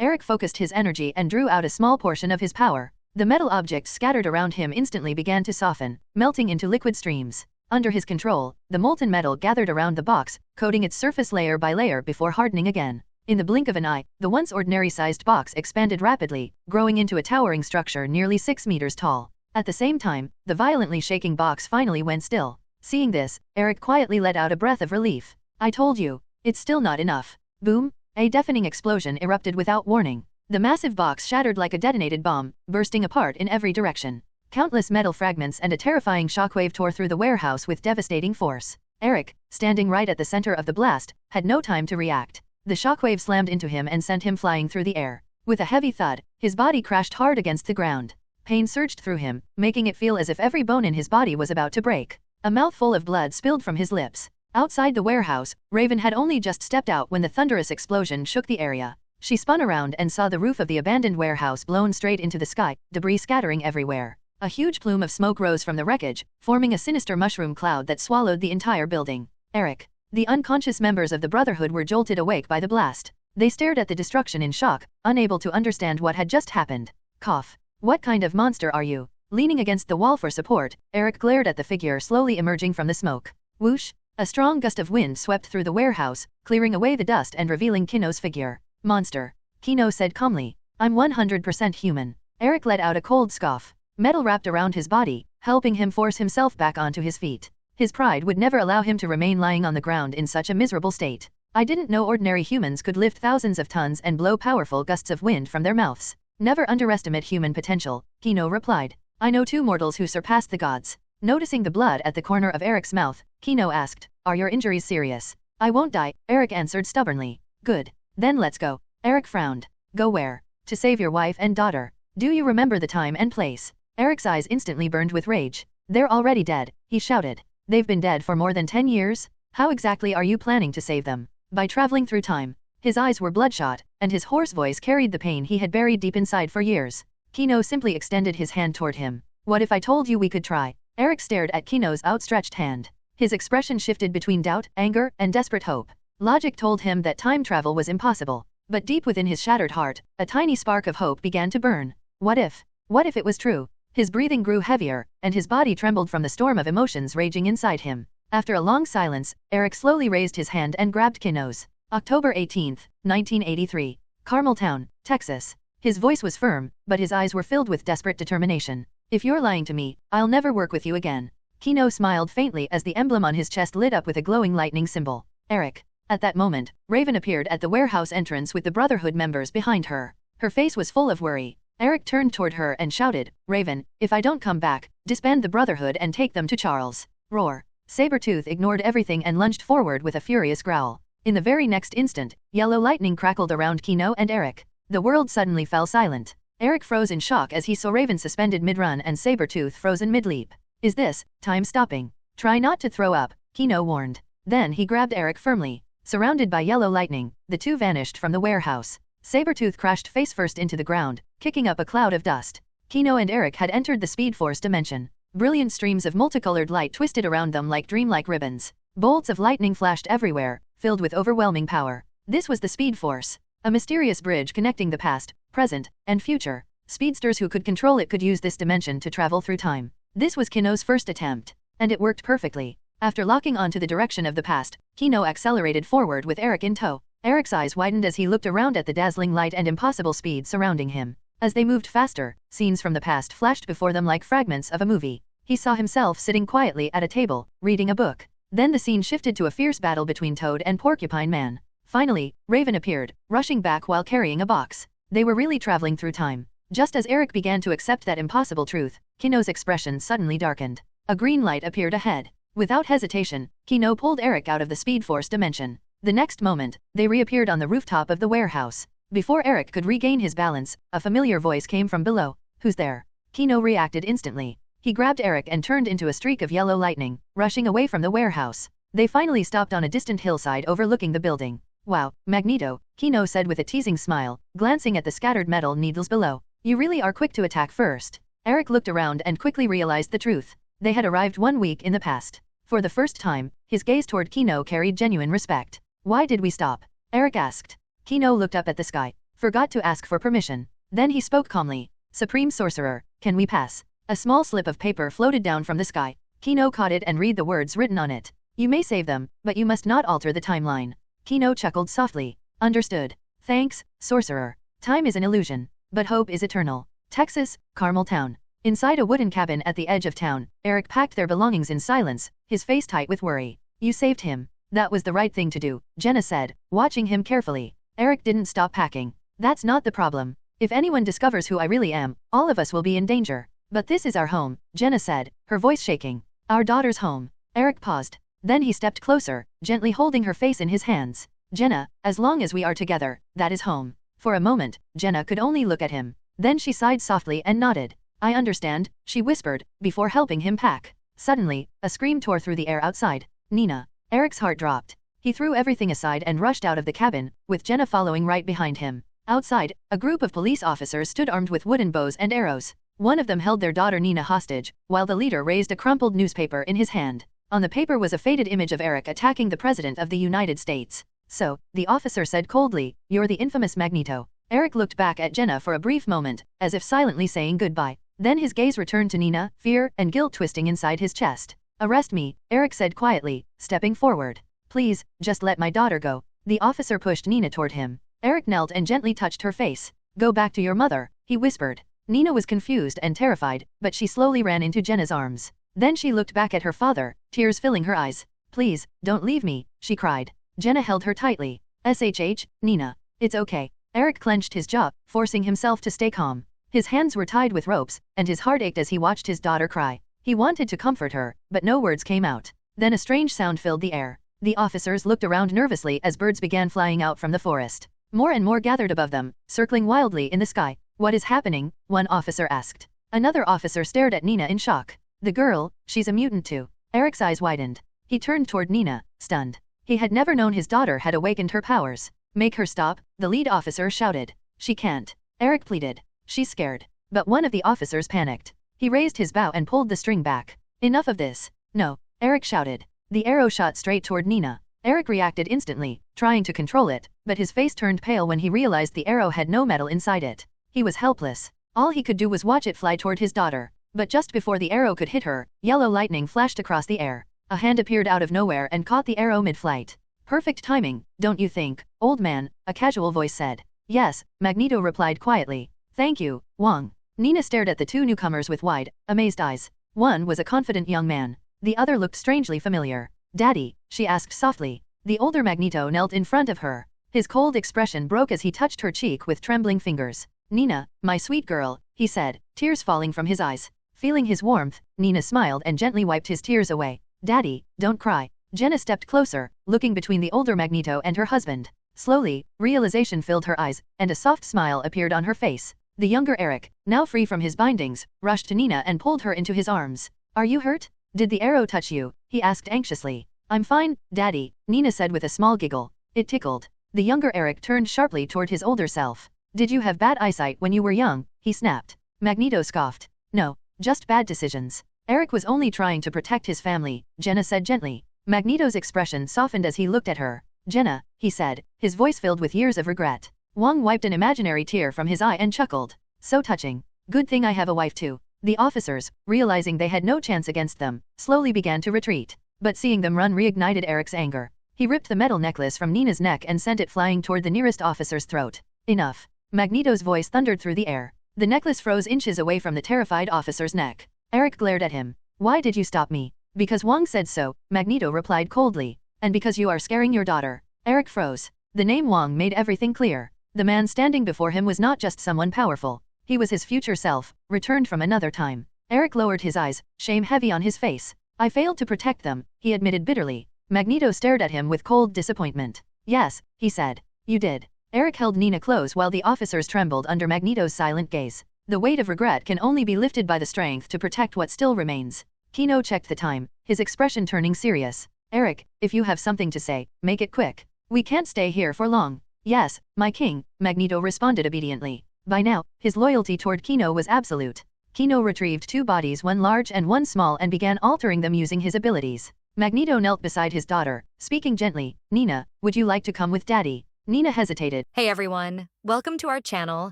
Eric focused his energy and drew out a small portion of his power. The metal objects scattered around him instantly began to soften, melting into liquid streams. Under his control, the molten metal gathered around the box, coating its surface layer by layer before hardening again. In the blink of an eye, the once ordinary-sized box expanded rapidly, growing into a towering structure nearly 6 meters tall. At the same time, the violently shaking box finally went still. Seeing this, Eric quietly let out a breath of relief. I told you, it's still not enough. Boom! A deafening explosion erupted without warning. The massive box shattered like a detonated bomb, bursting apart in every direction. Countless metal fragments and a terrifying shockwave tore through the warehouse with devastating force. Eric, standing right at the center of the blast, had no time to react. The shockwave slammed into him and sent him flying through the air. With a heavy thud, his body crashed hard against the ground. Pain surged through him, making it feel as if every bone in his body was about to break. A mouthful of blood spilled from his lips. Outside the warehouse, Raven had only just stepped out when the thunderous explosion shook the area. She spun around and saw the roof of the abandoned warehouse blown straight into the sky, debris scattering everywhere. A huge plume of smoke rose from the wreckage, forming a sinister mushroom cloud that swallowed the entire building. Eric. The unconscious members of the Brotherhood were jolted awake by the blast. They stared at the destruction in shock, unable to understand what had just happened. Cough. What kind of monster are you? Leaning against the wall for support, Eric glared at the figure slowly emerging from the smoke. Whoosh! A strong gust of wind swept through the warehouse, clearing away the dust and revealing Kino's figure. Monster. Kino said calmly. I'm 100% human. Eric let out a cold scoff. Metal wrapped around his body, helping him force himself back onto his feet. His pride would never allow him to remain lying on the ground in such a miserable state. I didn't know ordinary humans could lift thousands of tons and blow powerful gusts of wind from their mouths. Never underestimate human potential, Kino replied. I know 2 mortals who surpass the gods. Noticing the blood at the corner of Eric's mouth, Kino asked, Are your injuries serious? I won't die, Eric answered stubbornly. Good. Then let's go. Eric frowned. Go where? To save your wife and daughter. Do you remember the time and place? Eric's eyes instantly burned with rage. They're already dead, he shouted. They've been dead for more than 10 years? How exactly are you planning to save them? By traveling through time. His eyes were bloodshot, and his hoarse voice carried the pain he had buried deep inside for years. Kino simply extended his hand toward him. What if I told you we could try? Eric stared at Kino's outstretched hand. His expression shifted between doubt, anger, and desperate hope. Logic told him that time travel was impossible. But deep within his shattered heart, a tiny spark of hope began to burn. What if? What if it was true? His breathing grew heavier, and his body trembled from the storm of emotions raging inside him. After a long silence, Eric slowly raised his hand and grabbed Kino's. October 18, 1983. Carmeltown, Texas. His voice was firm, but his eyes were filled with desperate determination. If you're lying to me, I'll never work with you again. Kino smiled faintly as the emblem on his chest lit up with a glowing lightning symbol. Eric. At that moment, Raven appeared at the warehouse entrance with the Brotherhood members behind her. Her face was full of worry. Eric turned toward her and shouted, Raven, if I don't come back, disband the Brotherhood and take them to Charles. Roar. Sabretooth ignored everything and lunged forward with a furious growl. In the very next instant, yellow lightning crackled around Kino and Eric. The world suddenly fell silent. Eric froze in shock as he saw Raven suspended mid-run and Sabretooth frozen mid-leap. Is this time stopping? Try not to throw up, Kino warned. Then he grabbed Eric firmly. Surrounded by yellow lightning, the two vanished from the warehouse. Sabretooth crashed face-first into the ground, kicking up a cloud of dust. Kino and Eric had entered the Speed Force dimension. Brilliant streams of multicolored light twisted around them like dreamlike ribbons. Bolts of lightning flashed everywhere, filled with overwhelming power. This was the Speed Force, a mysterious bridge connecting the past, present, and future. Speedsters who could control it could use this dimension to travel through time. This was Kino's first attempt, and it worked perfectly. After locking onto the direction of the past, Kino accelerated forward with Eric in tow. Eric's eyes widened as he looked around at the dazzling light and impossible speed surrounding him. As they moved faster, scenes from the past flashed before them like fragments of a movie. He saw himself sitting quietly at a table, reading a book. Then the scene shifted to a fierce battle between Toad and Porcupine Man. Finally, Raven appeared, rushing back while carrying a box. They were really traveling through time. Just as Eric began to accept that impossible truth, Kino's expression suddenly darkened. A green light appeared ahead. Without hesitation, Kino pulled Eric out of the Speed Force dimension. The next moment, they reappeared on the rooftop of the warehouse. Before Eric could regain his balance, a familiar voice came from below. Who's there? Kino reacted instantly. He grabbed Eric and turned into a streak of yellow lightning, rushing away from the warehouse. They finally stopped on a distant hillside overlooking the building. Wow, Magneto, Kino said with a teasing smile, glancing at the scattered metal needles below. You really are quick to attack first. Eric looked around and quickly realized the truth. They had arrived 1 week in the past. For the first time, his gaze toward Kino carried genuine respect. Why did we stop? Eric asked. Kino looked up at the sky. Forgot to ask for permission. Then he spoke calmly. Supreme Sorcerer, can we pass? A small slip of paper floated down from the sky. Kino caught it and read the words written on it. You may save them, but you must not alter the timeline. Kino chuckled softly. Understood. Thanks, Sorcerer. Time is an illusion, but hope is eternal. Texas, Carmel Town. Inside a wooden cabin at the edge of town, Eric packed their belongings in silence, his face tight with worry. You saved him. That was the right thing to do, Jenna said, watching him carefully. Eric didn't stop packing. That's not the problem. If anyone discovers who I really am, all of us will be in danger. But this is our home, Jenna said, her voice shaking. Our daughter's home. Eric paused. Then he stepped closer, gently holding her face in his hands. Jenna, as long as we are together, that is home. For a moment, Jenna could only look at him. Then she sighed softly and nodded. I understand, she whispered, before helping him pack. Suddenly, a scream tore through the air outside. Nina. Eric's heart dropped. He threw everything aside and rushed out of the cabin, with Jenna following right behind him. Outside, a group of police officers stood armed with wooden bows and arrows. One of them held their daughter Nina hostage, while the leader raised a crumpled newspaper in his hand. On the paper was a faded image of Eric attacking the President of the United States. So, the officer said coldly, you're the infamous Magneto. Eric looked back at Jenna for a brief moment, as if silently saying goodbye. Then his gaze returned to Nina, fear and guilt twisting inside his chest. Arrest me, Eric said quietly, stepping forward. Please, just let my daughter go. The officer pushed Nina toward him. Eric knelt and gently touched her face. Go back to your mother, he whispered. Nina was confused and terrified, but she slowly ran into Jenna's arms. Then she looked back at her father, tears filling her eyes. Please, don't leave me, she cried. Jenna held her tightly. SHH, Nina. It's okay. Eric clenched his jaw, forcing himself to stay calm. His hands were tied with ropes, and his heart ached as he watched his daughter cry. He wanted to comfort her, but no words came out. Then a strange sound filled the air. The officers looked around nervously as birds began flying out from the forest. More and more gathered above them, circling wildly in the sky. What is happening? One officer asked. Another officer stared at Nina in shock. The girl, she's a mutant too. Eric's eyes widened. He turned toward Nina, stunned. He had never known his daughter had awakened her powers. Make her stop, the lead officer shouted. She can't. Eric pleaded. She's scared. But one of the officers panicked. He raised his bow and pulled the string back. Enough of this. No, Eric shouted. The arrow shot straight toward Nina. Eric reacted instantly, trying to control it, but his face turned pale when he realized the arrow had no metal inside it. He was helpless. All he could do was watch it fly toward his daughter. But just before the arrow could hit her, yellow lightning flashed across the air. A hand appeared out of nowhere and caught the arrow mid-flight. Perfect timing, don't you think, old man? A casual voice said. Yes, Magneto replied quietly. Thank you, Wong. Nina stared at the two newcomers with wide, amazed eyes. One was a confident young man. The other looked strangely familiar. Daddy, she asked softly. The older Magneto knelt in front of her. His cold expression broke as he touched her cheek with trembling fingers. Nina, my sweet girl, he said, tears falling from his eyes. Feeling his warmth, Nina smiled and gently wiped his tears away. Daddy, don't cry. Jenna stepped closer, looking between the older Magneto and her husband. Slowly, realization filled her eyes, and a soft smile appeared on her face. The younger Eric, now free from his bindings, rushed to Nina and pulled her into his arms. Are you hurt? Did the arrow touch you? He asked anxiously. I'm fine, Daddy, Nina said with a small giggle. It tickled. The younger Eric turned sharply toward his older self. Did you have bad eyesight when you were young? He snapped. Magneto scoffed. No, just bad decisions. Eric was only trying to protect his family, Jenna said gently. Magneto's expression softened as he looked at her. Jenna, he said, his voice filled with years of regret. Wong wiped an imaginary tear from his eye and chuckled. So touching. Good thing I have a wife too. The officers, realizing they had no chance against them, slowly began to retreat. But seeing them run reignited Eric's anger. He ripped the metal necklace from Nina's neck and sent it flying toward the nearest officer's throat. Enough. Magneto's voice thundered through the air. The necklace froze inches away from the terrified officer's neck. Eric glared at him. Why did you stop me? Because Wong said so, Magneto replied coldly. And because you are scaring your daughter. Eric froze. The name Wong made everything clear. The man standing before him was not just someone powerful. He was his future self, returned from another time. Eric lowered his eyes, shame heavy on his face. I failed to protect them, he admitted bitterly. Magneto stared at him with cold disappointment. Yes, he said. You did. Eric held Nina close while the officers trembled under Magneto's silent gaze. The weight of regret can only be lifted by the strength to protect what still remains. Kino checked the time, his expression turning serious. Eric, if you have something to say, make it quick. We can't stay here for long. Yes, my king, Magneto responded obediently. By now, his loyalty toward Kino was absolute. Kino retrieved two bodies, one large and one small, and began altering them using his abilities. Magneto knelt beside his daughter, speaking gently. Nina, would you like to come with Daddy? Nina hesitated. Hey everyone, welcome to our channel,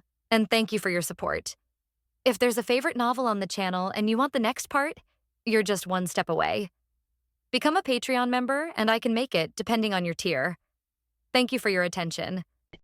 and thank you for your support. If there's a favorite novel on the channel and you want the next part, you're just one step away. Become a Patreon member and I can make it depending on your tier. Thank you for your attention.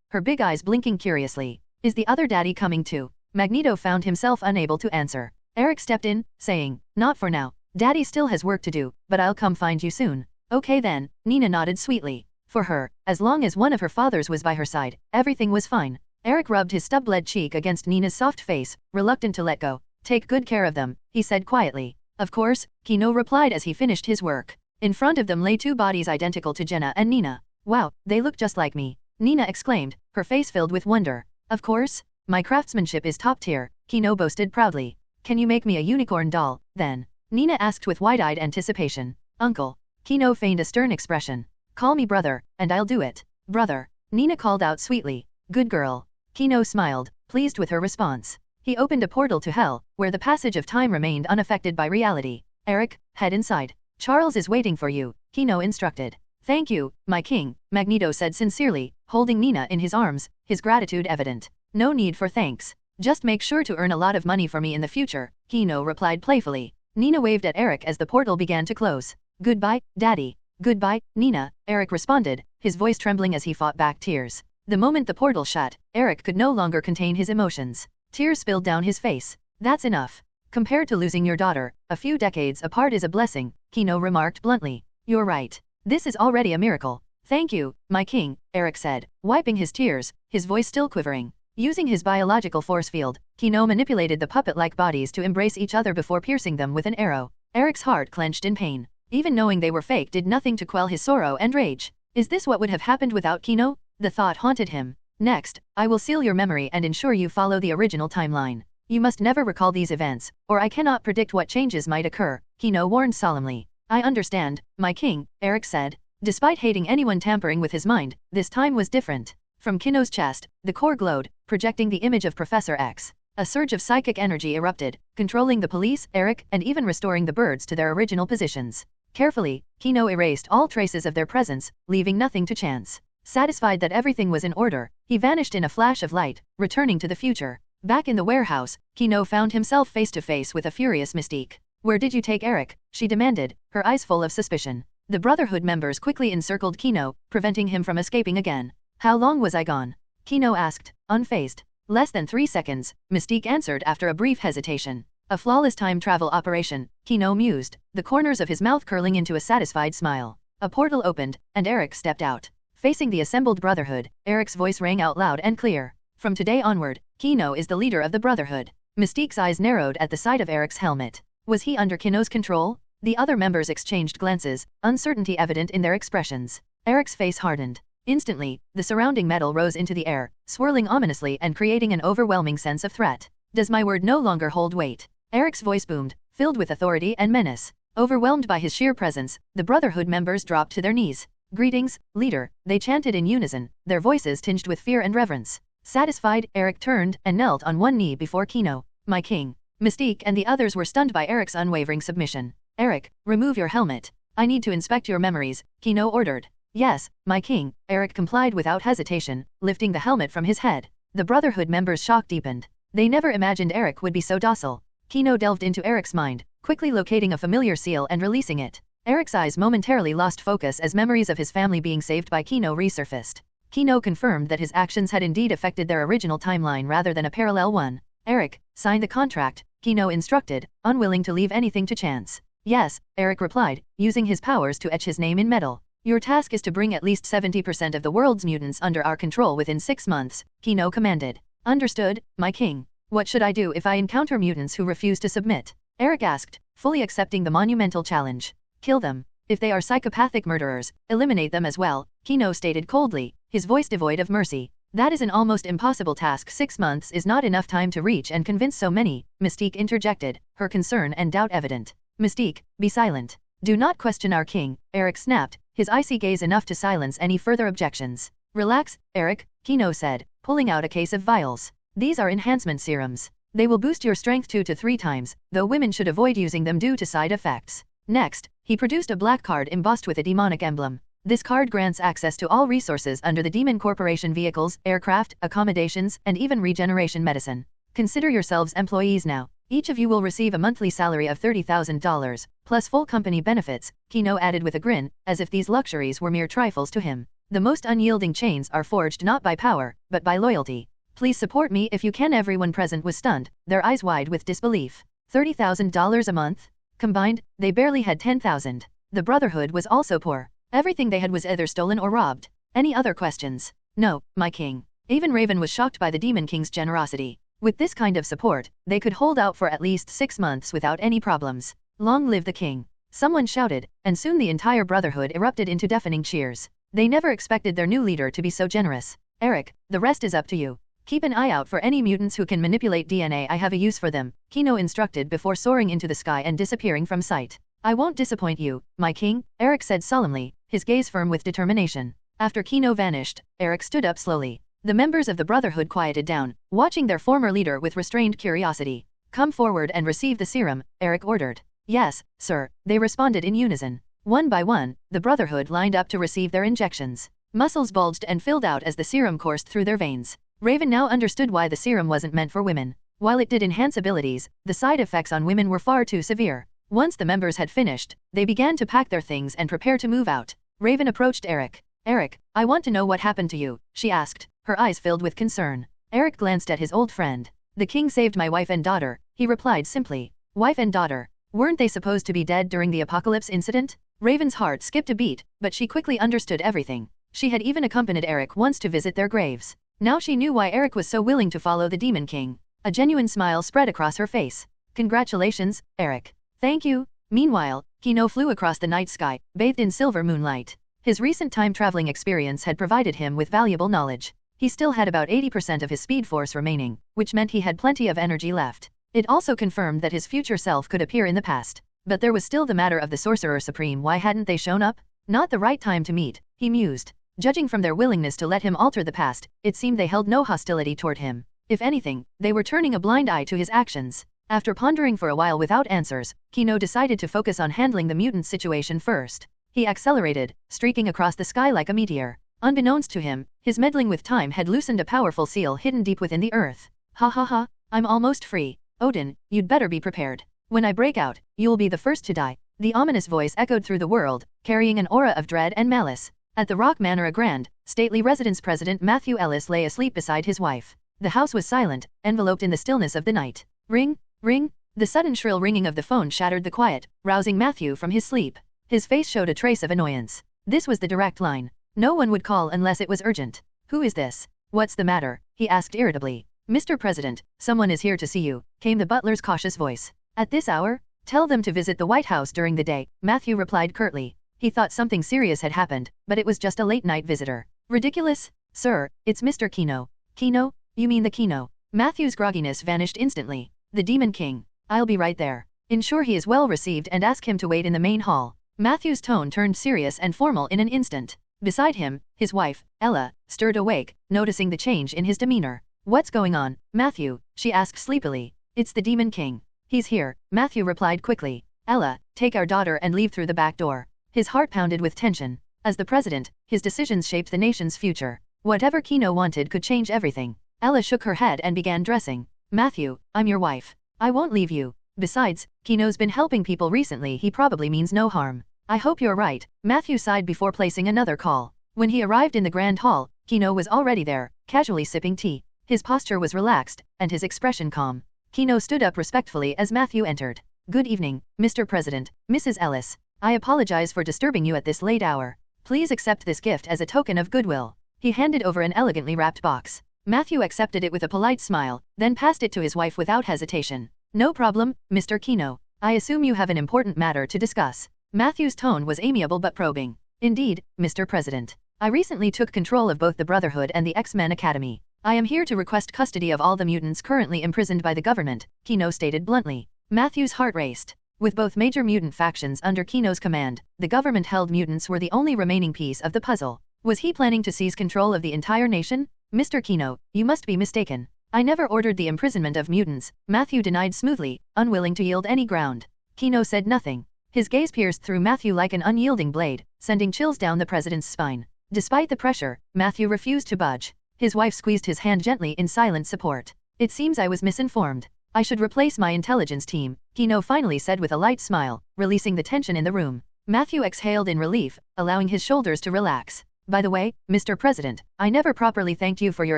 Her big eyes blinking curiously. Is the other daddy coming too? Magneto found himself unable to answer. Eric stepped in, saying, not for now. Daddy still has work to do, but I'll come find you soon. Okay then, Nina nodded sweetly. For her, as long as one of her fathers was by her side, everything was fine. Eric rubbed his stub-bled cheek against Nina's soft face, reluctant to let go. Take good care of them, he said quietly. Of course, Kino replied as he finished his work. In front of them lay two bodies identical to Jenna and Nina. Wow, they look just like me, Nina exclaimed, her face filled with wonder. Of course, my craftsmanship is top tier, Kino boasted proudly. Can you make me a unicorn doll, then? Nina asked with wide-eyed anticipation. Uncle. Kino feigned a stern expression. Call me brother, and I'll do it. Brother. Nina called out sweetly. Good girl. Kino smiled, pleased with her response. He opened a portal to hell, where the passage of time remained unaffected by reality. Eric, head inside. Charles is waiting for you, Kino instructed. Thank you, my king, Magneto said sincerely, holding Nina in his arms, his gratitude evident. No need for thanks. Just make sure to earn a lot of money for me in the future, Kino replied playfully. Nina waved at Eric as the portal began to close. Goodbye, Daddy. Goodbye, Nina, Eric responded, his voice trembling as he fought back tears. The moment the portal shut, Eric could no longer contain his emotions. Tears spilled down his face. That's enough. Compared to losing your daughter, a few decades apart is a blessing, Kino remarked bluntly. You're right. This is already a miracle. Thank you, my king, Eric said, wiping his tears, his voice still quivering. Using his biological force field, Kino manipulated the puppet-like bodies to embrace each other before piercing them with an arrow. Eric's heart clenched in pain. Even knowing they were fake did nothing to quell his sorrow and rage. Is this what would have happened without Kino? The thought haunted him. Next, I will seal your memory and ensure you follow the original timeline. You must never recall these events, or I cannot predict what changes might occur, Kino warned solemnly. I understand, my king, Eric said. Despite hating anyone tampering with his mind, this time was different. From Kino's chest, the core glowed, projecting the image of Professor X. A surge of psychic energy erupted, controlling the police, Eric, and even restoring the birds to their original positions. Carefully, Kino erased all traces of their presence, leaving nothing to chance. Satisfied that everything was in order, he vanished in a flash of light, returning to the future. Back in the warehouse, Kino found himself face to face with a furious Mystique. Where did you take Eric? She demanded, her eyes full of suspicion. The Brotherhood members quickly encircled Kino, preventing him from escaping again. How long was I gone? Kino asked, unfazed. Less than 3 seconds, Mystique answered after a brief hesitation. A flawless time travel operation, Kino mused, the corners of his mouth curling into a satisfied smile. A portal opened, and Eric stepped out. Facing the assembled Brotherhood, Eric's voice rang out loud and clear. From today onward, Kino is the leader of the Brotherhood. Mystique's eyes narrowed at the sight of Eric's helmet. Was he under Kino's control? The other members exchanged glances, uncertainty evident in their expressions. Eric's face hardened. Instantly, the surrounding metal rose into the air, swirling ominously and creating an overwhelming sense of threat. Does my word no longer hold weight? Eric's voice boomed, filled with authority and menace. Overwhelmed by his sheer presence, the Brotherhood members dropped to their knees. Greetings, leader, they chanted in unison, their voices tinged with fear and reverence. Satisfied, Eric turned and knelt on one knee before Kino. My king. Mystique and the others were stunned by Eric's unwavering submission. Eric, remove your helmet. I need to inspect your memories, Kino ordered. Yes, my king, Eric complied without hesitation, lifting the helmet from his head. The Brotherhood members' shock deepened. They never imagined Eric would be so docile. Kino delved into Eric's mind, quickly locating a familiar seal and releasing it. Eric's eyes momentarily lost focus as memories of his family being saved by Kino resurfaced. Kino confirmed that his actions had indeed affected their original timeline rather than a parallel one. Eric, sign the contract, Kino instructed, unwilling to leave anything to chance. Yes, Eric replied, using his powers to etch his name in metal. Your task is to bring at least 70% of the world's mutants under our control within 6 months, Kino commanded. Understood, my king. What should I do if I encounter mutants who refuse to submit? Eric asked, fully accepting the monumental challenge. Kill them. If they are psychopathic murderers, eliminate them as well, Kino stated coldly, his voice devoid of mercy. That is an almost impossible task. 6 months is not enough time to reach and convince so many, Mystique interjected, her concern and doubt evident. Mystique, be silent. Do not question our king, Eric snapped, his icy gaze enough to silence any further objections. Relax, Eric, Kino said, pulling out a case of vials. These are enhancement serums. They will boost your strength 2 to 3 times, though women should avoid using them due to side effects. Next, he produced a black card embossed with a demonic emblem. This card grants access to all resources under the Demon Corporation: vehicles, aircraft, accommodations, and even regeneration medicine. Consider yourselves employees now. Each of you will receive a monthly salary of $30,000, plus full company benefits, Kino added with a grin, as if these luxuries were mere trifles to him. The most unyielding chains are forged not by power, but by loyalty. Please support me if you can. Everyone present was stunned, their eyes wide with disbelief. $30,000 a month? Combined, they barely had $10,000. The Brotherhood was also poor. Everything they had was either stolen or robbed. Any other questions? No, my king. Even Raven was shocked by the Demon King's generosity. With this kind of support, they could hold out for at least 6 months without any problems. Long live the king! Someone shouted, and soon the entire Brotherhood erupted into deafening cheers. They never expected their new leader to be so generous. Eric, the rest is up to you. Keep an eye out for any mutants who can manipulate DNA. I have a use for them, Kino instructed before soaring into the sky and disappearing from sight. I won't disappoint you, my king, Eric said solemnly, his gaze firm with determination. After Kino vanished, Eric stood up slowly. The members of the Brotherhood quieted down, watching their former leader with restrained curiosity. Come forward and receive the serum, Eric ordered. Yes, sir, they responded in unison. One by one, the Brotherhood lined up to receive their injections. Muscles bulged and filled out as the serum coursed through their veins. Raven now understood why the serum wasn't meant for women. While it did enhance abilities, the side effects on women were far too severe. Once the members had finished, they began to pack their things and prepare to move out. Raven approached Eric. Eric, I want to know what happened to you, she asked, her eyes filled with concern. Eric glanced at his old friend. The king saved my wife and daughter, he replied simply. Wife and daughter? Weren't they supposed to be dead during the apocalypse incident? Raven's heart skipped a beat, but she quickly understood everything. She had even accompanied Eric once to visit their graves. Now she knew why Eric was so willing to follow the Demon King. A genuine smile spread across her face. Congratulations, Eric. Thank you. Meanwhile, Kino flew across the night sky, bathed in silver moonlight. His recent time-traveling experience had provided him with valuable knowledge. He still had about 80% of his speed force remaining, which meant he had plenty of energy left. It also confirmed that his future self could appear in the past. But there was still the matter of the Sorcerer Supreme. Why hadn't they shown up? Not the right time to meet, he mused. Judging from their willingness to let him alter the past, it seemed they held no hostility toward him. If anything, they were turning a blind eye to his actions. After pondering for a while without answers, Kino decided to focus on handling the mutant situation first. He accelerated, streaking across the sky like a meteor. Unbeknownst to him, his meddling with time had loosened a powerful seal hidden deep within the earth. Ha ha ha, I'm almost free. Odin, you'd better be prepared. When I break out, you'll be the first to die. The ominous voice echoed through the world, carrying an aura of dread and malice. At the Rock Manor, a grand, stately residence, President Matthew Ellis lay asleep beside his wife. The house was silent, enveloped in the stillness of the night. Ring, ring. The sudden shrill ringing of the phone shattered the quiet, rousing Matthew from his sleep. His face showed a trace of annoyance. This was the direct line. No one would call unless it was urgent. Who is this? What's the matter? He asked irritably. Mr. President, someone is here to see you, came the butler's cautious voice. At this hour? Tell them to visit the White House during the day, Matthew replied curtly. He thought something serious had happened, but it was just a late-night visitor. Ridiculous? Sir, it's Mr. Kino. Kino? You mean the Kino? Matthew's grogginess vanished instantly. The Demon King. I'll be right there. Ensure he is well received and ask him to wait in the main hall. Matthew's tone turned serious and formal in an instant. Beside him, his wife, Ella, stirred awake, noticing the change in his demeanor. What's going on, Matthew? She asked sleepily. It's the Demon King. He's here, Matthew replied quickly. Ella, take our daughter and leave through the back door. His heart pounded with tension. As the president, his decisions shaped the nation's future. Whatever Kino wanted could change everything. Ella shook her head and began dressing. Matthew, I'm your wife. I won't leave you. Besides, Kino's been helping people recently. He probably means no harm. I hope you're right, Matthew sighed before placing another call. When he arrived in the grand hall, Kino was already there, casually sipping tea. His posture was relaxed, and his expression calm. Kino stood up respectfully as Matthew entered. Good evening, Mr. President, Mrs. Ellis. I apologize for disturbing you at this late hour. Please accept this gift as a token of goodwill. He handed over an elegantly wrapped box. Matthew accepted it with a polite smile, then passed it to his wife without hesitation. No problem, Mr. Kino. I assume you have an important matter to discuss. Matthew's tone was amiable but probing. Indeed, Mr. President. I recently took control of both the Brotherhood and the X-Men Academy. I am here to request custody of all the mutants currently imprisoned by the government, Kino stated bluntly. Matthew's heart raced. With both major mutant factions under Kino's command, the government-held mutants were the only remaining piece of the puzzle. Was he planning to seize control of the entire nation? Mr. Kino, you must be mistaken. I never ordered the imprisonment of mutants, Matthew denied smoothly, unwilling to yield any ground. Kino said nothing. His gaze pierced through Matthew like an unyielding blade, sending chills down the president's spine. Despite the pressure, Matthew refused to budge. His wife squeezed his hand gently in silent support. It seems I was misinformed. I should replace my intelligence team, Kino finally said with a light smile, releasing the tension in the room. Matthew exhaled in relief, allowing his shoulders to relax. By the way, Mr. President, I never properly thanked you for your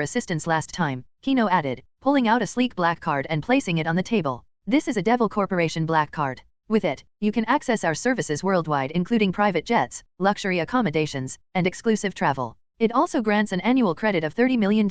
assistance last time, Kino added, pulling out a sleek black card and placing it on the table. This is a Devil Corporation black card. With it, you can access our services worldwide including private jets, luxury accommodations, and exclusive travel. It also grants an annual credit of $30 million.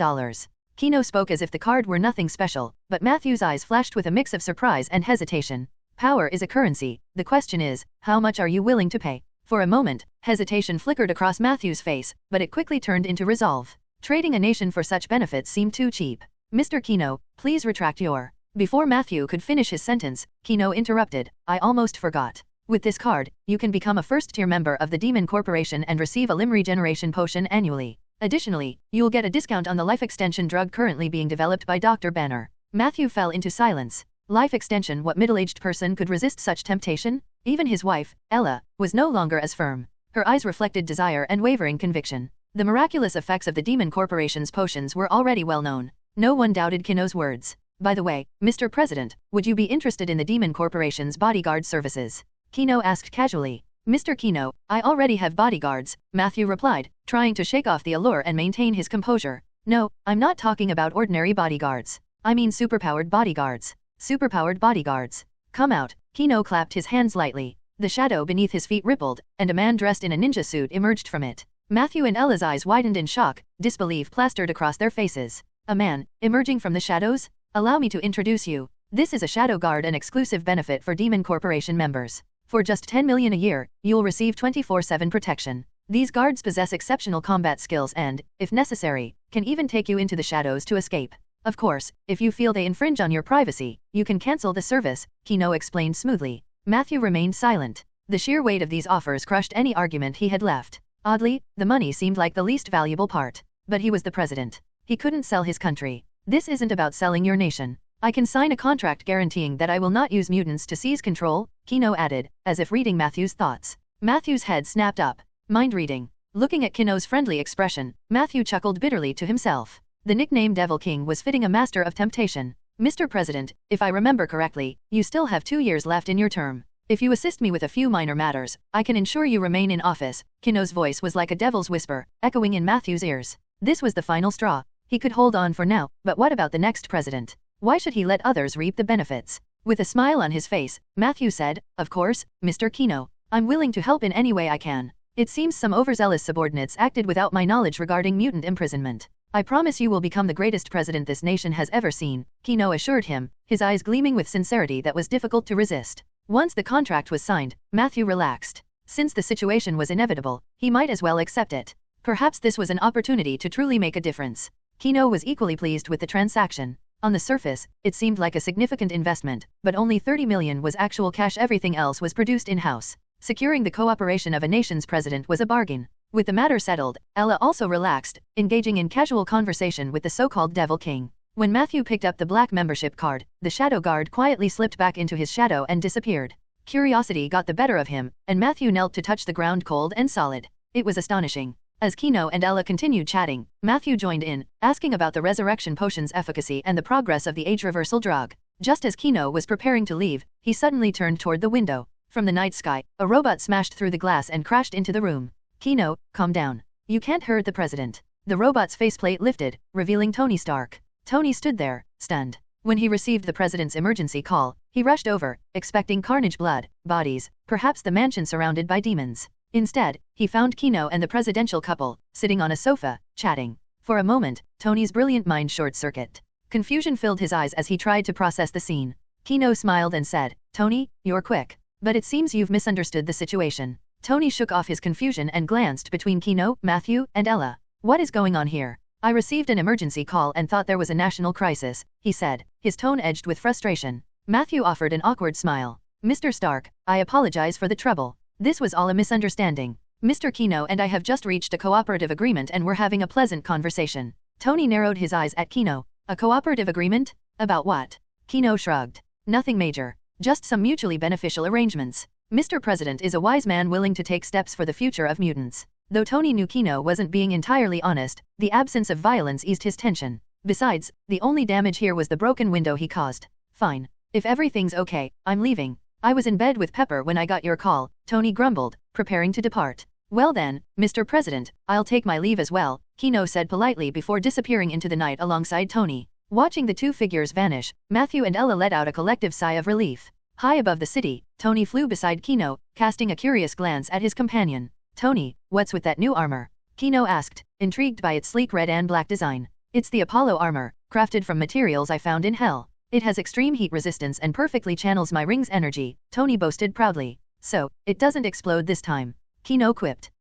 Kino spoke as if the card were nothing special, but Matthew's eyes flashed with a mix of surprise and hesitation. Power is a currency, the question is, how much are you willing to pay? For a moment, hesitation flickered across Matthew's face, but it quickly turned into resolve. Trading a nation for such benefits seemed too cheap. Mr. Kino, please retract your... Before Matthew could finish his sentence, Kino interrupted, I almost forgot. With this card, you can become a first-tier member of the Demon Corporation and receive a limb regeneration potion annually. Additionally, you'll get a discount on the life extension drug currently being developed by Dr. Banner. Matthew fell into silence. Life extension, what middle-aged person could resist such temptation? Even his wife, Ella, was no longer as firm. Her eyes reflected desire and wavering conviction. The miraculous effects of the Demon Corporation's potions were already well known. No one doubted Kino's words. By the way, Mr. President, would you be interested in the Demon Corporation's bodyguard services? Kino asked casually. Mr. Kino, I already have bodyguards, Matthew replied, trying to shake off the allure and maintain his composure. No, I'm not talking about ordinary bodyguards. I mean superpowered bodyguards. Superpowered bodyguards. Come out. Kino clapped his hands lightly. The shadow beneath his feet rippled, and a man dressed in a ninja suit emerged from it. Matthew and Ella's eyes widened in shock, disbelief plastered across their faces. A man, emerging from the shadows? Allow me to introduce you. This is a Shadow Guard, an exclusive benefit for Demon Corporation members. For just 10 million a year, you'll receive 24/7 protection. These guards possess exceptional combat skills and, if necessary, can even take you into the shadows to escape. Of course, if you feel they infringe on your privacy, you can cancel the service, Kino explained smoothly. Matthew remained silent. The sheer weight of these offers crushed any argument he had left. Oddly, the money seemed like the least valuable part. But he was the president. He couldn't sell his country. This isn't about selling your nation. I can sign a contract guaranteeing that I will not use mutants to seize control, Kino added, as if reading Matthew's thoughts. Matthew's head snapped up. Mind reading. Looking at Kino's friendly expression, Matthew chuckled bitterly to himself. The nickname Devil King was fitting a master of temptation. Mr. President, if I remember correctly, you still have 2 years left in your term. If you assist me with a few minor matters, I can ensure you remain in office. Kino's voice was like a devil's whisper, echoing in Matthew's ears. This was the final straw. He could hold on for now, but what about the next president? Why should he let others reap the benefits? With a smile on his face, Matthew said, Of course, Mr. Kino. I'm willing to help in any way I can. It seems some overzealous subordinates acted without my knowledge regarding mutant imprisonment. I promise you will become the greatest president this nation has ever seen, Kino assured him, his eyes gleaming with sincerity that was difficult to resist. Once the contract was signed, Matthew relaxed. Since the situation was inevitable, he might as well accept it. Perhaps this was an opportunity to truly make a difference. Kino was equally pleased with the transaction. On the surface, it seemed like a significant investment, but only 30 million was actual cash. Everything else was produced in-house. Securing the cooperation of a nation's president was a bargain. With the matter settled, Ella also relaxed, engaging in casual conversation with the so-called Devil King. When Matthew picked up the black membership card, the Shadow Guard quietly slipped back into his shadow and disappeared. Curiosity got the better of him, and Matthew knelt to touch the ground cold and solid. It was astonishing. As Kino and Ella continued chatting, Matthew joined in, asking about the resurrection potion's efficacy and the progress of the age reversal drug. Just as Kino was preparing to leave, he suddenly turned toward the window. From the night sky, a robot smashed through the glass and crashed into the room. Kino, calm down. You can't hurt the president. The robot's faceplate lifted, revealing Tony Stark. Tony stood there, stunned. When he received the president's emergency call, he rushed over, expecting carnage, blood, bodies, perhaps the mansion surrounded by demons. Instead, he found Kino and the presidential couple, sitting on a sofa, chatting. For a moment, Tony's brilliant mind short-circuited. Confusion filled his eyes as he tried to process the scene. Kino smiled and said, Tony, you're quick. But it seems you've misunderstood the situation. Tony shook off his confusion and glanced between Kino, Matthew, and Ella. What is going on here? I received an emergency call and thought there was a national crisis, he said, his tone edged with frustration. Matthew offered an awkward smile. Mr. Stark, I apologize for the trouble. This was all a misunderstanding. Mr. Kino and I have just reached a cooperative agreement and we're having a pleasant conversation. Tony narrowed his eyes at Kino. A cooperative agreement? About what? Kino shrugged. Nothing major. Just some mutually beneficial arrangements. Mr. President is a wise man willing to take steps for the future of mutants. Though Tony knew Kino wasn't being entirely honest, the absence of violence eased his tension. Besides, the only damage here was the broken window he caused. Fine. If everything's okay, I'm leaving. I was in bed with Pepper when I got your call, Tony grumbled, preparing to depart. Well then, Mr. President, I'll take my leave as well, Kino said politely before disappearing into the night alongside Tony. Watching the two figures vanish, Matthew and Ella let out a collective sigh of relief. High above the city, Tony flew beside Kino, casting a curious glance at his companion. Tony, what's with that new armor? Kino asked, intrigued by its sleek red and black design. It's the Apollo armor, crafted from materials I found in Hell. It has extreme heat resistance and perfectly channels my ring's energy, Tony boasted proudly. So, it doesn't explode this time. Kino quipped.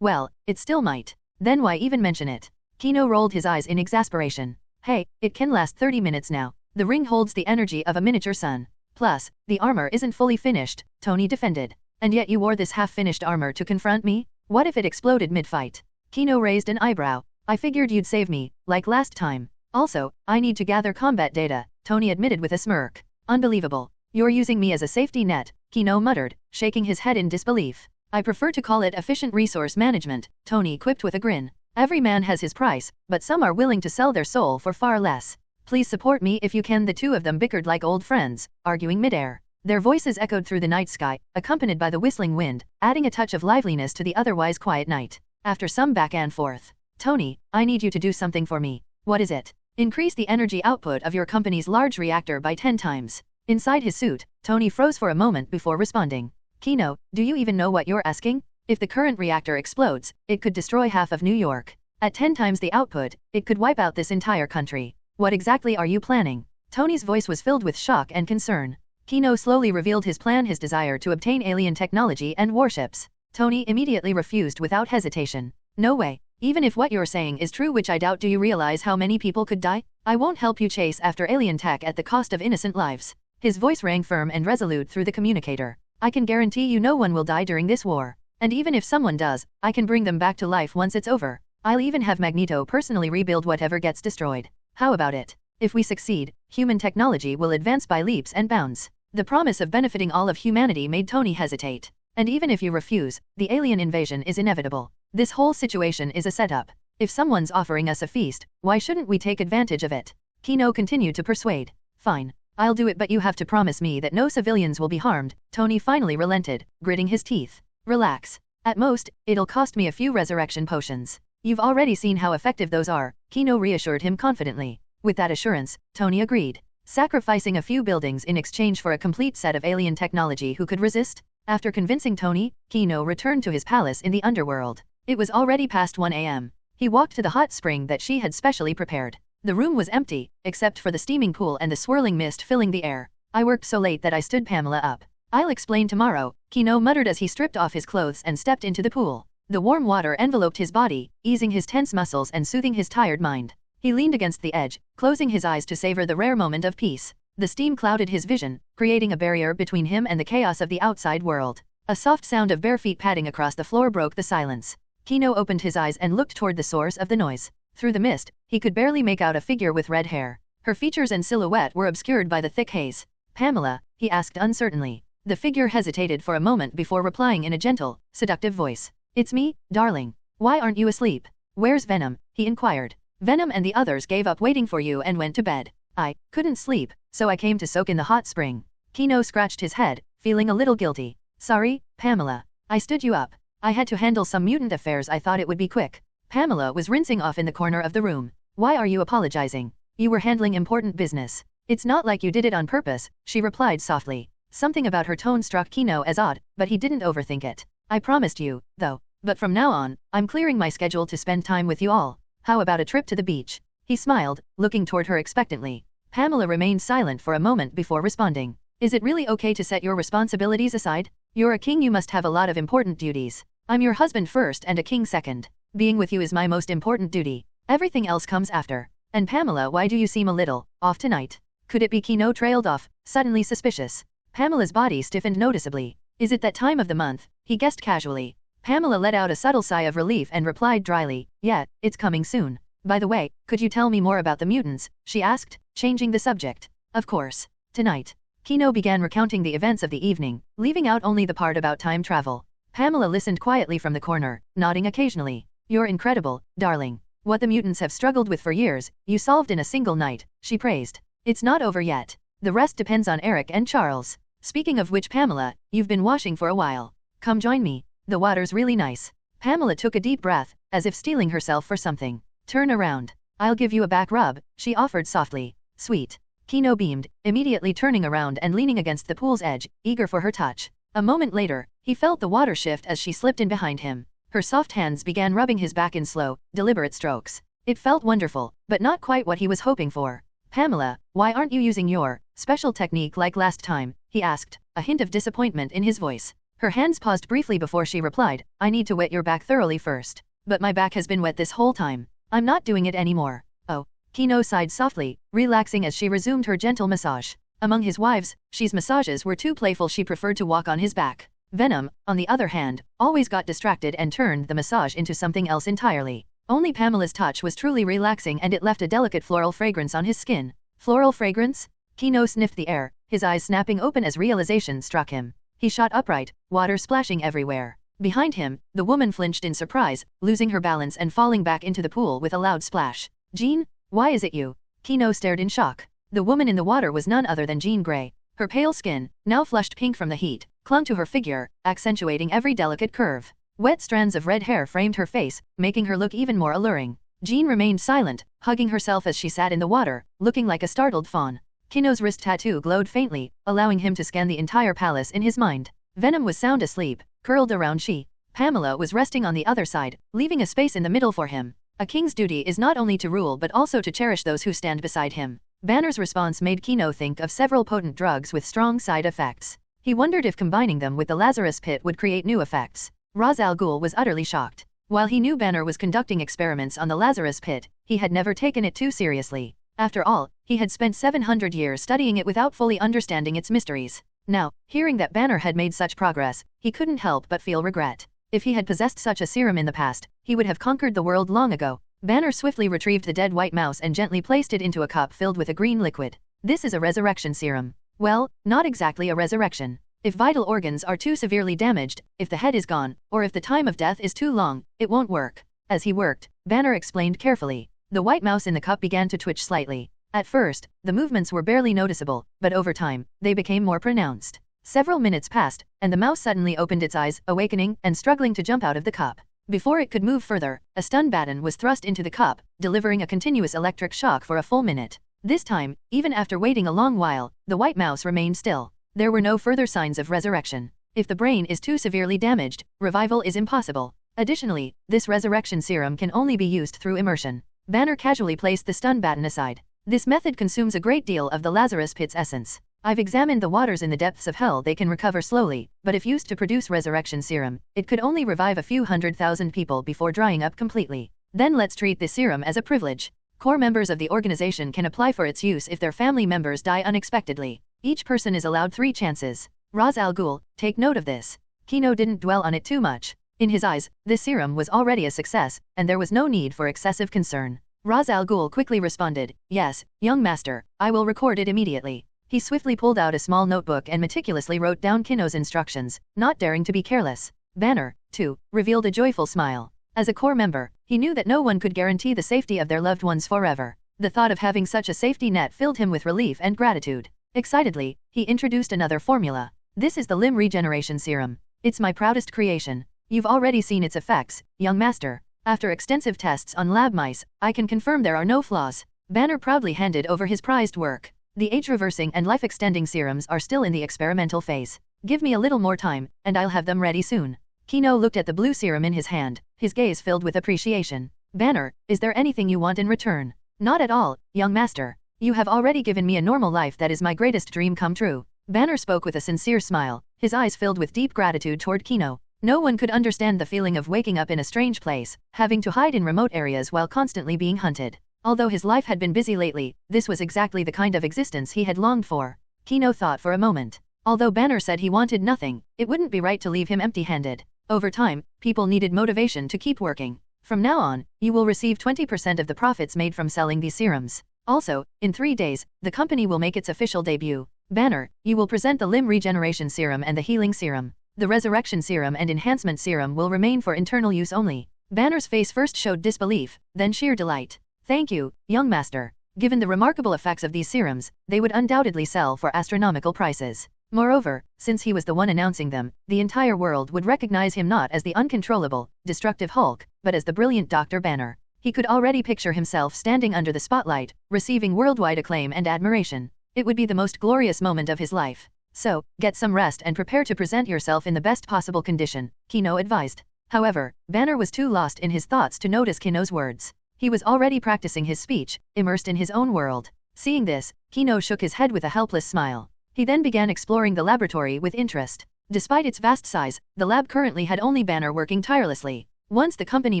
Well, it still might. Then why even mention it? Kino rolled his eyes in exasperation. Hey, it can last 30 minutes now. The ring holds the energy of a miniature sun. Plus, the armor isn't fully finished, Tony defended. And yet you wore this half-finished armor to confront me? What if it exploded mid-fight? Kino raised an eyebrow. I figured you'd save me, like last time. Also, I need to gather combat data, Tony admitted with a smirk. Unbelievable. You're using me as a safety net, Kino muttered, shaking his head in disbelief. I prefer to call it efficient resource management, Tony quipped with a grin. Every man has his price, but some are willing to sell their soul for far less. Please support me if you can. The two of them bickered like old friends, arguing midair. Their voices echoed through the night sky, accompanied by the whistling wind, adding a touch of liveliness to the otherwise quiet night. After some back and forth, Tony, I need you to do something for me. What is it? Increase the energy output of your company's large reactor by 10 times. Inside his suit, Tony froze for a moment before responding. Kino, do you even know what you're asking? If the current reactor explodes, it could destroy half of New York. At 10 times the output, it could wipe out this entire country. What exactly are you planning? Tony's voice was filled with shock and concern. Kino slowly revealed his plan, his desire to obtain alien technology and warships. Tony immediately refused without hesitation. No way. Even if what you're saying is true, which I doubt, do you realize how many people could die? I won't help you chase after alien tech at the cost of innocent lives. His voice rang firm and resolute through the communicator. I can guarantee you no one will die during this war. And even if someone does, I can bring them back to life once it's over. I'll even have Magneto personally rebuild whatever gets destroyed. How about it? If we succeed, human technology will advance by leaps and bounds. The promise of benefiting all of humanity made Tony hesitate. And even if you refuse, the alien invasion is inevitable. This whole situation is a setup. If someone's offering us a feast, why shouldn't we take advantage of it? Kino continued to persuade. Fine. I'll do it, but you have to promise me that no civilians will be harmed. Tony finally relented, gritting his teeth. Relax. At most, it'll cost me a few resurrection potions. You've already seen how effective those are, Kino reassured him confidently. With that assurance, Tony agreed. Sacrificing a few buildings in exchange for a complete set of alien technology, who could resist? After convincing Tony, Kino returned to his palace in the underworld. It was already past 1 a.m. He walked to the hot spring that she had specially prepared. The room was empty, except for the steaming pool and the swirling mist filling the air. I worked so late that I stood Pamela up. I'll explain tomorrow, Kino muttered as he stripped off his clothes and stepped into the pool. The warm water enveloped his body, easing his tense muscles and soothing his tired mind. He leaned against the edge, closing his eyes to savor the rare moment of peace. The steam clouded his vision, creating a barrier between him and the chaos of the outside world. A soft sound of bare feet padding across the floor broke the silence. Kino opened his eyes and looked toward the source of the noise. Through the mist, he could barely make out a figure with red hair. Her features and silhouette were obscured by the thick haze. Pamela, he asked uncertainly. The figure hesitated for a moment before replying in a gentle, seductive voice. It's me, darling. Why aren't you asleep? Where's Venom? He inquired. Venom and the others gave up waiting for you and went to bed. I couldn't sleep, so I came to soak in the hot spring. Kino scratched his head, feeling a little guilty. Sorry, Pamela. I stood you up. I had to handle some mutant affairs. I thought it would be quick. Pamela was rinsing off in the corner of the room. Why are you apologizing? You were handling important business. It's not like you did it on purpose, she replied softly. Something about her tone struck Kino as odd, but he didn't overthink it. I promised you, though. But from now on, I'm clearing my schedule to spend time with you all. How about a trip to the beach? He smiled, looking toward her expectantly. Pamela remained silent for a moment before responding. Is it really okay to set your responsibilities aside? You're a king, you must have a lot of important duties. I'm your husband first and a king second. Being with you is my most important duty. Everything else comes after. And Pamela, why do you seem a little off tonight? Could it be? Kino trailed off, suddenly suspicious. Pamela's body stiffened noticeably. Is it that time of the month? He guessed casually. Pamela let out a subtle sigh of relief and replied dryly, yeah, it's coming soon. By the way, could you tell me more about the mutants? She asked, changing the subject. Of course. Tonight. Kino began recounting the events of the evening, leaving out only the part about time travel. Pamela listened quietly from the corner, nodding occasionally. You're incredible, darling. What the mutants have struggled with for years, you solved in a single night, she praised. It's not over yet. The rest depends on Eric and Charles. Speaking of which, Pamela, you've been washing for a while. Come join me. The water's really nice. Pamela took a deep breath, as if steeling herself for something. Turn around. I'll give you a back rub, she offered softly. Sweet. Kino beamed, immediately turning around and leaning against the pool's edge, eager for her touch. A moment later, he felt the water shift as she slipped in behind him. Her soft hands began rubbing his back in slow, deliberate strokes. It felt wonderful, but not quite what he was hoping for. Pamela, why aren't you using your special technique like last time? He asked, a hint of disappointment in his voice. Her hands paused briefly before she replied, I need to wet your back thoroughly first. But my back has been wet this whole time. I'm not doing it anymore. Oh. Kino sighed softly, relaxing as she resumed her gentle massage. Among his wives, she's massages were too playful, she preferred to walk on his back. Venom, on the other hand, always got distracted and turned the massage into something else entirely. Only Pamela's touch was truly relaxing, and it left a delicate floral fragrance on his skin. Floral fragrance? Kino sniffed the air, his eyes snapping open as realization struck him. He shot upright, water splashing everywhere. Behind him, the woman flinched in surprise, losing her balance and falling back into the pool with a loud splash. Jean? Why is it you? Kino stared in shock. The woman in the water was none other than Jean Grey. Her pale skin, now flushed pink from the heat, clung to her figure, accentuating every delicate curve. Wet strands of red hair framed her face, making her look even more alluring. Jean remained silent, hugging herself as she sat in the water, looking like a startled fawn. Kino's wrist tattoo glowed faintly, allowing him to scan the entire palace in his mind. Venom was sound asleep, curled around she. Pamela was resting on the other side, leaving a space in the middle for him. A king's duty is not only to rule but also to cherish those who stand beside him. Banner's response made Kino think of several potent drugs with strong side effects. He wondered if combining them with the Lazarus Pit would create new effects. Ra's al Ghul was utterly shocked. While he knew Banner was conducting experiments on the Lazarus Pit, he had never taken it too seriously. After all, he had spent 700 years studying it without fully understanding its mysteries. Now, hearing that Banner had made such progress, he couldn't help but feel regret. If he had possessed such a serum in the past, he would have conquered the world long ago. Banner swiftly retrieved the dead white mouse and gently placed it into a cup filled with a green liquid. This is a resurrection serum. Well, not exactly a resurrection. If vital organs are too severely damaged, if the head is gone, or if the time of death is too long, it won't work. As he worked, Banner explained carefully. The white mouse in the cup began to twitch slightly. At first, the movements were barely noticeable, but over time, they became more pronounced. Several minutes passed, and the mouse suddenly opened its eyes, awakening and struggling to jump out of the cup. Before it could move further, a stun baton was thrust into the cup, delivering a continuous electric shock for a full minute. This time, even after waiting a long while, the white mouse remained still. There were no further signs of resurrection. If the brain is too severely damaged, revival is impossible. Additionally, this resurrection serum can only be used through immersion. Banner casually placed the stun baton aside. This method consumes a great deal of the Lazarus Pit's essence. I've examined the waters in the depths of hell. They can recover slowly, but if used to produce resurrection serum, it could only revive a few 100,000 people before drying up completely. Then let's treat this serum as a privilege. Core members of the organization can apply for its use if their family members die unexpectedly. Each person is allowed 3 chances. Ra's al Ghul, take note of this. Kino didn't dwell on it too much. In his eyes, this serum was already a success, and there was no need for excessive concern. Ra's al Ghul quickly responded, yes, young master, I will record it immediately. He swiftly pulled out a small notebook and meticulously wrote down Kino's instructions, not daring to be careless. Banner, too, revealed a joyful smile. As a core member, he knew that no one could guarantee the safety of their loved ones forever. The thought of having such a safety net filled him with relief and gratitude. Excitedly, he introduced another formula. This is the limb regeneration serum. It's my proudest creation. You've already seen its effects, young master. After extensive tests on lab mice, I can confirm there are no flaws. Banner proudly handed over his prized work. The age-reversing and life-extending serums are still in the experimental phase. Give me a little more time, and I'll have them ready soon. Kino looked at the blue serum in his hand, his gaze filled with appreciation. Banner, is there anything you want in return? Not at all, young master. You have already given me a normal life that is my greatest dream come true. Banner spoke with a sincere smile, his eyes filled with deep gratitude toward Kino. No one could understand the feeling of waking up in a strange place, having to hide in remote areas while constantly being hunted. Although his life had been busy lately, this was exactly the kind of existence he had longed for. Kino thought for a moment. Although Banner said he wanted nothing, it wouldn't be right to leave him empty-handed. Over time, people needed motivation to keep working. From now on, you will receive 20% of the profits made from selling these serums. Also, in 3 days, the company will make its official debut. Banner, you will present the limb regeneration serum and the healing serum. The resurrection serum and enhancement serum will remain for internal use only. Banner's face first showed disbelief, then sheer delight. Thank you, young master. Given the remarkable effects of these serums, they would undoubtedly sell for astronomical prices. Moreover, since he was the one announcing them, the entire world would recognize him not as the uncontrollable, destructive Hulk, but as the brilliant Dr. Banner. He could already picture himself standing under the spotlight, receiving worldwide acclaim and admiration. It would be the most glorious moment of his life. So, get some rest and prepare to present yourself in the best possible condition, Kino advised. However, Banner was too lost in his thoughts to notice Kino's words. He was already practicing his speech, immersed in his own world. Seeing this, Kino shook his head with a helpless smile. He then began exploring the laboratory with interest. Despite its vast size, the lab currently had only Banner working tirelessly. Once the company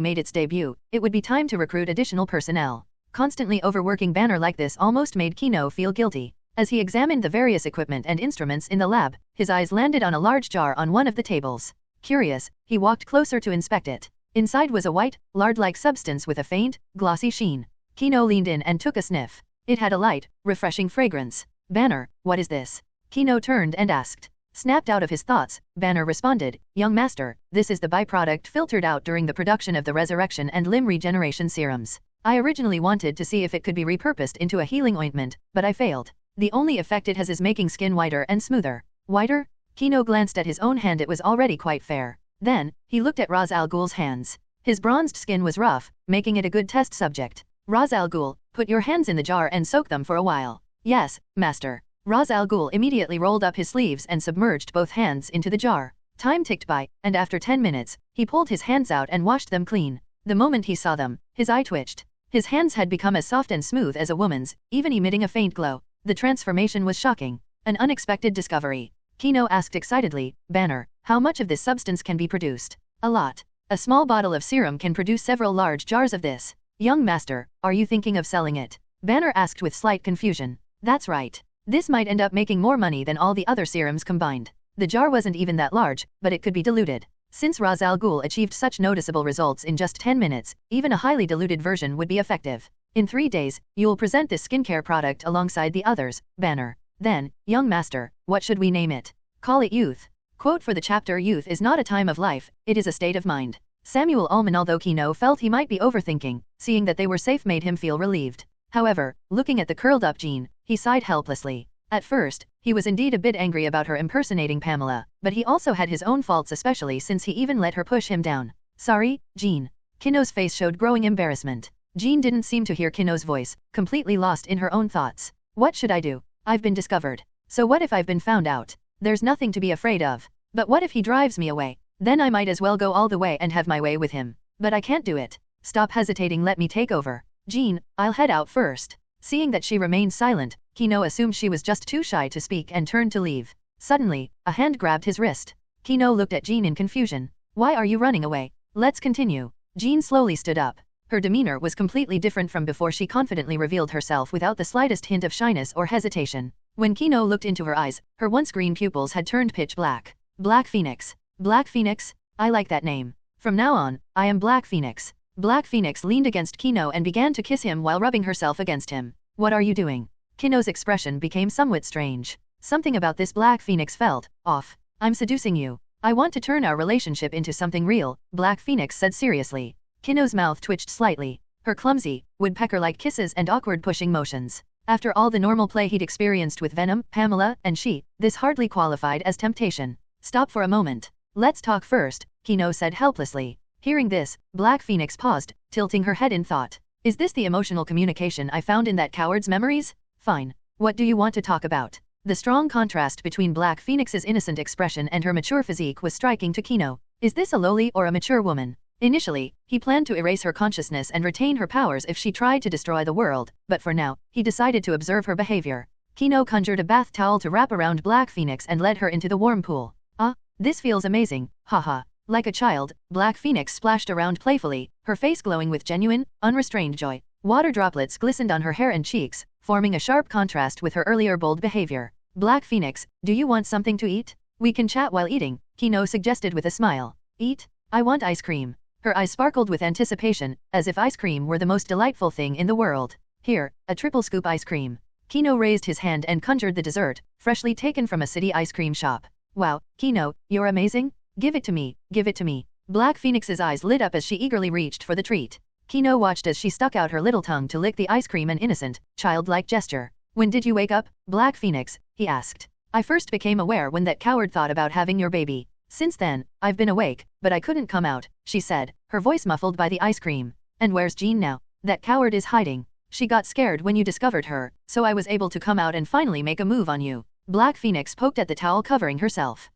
made its debut, it would be time to recruit additional personnel. Constantly overworking Banner like this almost made Kino feel guilty. As he examined the various equipment and instruments in the lab, his eyes landed on a large jar on one of the tables. Curious, he walked closer to inspect it. Inside was a white, lard-like substance with a faint, glossy sheen. Kino leaned in and took a sniff. It had a light, refreshing fragrance. Banner, what is this? Kino turned and asked. Snapped out of his thoughts, Banner responded, young master, this is the byproduct filtered out during the production of the resurrection and limb regeneration serums. I originally wanted to see if it could be repurposed into a healing ointment, but I failed. The only effect it has is making skin whiter and smoother. Whiter? Kino glanced at his own hand. It was already quite fair. Then, he looked at Ra's al Ghul's hands. His bronzed skin was rough, making it a good test subject. Ra's al Ghul, put your hands in the jar and soak them for a while. Yes, master. Ra's al Ghul immediately rolled up his sleeves and submerged both hands into the jar. Time ticked by, and after 10 minutes, he pulled his hands out and washed them clean. The moment he saw them, his eye twitched. His hands had become as soft and smooth as a woman's, even emitting a faint glow. The transformation was shocking. An unexpected discovery. Kino asked excitedly, Banner, how much of this substance can be produced? A lot. A small bottle of serum can produce several large jars of this. Young master, are you thinking of selling it? Banner asked with slight confusion. That's right. This might end up making more money than all the other serums combined. The jar wasn't even that large, but it could be diluted. Since Ra's al Ghul achieved such noticeable results in just 10 minutes, even a highly diluted version would be effective. In 3 days, you will present this skincare product alongside the others, Banner. Then, young master, what should we name it? Call it youth. Quote for the chapter: youth is not a time of life, it is a state of mind. Samuel Ullman. Although Kino felt he might be overthinking, seeing that they were safe made him feel relieved. However, looking at the curled-up Jean, he sighed helplessly. At first, he was indeed a bit angry about her impersonating Pamela, but he also had his own faults, especially since he even let her push him down. Sorry, Jean. Kino's face showed growing embarrassment. Jean didn't seem to hear Kino's voice, completely lost in her own thoughts. What should I do? I've been discovered. So what if I've been found out? There's nothing to be afraid of. But what if he drives me away? Then I might as well go all the way and have my way with him. But I can't do it. Stop hesitating, let me take over. Jean, I'll head out first. Seeing that she remained silent, Kino assumed she was just too shy to speak and turned to leave. Suddenly, a hand grabbed his wrist. Kino looked at Jean in confusion. Why are you running away? Let's continue. Jean slowly stood up. Her demeanor was completely different from before. She confidently revealed herself without the slightest hint of shyness or hesitation. When Kino looked into her eyes, her once green pupils had turned pitch black. Black Phoenix. Black Phoenix? I like that name. From now on, I am Black Phoenix. Black Phoenix leaned against Kino and began to kiss him while rubbing herself against him. What are you doing? Kino's expression became somewhat strange. Something about this Black Phoenix felt off. I'm seducing you. I want to turn our relationship into something real, Black Phoenix said seriously. Kino's mouth twitched slightly. Her clumsy, woodpecker-like kisses and awkward pushing motions. After all the normal play he'd experienced with Venom, Pamela, and she, this hardly qualified as temptation. Stop for a moment. Let's talk first, Kino said helplessly. Hearing this, Black Phoenix paused, tilting her head in thought. Is this the emotional communication I found in that coward's memories? Fine. What do you want to talk about? The strong contrast between Black Phoenix's innocent expression and her mature physique was striking to Kino. Is this a lowly or a mature woman? Initially, he planned to erase her consciousness and retain her powers if she tried to destroy the world, but for now, he decided to observe her behavior. Kino conjured a bath towel to wrap around Black Phoenix and led her into the warm pool. Ah, this feels amazing, haha. Like a child, Black Phoenix splashed around playfully, her face glowing with genuine, unrestrained joy. Water droplets glistened on her hair and cheeks, forming a sharp contrast with her earlier bold behavior. Black Phoenix, do you want something to eat? We can chat while eating, Kino suggested with a smile. Eat? I want ice cream. Her eyes sparkled with anticipation, as if ice cream were the most delightful thing in the world. Here, a triple scoop ice cream. Kino raised his hand and conjured the dessert, freshly taken from a city ice cream shop. Wow, Kino, you're amazing? Give it to me, give it to me. Black Phoenix's eyes lit up as she eagerly reached for the treat. Kino watched as she stuck out her little tongue to lick the ice cream, an innocent, childlike gesture. When did you wake up, Black Phoenix? He asked. I first became aware when that coward thought about having your baby. Since then, I've been awake, but I couldn't come out, she said, her voice muffled by the ice cream. And where's Jean now? That coward is hiding. She got scared when you discovered her, so I was able to come out and finally make a move on you. Black Phoenix poked at the towel covering herself.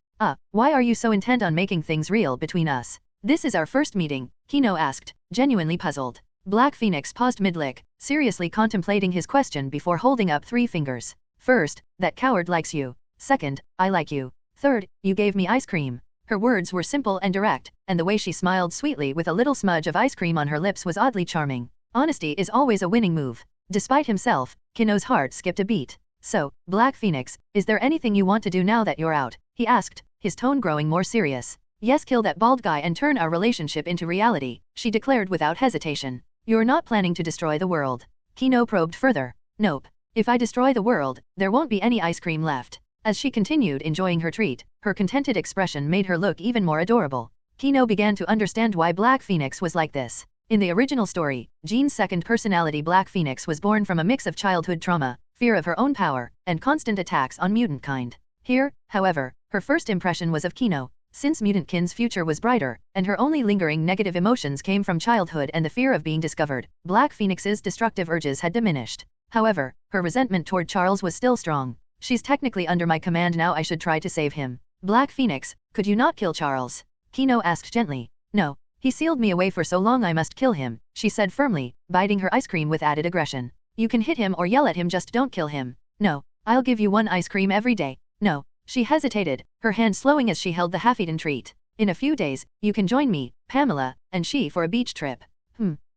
Why are you so intent on making things real between us? This is our first meeting, Kino asked, genuinely puzzled. Black Phoenix paused mid-lick, seriously contemplating his question before holding up 3 fingers. First, that coward likes you. Second, I like you. Third, you gave me ice cream. Her words were simple and direct, and the way she smiled sweetly with a little smudge of ice cream on her lips was oddly charming. Honesty is always a winning move. Despite himself, Kino's heart skipped a beat. So, Black Phoenix, is there anything you want to do now that you're out? He asked, his tone growing more serious. Yes, kill that bald guy and turn our relationship into reality, she declared without hesitation. You're not planning to destroy the world. Kino probed further. Nope. If I destroy the world, there won't be any ice cream left. As she continued enjoying her treat, her contented expression made her look even more adorable. Kino began to understand why Black Phoenix was like this. In the original story, Jean's second personality Black Phoenix was born from a mix of childhood trauma, fear of her own power, and constant attacks on mutant kind. Here, however, her first impression was of Kino. Since Mutantkin's future was brighter, and her only lingering negative emotions came from childhood and the fear of being discovered, Black Phoenix's destructive urges had diminished. However, her resentment toward Charles was still strong. She's technically under my command now, I should try to save him. Black Phoenix, could you not kill Charles? Kino asked gently. No. He sealed me away for so long I must kill him, she said firmly, biting her ice cream with added aggression. You can hit him or yell at him, just don't kill him. No. I'll give you 1 ice cream every day. No. She hesitated, her hand slowing as she held the half-eaten treat. In a few days, you can join me, Pamela, and she for a beach trip.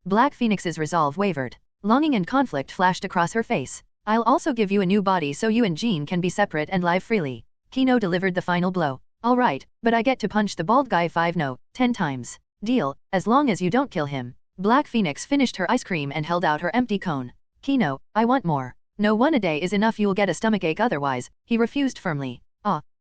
Black Phoenix's resolve wavered. Longing and conflict flashed across her face. I'll also give you a new body so you and Jean can be separate and live freely. Kino delivered the final blow. All right, but I get to punch the bald guy 10 times. Deal, as long as you don't kill him. Black Phoenix finished her ice cream and held out her empty cone. Kino, I want more. No, 1 a day is enough, you'll get a stomachache otherwise, he refused firmly.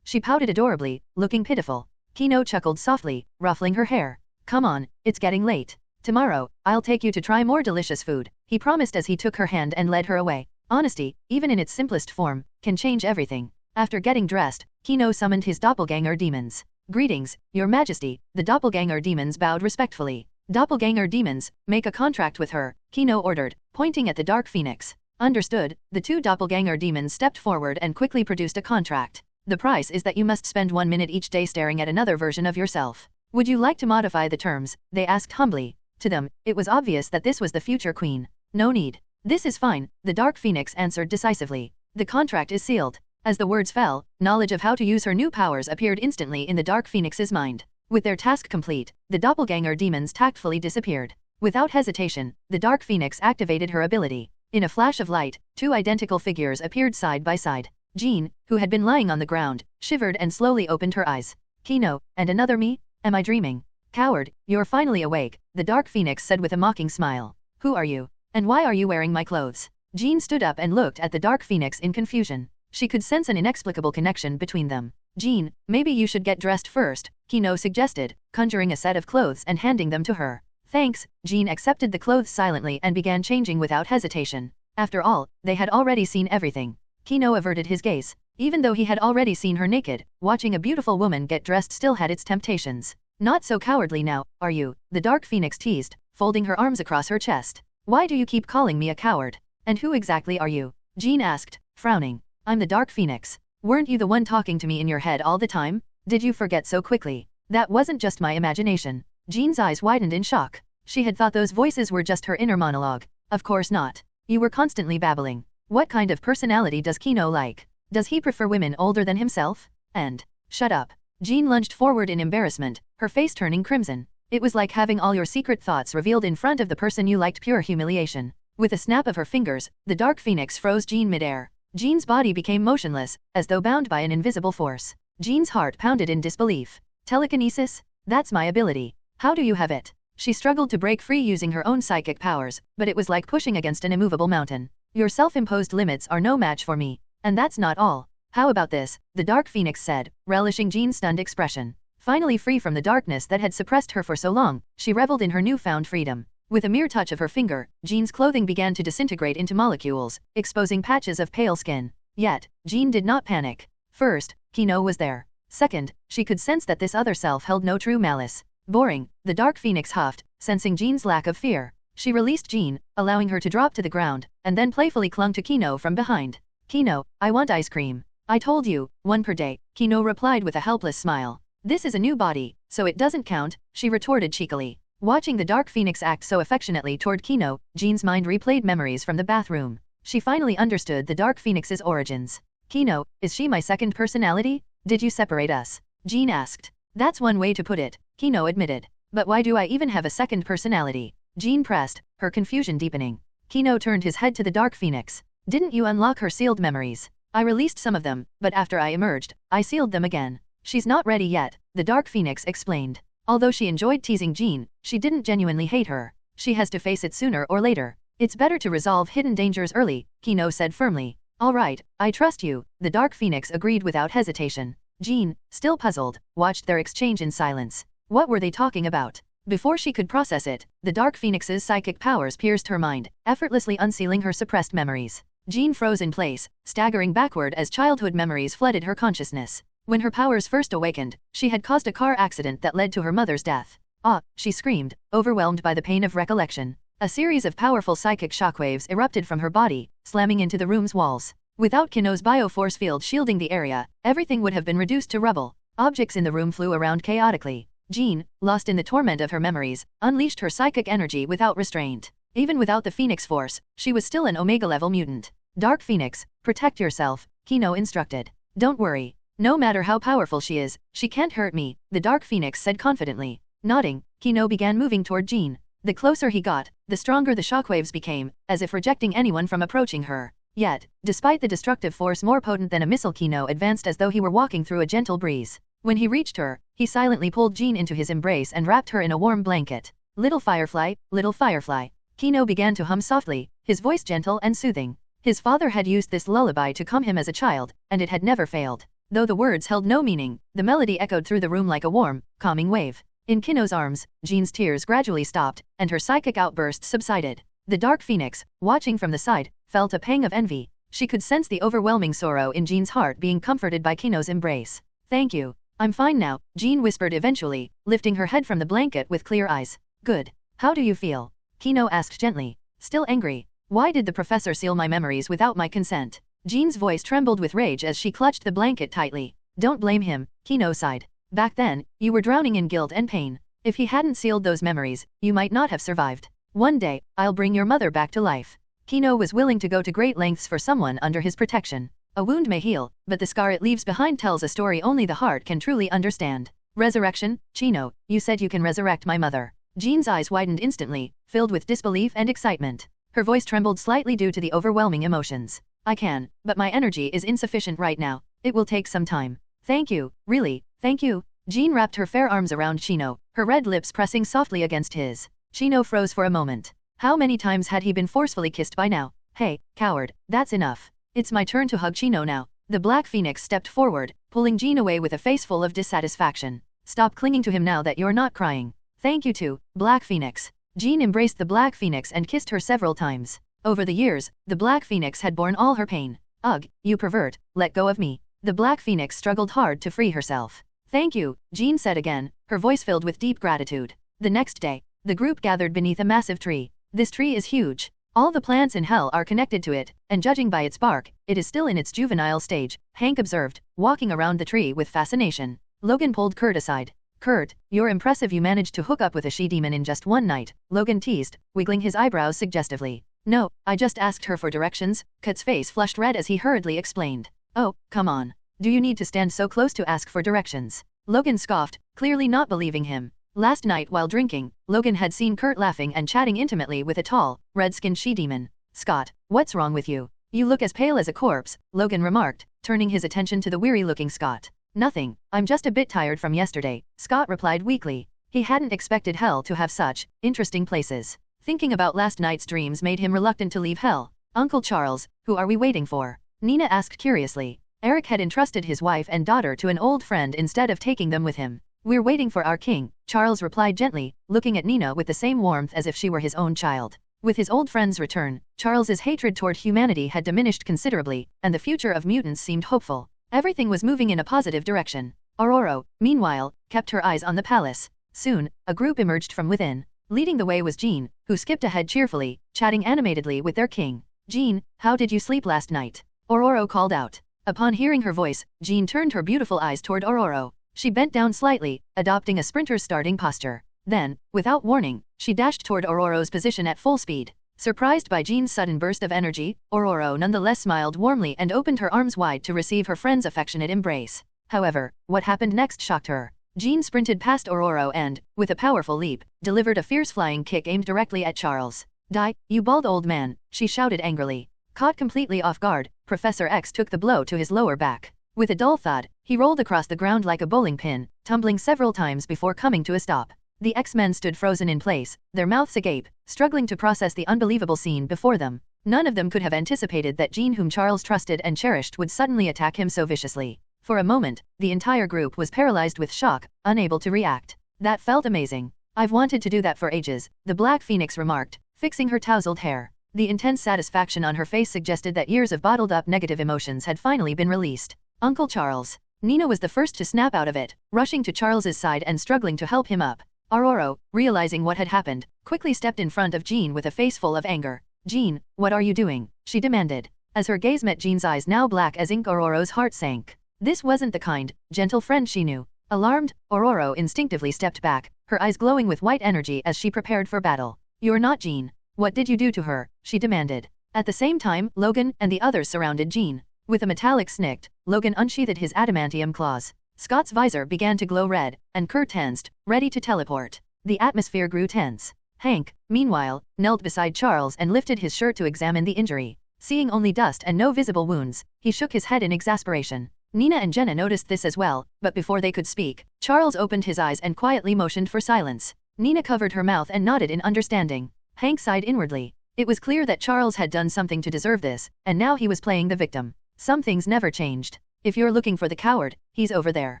She pouted adorably, looking pitiful. Kino chuckled softly, ruffling her hair. Come on, it's getting late. Tomorrow, I'll take you to try more delicious food, he promised as he took her hand and led her away. Honesty, even in its simplest form, can change everything. After getting dressed, Kino summoned his doppelganger demons. Greetings, Your Majesty, the doppelganger demons bowed respectfully. Doppelganger demons, make a contract with her, Kino ordered, pointing at the Dark Phoenix. Understood, the 2 doppelganger demons stepped forward and quickly produced a contract. The price is that you must spend 1 minute each day staring at another version of yourself. Would you like to modify the terms? They asked humbly. To them, it was obvious that this was the future queen. No need. This is fine, the Dark Phoenix answered decisively. The contract is sealed. As the words fell, knowledge of how to use her new powers appeared instantly in the Dark Phoenix's mind. With their task complete, the doppelganger demons tactfully disappeared. Without hesitation, the Dark Phoenix activated her ability. In a flash of light, 2 identical figures appeared side by side. Jean, who had been lying on the ground, shivered and slowly opened her eyes. Kino, and another me? Am I dreaming? Coward, you're finally awake, the Dark Phoenix said with a mocking smile. Who are you? And why are you wearing my clothes? Jean stood up and looked at the Dark Phoenix in confusion. She could sense an inexplicable connection between them. Jean, maybe you should get dressed first, Kino suggested, conjuring a set of clothes and handing them to her. Thanks, Jean accepted the clothes silently and began changing without hesitation. After all, they had already seen everything. Kino averted his gaze. Even though he had already seen her naked, watching a beautiful woman get dressed still had its temptations. Not so cowardly now, are you? The Dark Phoenix teased, folding her arms across her chest. Why do you keep calling me a coward? And who exactly are you? Jean asked, frowning. I'm the Dark Phoenix. Weren't you the one talking to me in your head all the time? Did you forget so quickly? That wasn't just my imagination. Jean's eyes widened in shock. She had thought those voices were just her inner monologue. Of course not. You were constantly babbling. What kind of personality does Kino like? Does he prefer women older than himself? And, shut up. Jean lunged forward in embarrassment, her face turning crimson. It was like having all your secret thoughts revealed in front of the person you liked, pure humiliation. With a snap of her fingers, the Dark Phoenix froze Jean midair. Jean's body became motionless, as though bound by an invisible force. Jean's heart pounded in disbelief. Telekinesis? That's my ability. How do you have it? She struggled to break free using her own psychic powers, but it was like pushing against an immovable mountain. Your self-imposed limits are no match for me. And that's not all. How about this? The Dark Phoenix said, relishing Jean's stunned expression. Finally free from the darkness that had suppressed her for so long, she reveled in her newfound freedom. With a mere touch of her finger, Jean's clothing began to disintegrate into molecules, exposing patches of pale skin. Yet, Jean did not panic. First, Kino was there. Second, she could sense that this other self held no true malice. Boring, the Dark Phoenix huffed, sensing Jean's lack of fear. She released Jean, allowing her to drop to the ground, and then playfully clung to Kino from behind. Kino, I want ice cream. I told you, 1 per day, Kino replied with a helpless smile. This is a new body, so it doesn't count, she retorted cheekily. Watching the Dark Phoenix act so affectionately toward Kino, Jean's mind replayed memories from the bathroom. She finally understood the Dark Phoenix's origins. Kino, is she my second personality? Did you separate us? Jean asked. That's one way to put it, Kino admitted. But why do I even have a second personality? Jean pressed, her confusion deepening. Kino turned his head to the Dark Phoenix. Didn't you unlock her sealed memories? I released some of them, but after I emerged, I sealed them again. She's not ready yet, the Dark Phoenix explained. Although she enjoyed teasing Jean, she didn't genuinely hate her. She has to face it sooner or later. It's better to resolve hidden dangers early, Kino said firmly. All right, I trust you, the Dark Phoenix agreed without hesitation. Jean, still puzzled, watched their exchange in silence. What were they talking about? Before she could process it, the Dark Phoenix's psychic powers pierced her mind, effortlessly unsealing her suppressed memories. Jean froze in place, staggering backward as childhood memories flooded her consciousness. When her powers first awakened, she had caused a car accident that led to her mother's death. Ah, she screamed, overwhelmed by the pain of recollection. A series of powerful psychic shockwaves erupted from her body, slamming into the room's walls. Without Kino's bioforce field shielding the area, everything would have been reduced to rubble. Objects in the room flew around chaotically. Jean, lost in the torment of her memories, unleashed her psychic energy without restraint. Even without the Phoenix Force, she was still an Omega-level mutant. Dark Phoenix, protect yourself, Kino instructed. Don't worry. No matter how powerful she is, she can't hurt me, the Dark Phoenix said confidently. Nodding, Kino began moving toward Jean. The closer he got, the stronger the shockwaves became, as if rejecting anyone from approaching her. Yet, despite the destructive force more potent than a missile, Kino advanced as though he were walking through a gentle breeze. When he reached her, he silently pulled Jean into his embrace and wrapped her in a warm blanket. Little Firefly, little Firefly. Kino began to hum softly, his voice gentle and soothing. His father had used this lullaby to calm him as a child, and it had never failed. Though the words held no meaning, the melody echoed through the room like a warm, calming wave. In Kino's arms, Jean's tears gradually stopped, and her psychic outbursts subsided. The Dark Phoenix, watching from the side, felt a pang of envy. She could sense the overwhelming sorrow in Jean's heart being comforted by Kino's embrace. Thank you. I'm fine now, Jean whispered eventually, lifting her head from the blanket with clear eyes. Good. How do you feel? Kino asked gently. Still angry. Why did the professor seal my memories without my consent? Jean's voice trembled with rage as she clutched the blanket tightly. Don't blame him, Kino sighed. Back then, you were drowning in guilt and pain. If he hadn't sealed those memories, you might not have survived. One day, I'll bring your mother back to life. Kino was willing to go to great lengths for someone under his protection. A wound may heal, but the scar it leaves behind tells a story only the heart can truly understand. Resurrection? Chino, you said you can resurrect my mother. Jean's eyes widened instantly, filled with disbelief and excitement. Her voice trembled slightly due to the overwhelming emotions. I can, but my energy is insufficient right now. It will take some time. Thank you, really, thank you. Jean wrapped her fair arms around Chino, her red lips pressing softly against his. Chino froze for a moment. How many times had he been forcefully kissed by now? Hey, coward, that's enough. It's my turn to hug Chino now. The Black Phoenix stepped forward, pulling Jean away with a face full of dissatisfaction. Stop clinging to him now that you're not crying. Thank you too, Black Phoenix. Jean embraced the Black Phoenix and kissed her several times. Over the years, the Black Phoenix had borne all her pain. Ugh, you pervert, let go of me. The Black Phoenix struggled hard to free herself. Thank you, Jean said again, her voice filled with deep gratitude. The next day, the group gathered beneath a massive tree. This tree is huge. All the plants in hell are connected to it, and judging by its bark, it is still in its juvenile stage, Hank observed, walking around the tree with fascination. Logan pulled Kurt aside. Kurt, you're impressive, you managed to hook up with a she-demon in just one night, Logan teased, wiggling his eyebrows suggestively. No, I just asked her for directions, Kurt's face flushed red as he hurriedly explained. Oh, come on. Do you need to stand so close to ask for directions? Logan scoffed, clearly not believing him. Last night while drinking, Logan had seen Kurt laughing and chatting intimately with a tall, red-skinned she-demon. Scott, what's wrong with you? You look as pale as a corpse, Logan remarked, turning his attention to the weary-looking Scott. Nothing, I'm just a bit tired from yesterday, Scott replied weakly. He hadn't expected hell to have such interesting places. Thinking about last night's dreams made him reluctant to leave hell. Uncle Charles, who are we waiting for? Nina asked curiously. Eric had entrusted his wife and daughter to an old friend instead of taking them with him. We're waiting for our king, Charles replied gently, looking at Nina with the same warmth as if she were his own child. With his old friend's return, Charles's hatred toward humanity had diminished considerably, and the future of mutants seemed hopeful. Everything was moving in a positive direction. Aurora, meanwhile, kept her eyes on the palace. Soon, a group emerged from within. Leading the way was Jean, who skipped ahead cheerfully, chatting animatedly with their king. Jean, how did you sleep last night? Aurora called out. Upon hearing her voice, Jean turned her beautiful eyes toward Aurora. She bent down slightly, adopting a sprinter's starting posture. Then, without warning, she dashed toward Aurora's position at full speed. Surprised by Jean's sudden burst of energy, Aurora nonetheless smiled warmly and opened her arms wide to receive her friend's affectionate embrace. However, what happened next shocked her. Jean sprinted past Aurora and, with a powerful leap, delivered a fierce flying kick aimed directly at Charles. Die, you bald old man, she shouted angrily. Caught completely off guard, Professor X took the blow to his lower back. With a dull thud, he rolled across the ground like a bowling pin, tumbling several times before coming to a stop. The X-Men stood frozen in place, their mouths agape, struggling to process the unbelievable scene before them. None of them could have anticipated that Jean, whom Charles trusted and cherished, would suddenly attack him so viciously. For a moment, the entire group was paralyzed with shock, unable to react. That felt amazing. I've wanted to do that for ages, the Black Phoenix remarked, fixing her tousled hair. The intense satisfaction on her face suggested that years of bottled-up negative emotions had finally been released. Uncle Charles. Nina was the first to snap out of it, rushing to Charles's side and struggling to help him up. Aurora, realizing what had happened, quickly stepped in front of Jean with a face full of anger. Jean, what are you doing? She demanded. As her gaze met Jean's eyes now black as ink, Aurora's heart sank. This wasn't the kind, gentle friend she knew. Alarmed, Aurora instinctively stepped back, her eyes glowing with white energy as she prepared for battle. You're not Jean. What did you do to her? She demanded. At the same time, Logan and the others surrounded Jean. With a metallic snick, Logan unsheathed his adamantium claws. Scott's visor began to glow red, and Kurt tensed, ready to teleport. The atmosphere grew tense. Hank, meanwhile, knelt beside Charles and lifted his shirt to examine the injury. Seeing only dust and no visible wounds, he shook his head in exasperation. Nina and Jenna noticed this as well, but before they could speak, Charles opened his eyes and quietly motioned for silence. Nina covered her mouth and nodded in understanding. Hank sighed inwardly. It was clear that Charles had done something to deserve this, and now he was playing the victim. Some things never changed. If you're looking for the coward, he's over there.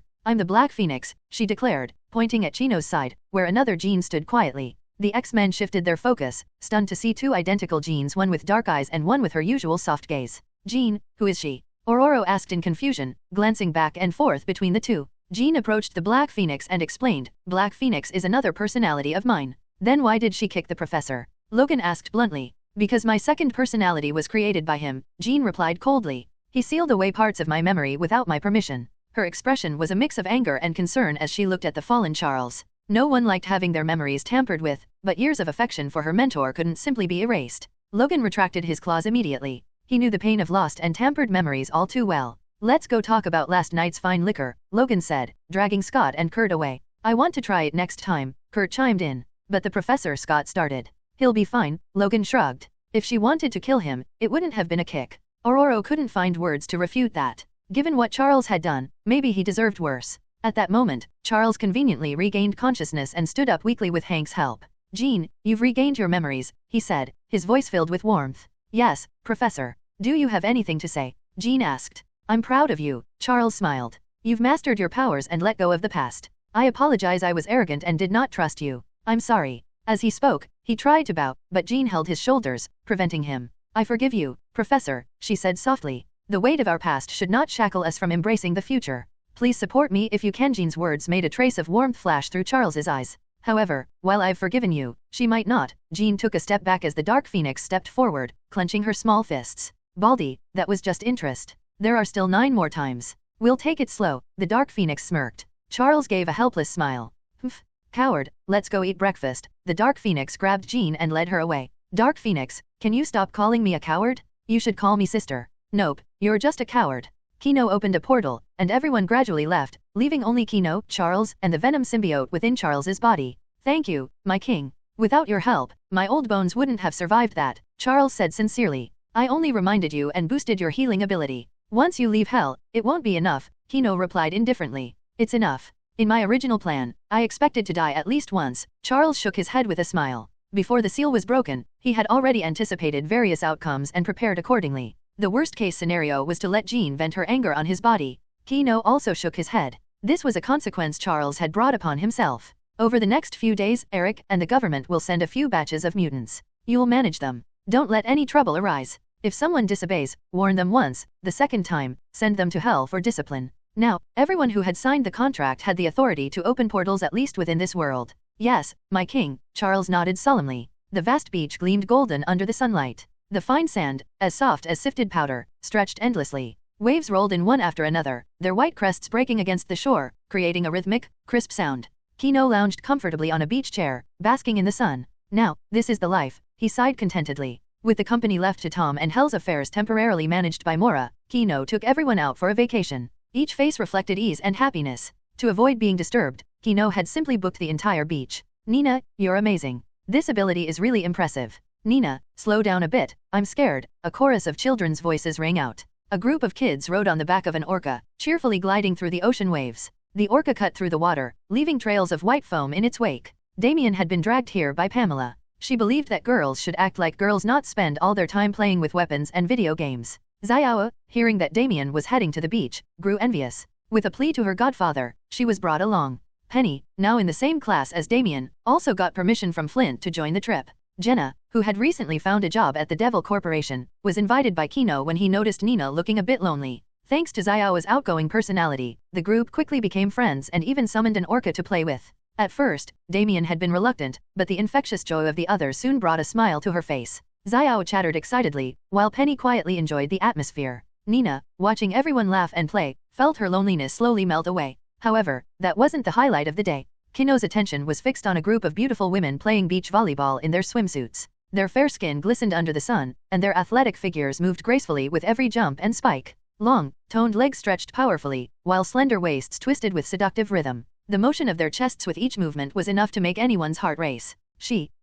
I'm the Black Phoenix, she declared, pointing at Chino's side, where another Jean stood quietly. The X-Men shifted their focus, stunned to see two identical Jeans, one with dark eyes and one with her usual soft gaze. Jean, who is she? Aurora asked in confusion, glancing back and forth between the two. Jean approached the Black Phoenix and explained, Black Phoenix is another personality of mine. Then why did she kick the professor? Logan asked bluntly. Because my second personality was created by him, Jean replied coldly. He sealed away parts of my memory without my permission. Her expression was a mix of anger and concern as she looked at the fallen Charles. No one liked having their memories tampered with, but years of affection for her mentor couldn't simply be erased. Logan retracted his claws immediately. He knew the pain of lost and tampered memories all too well. Let's go talk about last night's fine liquor, Logan said, dragging Scott and Kurt away. I want to try it next time, Kurt chimed in. But the professor, Scott started. He'll be fine, Logan shrugged. If she wanted to kill him, it wouldn't have been a kick. Aurora couldn't find words to refute that. Given what Charles had done, maybe he deserved worse. At that moment, Charles conveniently regained consciousness and stood up weakly with Hank's help. Jean, you've regained your memories, he said, his voice filled with warmth. Yes, Professor. Do you have anything to say? Jean asked. I'm proud of you, Charles smiled. You've mastered your powers and let go of the past. I apologize, I was arrogant and did not trust you. I'm sorry. As he spoke, he tried to bow, but Jean held his shoulders, preventing him. I forgive you, Professor, she said softly. The weight of our past should not shackle us from embracing the future. Please support me if you can. Jean's words made a trace of warmth flash through Charles's eyes. However, while I've forgiven you, she might not. Jean took a step back as the Dark Phoenix stepped forward, clenching her small fists. Baldy, that was just interest. There are still 9 more times. We'll take it slow, the Dark Phoenix smirked. Charles gave a helpless smile. Humph. Coward, let's go eat breakfast. The Dark Phoenix grabbed Jean and led her away. Dark Phoenix, can you stop calling me a coward? You should call me sister. Nope, you're just a coward. Kino opened a portal, and everyone gradually left, leaving only Kino, Charles, and the Venom symbiote within Charles's body. Thank you, my king. Without your help, my old bones wouldn't have survived that, Charles said sincerely. I only reminded you and boosted your healing ability. Once you leave hell, it won't be enough, Kino replied indifferently. It's enough. In my original plan, I expected to die at least once. Charles shook his head with a smile. Before the seal was broken, He had already anticipated various outcomes and prepared accordingly. The worst-case scenario was to let Jean vent her anger on his body. Kino also shook his head. This was a consequence Charles had brought upon himself. Over the next few days, Eric and the government will send a few batches of mutants. You'll manage them. Don't let any trouble arise. If someone disobeys, warn them once, the second time, send them to hell for discipline. Now, everyone who had signed the contract had the authority to open portals at least within this world. Yes, my king, Charles nodded solemnly. The vast beach gleamed golden under the sunlight. The fine sand, as soft as sifted powder, stretched endlessly. Waves rolled in one after another, their white crests breaking against the shore, creating a rhythmic, crisp sound. Kino lounged comfortably on a beach chair, basking in the sun. Now, this is the life, he sighed contentedly. With the company left to Tom and Hell's affairs temporarily managed by Mora, Kino took everyone out for a vacation. Each face reflected ease and happiness. To avoid being disturbed, Kino had simply booked the entire beach. Nina, you're amazing. This ability is really impressive. Nina, slow down a bit, I'm scared, a chorus of children's voices rang out. A group of kids rode on the back of an orca, cheerfully gliding through the ocean waves. The orca cut through the water, leaving trails of white foam in its wake. Damien had been dragged here by Pamela. She believed that girls should act like girls, not spend all their time playing with weapons and video games. Xiao, hearing that Damien was heading to the beach, grew envious. With a plea to her godfather, she was brought along. Penny, now in the same class as Damien, also got permission from Flint to join the trip. Jenna, who had recently found a job at the Devil Corporation, was invited by Kino when he noticed Nina looking a bit lonely. Thanks to Xiao's outgoing personality, the group quickly became friends and even summoned an orca to play with. At first, Damien had been reluctant, but the infectious joy of the others soon brought a smile to her face. Xiao chattered excitedly, while Penny quietly enjoyed the atmosphere. Nina, watching everyone laugh and play, felt her loneliness slowly melt away. However, that wasn't the highlight of the day. Kino's attention was fixed on a group of beautiful women playing beach volleyball in their swimsuits. Their fair skin glistened under the sun, and their athletic figures moved gracefully with every jump and spike. Long, toned legs stretched powerfully, while slender waists twisted with seductive rhythm. The motion of their chests with each movement was enough to make anyone's heart race.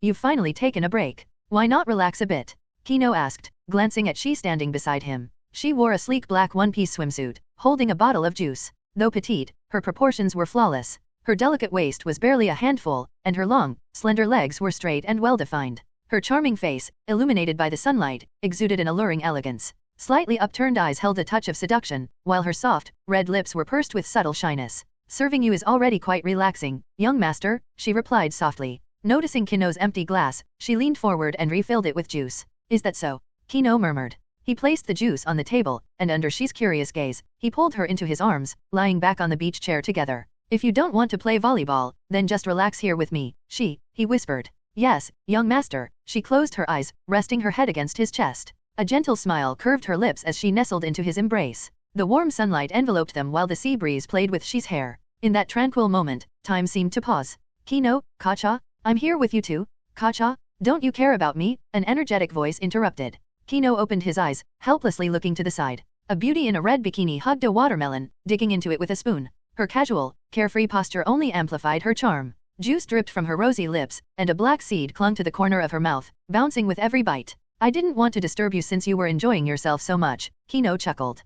You've finally taken a break. Why not relax a bit? Kino asked, glancing at She standing beside him. She wore a sleek black one-piece swimsuit, holding a bottle of juice. Though petite, her proportions were flawless. Her delicate waist was barely a handful, and her long, slender legs were straight and well-defined. Her charming face, illuminated by the sunlight, exuded an alluring elegance. Slightly upturned eyes held a touch of seduction, while her soft, red lips were pursed with subtle shyness. Serving you is already quite relaxing, young master, she replied softly. Noticing Kino's empty glass, she leaned forward and refilled it with juice. Is that so? Kino murmured. He placed the juice on the table, and under She's curious gaze, he pulled her into his arms, lying back on the beach chair together. If you don't want to play volleyball, then just relax here with me, he whispered. Yes, young master, she closed her eyes, resting her head against his chest. A gentle smile curved her lips as she nestled into his embrace. The warm sunlight enveloped them while the sea breeze played with She's hair. In that tranquil moment, time seemed to pause. Kino, Kacha, I'm here with you too. Kacha, don't you care about me? An energetic voice interrupted. Kino opened his eyes, helplessly looking to the side. A beauty in a red bikini hugged a watermelon, digging into it with a spoon. Her casual, carefree posture only amplified her charm. Juice dripped from her rosy lips, and a black seed clung to the corner of her mouth, bouncing with every bite. I didn't want to disturb you since you were enjoying yourself so much, Kino chuckled.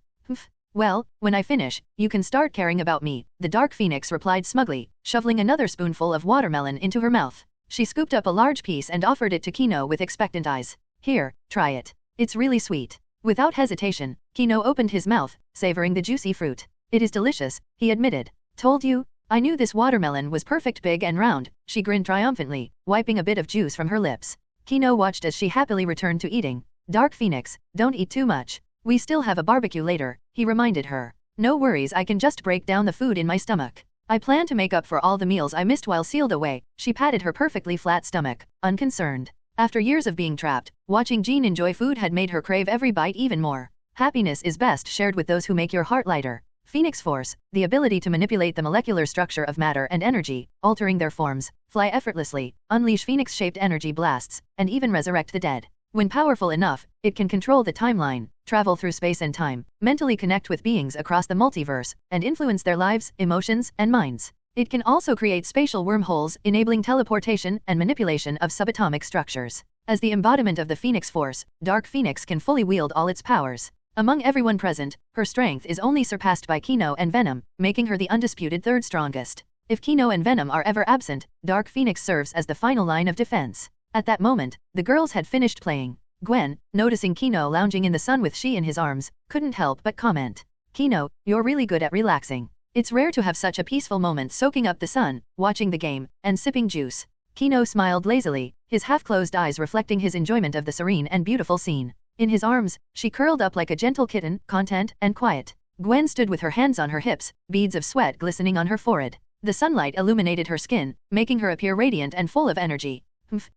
Well, when I finish, you can start caring about me, the Dark Phoenix replied smugly, shoveling another spoonful of watermelon into her mouth. She scooped up a large piece and offered it to Kino with expectant eyes. Here, try it. It's really sweet. Without hesitation, Kino opened his mouth, savoring the juicy fruit. It is delicious, he admitted. Told you? I knew this watermelon was perfect, big and round, she grinned triumphantly, wiping a bit of juice from her lips. Kino watched as she happily returned to eating. Dark Phoenix, don't eat too much. We still have a barbecue later, he reminded her. No worries, I can just break down the food in my stomach. I plan to make up for all the meals I missed while sealed away. She patted her perfectly flat stomach, unconcerned. After years of being trapped, watching Jean enjoy food had made her crave every bite even more. Happiness is best shared with those who make your heart lighter. Phoenix Force, the ability to manipulate the molecular structure of matter and energy, altering their forms, fly effortlessly, unleash Phoenix-shaped energy blasts, and even resurrect the dead. When powerful enough, it can control the timeline, travel through space and time, mentally connect with beings across the multiverse, and influence their lives, emotions, and minds. It can also create spatial wormholes, enabling teleportation and manipulation of subatomic structures. As the embodiment of the Phoenix Force, Dark Phoenix can fully wield all its powers. Among everyone present, her strength is only surpassed by Kino and Venom, making her the undisputed third strongest. If Kino and Venom are ever absent, Dark Phoenix serves as the final line of defense. At that moment, the girls had finished playing. Gwen, noticing Kino lounging in the sun with she in his arms, couldn't help but comment. Kino, you're really good at relaxing. It's rare to have such a peaceful moment soaking up the sun, watching the game, and sipping juice. Kino smiled lazily, his half-closed eyes reflecting his enjoyment of the serene and beautiful scene. In his arms, she curled up like a gentle kitten, content and quiet. Gwen stood with her hands on her hips, beads of sweat glistening on her forehead. The sunlight illuminated her skin, making her appear radiant and full of energy.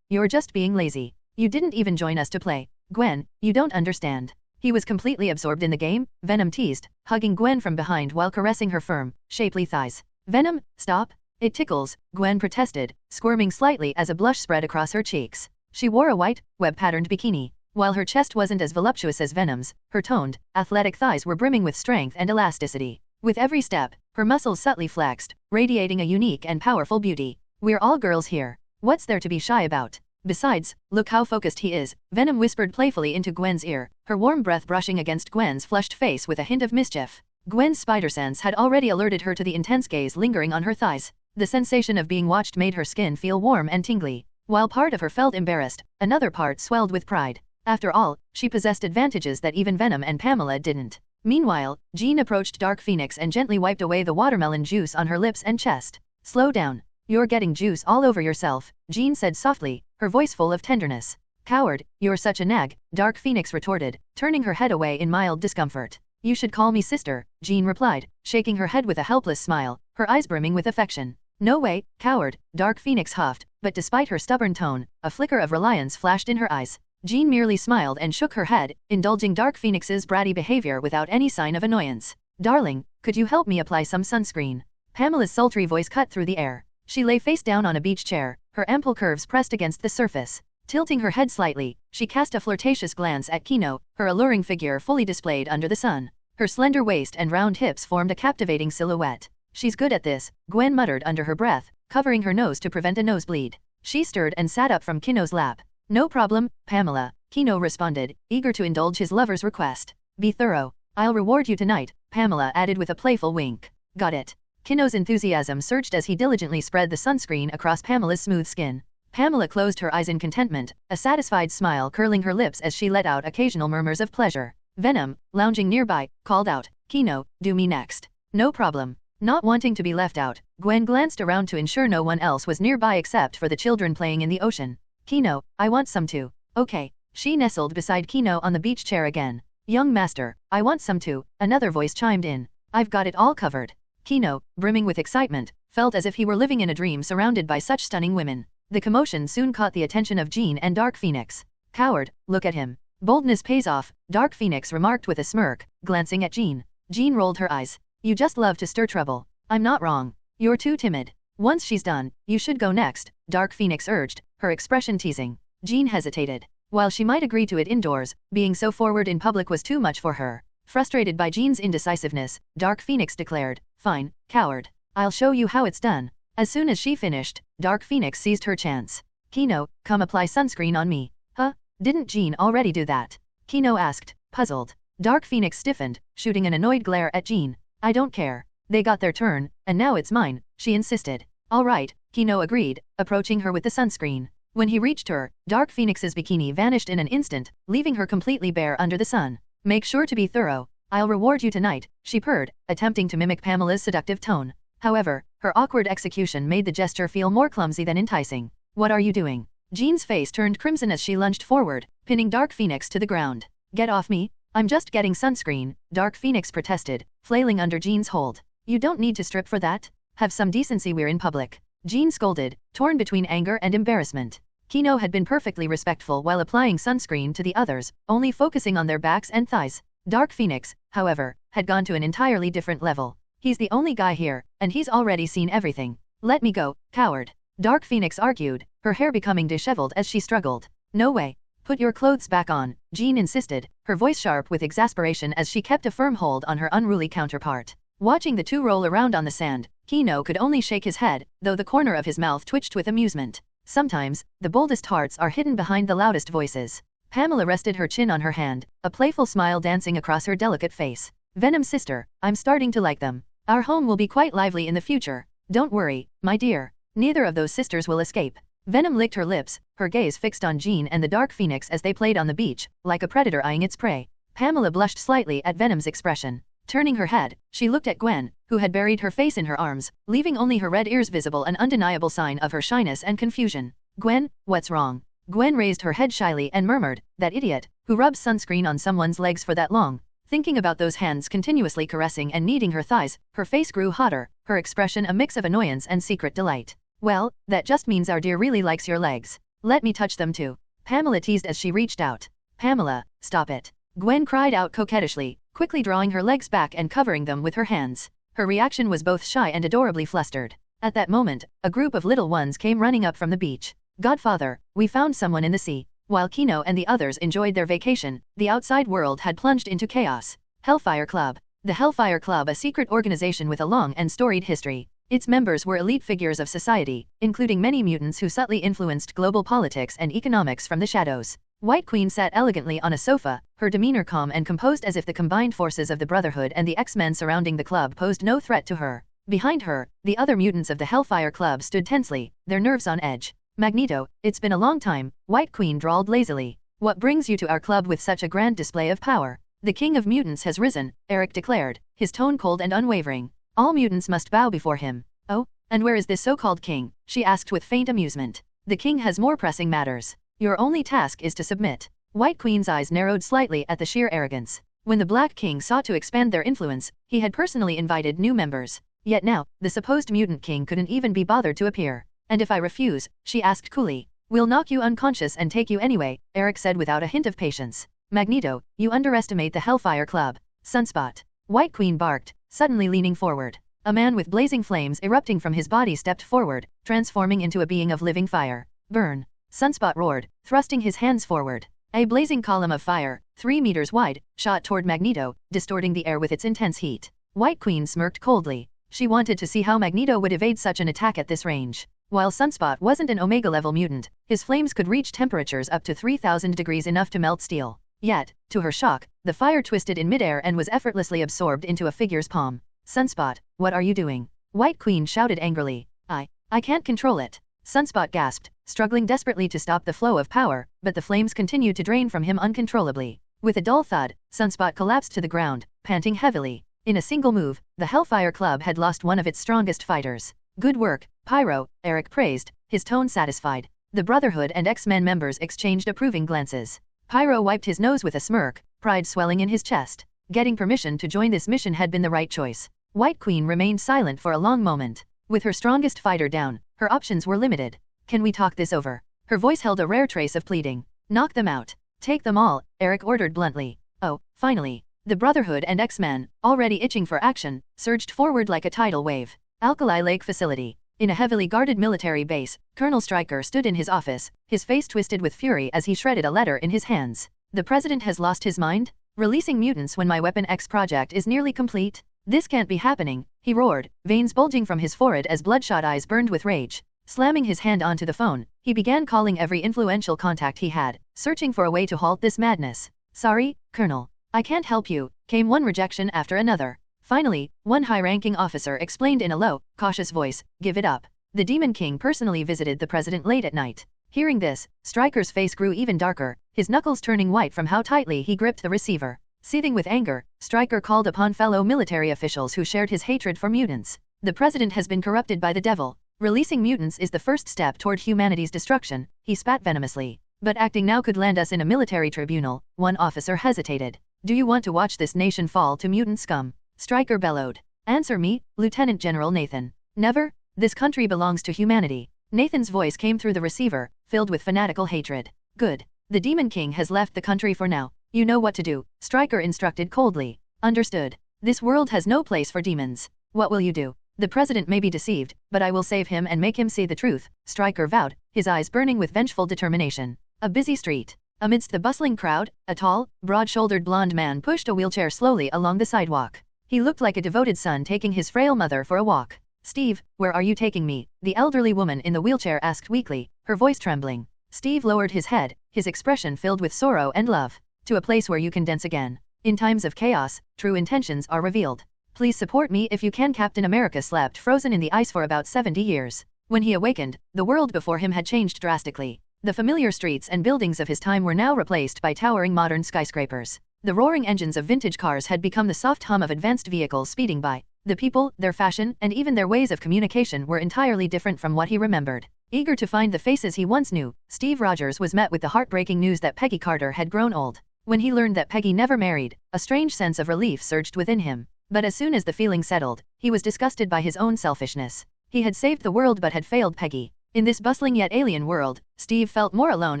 You're just being lazy. You didn't even join us to play. Gwen, you don't understand. He was completely absorbed in the game, Venom teased, hugging Gwen from behind while caressing her firm, shapely thighs. Venom, stop. It tickles, Gwen protested, squirming slightly as a blush spread across her cheeks. She wore a white, web-patterned bikini. While her chest wasn't as voluptuous as Venom's, her toned, athletic thighs were brimming with strength and elasticity. With every step, her muscles subtly flexed, radiating a unique and powerful beauty. We're all girls here. What's there to be shy about? Besides, look how focused he is, Venom whispered playfully into Gwen's ear, her warm breath brushing against Gwen's flushed face with a hint of mischief. Gwen's spider sense had already alerted her to the intense gaze lingering on her thighs. The sensation of being watched made her skin feel warm and tingly. While part of her felt embarrassed, another part swelled with pride. After all, she possessed advantages that even Venom and Pamela didn't. Meanwhile, Jean approached Dark Phoenix and gently wiped away the watermelon juice on her lips and chest. Slow down. You're getting juice all over yourself, Jean said softly, her voice full of tenderness. Coward, you're such a nag, Dark Phoenix retorted, turning her head away in mild discomfort. You should call me sister, Jean replied, shaking her head with a helpless smile, her eyes brimming with affection. No way, coward, Dark Phoenix huffed, but despite her stubborn tone, a flicker of reliance flashed in her eyes. Jean merely smiled and shook her head, indulging Dark Phoenix's bratty behavior without any sign of annoyance. Darling, could you help me apply some sunscreen? Pamela's sultry voice cut through the air. She lay face down on a beach chair, her ample curves pressed against the surface. Tilting her head slightly, she cast a flirtatious glance at Kino, her alluring figure fully displayed under the sun. Her slender waist and round hips formed a captivating silhouette. She's good at this, Gwen muttered under her breath, covering her nose to prevent a nosebleed. She stirred and sat up from Kino's lap. No problem, Pamela, Kino responded, eager to indulge his lover's request. Be thorough. I'll reward you tonight, Pamela added with a playful wink. Got it. Kino's enthusiasm surged as he diligently spread the sunscreen across Pamela's smooth skin. Pamela closed her eyes in contentment, a satisfied smile curling her lips as she let out occasional murmurs of pleasure. Venom, lounging nearby, called out, Kino, do me next. No problem. Not wanting to be left out, Gwen glanced around to ensure no one else was nearby except for the children playing in the ocean. Kino, I want some too. Okay. She nestled beside Kino on the beach chair again. Young master, I want some too, another voice chimed in. I've got it all covered. Kino, brimming with excitement, felt as if he were living in a dream surrounded by such stunning women. The commotion soon caught the attention of Jean and Dark Phoenix. Coward, look at him. Boldness pays off, Dark Phoenix remarked with a smirk, glancing at Jean. Jean rolled her eyes. You just love to stir trouble. I'm not wrong. You're too timid. Once she's done, you should go next, Dark Phoenix urged, her expression teasing. Jean hesitated. While she might agree to it indoors, being so forward in public was too much for her. Frustrated by Jean's indecisiveness, Dark Phoenix declared, Fine, coward. I'll show you how it's done. As soon as she finished, Dark Phoenix seized her chance. Kino, come apply sunscreen on me. Huh? Didn't Jean already do that? Kino asked, puzzled. Dark Phoenix stiffened, shooting an annoyed glare at Jean. I don't care. They got their turn, and now it's mine, she insisted. All right, Kino agreed, approaching her with the sunscreen. When he reached her, Dark Phoenix's bikini vanished in an instant, leaving her completely bare under the sun. Make sure to be thorough. I'll reward you tonight, she purred, attempting to mimic Pamela's seductive tone. However, her awkward execution made the gesture feel more clumsy than enticing. What are you doing? Jean's face turned crimson as she lunged forward, pinning Dark Phoenix to the ground. Get off me. I'm just getting sunscreen, Dark Phoenix protested, flailing under Jean's hold. You don't need to strip for that. Have some decency, we're in public. Jean scolded, torn between anger and embarrassment. Kino had been perfectly respectful while applying sunscreen to the others, only focusing on their backs and thighs. Dark Phoenix, however, had gone to an entirely different level. He's the only guy here, and he's already seen everything. Let me go, coward. Dark Phoenix argued, her hair becoming disheveled as she struggled. No way. Put your clothes back on, Jean insisted, her voice sharp with exasperation as she kept a firm hold on her unruly counterpart. Watching the two roll around on the sand, Kino could only shake his head, though the corner of his mouth twitched with amusement. Sometimes, the boldest hearts are hidden behind the loudest voices. Pamela rested her chin on her hand, a playful smile dancing across her delicate face. Venom sister, I'm starting to like them. Our home will be quite lively in the future. Don't worry, my dear. Neither of those sisters will escape. Venom licked her lips, her gaze fixed on Jean and the Dark Phoenix as they played on the beach, like a predator eyeing its prey. Pamela blushed slightly at Venom's expression. Turning her head, she looked at Gwen, who had buried her face in her arms, leaving only her red ears visible, an undeniable sign of her shyness and confusion. Gwen, what's wrong? Gwen raised her head shyly and murmured, that idiot, who rubs sunscreen on someone's legs for that long. Thinking about those hands continuously caressing and kneading her thighs, her face grew hotter, her expression a mix of annoyance and secret delight. Well, that just means our dear really likes your legs. Let me touch them too. Pamela teased as she reached out. Pamela, stop it. Gwen cried out coquettishly, quickly drawing her legs back and covering them with her hands. Her reaction was both shy and adorably flustered. At that moment, a group of little ones came running up from the beach. Godfather, we found someone in the sea. While Kino and the others enjoyed their vacation, the outside world had plunged into chaos. Hellfire Club. The Hellfire Club, a secret organization with a long and storied history. Its members were elite figures of society, including many mutants who subtly influenced global politics and economics from the shadows. White Queen sat elegantly on a sofa, her demeanor calm and composed as if the combined forces of the Brotherhood and the X-Men surrounding the club posed no threat to her. Behind her, the other mutants of the Hellfire Club stood tensely, their nerves on edge. Magneto, it's been a long time, White Queen drawled lazily. What brings you to our club with such a grand display of power? The King of Mutants has risen, Eric declared, his tone cold and unwavering. All mutants must bow before him. Oh, and where is this so-called king? She asked with faint amusement. The king has more pressing matters. Your only task is to submit. White Queen's eyes narrowed slightly at the sheer arrogance. When the Black King sought to expand their influence, he had personally invited new members. Yet now, the supposed mutant king couldn't even be bothered to appear. And if I refuse, she asked coolly. We'll knock you unconscious and take you anyway, Eric said without a hint of patience. Magneto, you underestimate the Hellfire Club. Sunspot. White Queen barked, suddenly leaning forward. A man with blazing flames erupting from his body stepped forward, transforming into a being of living fire. Burn. Sunspot roared, thrusting his hands forward. A blazing column of fire, 3 meters wide, shot toward Magneto, distorting the air with its intense heat. White Queen smirked coldly. She wanted to see how Magneto would evade such an attack at this range. While Sunspot wasn't an Omega-level mutant, his flames could reach temperatures up to 3,000 degrees, enough to melt steel. Yet, to her shock, the fire twisted in midair and was effortlessly absorbed into a figure's palm. Sunspot, what are you doing? White Queen shouted angrily. I can't control it. Sunspot gasped, struggling desperately to stop the flow of power, but the flames continued to drain from him uncontrollably. With a dull thud, Sunspot collapsed to the ground, panting heavily. In a single move, the Hellfire Club had lost one of its strongest fighters. Good work, Pyro, Eric praised, his tone satisfied. The Brotherhood and X-Men members exchanged approving glances. Pyro wiped his nose with a smirk, pride swelling in his chest. Getting permission to join this mission had been the right choice. White Queen remained silent for a long moment. With her strongest fighter down, her options were limited. Can we talk this over? Her voice held a rare trace of pleading. Knock them out. Take them all, Eric ordered bluntly. Oh, finally. The Brotherhood and X-Men, already itching for action, surged forward like a tidal wave. Alkali Lake Facility. In a heavily guarded military base, Colonel Stryker stood in his office, his face twisted with fury as he shredded a letter in his hands. The President has lost his mind? Releasing mutants when my Weapon X project is nearly complete? This can't be happening, he roared, veins bulging from his forehead as bloodshot eyes burned with rage. Slamming his hand onto the phone, he began calling every influential contact he had, searching for a way to halt this madness. Sorry, Colonel. I can't help you, came one rejection after another. Finally, one high-ranking officer explained in a low, cautious voice, give it up. The Demon King personally visited the President late at night. Hearing this, Stryker's face grew even darker, his knuckles turning white from how tightly he gripped the receiver. Seething with anger, Stryker called upon fellow military officials who shared his hatred for mutants. The President has been corrupted by the devil. Releasing mutants is the first step toward humanity's destruction, he spat venomously. But acting now could land us in a military tribunal, one officer hesitated. Do you want to watch this nation fall to mutant scum? Stryker bellowed. Answer me, Lieutenant General Nathan. Never. This country belongs to humanity. Nathan's voice came through the receiver, filled with fanatical hatred. Good. The Demon King has left the country for now. You know what to do, Stryker instructed coldly. Understood. This world has no place for demons. What will you do? The President may be deceived, but I will save him and make him see the truth, Stryker vowed, his eyes burning with vengeful determination. A busy street. Amidst the bustling crowd, a tall, broad-shouldered blonde man pushed a wheelchair slowly along the sidewalk. He looked like a devoted son taking his frail mother for a walk. Steve, where are you taking me? The elderly woman in the wheelchair asked weakly, her voice trembling. Steve lowered his head, his expression filled with sorrow and love. To a place where you can dance again. In times of chaos, true intentions are revealed. Please support me if you can. Captain America slept frozen in the ice for about 70 years. When he awakened, the world before him had changed drastically. The familiar streets and buildings of his time were now replaced by towering modern skyscrapers. The roaring engines of vintage cars had become the soft hum of advanced vehicles speeding by. The people, their fashion, and even their ways of communication were entirely different from what he remembered. Eager to find the faces he once knew, Steve Rogers was met with the heartbreaking news that Peggy Carter had grown old. When he learned that Peggy never married, a strange sense of relief surged within him. But as soon as the feeling settled, he was disgusted by his own selfishness. He had saved the world but had failed Peggy. In this bustling yet alien world, Steve felt more alone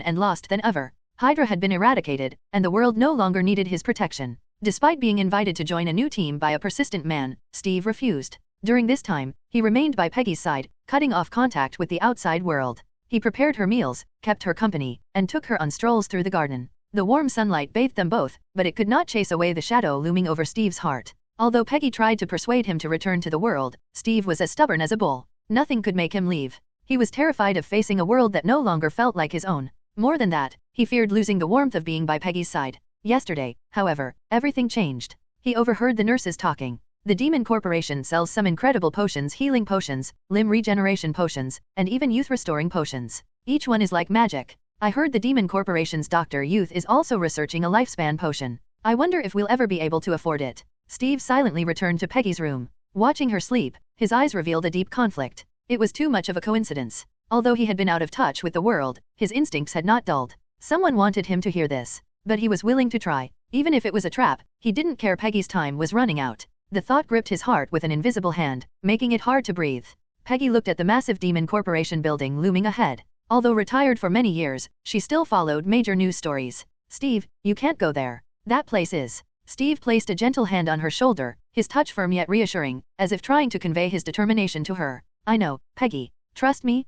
and lost than ever. Hydra had been eradicated, and the world no longer needed his protection. Despite being invited to join a new team by a persistent man, Steve refused. During this time, he remained by Peggy's side, cutting off contact with the outside world. He prepared her meals, kept her company, and took her on strolls through the garden. The warm sunlight bathed them both, but it could not chase away the shadow looming over Steve's heart. Although Peggy tried to persuade him to return to the world, Steve was as stubborn as a bull. Nothing could make him leave. He was terrified of facing a world that no longer felt like his own. More than that, he feared losing the warmth of being by Peggy's side. Yesterday, however, everything changed. He overheard the nurses talking. The Demon Corporation sells some incredible potions, healing potions, limb regeneration potions, and even youth-restoring potions. Each one is like magic. I heard the Demon Corporation's Dr. Youth is also researching a lifespan potion. I wonder if we'll ever be able to afford it. Steve silently returned to Peggy's room. Watching her sleep, his eyes revealed a deep conflict. It was too much of a coincidence. Although he had been out of touch with the world, his instincts had not dulled. Someone wanted him to hear this. But he was willing to try. Even if it was a trap, he didn't care. Peggy's time was running out. The thought gripped his heart with an invisible hand, making it hard to breathe. Peggy looked at the massive Demon Corporation building looming ahead. Although retired for many years, she still followed major news stories. Steve, you can't go there. That place is. Steve placed a gentle hand on her shoulder, his touch firm yet reassuring, as if trying to convey his determination to her. I know, Peggy. Trust me,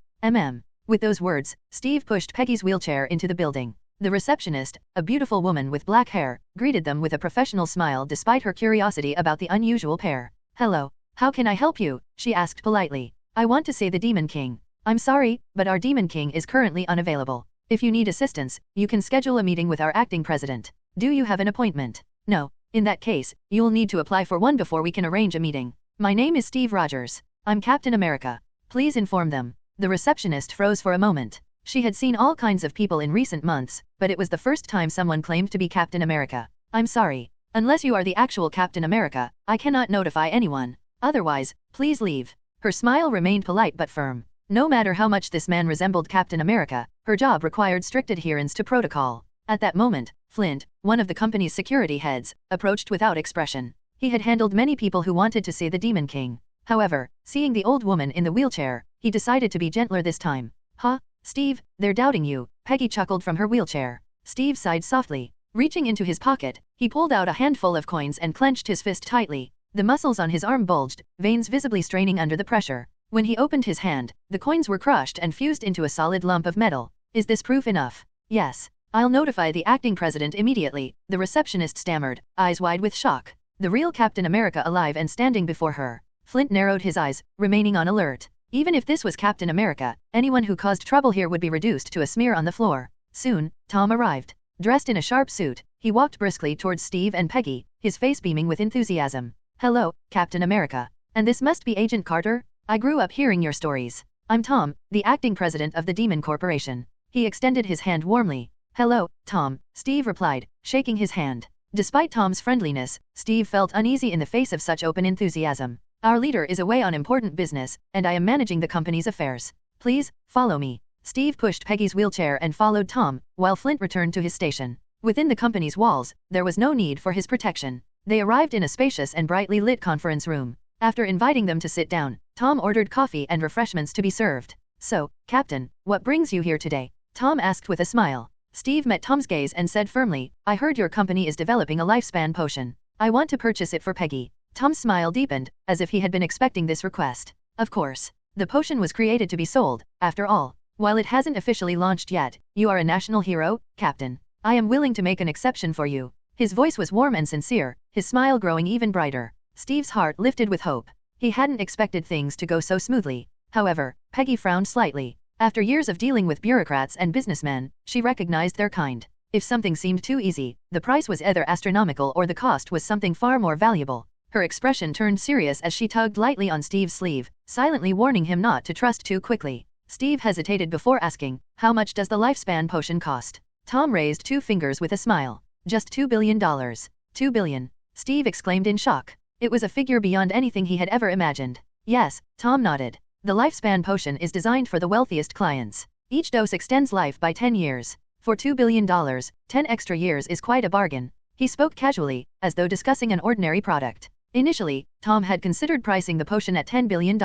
With those words, Steve pushed Peggy's wheelchair into the building. The receptionist, a beautiful woman with black hair, greeted them with a professional smile despite her curiosity about the unusual pair. Hello, how can I help you? She asked politely. I want to see the Demon King. I'm sorry, but our Demon King is currently unavailable. If you need assistance, you can schedule a meeting with our acting president. Do you have an appointment? No. In that case, you'll need to apply for one before we can arrange a meeting. My name is Steve Rogers. I'm Captain America. Please inform them. The receptionist froze for a moment. She had seen all kinds of people in recent months, but it was the first time someone claimed to be Captain America. I'm sorry. Unless you are the actual Captain America, I cannot notify anyone. Otherwise, please leave. Her smile remained polite but firm. No matter how much this man resembled Captain America, her job required strict adherence to protocol. At that moment, Flint, one of the company's security heads, approached without expression. He had handled many people who wanted to see the Demon King. However, seeing the old woman in the wheelchair, he decided to be gentler this time. Huh? Steve, they're doubting you, Peggy chuckled from her wheelchair. Steve sighed softly. Reaching into his pocket, he pulled out a handful of coins and clenched his fist tightly. The muscles on his arm bulged, veins visibly straining under the pressure. When he opened his hand, the coins were crushed and fused into a solid lump of metal. Is this proof enough? Yes. I'll notify the acting president immediately, the receptionist stammered, eyes wide with shock. The real Captain America alive and standing before her. Flint narrowed his eyes, remaining on alert. Even if this was Captain America, anyone who caused trouble here would be reduced to a smear on the floor. Soon, Tom arrived. Dressed in a sharp suit, he walked briskly towards Steve and Peggy, his face beaming with enthusiasm. Hello, Captain America. And this must be Agent Carter? I grew up hearing your stories. I'm Tom, the acting president of the Demon Corporation. He extended his hand warmly. Hello, Tom, Steve replied, shaking his hand. Despite Tom's friendliness, Steve felt uneasy in the face of such open enthusiasm. Our leader is away on important business, and I am managing the company's affairs. Please, follow me. Steve pushed Peggy's wheelchair and followed Tom, while Flint returned to his station. Within the company's walls, there was no need for his protection. They arrived in a spacious and brightly lit conference room. After inviting them to sit down, Tom ordered coffee and refreshments to be served. So, Captain, what brings you here today? Tom asked with a smile. Steve met Tom's gaze and said firmly, I heard your company is developing a lifespan potion. I want to purchase it for Peggy. Tom's smile deepened, as if he had been expecting this request. Of course. The potion was created to be sold, after all. While it hasn't officially launched yet, you are a national hero, Captain. I am willing to make an exception for you. His voice was warm and sincere, his smile growing even brighter. Steve's heart lifted with hope. He hadn't expected things to go so smoothly. However, Peggy frowned slightly. After years of dealing with bureaucrats and businessmen, she recognized their kind. If something seemed too easy, the price was either astronomical or the cost was something far more valuable. Her expression turned serious as she tugged lightly on Steve's sleeve, silently warning him not to trust too quickly. Steve hesitated before asking, "How much does the lifespan potion cost?" Tom raised 2 fingers with a smile. "Just $2 billion. $2 billion. Steve exclaimed in shock. It was a figure beyond anything he had ever imagined. "Yes," Tom nodded. "The lifespan potion is designed for the wealthiest clients. Each dose extends life by 10 years. For $2 billion, 10 extra years is quite a bargain." He spoke casually, as though discussing an ordinary product. Initially, Tom had considered pricing the potion at $10 billion.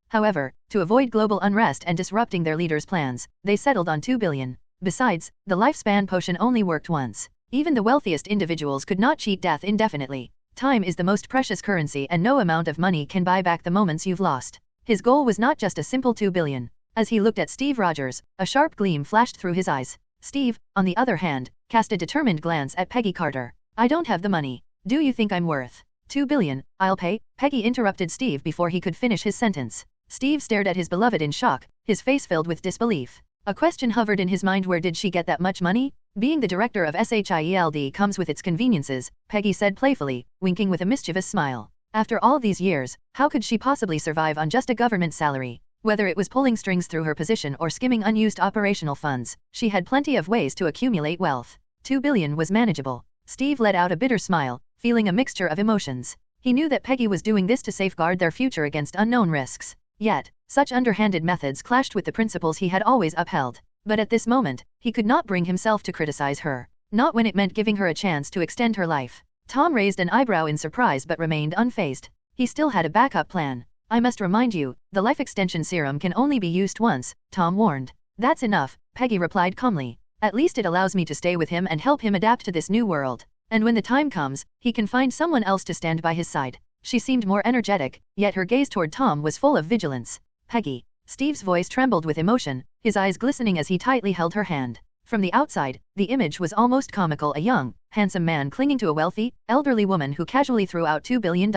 However, to avoid global unrest and disrupting their leaders' plans, they settled on $2 billion. Besides, the lifespan potion only worked once. Even the wealthiest individuals could not cheat death indefinitely. Time is the most precious currency and no amount of money can buy back the moments you've lost. His goal was not just a simple $2 billion. As he looked at Steve Rogers, a sharp gleam flashed through his eyes. Steve, on the other hand, cast a determined glance at Peggy Carter. "I don't have the money. Do you think I'm worth $2 billion? I'll pay." Peggy interrupted Steve before he could finish his sentence. Steve stared at his beloved in shock, his face filled with disbelief. A question hovered in his mind: where did she get that much money? "Being the director of SHIELD comes with its conveniences," Peggy said playfully, winking with a mischievous smile. After all these years, how could she possibly survive on just a government salary? Whether it was pulling strings through her position or skimming unused operational funds, she had plenty of ways to accumulate wealth. $2 billion was manageable. Steve let out a bitter smile, feeling a mixture of emotions. He knew that Peggy was doing this to safeguard their future against unknown risks. Yet, such underhanded methods clashed with the principles he had always upheld. But at this moment, he could not bring himself to criticize her. Not when it meant giving her a chance to extend her life. Tom raised an eyebrow in surprise but remained unfazed. He still had a backup plan. "I must remind you, the life extension serum can only be used once," Tom warned. "That's enough," Peggy replied calmly. "At least it allows me to stay with him and help him adapt to this new world. And when the time comes, he can find someone else to stand by his side." She seemed more energetic, yet her gaze toward Tom was full of vigilance. "Peggy." Steve's voice trembled with emotion, his eyes glistening as he tightly held her hand. From the outside, the image was almost comical: a young, handsome man clinging to a wealthy, elderly woman who casually threw out $2 billion.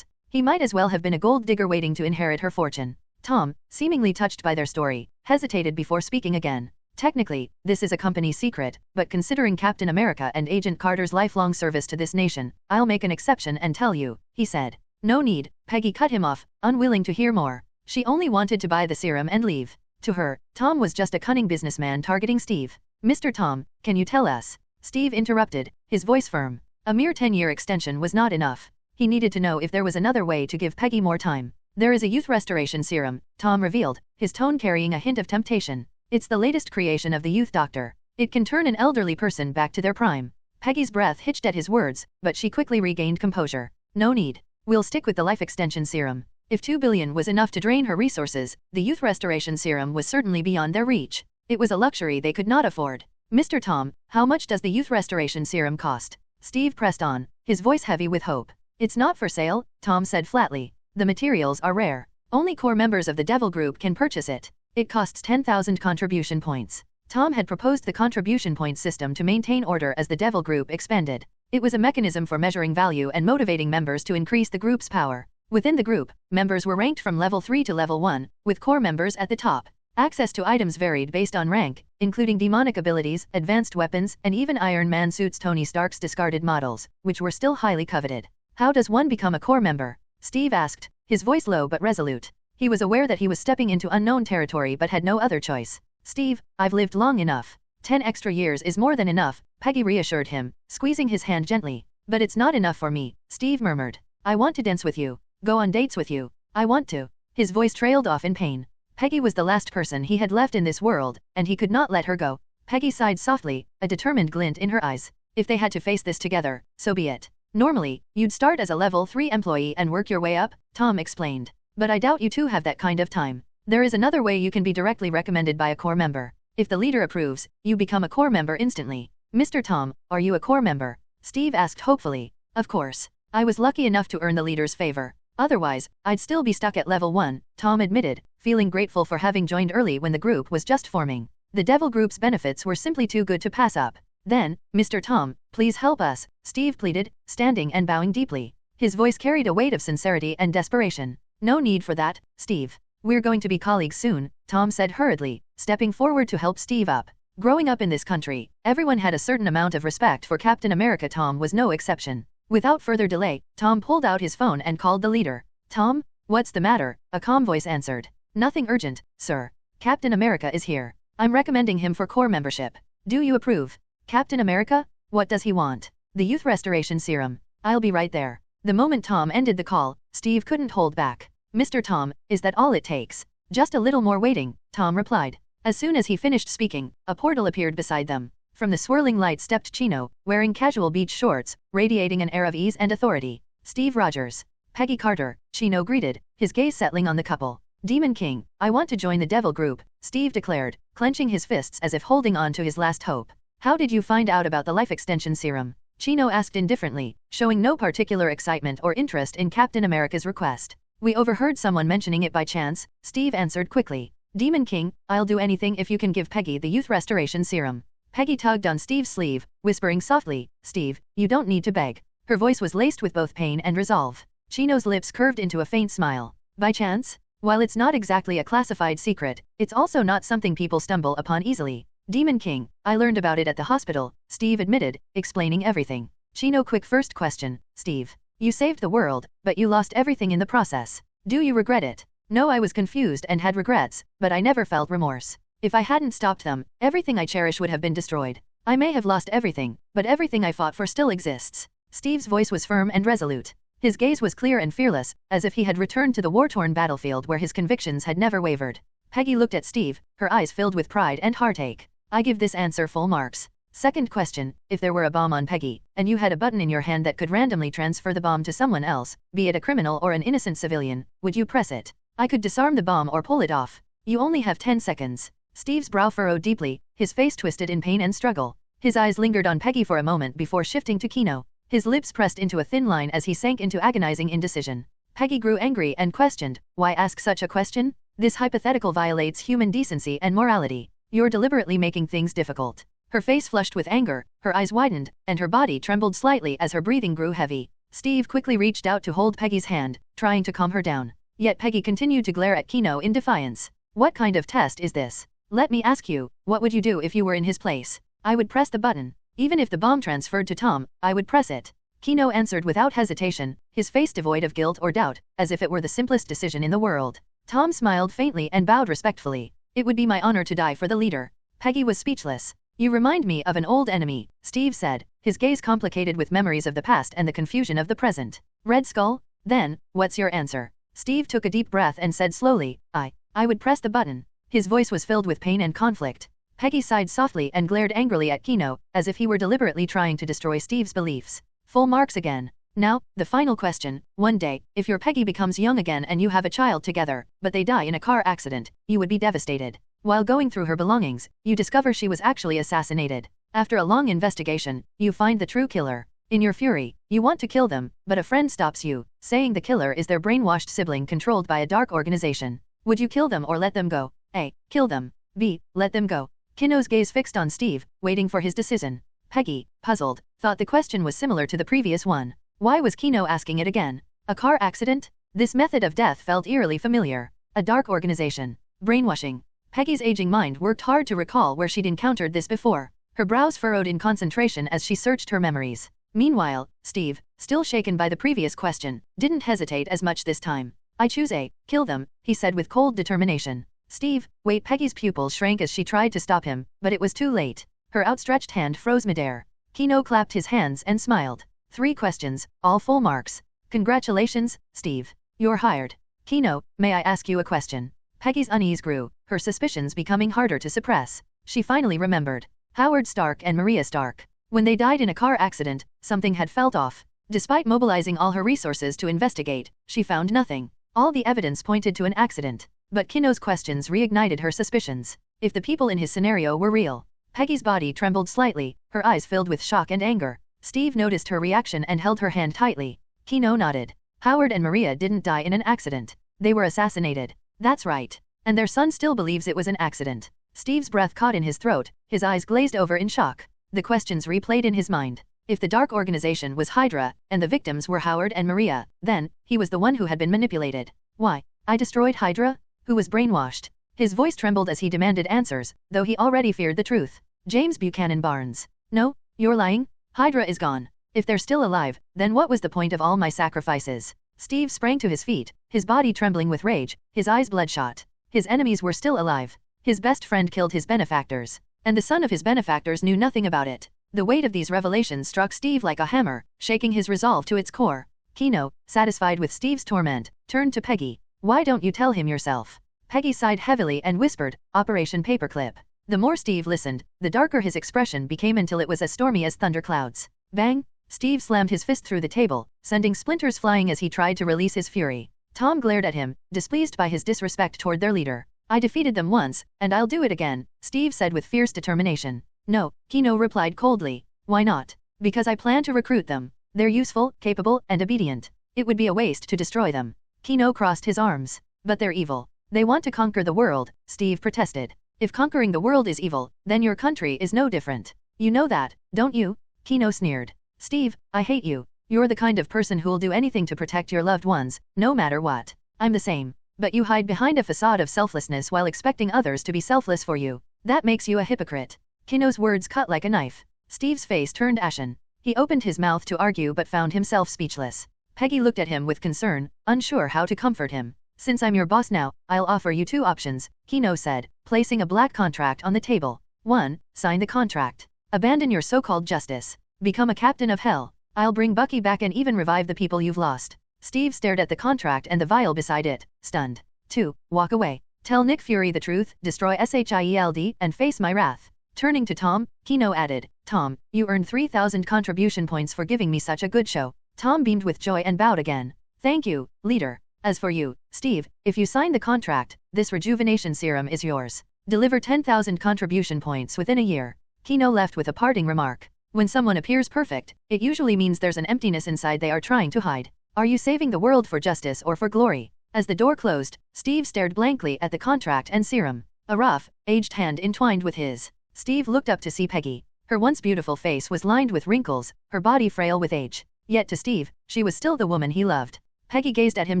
He might as well have been a gold digger waiting to inherit her fortune. Tom, seemingly touched by their story, hesitated before speaking again. "Technically, this is a company secret, but considering Captain America and Agent Carter's lifelong service to this nation, I'll make an exception and tell you," he said. "No need," Peggy cut him off, unwilling to hear more. She only wanted to buy the serum and leave. To her, Tom was just a cunning businessman targeting Steve. "Mr. Tom, can you tell us?" Steve interrupted, his voice firm. A mere 10-year extension was not enough. He needed to know if there was another way to give Peggy more time. "There is a youth restoration serum," Tom revealed, his tone carrying a hint of temptation. "It's the latest creation of the youth doctor. It can turn an elderly person back to their prime." Peggy's breath hitched at his words, but she quickly regained composure. "No need. We'll stick with the life extension serum." If $2 billion was enough to drain her resources, the youth restoration serum was certainly beyond their reach. It was a luxury they could not afford. "Mr. Tom, how much does the youth restoration serum cost?" Steve pressed on, his voice heavy with hope. "It's not for sale," Tom said flatly. "The materials are rare. Only core members of the Devil Group can purchase it. It costs 10,000 contribution points." Tom had proposed the contribution point system to maintain order as the Devil Group expanded. It was a mechanism for measuring value and motivating members to increase the group's power. Within the group, members were ranked from level 3 to level 1, with core members at the top. Access to items varied based on rank, including demonic abilities, advanced weapons, and even Iron Man suits, Tony Stark's discarded models, which were still highly coveted. "How does one become a core member?" Steve asked, his voice low but resolute. He was aware that he was stepping into unknown territory but had no other choice. "Steve, I've lived long enough. 10 extra years is more than enough," Peggy reassured him, squeezing his hand gently. "But it's not enough for me," Steve murmured. "I want to dance with you. Go on dates with you. I want to." His voice trailed off in pain. Peggy was the last person he had left in this world, and he could not let her go. Peggy sighed softly, a determined glint in her eyes. "If they had to face this together, so be it. Normally, you'd start as a level 3 employee and work your way up," Tom explained. "But I doubt you two have that kind of time. There is another way: you can be directly recommended by a core member. If the leader approves, you become a core member instantly." "Mr. Tom, are you a core member?" Steve asked hopefully. "Of course. I was lucky enough to earn the leader's favor. Otherwise, I'd still be stuck at level 1, Tom admitted, feeling grateful for having joined early when the group was just forming. The Devil Group's benefits were simply too good to pass up. "Then, Mr. Tom, please help us," Steve pleaded, standing and bowing deeply. His voice carried a weight of sincerity and desperation. "No need for that, Steve. We're going to be colleagues soon," Tom said hurriedly, stepping forward to help Steve up. Growing up in this country, everyone had a certain amount of respect for Captain America. Tom was no exception. Without further delay, Tom pulled out his phone and called the leader. Tom? What's the matter? A calm voice answered. Nothing urgent, sir. Captain America is here. I'm recommending him for Corps membership. Do you approve? Captain America? What does he want? The youth restoration serum. I'll be right there. The moment Tom ended the call, Steve couldn't hold back. Mr. Tom, is that all it takes? Just a little more waiting, Tom replied. As soon as he finished speaking, a portal appeared beside them. From the swirling light stepped Chino, wearing casual beach shorts, radiating an air of ease and authority. Steve Rogers. Peggy Carter, Chino greeted, his gaze settling on the couple. Demon King, I want to join the Devil Group, Steve declared, clenching his fists as if holding on to his last hope. How did you find out about the life extension serum? Chino asked indifferently, showing no particular excitement or interest in Captain America's request. We overheard someone mentioning it by chance, Steve answered quickly. Demon King, I'll do anything if you can give Peggy the youth restoration serum. Peggy tugged on Steve's sleeve, whispering softly, Steve, you don't need to beg. Her voice was laced with both pain and resolve. Chino's lips curved into a faint smile. By chance? While it's not exactly a classified secret, it's also not something people stumble upon easily. Demon King, I learned about it at the hospital, Steve admitted, explaining everything. Chino quick first question, Steve. You saved the world, but you lost everything in the process. Do you regret it? No, I was confused and had regrets, but I never felt remorse. If I hadn't stopped them, everything I cherish would have been destroyed. I may have lost everything, but everything I fought for still exists. Steve's voice was firm and resolute. His gaze was clear and fearless, as if he had returned to the war-torn battlefield where his convictions had never wavered. Peggy looked at Steve, her eyes filled with pride and heartache. I give this answer full marks. Second question, if there were a bomb on Peggy, and you had a button in your hand that could randomly transfer the bomb to someone else, be it a criminal or an innocent civilian, would you press it? I could disarm the bomb or pull it off. You only have 10 seconds. Steve's brow furrowed deeply, his face twisted in pain and struggle. His eyes lingered on Peggy for a moment before shifting to Chino. His lips pressed into a thin line as he sank into agonizing indecision. Peggy grew angry and questioned, why ask such a question? This hypothetical violates human decency and morality. You're deliberately making things difficult. Her face flushed with anger, her eyes widened, and her body trembled slightly as her breathing grew heavy. Steve quickly reached out to hold Peggy's hand, trying to calm her down. Yet Peggy continued to glare at Chino in defiance. What kind of test is this? Let me ask you, what would you do if you were in his place? I would press the button. Even if the bomb transferred to Tom, I would press it. Chino answered without hesitation, his face devoid of guilt or doubt, as if it were the simplest decision in the world. Tom smiled faintly and bowed respectfully. It would be my honor to die for the leader. Peggy was speechless. You remind me of an old enemy, Steve said, his gaze complicated with memories of the past and the confusion of the present. Red Skull? Then, what's your answer? Steve took a deep breath and said slowly, I would press the button. His voice was filled with pain and conflict. Peggy sighed softly and glared angrily at Chino, as if he were deliberately trying to destroy Steve's beliefs. Full marks again. Now, the final question, one day, if your Peggy becomes young again and you have a child together, but they die in a car accident, you would be devastated. While going through her belongings, you discover she was actually assassinated. After a long investigation, you find the true killer. In your fury, you want to kill them, but a friend stops you, saying the killer is their brainwashed sibling controlled by a dark organization. Would you kill them or let them go? A. Kill them. B. Let them go. Chino's gaze fixed on Steve, waiting for his decision. Peggy, puzzled, thought the question was similar to the previous one. Why was Chino asking it again? A car accident? This method of death felt eerily familiar. A dark organization. Brainwashing. Peggy's aging mind worked hard to recall where she'd encountered this before. Her brows furrowed in concentration as she searched her memories. Meanwhile, Steve, still shaken by the previous question, didn't hesitate as much this time. I choose A. Kill them, he said with cold determination. Steve, wait. Peggy's pupils shrank as she tried to stop him, but it was too late. Her outstretched hand froze midair. Chino clapped his hands and smiled. 3 questions, all full marks. Congratulations, Steve. You're hired. Chino, may I ask you a question? Peggy's unease grew, her suspicions becoming harder to suppress. She finally remembered. Howard Stark and Maria Stark. When they died in a car accident, something had felt off. Despite mobilizing all her resources to investigate, she found nothing. All the evidence pointed to an accident. But Chino's questions reignited her suspicions. If the people in his scenario were real. Peggy's body trembled slightly, her eyes filled with shock and anger. Steve noticed her reaction and held her hand tightly. Chino nodded. Howard and Maria didn't die in an accident. They were assassinated. That's right. And their son still believes it was an accident. Steve's breath caught in his throat, his eyes glazed over in shock. The questions replayed in his mind. If the dark organization was Hydra, and the victims were Howard and Maria, then, he was the one who had been manipulated. Why? I destroyed Hydra? Who was brainwashed? His voice trembled as he demanded answers, though he already feared the truth. James Buchanan Barnes. No, you're lying? Hydra is gone. If they're still alive, then what was the point of all my sacrifices? Steve sprang to his feet, his body trembling with rage, his eyes bloodshot. His enemies were still alive. His best friend killed his benefactors. And the son of his benefactors knew nothing about it. The weight of these revelations struck Steve like a hammer, shaking his resolve to its core. Kino, satisfied with Steve's torment, turned to Peggy. Why don't you tell him yourself? Peggy sighed heavily and whispered, Operation Paperclip. The more Steve listened, the darker his expression became until it was as stormy as thunderclouds. Bang! Steve slammed his fist through the table, sending splinters flying as he tried to release his fury. Tom glared at him, displeased by his disrespect toward their leader. I defeated them once, and I'll do it again, Steve said with fierce determination. No, Kino replied coldly. Why not? Because I plan to recruit them. They're useful, capable, and obedient. It would be a waste to destroy them. Kino crossed his arms. But they're evil. They want to conquer the world, Steve protested. If conquering the world is evil, then your country is no different. You know that, don't you? Kino sneered. Steve, I hate you. You're the kind of person who'll do anything to protect your loved ones, no matter what. I'm the same. But you hide behind a facade of selflessness while expecting others to be selfless for you. That makes you a hypocrite. Kino's words cut like a knife. Steve's face turned ashen. He opened his mouth to argue but found himself speechless. Peggy looked at him with concern, unsure how to comfort him. Since I'm your boss now, I'll offer you 2 options, Kino said, placing a black contract on the table. 1. Sign the contract. Abandon your so-called justice. Become a captain of hell. I'll bring Bucky back and even revive the people you've lost. Steve stared at the contract and the vial beside it, stunned. 2. Walk away. Tell Nick Fury the truth, destroy SHIELD, and face my wrath. Turning to Tom, Kino added, Tom, you earned 3,000 contribution points for giving me such a good show. Tom beamed with joy and bowed again. Thank you, leader. As for you, Steve, if you sign the contract, this rejuvenation serum is yours. Deliver 10,000 contribution points within a year. Kino left with a parting remark. When someone appears perfect, it usually means there's an emptiness inside they are trying to hide. Are you saving the world for justice or for glory? As the door closed, Steve stared blankly at the contract and serum. A rough, aged hand entwined with his. Steve looked up to see Peggy. Her once beautiful face was lined with wrinkles, her body frail with age. Yet to Steve, she was still the woman he loved. Peggy gazed at him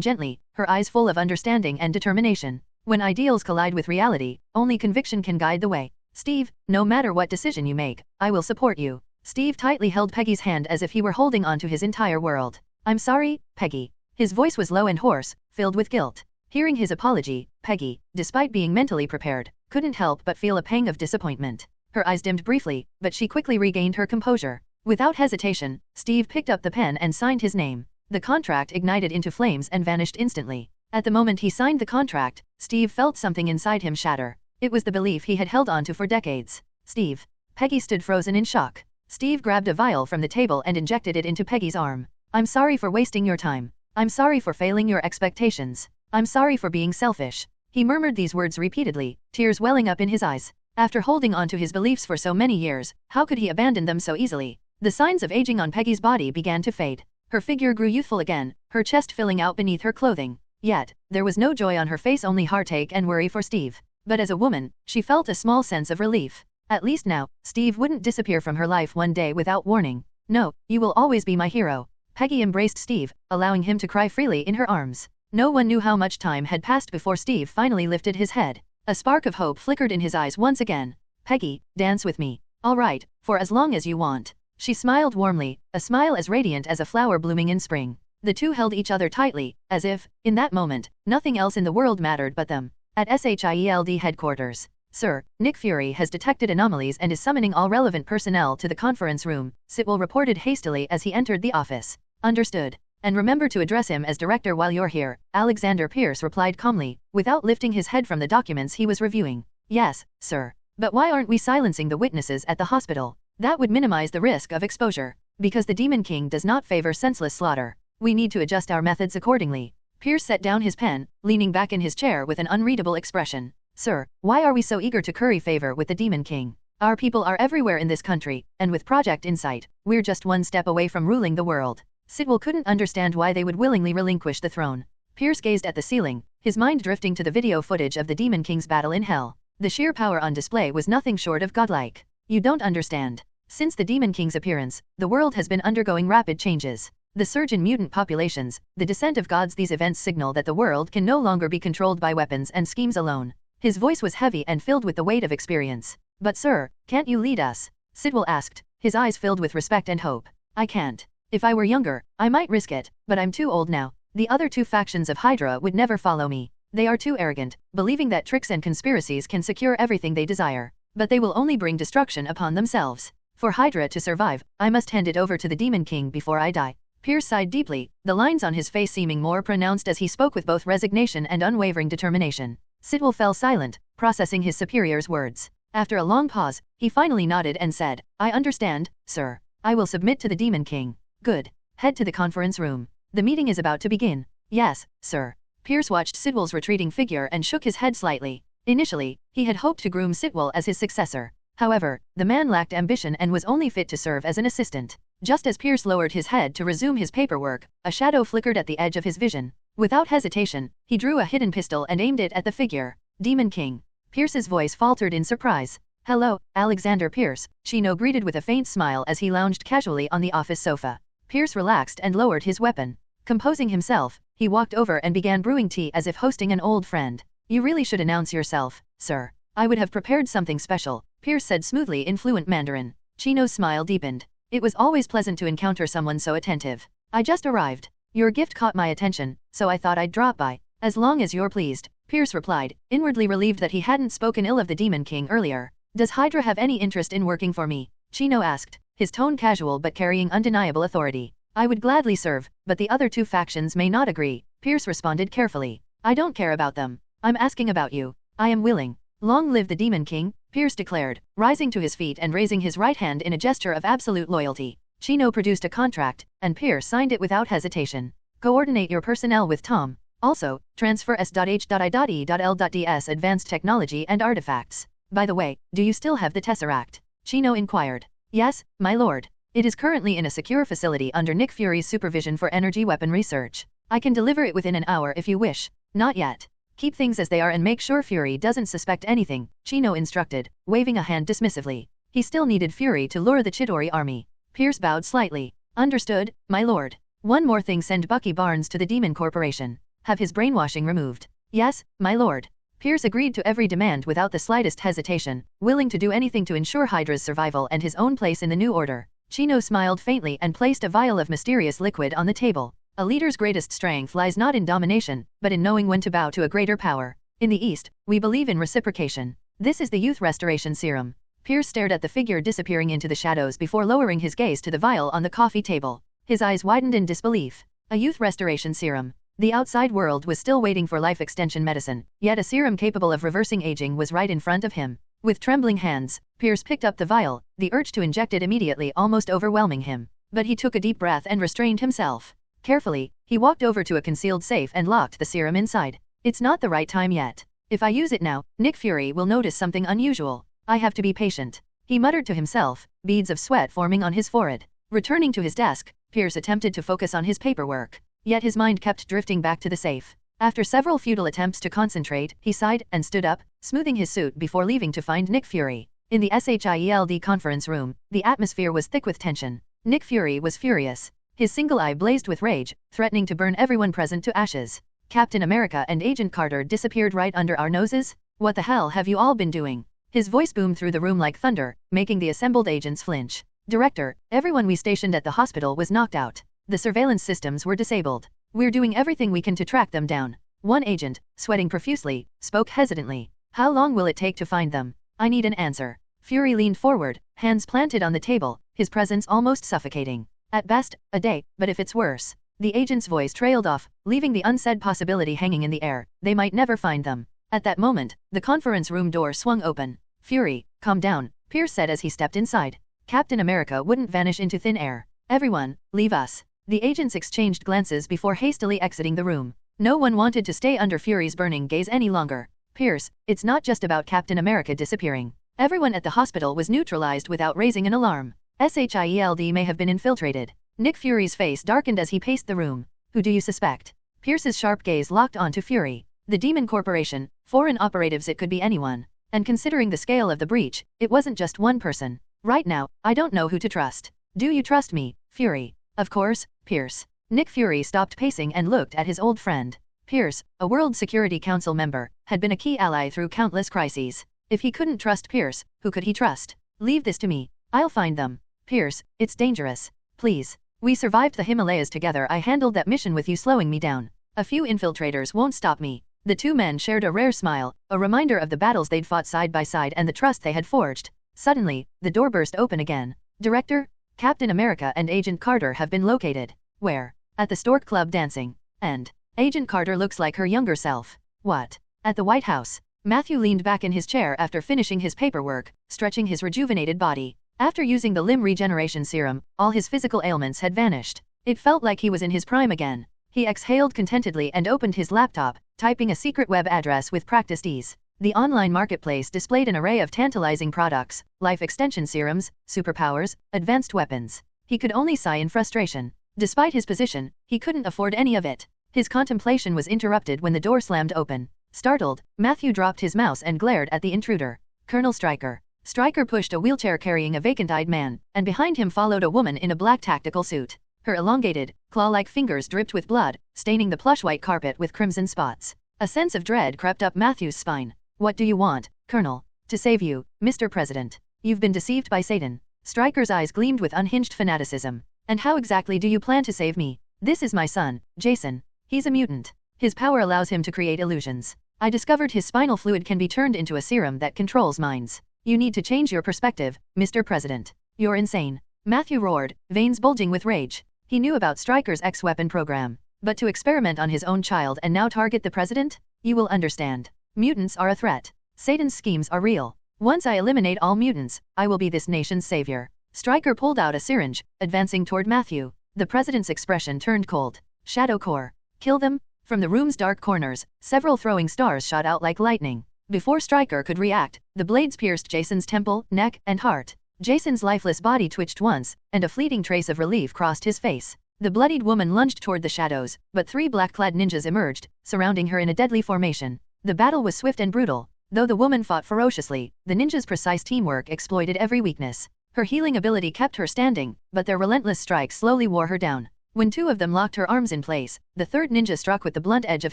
gently, her eyes full of understanding and determination. When ideals collide with reality, only conviction can guide the way. Steve, no matter what decision you make, I will support you. Steve tightly held Peggy's hand as if he were holding on to his entire world. I'm sorry, Peggy. His voice was low and hoarse, filled with guilt. Hearing his apology, Peggy, despite being mentally prepared, couldn't help but feel a pang of disappointment. Her eyes dimmed briefly, but she quickly regained her composure. Without hesitation, Steve picked up the pen and signed his name. The contract ignited into flames and vanished instantly. At the moment he signed the contract, Steve felt something inside him shatter. It was the belief he had held onto for decades. Steve. Peggy stood frozen in shock. Steve grabbed a vial from the table and injected it into Peggy's arm. I'm sorry for wasting your time. I'm sorry for failing your expectations. I'm sorry for being selfish. He murmured these words repeatedly, tears welling up in his eyes. After holding on to his beliefs for so many years, how could he abandon them so easily? The signs of aging on Peggy's body began to fade. Her figure grew youthful again, her chest filling out beneath her clothing. Yet, there was no joy on her face, only heartache and worry for Steve. But as a woman, she felt a small sense of relief. At least now, Steve wouldn't disappear from her life one day without warning. No, you will always be my hero. Peggy embraced Steve, allowing him to cry freely in her arms. No one knew how much time had passed before Steve finally lifted his head. A spark of hope flickered in his eyes once again. Peggy, dance with me. All right, for as long as you want. She smiled warmly, a smile as radiant as a flower blooming in spring. The two held each other tightly, as if, in that moment, nothing else in the world mattered but them. At SHIELD headquarters. Sir, Nick Fury has detected anomalies and is summoning all relevant personnel to the conference room, Sitwell reported hastily as he entered the office. Understood. And remember to address him as director while you're here, Alexander Pierce replied calmly, without lifting his head from the documents he was reviewing. Yes, sir. But why aren't we silencing the witnesses at the hospital? That would minimize the risk of exposure. Because the Demon King does not favor senseless slaughter. We need to adjust our methods accordingly. Pierce set down his pen, leaning back in his chair with an unreadable expression. Sir, why are we so eager to curry favor with the Demon King? Our people are everywhere in this country, and with Project Insight, we're just one step away from ruling the world. Sitwell couldn't understand why they would willingly relinquish the throne. Pierce gazed at the ceiling, his mind drifting to the video footage of the Demon King's battle in hell. The sheer power on display was nothing short of godlike. You don't understand. Since the Demon King's appearance, the world has been undergoing rapid changes. The surge in mutant populations, the descent of gods, these events signal that the world can no longer be controlled by weapons and schemes alone. His voice was heavy and filled with the weight of experience. But sir, can't you lead us? Sitwell asked, his eyes filled with respect and hope. I can't. If I were younger, I might risk it, but I'm too old now. The other two factions of Hydra would never follow me. They are too arrogant, believing that tricks and conspiracies can secure everything they desire. But they will only bring destruction upon themselves. For Hydra to survive, I must hand it over to the Demon King before I die. Pierce sighed deeply, the lines on his face seeming more pronounced as he spoke with both resignation and unwavering determination. Sidwell fell silent, processing his superior's words. After a long pause, he finally nodded and said, I understand, sir. I will submit to the Demon King. Good. Head to the conference room. The meeting is about to begin. Yes, sir. Pierce watched Sidwell's retreating figure and shook his head slightly. Initially, he had hoped to groom Sidwell as his successor. However, the man lacked ambition and was only fit to serve as an assistant. Just as Pierce lowered his head to resume his paperwork, a shadow flickered at the edge of his vision. Without hesitation, he drew a hidden pistol and aimed it at the figure. Demon King. Pierce's voice faltered in surprise. Hello, Alexander Pierce, Chino greeted with a faint smile as he lounged casually on the office sofa. Pierce relaxed and lowered his weapon. Composing himself, he walked over and began brewing tea as if hosting an old friend. You really should announce yourself, sir. I would have prepared something special, Pierce said smoothly in fluent Mandarin. Chino's smile deepened. It was always pleasant to encounter someone so attentive. I just arrived. Your gift caught my attention, so I thought I'd drop by. As long as you're pleased, Pierce replied, inwardly relieved that he hadn't spoken ill of the Demon King earlier. Does Hydra have any interest in working for me? Chino asked, his tone casual but carrying undeniable authority. I would gladly serve, but the other two factions may not agree, Pierce responded carefully. I don't care about them. I'm asking about you. I am willing. Long live the Demon King, Pierce declared, rising to his feet and raising his right hand in a gesture of absolute loyalty. Chino produced a contract, and Pierce signed it without hesitation. Coordinate your personnel with Tom. Also, transfer S.H.I.E.L.ds Advanced Technology and Artifacts. By the way, do you still have the Tesseract? Chino inquired. Yes, my lord. It is currently in a secure facility under Nick Fury's supervision for energy weapon research. I can deliver it within an hour if you wish. Not yet. Keep things as they are and make sure Fury doesn't suspect anything, Chino instructed, waving a hand dismissively. He still needed Fury to lure the Chidori army. Pierce bowed slightly. Understood, my lord. One more thing, send Bucky Barnes to the Demon Corporation. Have his brainwashing removed. Yes, my lord. Pierce agreed to every demand without the slightest hesitation, willing to do anything to ensure Hydra's survival and his own place in the new order. Chino smiled faintly and placed a vial of mysterious liquid on the table. A leader's greatest strength lies not in domination, but in knowing when to bow to a greater power. In the East, we believe in reciprocation. This is the Youth Restoration Serum. Pierce stared at the figure disappearing into the shadows before lowering his gaze to the vial on the coffee table. His eyes widened in disbelief. A Youth Restoration Serum. The outside world was still waiting for life extension medicine, yet a serum capable of reversing aging was right in front of him. With trembling hands, Pierce picked up the vial, the urge to inject it immediately almost overwhelming him. But he took a deep breath and restrained himself. Carefully, he walked over to a concealed safe and locked the serum inside. It's not the right time yet. If I use it now, Nick Fury will notice something unusual. I have to be patient. He muttered to himself, beads of sweat forming on his forehead. Returning to his desk, Pierce attempted to focus on his paperwork. Yet his mind kept drifting back to the safe. After several futile attempts to concentrate, he sighed and stood up, smoothing his suit before leaving to find Nick Fury. In the SHIELD conference room, the atmosphere was thick with tension. Nick Fury was furious. His single eye blazed with rage, threatening to burn everyone present to ashes. Captain America and Agent Carter disappeared right under our noses? What the hell have you all been doing? His voice boomed through the room like thunder, making the assembled agents flinch. Director, everyone we stationed at the hospital was knocked out. The surveillance systems were disabled. We're doing everything we can to track them down. One agent, sweating profusely, spoke hesitantly. How long will it take to find them? I need an answer. Fury leaned forward, hands planted on the table, his presence almost suffocating. At best, a day, but if it's worse. The agent's voice trailed off, leaving the unsaid possibility hanging in the air. They might never find them. At that moment, the conference room door swung open. Fury, calm down, Pierce said as he stepped inside. Captain America wouldn't vanish into thin air. Everyone, leave us. The agents exchanged glances before hastily exiting the room. No one wanted to stay under Fury's burning gaze any longer. Pierce, it's not just about Captain America disappearing. Everyone at the hospital was neutralized without raising an alarm. SHIELD may have been infiltrated. Nick Fury's face darkened as he paced the room. Who do you suspect? Pierce's sharp gaze locked onto Fury. The Demon Corporation, foreign operatives, it could be anyone. And considering the scale of the breach, it wasn't just one person. Right now, I don't know who to trust. Do you trust me, Fury? Of course, Pierce. Nick Fury stopped pacing and looked at his old friend. Pierce, a World Security Council member, had been a key ally through countless crises. If he couldn't trust Pierce, who could he trust? Leave this to me. I'll find them. Pierce, it's dangerous. Please. We survived the Himalayas together. I handled that mission with you slowing me down. A few infiltrators won't stop me. The two men shared a rare smile, a reminder of the battles they'd fought side by side and the trust they had forged. Suddenly, the door burst open again. Director, Captain America and Agent Carter have been located. Where? At the Stork Club dancing. And Agent Carter looks like her younger self. What? At the White House. Matthew leaned back in his chair after finishing his paperwork, stretching his rejuvenated body. After using the limb regeneration serum, all his physical ailments had vanished. It felt like he was in his prime again. He exhaled contentedly and opened his laptop, typing a secret web address with practiced ease. The online marketplace displayed an array of tantalizing products, life extension serums, superpowers, advanced weapons. He could only sigh in frustration. Despite his position, he couldn't afford any of it. His contemplation was interrupted when the door slammed open. Startled, Matthew dropped his mouse and glared at the intruder. Colonel Stryker. Stryker pushed a wheelchair carrying a vacant-eyed man, and behind him followed a woman in a black tactical suit. Her elongated, claw-like fingers dripped with blood, staining the plush white carpet with crimson spots. A sense of dread crept up Matthew's spine. What do you want, Colonel? To save you, Mr. President. You've been deceived by Satan. Stryker's eyes gleamed with unhinged fanaticism. And how exactly do you plan to save me? This is my son, Jason. He's a mutant. His power allows him to create illusions. I discovered his spinal fluid can be turned into a serum that controls minds. You need to change your perspective, Mr. President. You're insane. Matthew roared, veins bulging with rage. He knew about Stryker's X-weapon program. But to experiment on his own child and now target the president? You will understand. Mutants are a threat. Satan's schemes are real. Once I eliminate all mutants, I will be this nation's savior. Stryker pulled out a syringe, advancing toward Matthew. The president's expression turned cold. Shadow Core. Kill them? From the room's dark corners, several throwing stars shot out like lightning. Before Stryker could react, the blades pierced Jason's temple, neck, and heart. Jason's lifeless body twitched once, and a fleeting trace of relief crossed his face. The bloodied woman lunged toward the shadows, but three black-clad ninjas emerged, surrounding her in a deadly formation. The battle was swift and brutal. Though the woman fought ferociously, the ninjas' precise teamwork exploited every weakness. Her healing ability kept her standing, but their relentless strikes slowly wore her down. When two of them locked her arms in place, the third ninja struck with the blunt edge of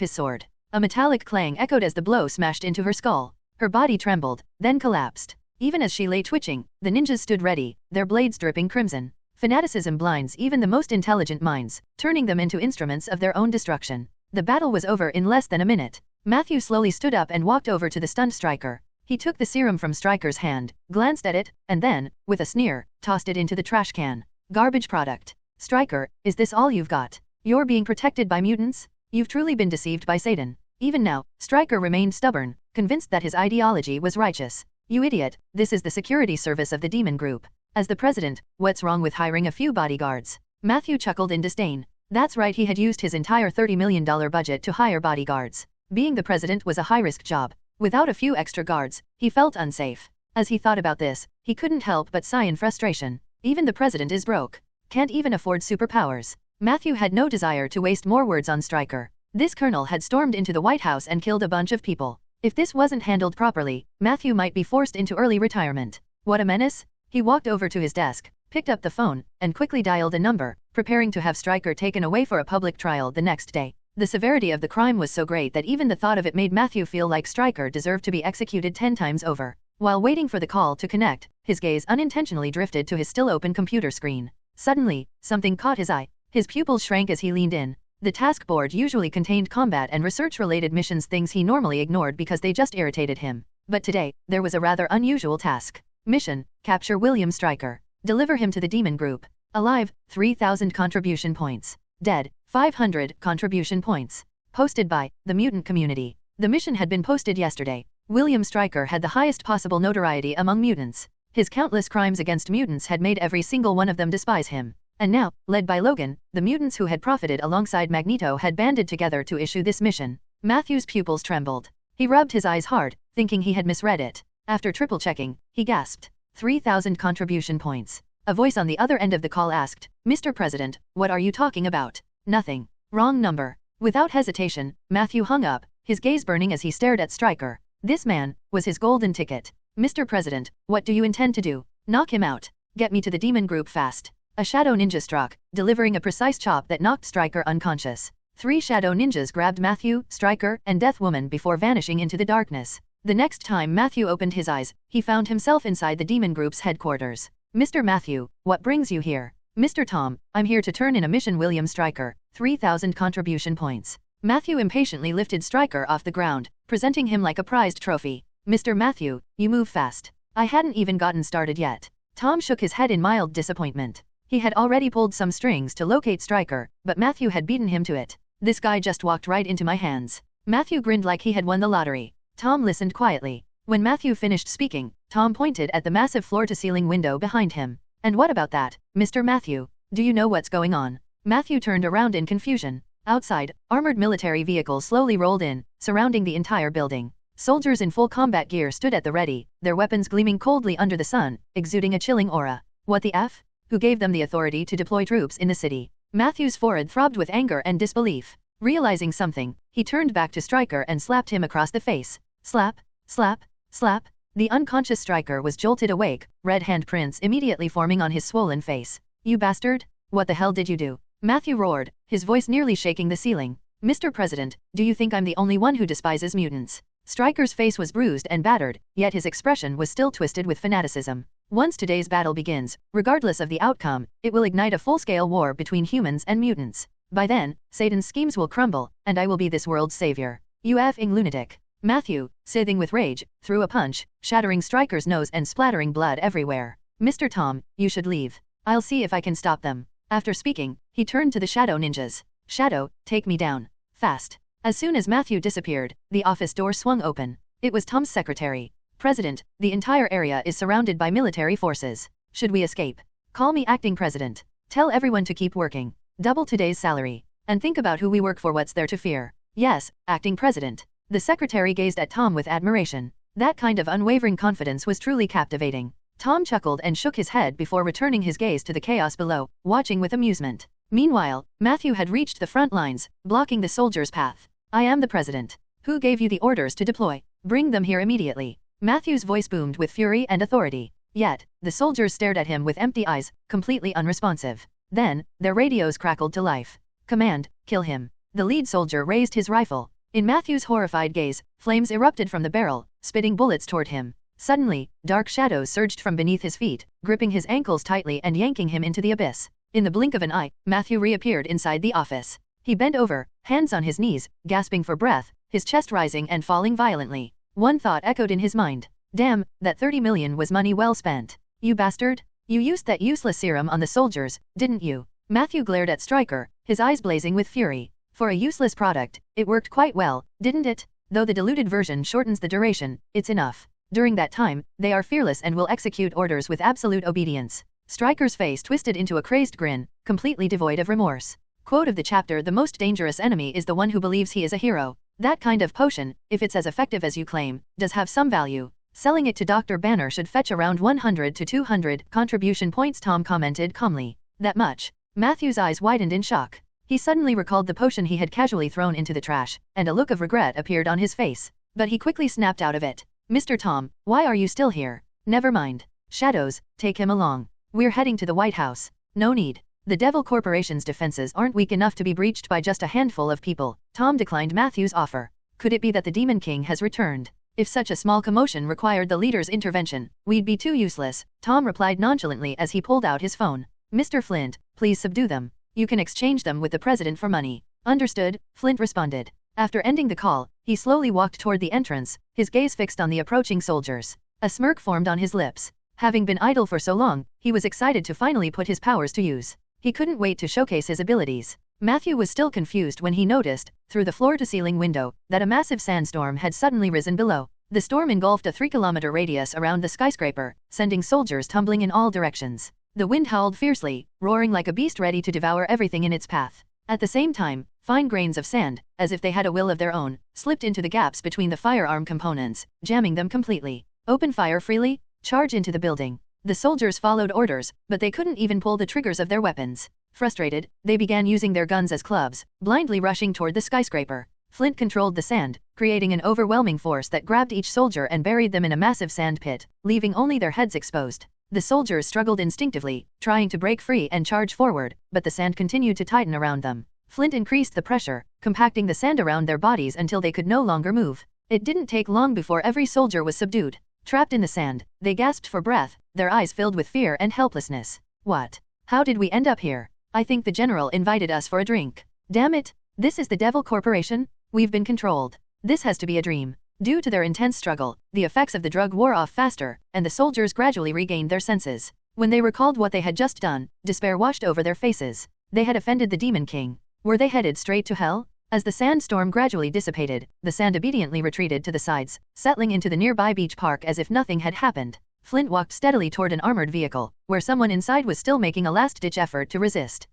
his sword. A metallic clang echoed as the blow smashed into her skull. Her body trembled, then collapsed. Even as she lay twitching, the ninjas stood ready, their blades dripping crimson. Fanaticism blinds even the most intelligent minds, turning them into instruments of their own destruction. The battle was over in less than a minute. Matthew slowly stood up and walked over to the stunned Stryker. He took the serum from Stryker's hand, glanced at it, and then, with a sneer, tossed it into the trash can. Garbage product. Stryker, is this all you've got? You're being protected by mutants? You've truly been deceived by Satan. Even now, Stryker remained stubborn, convinced that his ideology was righteous. You idiot, this is the security service of the Demon Group. As the president, what's wrong with hiring a few bodyguards? Matthew chuckled in disdain. That's right, he had used his entire $30 million budget to hire bodyguards. Being the president was a high-risk job. Without a few extra guards, he felt unsafe. As he thought about this, he couldn't help but sigh in frustration. Even the president is broke. Can't even afford superpowers. Matthew had no desire to waste more words on Stryker. This colonel had stormed into the White House and killed a bunch of people. If this wasn't handled properly, Matthew might be forced into early retirement. What a menace! He walked over to his desk, picked up the phone, and quickly dialed a number, preparing to have Stryker taken away for a public trial the next day. The severity of the crime was so great that even the thought of it made Matthew feel like Stryker deserved to be executed 10 times over. While waiting for the call to connect, his gaze unintentionally drifted to his still-open computer screen. Suddenly, something caught his eye. His pupils shrank as he leaned in. The task board usually contained combat and research-related missions, things he normally ignored because they just irritated him. But today, there was a rather unusual task. Mission: capture William Stryker. Deliver him to the Demon Group. Alive, 3,000 contribution points. Dead, 500 contribution points. Posted by the mutant community. The mission had been posted yesterday. William Stryker had the highest possible notoriety among mutants. His countless crimes against mutants had made every single one of them despise him. And now, led by Logan, the mutants who had profited alongside Magneto had banded together to issue this mission. Matthew's pupils trembled. He rubbed his eyes hard, thinking he had misread it. After triple-checking, he gasped. 3,000 contribution points. A voice on the other end of the call asked, "Mr. President, what are you talking about?" "Nothing. Wrong number." Without hesitation, Matthew hung up, his gaze burning as he stared at Stryker. This man was his golden ticket. "Mr. President, what do you intend to do? Knock him out. Get me to the Demon Group fast." A shadow ninja struck, delivering a precise chop that knocked Stryker unconscious. 3 shadow ninjas grabbed Matthew, Stryker, and Death Woman before vanishing into the darkness. The next time Matthew opened his eyes, he found himself inside the Demon Group's headquarters. "Mr. Matthew, what brings you here?" Mr. Tom, I'm here to turn in a mission. William Stryker, 3,000 contribution points. Matthew impatiently lifted Stryker off the ground, presenting him like a prized trophy. Mr. Matthew, you move fast. I hadn't even gotten started yet. Tom shook his head in mild disappointment. He had already pulled some strings to locate Stryker, but Matthew had beaten him to it. This guy just walked right into my hands. Matthew grinned like he had won the lottery. Tom listened quietly. When Matthew finished speaking, Tom pointed at the massive floor-to-ceiling window behind him. And what about that, Mr. Matthew? Do you know what's going on? Matthew turned around in confusion. Outside, armored military vehicles slowly rolled in, surrounding the entire building. Soldiers in full combat gear stood at the ready, their weapons gleaming coldly under the sun, exuding a chilling aura. What the F? Who gave them the authority to deploy troops in the city? Matthew's forehead throbbed with anger and disbelief. Realizing something, he turned back to Stryker and slapped him across the face. Slap, slap, slap. The unconscious Stryker was jolted awake, red handprints immediately forming on his swollen face. You bastard! What the hell did you do? Matthew roared, his voice nearly shaking the ceiling. Mr. President, do you think I'm the only one who despises mutants? Stryker's face was bruised and battered, yet his expression was still twisted with fanaticism. Once today's battle begins, regardless of the outcome, it will ignite a full-scale war between humans and mutants. By then, Satan's schemes will crumble, and I will be this world's savior. You effing lunatic. Matthew, seething with rage, threw a punch, shattering Stryker's nose and splattering blood everywhere. Mr. Tom, you should leave. I'll see if I can stop them. After speaking, he turned to the Shadow Ninjas. Shadow, take me down. Fast. As soon as Matthew disappeared, the office door swung open. It was Tom's secretary. President, the entire area is surrounded by military forces. Should we escape? Call me acting president. Tell everyone to keep working. Double today's salary. And think about who we work for. What's there to fear? Yes, acting president. The secretary gazed at Tom with admiration. That kind of unwavering confidence was truly captivating. Tom chuckled and shook his head before returning his gaze to the chaos below, watching with amusement. Meanwhile, Matthew had reached the front lines, blocking the soldiers' path. I am the president. Who gave you the orders to deploy? Bring them here immediately. Matthew's voice boomed with fury and authority. Yet, the soldiers stared at him with empty eyes, completely unresponsive. Then, their radios crackled to life. Command, kill him. The lead soldier raised his rifle. In Matthew's horrified gaze, flames erupted from the barrel, spitting bullets toward him. Suddenly, dark shadows surged from beneath his feet, gripping his ankles tightly and yanking him into the abyss. In the blink of an eye, Matthew reappeared inside the office. He bent over, hands on his knees, gasping for breath, his chest rising and falling violently. One thought echoed in his mind. Damn, that 30 million was money well spent. You bastard! You used that useless serum on the soldiers, didn't you? Matthew glared at Stryker, his eyes blazing with fury. For a useless product, it worked quite well, didn't it? Though the diluted version shortens the duration, it's enough. During that time, they are fearless and will execute orders with absolute obedience. Stryker's face twisted into a crazed grin, completely devoid of remorse. Quote of the chapter: the most dangerous enemy is the one who believes he is a hero. That kind of potion, if it's as effective as you claim, does have some value. Selling it to Dr. Banner should fetch around 100 to 200 contribution points, Tom commented calmly. That much? Matthew's eyes widened in shock. He suddenly recalled the potion he had casually thrown into the trash, and a look of regret appeared on his face. But he quickly snapped out of it. Mr. Tom, why are you still here? Never mind. Shadows, take him along. We're heading to the White House. No need. The Devil Corporation's defenses aren't weak enough to be breached by just a handful of people. Tom declined Matthew's offer. Could it be that the Demon King has returned? If such a small commotion required the leader's intervention, we'd be too useless, Tom replied nonchalantly as he pulled out his phone. Mr. Flint, please subdue them. You can exchange them with the president for money. Understood, Flint responded. After ending the call, he slowly walked toward the entrance, his gaze fixed on the approaching soldiers. A smirk formed on his lips. Having been idle for so long, he was excited to finally put his powers to use. He couldn't wait to showcase his abilities. Matthew was still confused when he noticed, through the floor-to-ceiling window, that a massive sandstorm had suddenly risen below. The storm engulfed a 3-kilometer radius around the skyscraper, sending soldiers tumbling in all directions. The wind howled fiercely, roaring like a beast ready to devour everything in its path. At the same time, fine grains of sand, as if they had a will of their own, slipped into the gaps between the firearm components, jamming them completely. Open fire freely, charge into the building. The soldiers followed orders, but they couldn't even pull the triggers of their weapons. Frustrated, they began using their guns as clubs, blindly rushing toward the skyscraper. Flint controlled the sand, creating an overwhelming force that grabbed each soldier and buried them in a massive sand pit, leaving only their heads exposed. The soldiers struggled instinctively, trying to break free and charge forward, but the sand continued to tighten around them. Flint increased the pressure, compacting the sand around their bodies until they could no longer move. It didn't take long before every soldier was subdued. Trapped in the sand, they gasped for breath, their eyes filled with fear and helplessness. What? How did we end up here? I think the general invited us for a drink. Damn it! This is the Devil Corporation? We've been controlled. This has to be a dream. Due to their intense struggle, the effects of the drug wore off faster, and the soldiers gradually regained their senses. When they recalled what they had just done, despair washed over their faces. They had offended the Demon King. Were they headed straight to hell? As the sandstorm gradually dissipated, the sand obediently retreated to the sides, settling into the nearby beach park as if nothing had happened. Flint walked steadily toward an armored vehicle, where someone inside was still making a last-ditch effort to resist.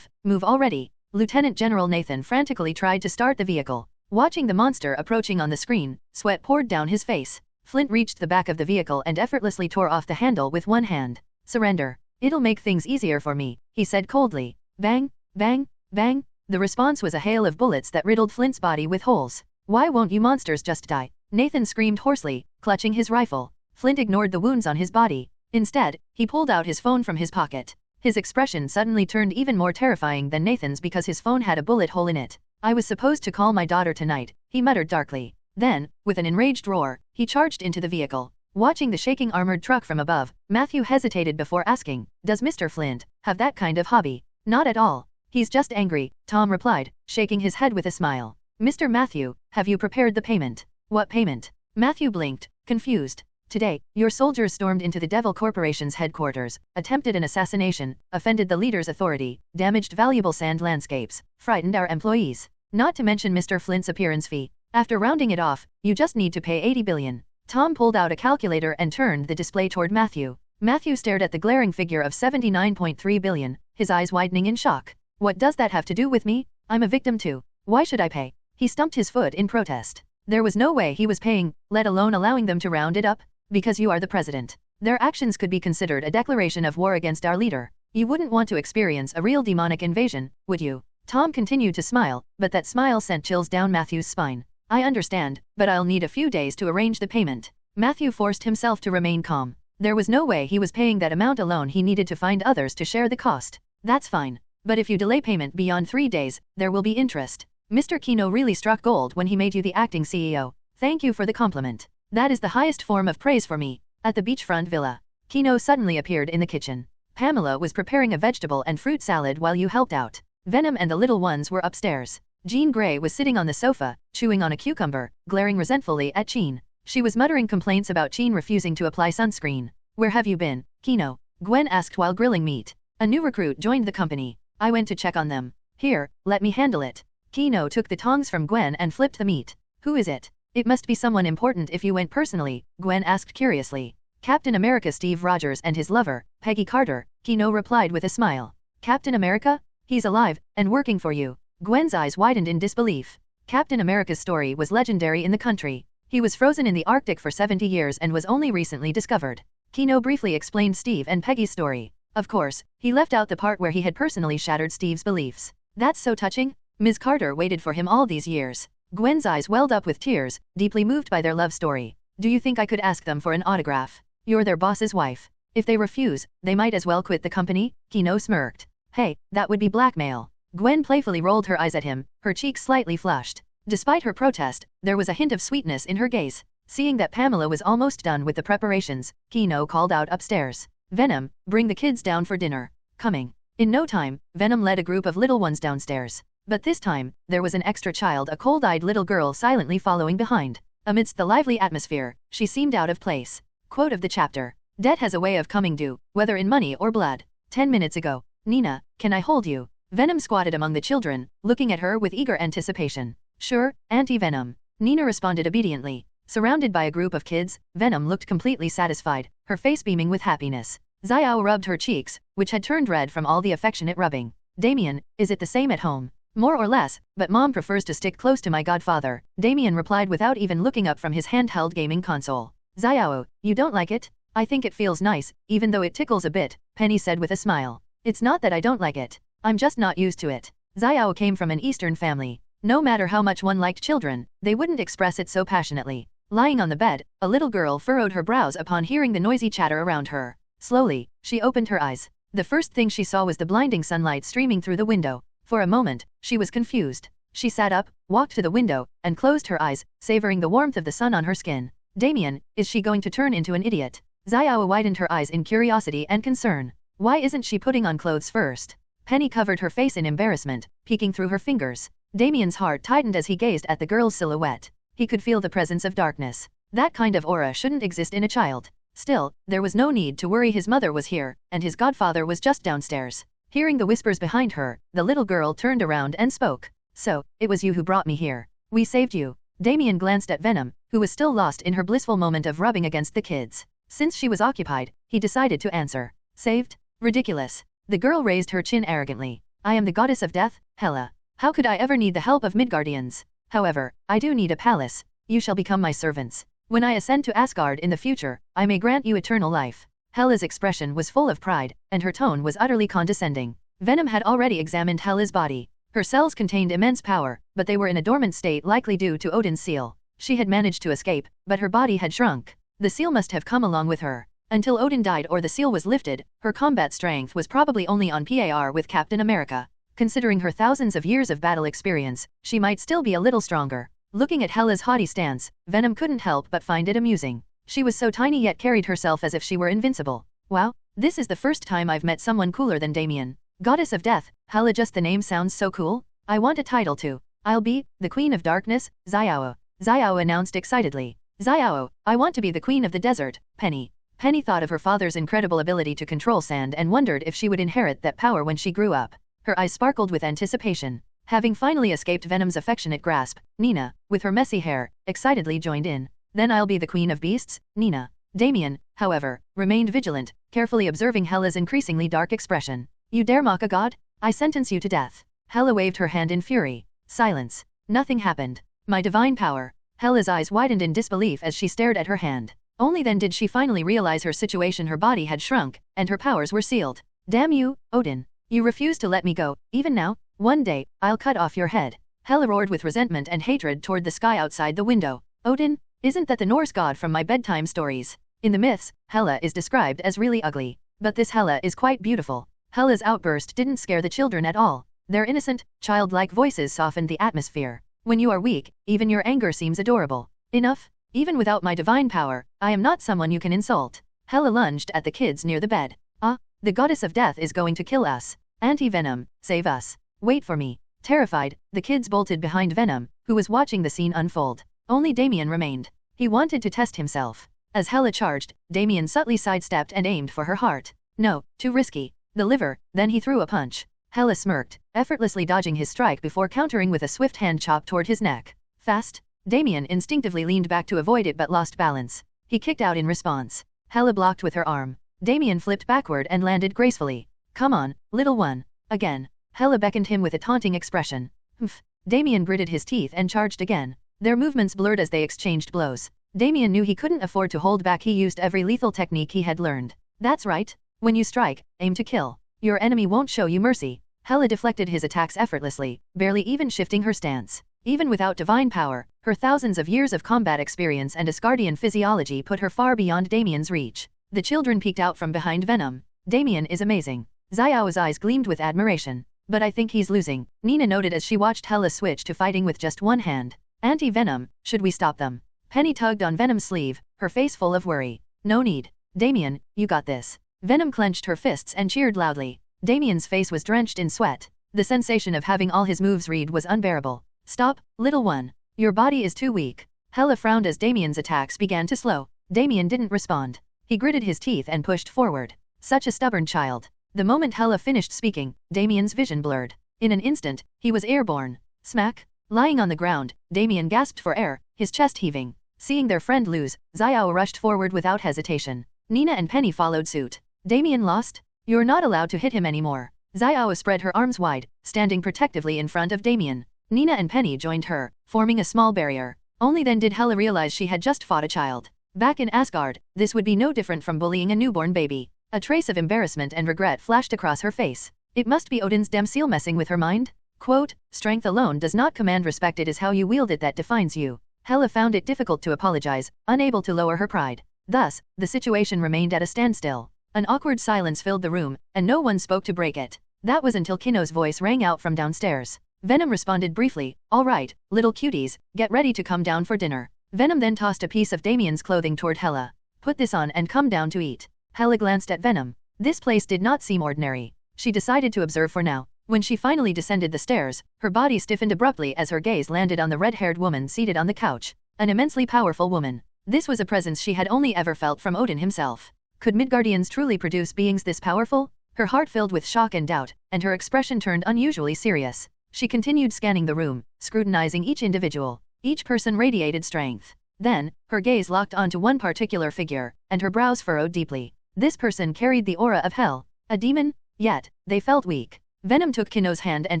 Move already. Lieutenant General Nathan frantically tried to start the vehicle. Watching the monster approaching on the screen, sweat poured down his face. Flint reached the back of the vehicle and effortlessly tore off the handle with one hand. Surrender. It'll make things easier for me, he said coldly. Bang, bang, bang. The response was a hail of bullets that riddled Flint's body with holes. Why won't you monsters just die? Nathan screamed hoarsely, clutching his rifle. Flint ignored the wounds on his body. Instead, he pulled out his phone from his pocket. His expression suddenly turned even more terrifying than Nathan's because his phone had a bullet hole in it. I was supposed to call my daughter tonight, he muttered darkly. Then, with an enraged roar, he charged into the vehicle. Watching the shaking armored truck from above, Matthew hesitated before asking, "Does Mr. Flint have that kind of hobby?" "Not at all. He's just angry," Tom replied, shaking his head with a smile. "Mr. Matthew, have you prepared the payment?" "What payment?" Matthew blinked, confused. "Today, your soldiers stormed into the Devil Corporation's headquarters, attempted an assassination, offended the leader's authority, damaged valuable sand landscapes, frightened our employees. Not to mention Mr. Flint's appearance fee. After rounding it off, you just need to pay 80 billion. Tom pulled out a calculator and turned the display toward Matthew. Matthew stared at the glaring figure of 79.3 billion, his eyes widening in shock. "What does that have to do with me? I'm a victim too. Why should I pay?" He stumped his foot in protest. There was no way he was paying, let alone allowing them to round it up. "Because you are the president. Their actions could be considered a declaration of war against our leader. You wouldn't want to experience a real demonic invasion, would you?" Tom continued to smile, but that smile sent chills down Matthew's spine. "I understand, but I'll need a few days to arrange the payment." Matthew forced himself to remain calm. There was no way he was paying that amount alone. He needed to find others to share the cost. "That's fine. But if you delay payment beyond 3 days, there will be interest. Mr. Kino really struck gold when he made you the acting CEO. Thank you for the compliment. That is the highest form of praise for me." At the beachfront villa, Kino suddenly appeared in the kitchen. "Pamela was preparing a vegetable and fruit salad while you helped out. Venom and the little ones were upstairs. Jean Grey was sitting on the sofa, chewing on a cucumber, glaring resentfully at Jean. She was muttering complaints about Jean refusing to apply sunscreen. Where have you been, Kino?" Gwen asked while grilling meat. "A new recruit joined the company. I went to check on them. Here, let me handle it." Kino took the tongs from Gwen and flipped the meat. "Who is it?" "It must be someone important if you went personally," Gwen asked curiously. "Captain America Steve Rogers and his lover, Peggy Carter," Kino replied with a smile. "Captain America? He's alive, and working for you." Gwen's eyes widened in disbelief. Captain America's story was legendary in the country. He was frozen in the Arctic for 70 years and was only recently discovered. Kino briefly explained Steve and Peggy's story. Of course, he left out the part where he had personally shattered Steve's beliefs. "That's so touching. Ms. Carter waited for him all these years." Gwen's eyes welled up with tears, deeply moved by their love story. "Do you think I could ask them for an autograph? You're their boss's wife. If they refuse, they might as well quit the company?" Kino smirked. "Hey, that would be blackmail." Gwen playfully rolled her eyes at him, her cheeks slightly flushed. Despite her protest, there was a hint of sweetness in her gaze. Seeing that Pamela was almost done with the preparations, Kino called out upstairs. "Venom, bring the kids down for dinner." Coming. In no time, Venom led a group of little ones downstairs. But this time, there was an extra child, a cold-eyed little girl silently following behind. Amidst the lively atmosphere, she seemed out of place. Quote of the chapter: "Death has a way of coming due, whether in money or blood. 10 minutes ago. Nina, can I hold you?" Venom squatted among the children, looking at her with eager anticipation. "Sure, Auntie Venom." Nina responded obediently. Surrounded by a group of kids, Venom looked completely satisfied, her face beaming with happiness. Xiao rubbed her cheeks, which had turned red from all the affectionate rubbing. "Damien, is it the same at home?" "More or less, but Mom prefers to stick close to my godfather," Damien replied without even looking up from his handheld gaming console. "Xiao, you don't like it?" "I think it feels nice, even though it tickles a bit," Penny said with a smile. "It's not that I don't like it. I'm just not used to it." Xiao came from an Eastern family. No matter how much one liked children, they wouldn't express it so passionately. Lying on the bed, a little girl furrowed her brows upon hearing the noisy chatter around her. Slowly, she opened her eyes. The first thing she saw was the blinding sunlight streaming through the window. For a moment, she was confused. She sat up, walked to the window, and closed her eyes, savoring the warmth of the sun on her skin. "Damien, is she going to turn into an idiot?" Xiao widened her eyes in curiosity and concern. Why isn't she putting on clothes first? Penny covered her face in embarrassment, peeking through her fingers. Damien's heart tightened as he gazed at the girl's silhouette. He could feel the presence of darkness. That kind of aura shouldn't exist in a child. Still, there was no need to worry. His mother was here, and his godfather was just downstairs. Hearing the whispers behind her, the little girl turned around and spoke. So, it was you who brought me here. We saved you. Damien glanced at Venom, who was still lost in her blissful moment of rubbing against the kids. Since she was occupied, he decided to answer. Saved? Ridiculous. The girl raised her chin arrogantly. I am the goddess of death, Hela. How could I ever need the help of Midgardians? However, I do need a palace. You shall become my servants. When I ascend to Asgard in the future, I may grant you eternal life. Hela's expression was full of pride, and her tone was utterly condescending. Venom had already examined Hela's body. Her cells contained immense power, but they were in a dormant state likely due to Odin's seal. She had managed to escape, but her body had shrunk. The seal must have come along with her. Until Odin died or the seal was lifted, her combat strength was probably only on par with Captain America. Considering her thousands of years of battle experience, she might still be a little stronger. Looking at Hela's haughty stance, Venom couldn't help but find it amusing. She was so tiny yet carried herself as if she were invincible. Wow, this is the first time I've met someone cooler than Damien. Goddess of Death, Hela, just the name sounds so cool. I want a title too. I'll be the Queen of Darkness, Xiao. Xiao announced excitedly. Xiao, I want to be the Queen of the Desert, Penny. Penny thought of her father's incredible ability to control sand and wondered if she would inherit that power when she grew up. Her eyes sparkled with anticipation. Having finally escaped Venom's affectionate grasp, Nina, with her messy hair, excitedly joined in. Then I'll be the Queen of Beasts, Nina. Damien, however, remained vigilant, carefully observing Hela's increasingly dark expression. You dare mock a god? I sentence you to death. Hela waved her hand in fury. Silence. Nothing happened. My divine power. Hela's eyes widened in disbelief as she stared at her hand. Only then did she finally realize her situation. Her body had shrunk, and her powers were sealed. Damn you, Odin. You refuse to let me go, even now? One day, I'll cut off your head. Hela roared with resentment and hatred toward the sky outside the window. Odin? Isn't that the Norse god from my bedtime stories? In the myths, Hela is described as really ugly. But this Hela is quite beautiful. Hela's outburst didn't scare the children at all. Their innocent, childlike voices softened the atmosphere. When you are weak, even your anger seems adorable. Enough? Even without my divine power, I am not someone you can insult. Hela lunged at the kids near the bed. Ah, the goddess of death is going to kill us. Anti-Venom, save us. Wait for me. Terrified, the kids bolted behind Venom, who was watching the scene unfold. Only Damien remained. He wanted to test himself. As Hela charged, Damien subtly sidestepped and aimed for her heart. No, too risky. The liver, then he threw a punch. Hela smirked, effortlessly dodging his strike before countering with a swift hand chop toward his neck. Fast? Damien instinctively leaned back to avoid it but lost balance. He kicked out in response. Hela blocked with her arm. Damien flipped backward and landed gracefully. Come on, little one. Again. Hela beckoned him with a taunting expression. Humph. Damien gritted his teeth and charged again. Their movements blurred as they exchanged blows. Damien knew he couldn't afford to hold back. He used every lethal technique he had learned. That's right. When you strike, aim to kill. Your enemy won't show you mercy. Hela deflected his attacks effortlessly, barely even shifting her stance. Even without divine power, her thousands of years of combat experience and Asgardian physiology put her far beyond Damien's reach. The children peeked out from behind Venom. Damien is amazing. Xiao's eyes gleamed with admiration. But I think he's losing, Nina noted as she watched Hela switch to fighting with just one hand. Anti-Venom, should we stop them? Penny tugged on Venom's sleeve, her face full of worry. No need. Damien, you got this. Venom clenched her fists and cheered loudly. Damien's face was drenched in sweat. The sensation of having all his moves read was unbearable. Stop, little one. Your body is too weak. Hela frowned as Damien's attacks began to slow. Damien didn't respond. He gritted his teeth and pushed forward. Such a stubborn child. The moment Hela finished speaking, Damien's vision blurred. In an instant, he was airborne. Smack. Lying on the ground, Damien gasped for air, his chest heaving. Seeing their friend lose, Xiao rushed forward without hesitation. Nina and Penny followed suit. Damien lost? You're not allowed to hit him anymore. Xiao spread her arms wide, standing protectively in front of Damien. Nina and Penny joined her, forming a small barrier. Only then did Hela realize she had just fought a child. Back in Asgard, this would be no different from bullying a newborn baby. A trace of embarrassment and regret flashed across her face. It must be Odin's damn seal messing with her mind? Quote, strength alone does not command respect, it is how you wield it that defines you. Hela found it difficult to apologize, unable to lower her pride. Thus, the situation remained at a standstill. An awkward silence filled the room, and no one spoke to break it. That was until Kino's voice rang out from downstairs. Venom responded briefly, all right, little cuties, get ready to come down for dinner. Venom then tossed a piece of Damien's clothing toward Hela. Put this on and come down to eat. Hela glanced at Venom. This place did not seem ordinary. She decided to observe for now. When she finally descended the stairs, her body stiffened abruptly as her gaze landed on the red-haired woman seated on the couch. An immensely powerful woman. This was a presence she had only ever felt from Odin himself. Could Midgardians truly produce beings this powerful? Her heart filled with shock and doubt, and her expression turned unusually serious. She continued scanning the room, scrutinizing each individual. Each person radiated strength. Then, her gaze locked onto one particular figure, and her brows furrowed deeply. This person carried the aura of hell. A demon? Yet, they felt weak. Venom took Kino's hand and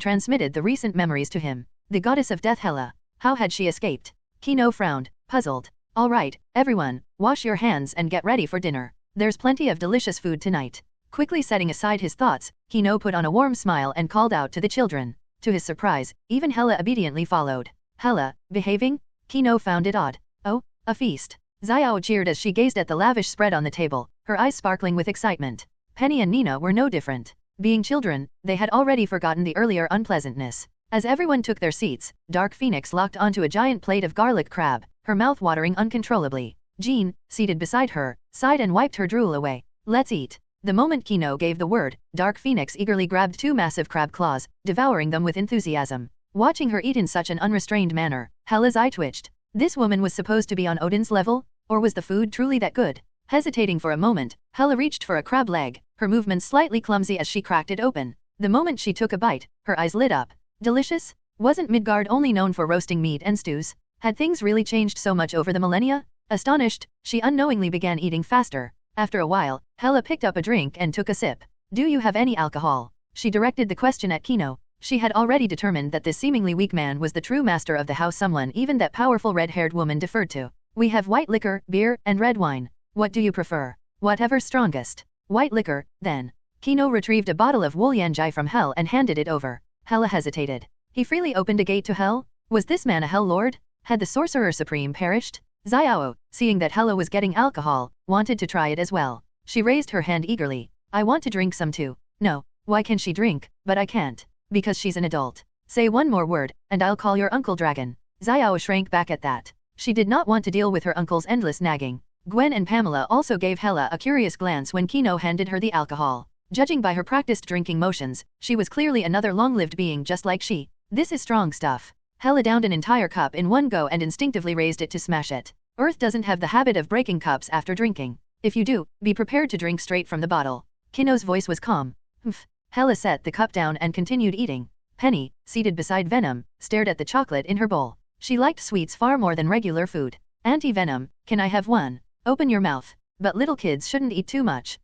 transmitted the recent memories to him. The goddess of death Hela. How had she escaped? Kino frowned, puzzled. All right, everyone, wash your hands and get ready for dinner. There's plenty of delicious food tonight. Quickly setting aside his thoughts, Kino put on a warm smile and called out to the children. To his surprise, even Hela obediently followed. Hela, behaving? Kino found it odd. Oh, a feast. Xiao cheered as she gazed at the lavish spread on the table, her eyes sparkling with excitement. Penny and Nina were no different. Being children, they had already forgotten the earlier unpleasantness. As everyone took their seats, Dark Phoenix locked onto a giant plate of garlic crab, her mouth watering uncontrollably. Jean, seated beside her, sighed and wiped her drool away. Let's eat. The moment Kino gave the word, Dark Phoenix eagerly grabbed 2 massive crab claws, devouring them with enthusiasm. Watching her eat in such an unrestrained manner, Hela's eye twitched. This woman was supposed to be on Odin's level? Or was the food truly that good? Hesitating for a moment, Hela reached for a crab leg, her movements slightly clumsy as she cracked it open. The moment she took a bite, her eyes lit up. Delicious? Wasn't Midgard only known for roasting meat and stews? Had things really changed so much over the millennia? Astonished, she unknowingly began eating faster. After a while, Hela picked up a drink and took a sip. Do you have any alcohol? She directed the question at Kino. She had already determined that this seemingly weak man was the true master of the house, someone even that powerful red-haired woman deferred to. We have white liquor, beer, and red wine. What do you prefer? Whatever's strongest. White liquor, then. Kino retrieved a bottle of Wolyanjai from Hell and handed it over. Hela hesitated. He freely opened a gate to Hell? Was this man a Hell Lord? Had the Sorcerer Supreme perished? Xiao, seeing that Hela was getting alcohol, wanted to try it as well. She raised her hand eagerly. I want to drink some too. No. Why can she drink, but I can't? Because she's an adult. Say one more word, and I'll call your Uncle Dragon. Xiao shrank back at that. She did not want to deal with her uncle's endless nagging. Gwen and Pamela also gave Hela a curious glance when Kino handed her the alcohol. Judging by her practiced drinking motions, she was clearly another long-lived being just like she. This is strong stuff. Hela downed an entire cup in one go and instinctively raised it to smash it. Earth doesn't have the habit of breaking cups after drinking. If you do, be prepared to drink straight from the bottle. Kino's voice was calm. Humph. Hela set the cup down and continued eating. Penny, seated beside Venom, stared at the chocolate in her bowl. She liked sweets far more than regular food. Auntie Venom, can I have one? Open your mouth. But little kids shouldn't eat too much.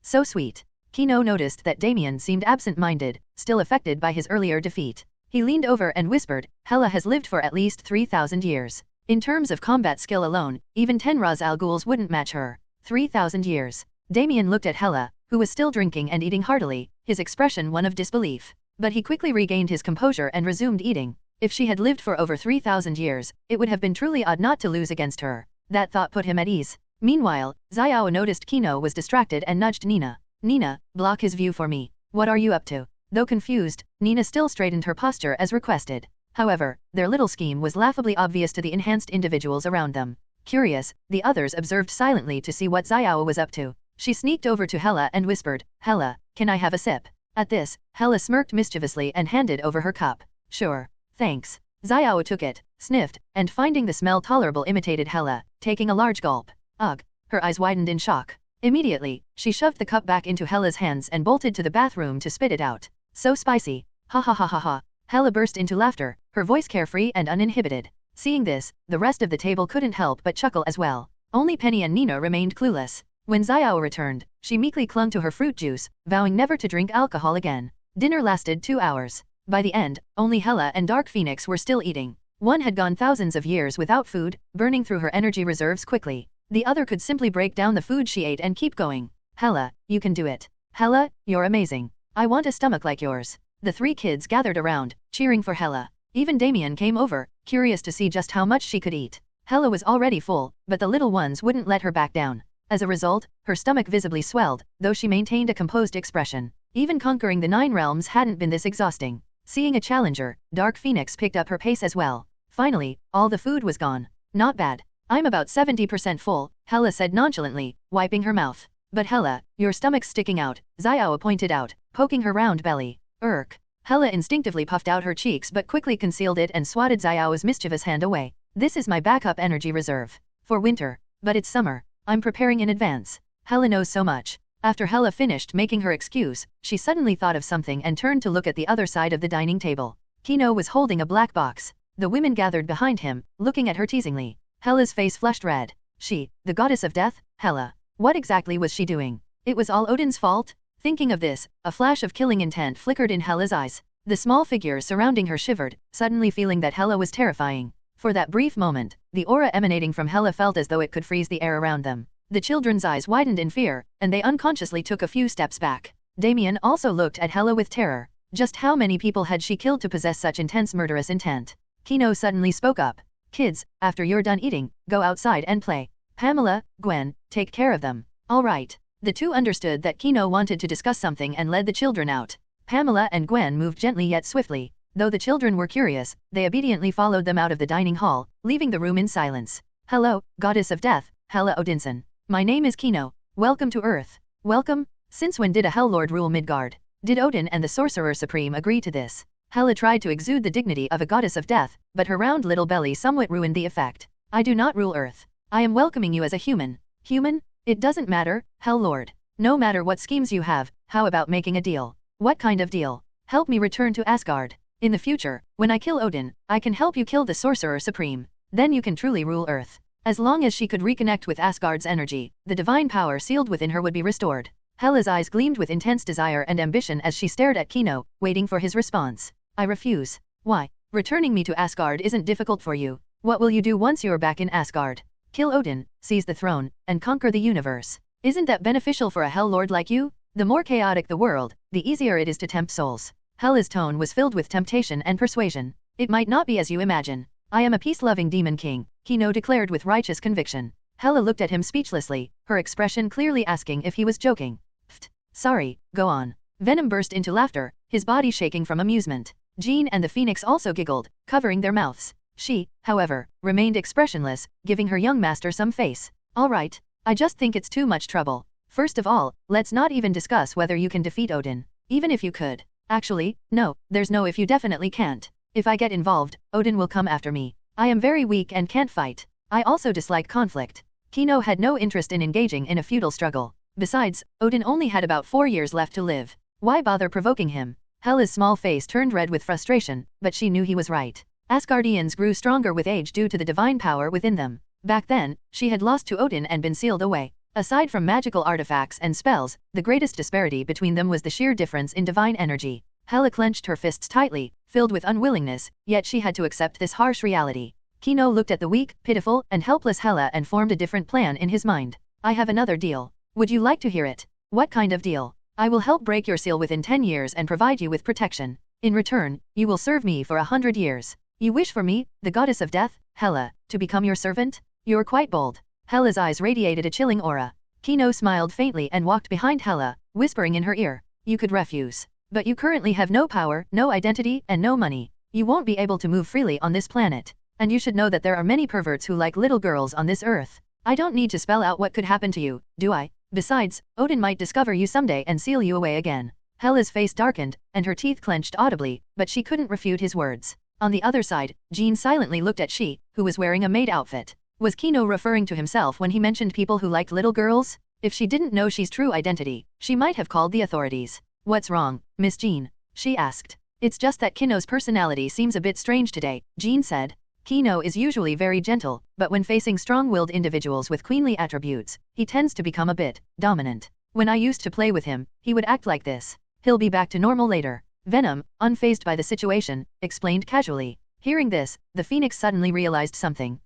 So sweet. Kino noticed that Damien seemed absent-minded, still affected by his earlier defeat. He leaned over and whispered, Hela has lived for at least 3,000 years. In terms of combat skill alone, even 10 Raz Al Ghuls wouldn't match her. 3,000 years. Damien looked at Hela, who was still drinking and eating heartily, his expression one of disbelief. But he quickly regained his composure and resumed eating. If she had lived for over 3,000 years, it would have been truly odd not to lose against her. That thought put him at ease. Meanwhile, Xiao noticed Kino was distracted and nudged Nina. Nina, block his view for me. What are you up to? Though confused, Nina still straightened her posture as requested. However, their little scheme was laughably obvious to the enhanced individuals around them. Curious, the others observed silently to see what Xiao was up to. She sneaked over to Hela and whispered, Hela, can I have a sip? At this, Hela smirked mischievously and handed over her cup. Sure. Thanks. Xiao took it, sniffed, and finding the smell tolerable imitated Hela, taking a large gulp. Ugh. Her eyes widened in shock. Immediately, she shoved the cup back into Hela's hands and bolted to the bathroom to spit it out. So spicy. Ha ha ha ha ha. Hela burst into laughter, her voice carefree and uninhibited. Seeing this, the rest of the table couldn't help but chuckle as well. Only Penny and Nina remained clueless. When Xiao returned, she meekly clung to her fruit juice, vowing never to drink alcohol again. Dinner lasted 2 hours. By the end, only Hela and Dark Phoenix were still eating. One had gone thousands of years without food, burning through her energy reserves quickly. The other could simply break down the food she ate and keep going. Hela, you can do it. Hela, you're amazing. I want a stomach like yours. The 3 kids gathered around, cheering for Hela. Even Damien came over, curious to see just how much she could eat. Hela was already full, but the little ones wouldn't let her back down. As a result, her stomach visibly swelled, though she maintained a composed expression. Even conquering the 9 realms hadn't been this exhausting. Seeing a challenger, Dark Phoenix picked up her pace as well. Finally, all the food was gone. Not bad. I'm about 70% full, Hela said nonchalantly, wiping her mouth. But Hela, your stomach's sticking out, Xiao pointed out, poking her round belly. Hela instinctively puffed out her cheeks but quickly concealed it and swatted Xiao's mischievous hand away. This is my backup energy reserve. For winter. But it's summer. I'm preparing in advance. Hela knows so much. After Hela finished making her excuse, she suddenly thought of something and turned to look at the other side of the dining table. Kino was holding a black box. The women gathered behind him, looking at her teasingly. Hela's face flushed red. She, the goddess of death? Hela. What exactly was she doing? It was all Odin's fault? Thinking of this, a flash of killing intent flickered in Hela's eyes. The small figure surrounding her shivered, suddenly feeling that Hela was terrifying. For that brief moment, the aura emanating from Hela felt as though it could freeze the air around them. The children's eyes widened in fear, and they unconsciously took a few steps back. Damien also looked at Hela with terror. Just how many people had she killed to possess such intense murderous intent? Kino suddenly spoke up. Kids, after you're done eating, go outside and play. Pamela, Gwen, take care of them. All right. The two understood that Kino wanted to discuss something and led the children out. Pamela and Gwen moved gently yet swiftly. Though the children were curious, they obediently followed them out of the dining hall, leaving the room in silence. Hello, Goddess of Death, Hela Odinson. My name is Kino. Welcome to Earth. Welcome? Since when did a Hell Lord rule Midgard? Did Odin and the Sorcerer Supreme agree to this? Hela tried to exude the dignity of a goddess of death, but her round little belly somewhat ruined the effect. I do not rule Earth. I am welcoming you as a human. Human? It doesn't matter, Hell Lord. No matter what schemes you have, how about making a deal? What kind of deal? Help me return to Asgard. In the future, when I kill Odin, I can help you kill the Sorcerer Supreme. Then you can truly rule Earth. As long as she could reconnect with Asgard's energy, the divine power sealed within her would be restored. Hela's eyes gleamed with intense desire and ambition as she stared at Kino, waiting for his response. I refuse. Why? Returning me to Asgard isn't difficult for you. What will you do once you're back in Asgard? Kill Odin, seize the throne, and conquer the universe. Isn't that beneficial for a Hell Lord like you? The more chaotic the world, the easier it is to tempt souls. Hela's tone was filled with temptation and persuasion. It might not be as you imagine. I am a peace-loving demon king, Kino declared with righteous conviction. Hela looked at him speechlessly, her expression clearly asking if he was joking. Pfft. Sorry, go on. Venom burst into laughter, his body shaking from amusement. Jean and the Phoenix also giggled, covering their mouths. She, however, remained expressionless, giving her young master some face. All right. I just think it's too much trouble. First of all, let's not even discuss whether you can defeat Odin. Even if you could. Actually, no, there's no if you definitely can't. If I get involved, Odin will come after me. I am very weak and can't fight. I also dislike conflict. Kino had no interest in engaging in a feudal struggle. Besides, Odin only had about 4 years left to live. Why bother provoking him? Hela's small face turned red with frustration, but she knew he was right. Asgardians grew stronger with age due to the divine power within them. Back then, she had lost to Odin and been sealed away. Aside from magical artifacts and spells, the greatest disparity between them was the sheer difference in divine energy. Hela clenched her fists tightly, filled with unwillingness, yet she had to accept this harsh reality. Kino looked at the weak, pitiful, and helpless Hela and formed a different plan in his mind. I have another deal. Would you like to hear it? What kind of deal? I will help break your seal within 10 years and provide you with protection. In return, you will serve me for 100 years. You wish for me, the goddess of death, Hela, to become your servant? You're quite bold. Hela's eyes radiated a chilling aura. Kino smiled faintly and walked behind Hela, whispering in her ear. You could refuse. But you currently have no power, no identity, and no money. You won't be able to move freely on this planet. And you should know that there are many perverts who like little girls on this earth. I don't need to spell out what could happen to you, do I? Besides, Odin might discover you someday and seal you away again. Hela's face darkened, and her teeth clenched audibly, but she couldn't refute his words. On the other side, Jean silently looked at she, who was wearing a maid outfit. Was Kino referring to himself when he mentioned people who liked little girls? If she didn't know she's true identity, she might have called the authorities. What's wrong, Miss Jean? She asked. It's just that Kino's personality seems a bit strange today, Jean said. Kino is usually very gentle, but when facing strong-willed individuals with queenly attributes, he tends to become a bit dominant. When I used to play with him, he would act like this. He'll be back to normal later. Venom, unfazed by the situation, explained casually. Hearing this, the Phoenix suddenly realized something.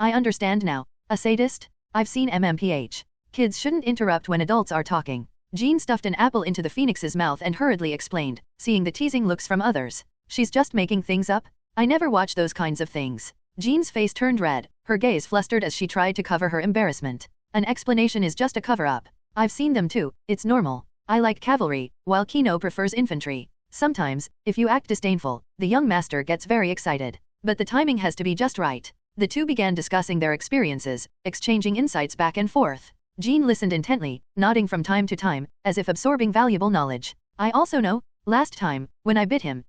I understand now. A sadist? I've seen MMPH. Kids shouldn't interrupt when adults are talking. Jean stuffed an apple into the Phoenix's mouth and hurriedly explained, seeing the teasing looks from others. She's just making things up? I never watch those kinds of things. Jean's face turned red, her gaze flustered as she tried to cover her embarrassment. An explanation is just a cover-up. I've seen them too, it's normal. I like cavalry, while Kino prefers infantry. Sometimes, if you act disdainful, the young master gets very excited. But the timing has to be just right. The two began discussing their experiences, exchanging insights back and forth. Jean listened intently, nodding from time to time, as if absorbing valuable knowledge. I also know, last time, when I bit him,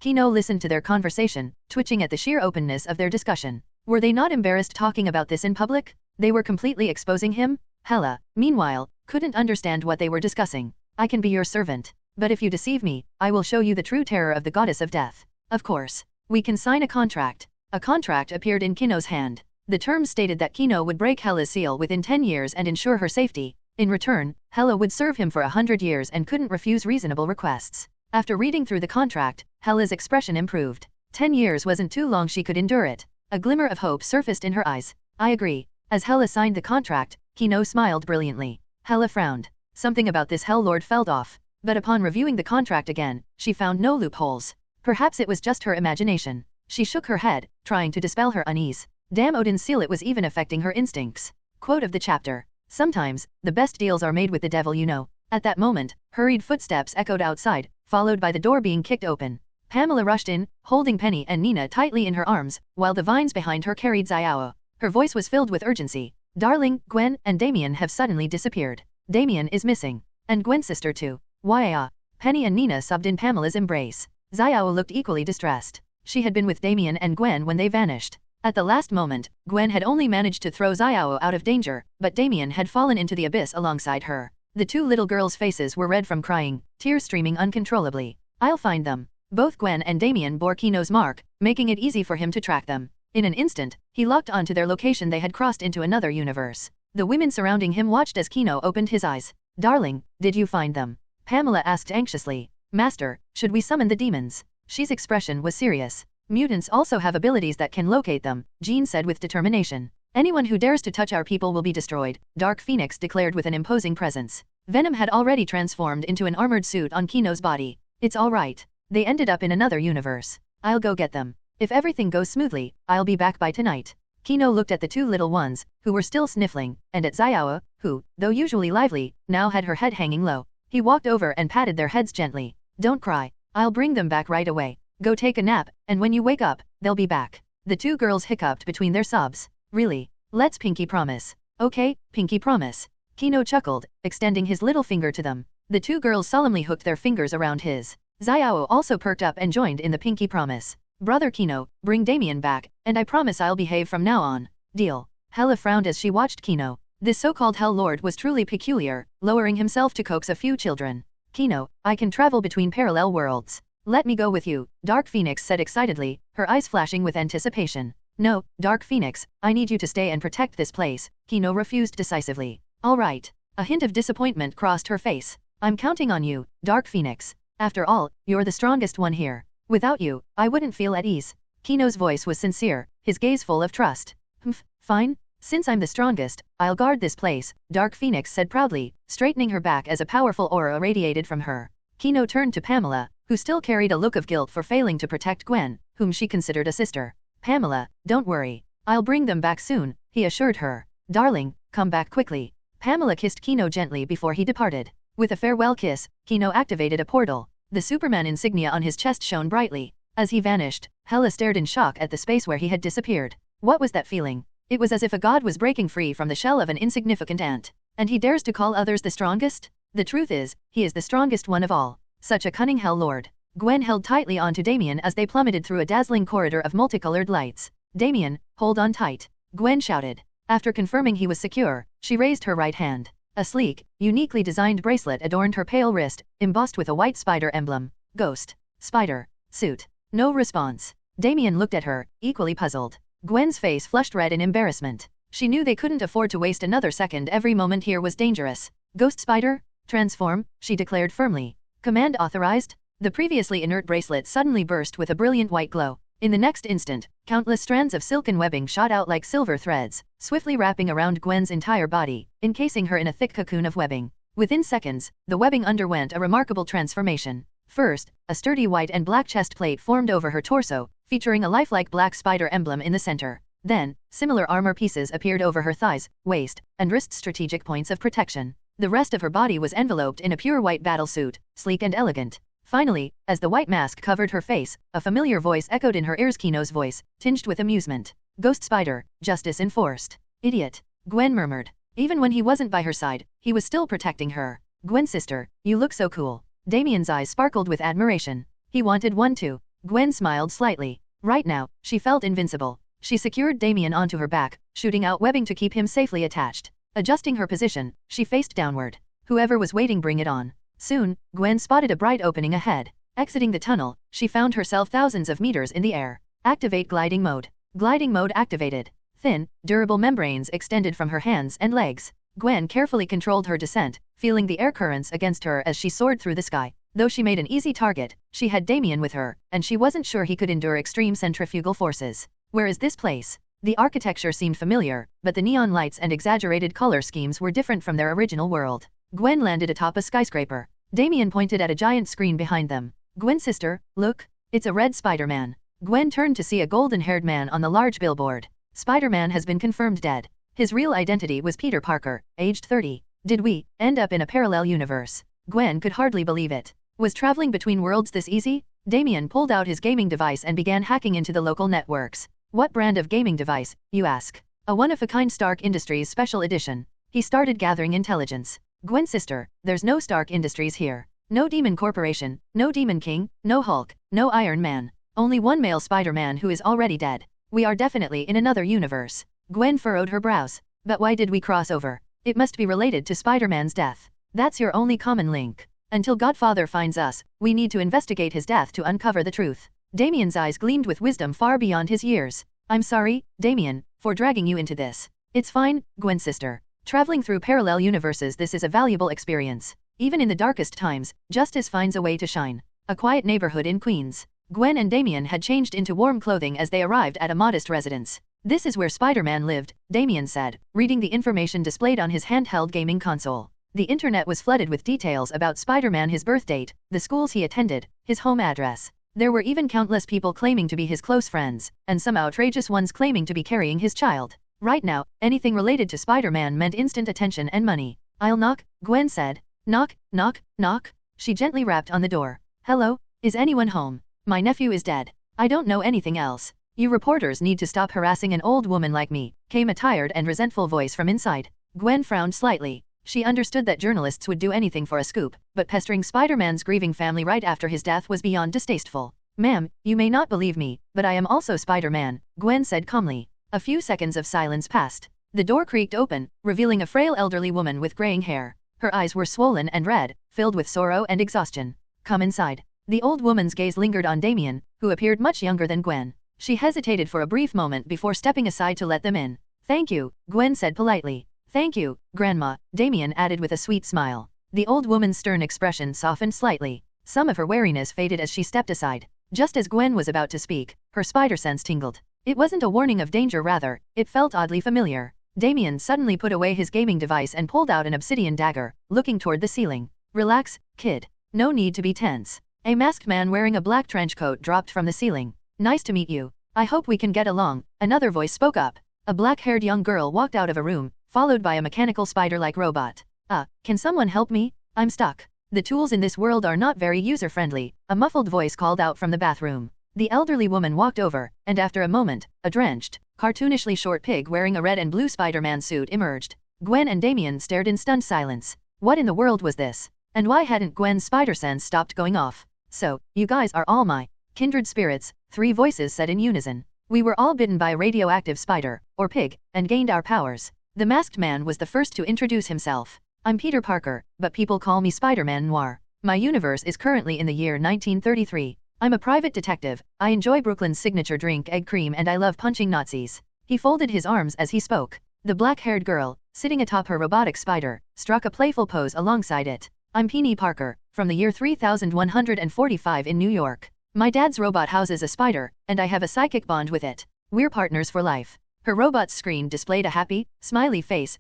Kino listened to their conversation, twitching at the sheer openness of their discussion. Were they not embarrassed talking about this in public? They were completely exposing him? Hela, meanwhile, couldn't understand what they were discussing. I can be your servant. But if you deceive me, I will show you the true terror of the goddess of death. Of course. We can sign a contract. A contract appeared in Kino's hand. The terms stated that Kino would break Hela's seal within 10 years and ensure her safety. In return, Hela would serve him for 100 years and couldn't refuse reasonable requests. After reading through the contract, Hela's expression improved. 10 years wasn't too long, she could endure it. A glimmer of hope surfaced in her eyes. I agree. As Hela signed the contract, Kino smiled brilliantly. Hela frowned. Something about this Hell Lord felt off. But upon reviewing the contract again, she found no loopholes. Perhaps it was just her imagination. She shook her head, trying to dispel her unease. Damn Odin's seal, it was even affecting her instincts. Quote of the chapter. Sometimes, the best deals are made with the devil, you know. At that moment, hurried footsteps echoed outside, followed by the door being kicked open. Pamela rushed in, holding Penny and Nina tightly in her arms, while the vines behind her carried Xiao. Her voice was filled with urgency. Darling, Gwen and Damien have suddenly disappeared. Damien is missing. And Gwen's sister too. Why? Penny and Nina sobbed in Pamela's embrace. Xiao looked equally distressed. She had been with Damien and Gwen when they vanished. At the last moment, Gwen had only managed to throw Xiao out of danger, but Damien had fallen into the abyss alongside her. The two little girls' faces were red from crying, tears streaming uncontrollably. I'll find them. Both Gwen and Damien bore Kino's mark, making it easy for him to track them. In an instant, he locked onto their location. They had crossed into another universe. The women surrounding him watched as Kino opened his eyes. Darling, did you find them? Pamela asked anxiously. Master, should we summon the demons? She's expression was serious. Mutants also have abilities that can locate them, Jean said with determination. Anyone who dares to touch our people will be destroyed, Dark Phoenix declared with an imposing presence. Venom had already transformed into an armored suit on Kino's body. It's all right. They ended up in another universe. I'll go get them. If everything goes smoothly, I'll be back by tonight. Kino looked at the two little ones, who were still sniffling, and at Xiao, who, though usually lively, now had her head hanging low. He walked over and patted their heads gently. Don't cry. I'll bring them back right away. Go take a nap, and when you wake up, they'll be back. The two girls hiccuped between their sobs. Really? Let's pinky promise. Okay, pinky promise. Kino chuckled, extending his little finger to them. The two girls solemnly hooked their fingers around his. Xiao also perked up and joined in the pinky promise. Brother Kino, bring Damien back, and I promise I'll behave from now on. Deal. Hela frowned as she watched Kino. This so-called Hell Lord was truly peculiar, lowering himself to coax a few children. Kino, I can travel between parallel worlds. Let me go with you, Dark Phoenix said excitedly, her eyes flashing with anticipation. No, Dark Phoenix, I need you to stay and protect this place, Kino refused decisively. All right. A hint of disappointment crossed her face. I'm counting on you, Dark Phoenix. After all, you're the strongest one here. Without you, I wouldn't feel at ease. Kino's voice was sincere, his gaze full of trust. Fine. Since I'm the strongest, I'll guard this place, Dark Phoenix said proudly, straightening her back as a powerful aura radiated from her. Kino turned to Pamela, who still carried a look of guilt for failing to protect Gwen, whom she considered a sister. Pamela, don't worry. I'll bring them back soon, he assured her. Darling, come back quickly. Pamela kissed Kino gently before he departed. With a farewell kiss, Kino activated a portal. The Superman insignia on his chest shone brightly. As he vanished, Hela stared in shock at the space where he had disappeared. What was that feeling? It was as if a god was breaking free from the shell of an insignificant ant. And he dares to call others the strongest? The truth is, he is the strongest one of all. Such a cunning Hell Lord. Gwen held tightly onto Damien as they plummeted through a dazzling corridor of multicolored lights. Damien, hold on tight. Gwen shouted. After confirming he was secure, she raised her right hand. A sleek, uniquely designed bracelet adorned her pale wrist, embossed with a white spider emblem. Ghost. Spider. Suit. No response. Damien looked at her, equally puzzled. Gwen's face flushed red in embarrassment. She knew they couldn't afford to waste another second. Every moment here was dangerous. Ghost Spider? Transform, she declared firmly. Command authorized? The previously inert bracelet suddenly burst with a brilliant white glow. In the next instant, countless strands of silken webbing shot out like silver threads, swiftly wrapping around Gwen's entire body, encasing her in a thick cocoon of webbing. Within seconds, the webbing underwent a remarkable transformation. First, a sturdy white and black chest plate formed over her torso, featuring a lifelike black spider emblem in the center. Then, similar armor pieces appeared over her thighs, waist, and wrist, strategic points of protection. The rest of her body was enveloped in a pure white battlesuit, sleek and elegant. Finally, as the white mask covered her face, a familiar voice echoed in her ears, Kino's voice, tinged with amusement. Ghost Spider, justice enforced. Idiot. Gwen murmured. Even when he wasn't by her side, he was still protecting her. Gwen sister, you look so cool. Damien's eyes sparkled with admiration. He wanted one too. Gwen smiled slightly. Right now, she felt invincible. She secured Damien onto her back, shooting out webbing to keep him safely attached. Adjusting her position, she faced downward. Whoever was waiting, bring it on. Soon, Gwen spotted a bright opening ahead. Exiting the tunnel, she found herself thousands of meters in the air. Activate gliding mode. Gliding mode activated. Thin, durable membranes extended from her hands and legs. Gwen carefully controlled her descent, feeling the air currents against her as she soared through the sky. Though she made an easy target, she had Damien with her, and she wasn't sure he could endure extreme centrifugal forces. Where is this place? The architecture seemed familiar, but the neon lights and exaggerated color schemes were different from their original world. Gwen landed atop a skyscraper. Damien pointed at a giant screen behind them. Gwen sister, look, it's a red Spider-Man. Gwen turned to see a golden-haired man on the large billboard. Spider-Man has been confirmed dead. His real identity was Peter Parker, aged 30. Did we end up in a parallel universe? Gwen could hardly believe it. Was traveling between worlds this easy? Damien pulled out his gaming device and began hacking into the local networks. What brand of gaming device, you ask? A one-of-a-kind Stark Industries special edition. He started gathering intelligence. Gwen sister, there's no Stark Industries here. No Demon Corporation, no Demon King, no Hulk, no Iron Man. Only one male Spider-Man who is already dead. We are definitely in another universe. Gwen furrowed her brows. But why did we cross over? It must be related to Spider-Man's death. That's your only common link. Until Godfather finds us, we need to investigate his death to uncover the truth. Damien's eyes gleamed with wisdom far beyond his years. I'm sorry, Damien, for dragging you into this. It's fine, Gwen sister. Traveling through parallel universes, this is a valuable experience. Even in the darkest times, justice finds a way to shine. A quiet neighborhood in Queens. Gwen and Damien had changed into warm clothing as they arrived at a modest residence. This is where Spider-Man lived, Damien said, reading the information displayed on his handheld gaming console. The internet was flooded with details about Spider-Man, his birth date, the schools he attended, his home address. There were even countless people claiming to be his close friends, and some outrageous ones claiming to be carrying his child. Right now, anything related to Spider-Man meant instant attention and money. I'll knock, Gwen said. Knock, knock, knock. She gently rapped on the door. Hello, is anyone home? My nephew is dead. I don't know anything else. You reporters need to stop harassing an old woman like me, came a tired and resentful voice from inside. Gwen frowned slightly. She understood that journalists would do anything for a scoop, but pestering Spider-Man's grieving family right after his death was beyond distasteful. Ma'am, you may not believe me, but I am also Spider-Man, Gwen said calmly. A few seconds of silence passed. The door creaked open, revealing a frail elderly woman with graying hair. Her eyes were swollen and red, filled with sorrow and exhaustion. Come inside. The old woman's gaze lingered on Damien, who appeared much younger than Gwen. She hesitated for a brief moment before stepping aside to let them in. Thank you, Gwen said politely. Thank you, Grandma, Damien added with a sweet smile. The old woman's stern expression softened slightly. Some of her wariness faded as she stepped aside. Just as Gwen was about to speak, her spider sense tingled. It wasn't a warning of danger, rather, it felt oddly familiar. Damien suddenly put away his gaming device and pulled out an obsidian dagger, looking toward the ceiling. Relax, kid. No need to be tense. A masked man wearing a black trench coat dropped from the ceiling. Nice to meet you. I hope we can get along, another voice spoke up. A black-haired young girl walked out of a room, followed by a mechanical spider-like robot. Can someone help me? I'm stuck. The tools in this world are not very user-friendly, a muffled voice called out from the bathroom. The elderly woman walked over, and after a moment, a drenched, cartoonishly short pig wearing a red and blue Spider-Man suit emerged. Gwen and Damien stared in stunned silence. What in the world was this? And why hadn't Gwen's spider sense stopped going off? So, you guys are all my kindred spirits, three voices said in unison. We were all bitten by a radioactive spider, or pig, and gained our powers. The masked man was the first to introduce himself. I'm Peter Parker, but people call me Spider-Man Noir. My universe is currently in the year 1933. I'm a private detective, I enjoy Brooklyn's signature drink egg cream, and I love punching Nazis. He folded his arms as he spoke. The black-haired girl, sitting atop her robotic spider, struck a playful pose alongside it. I'm Peony Parker, from the year 3145 in New York. My dad's robot houses a spider, and I have a psychic bond with it. We're partners for life. Her robot's screen displayed a happy, smiley face.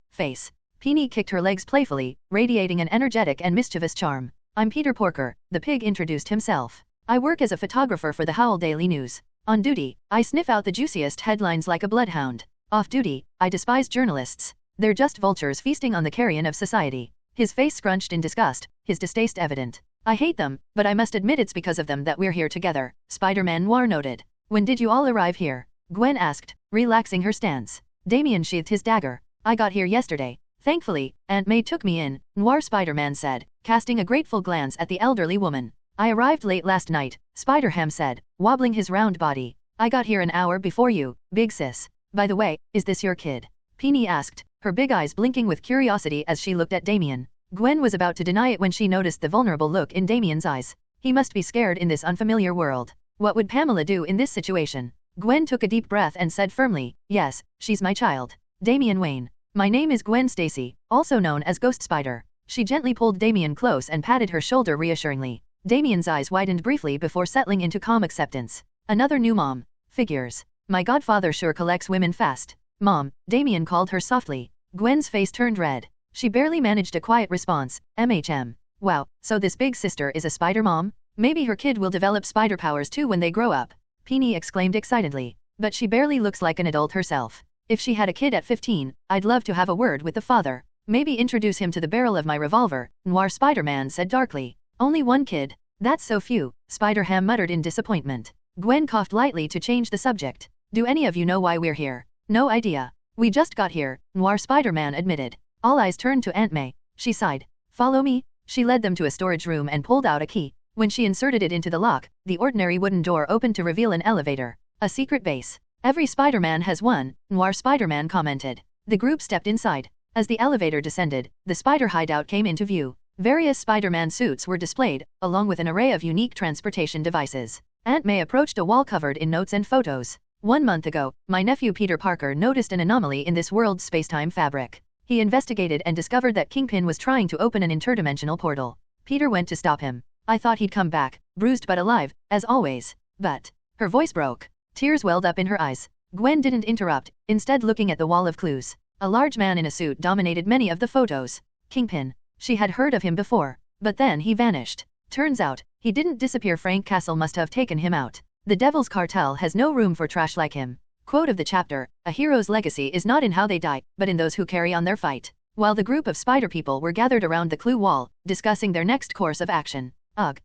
Peony kicked her legs playfully, radiating an energetic and mischievous charm. I'm Peter Parker, the pig introduced himself. I work as a photographer for the Howl Daily News. On duty, I sniff out the juiciest headlines like a bloodhound. Off duty, I despise journalists. They're just vultures feasting on the carrion of society. His face scrunched in disgust, his distaste evident. I hate them, but I must admit it's because of them that we're here together, Spider-Man Noir noted. When did you all arrive here? Gwen asked, relaxing her stance. Damien sheathed his dagger. I got here yesterday. Thankfully, Aunt May took me in, Noir Spider-Man said, casting a grateful glance at the elderly woman. I arrived late last night, Spider-Ham said, wobbling his round body. I got here an hour before you, big sis. By the way, is this your kid? Peony asked, her big eyes blinking with curiosity as she looked at Damien. Gwen was about to deny it when she noticed the vulnerable look in Damien's eyes. He must be scared in this unfamiliar world. What would Pamela do in this situation? Gwen took a deep breath and said firmly, yes, she's my child. Damien Wayne. My name is Gwen Stacy, also known as Ghost Spider. She gently pulled Damien close and patted her shoulder reassuringly. Damien's eyes widened briefly before settling into calm acceptance. Another new mom. Figures. My godfather sure collects women fast. Mom, Damien called her softly. Gwen's face turned red. She barely managed a quiet response, MHM. Wow, so this big sister is a spider mom? Maybe her kid will develop spider powers too when they grow up. Peony exclaimed excitedly. But she barely looks like an adult herself. If she had a kid at 15, I'd love to have a word with the father. Maybe introduce him to the barrel of my revolver, Noir Spider-Man said darkly. Only one kid? That's so few, Spider-Ham muttered in disappointment. Gwen coughed lightly to change the subject. Do any of you know why we're here? No idea. We just got here, Noir Spider-Man admitted. All eyes turned to Aunt May. She sighed. Follow me? She led them to a storage room and pulled out a key. When she inserted it into the lock, the ordinary wooden door opened to reveal an elevator. A secret base. Every Spider-Man has one, Noir Spider-Man commented. The group stepped inside. As the elevator descended, the spider hideout came into view. Various Spider-Man suits were displayed, along with an array of unique transportation devices. Aunt May approached a wall covered in notes and photos. 1 month ago, my nephew Peter Parker noticed an anomaly in this world's spacetime fabric. He investigated and discovered that Kingpin was trying to open an interdimensional portal. Peter went to stop him. I thought he'd come back, bruised but alive, as always. But her voice broke. Tears welled up in her eyes. Gwen didn't interrupt, instead looking at the wall of clues. A large man in a suit dominated many of the photos. Kingpin. She had heard of him before. But then he vanished. Turns out, he didn't disappear. Frank Castle must have taken him out. The Devil's Cartel has no room for trash like him. Quote of the chapter, a hero's legacy is not in how they die, but in those who carry on their fight. While the group of spider people were gathered around the clue wall, discussing their next course of action. Ugh.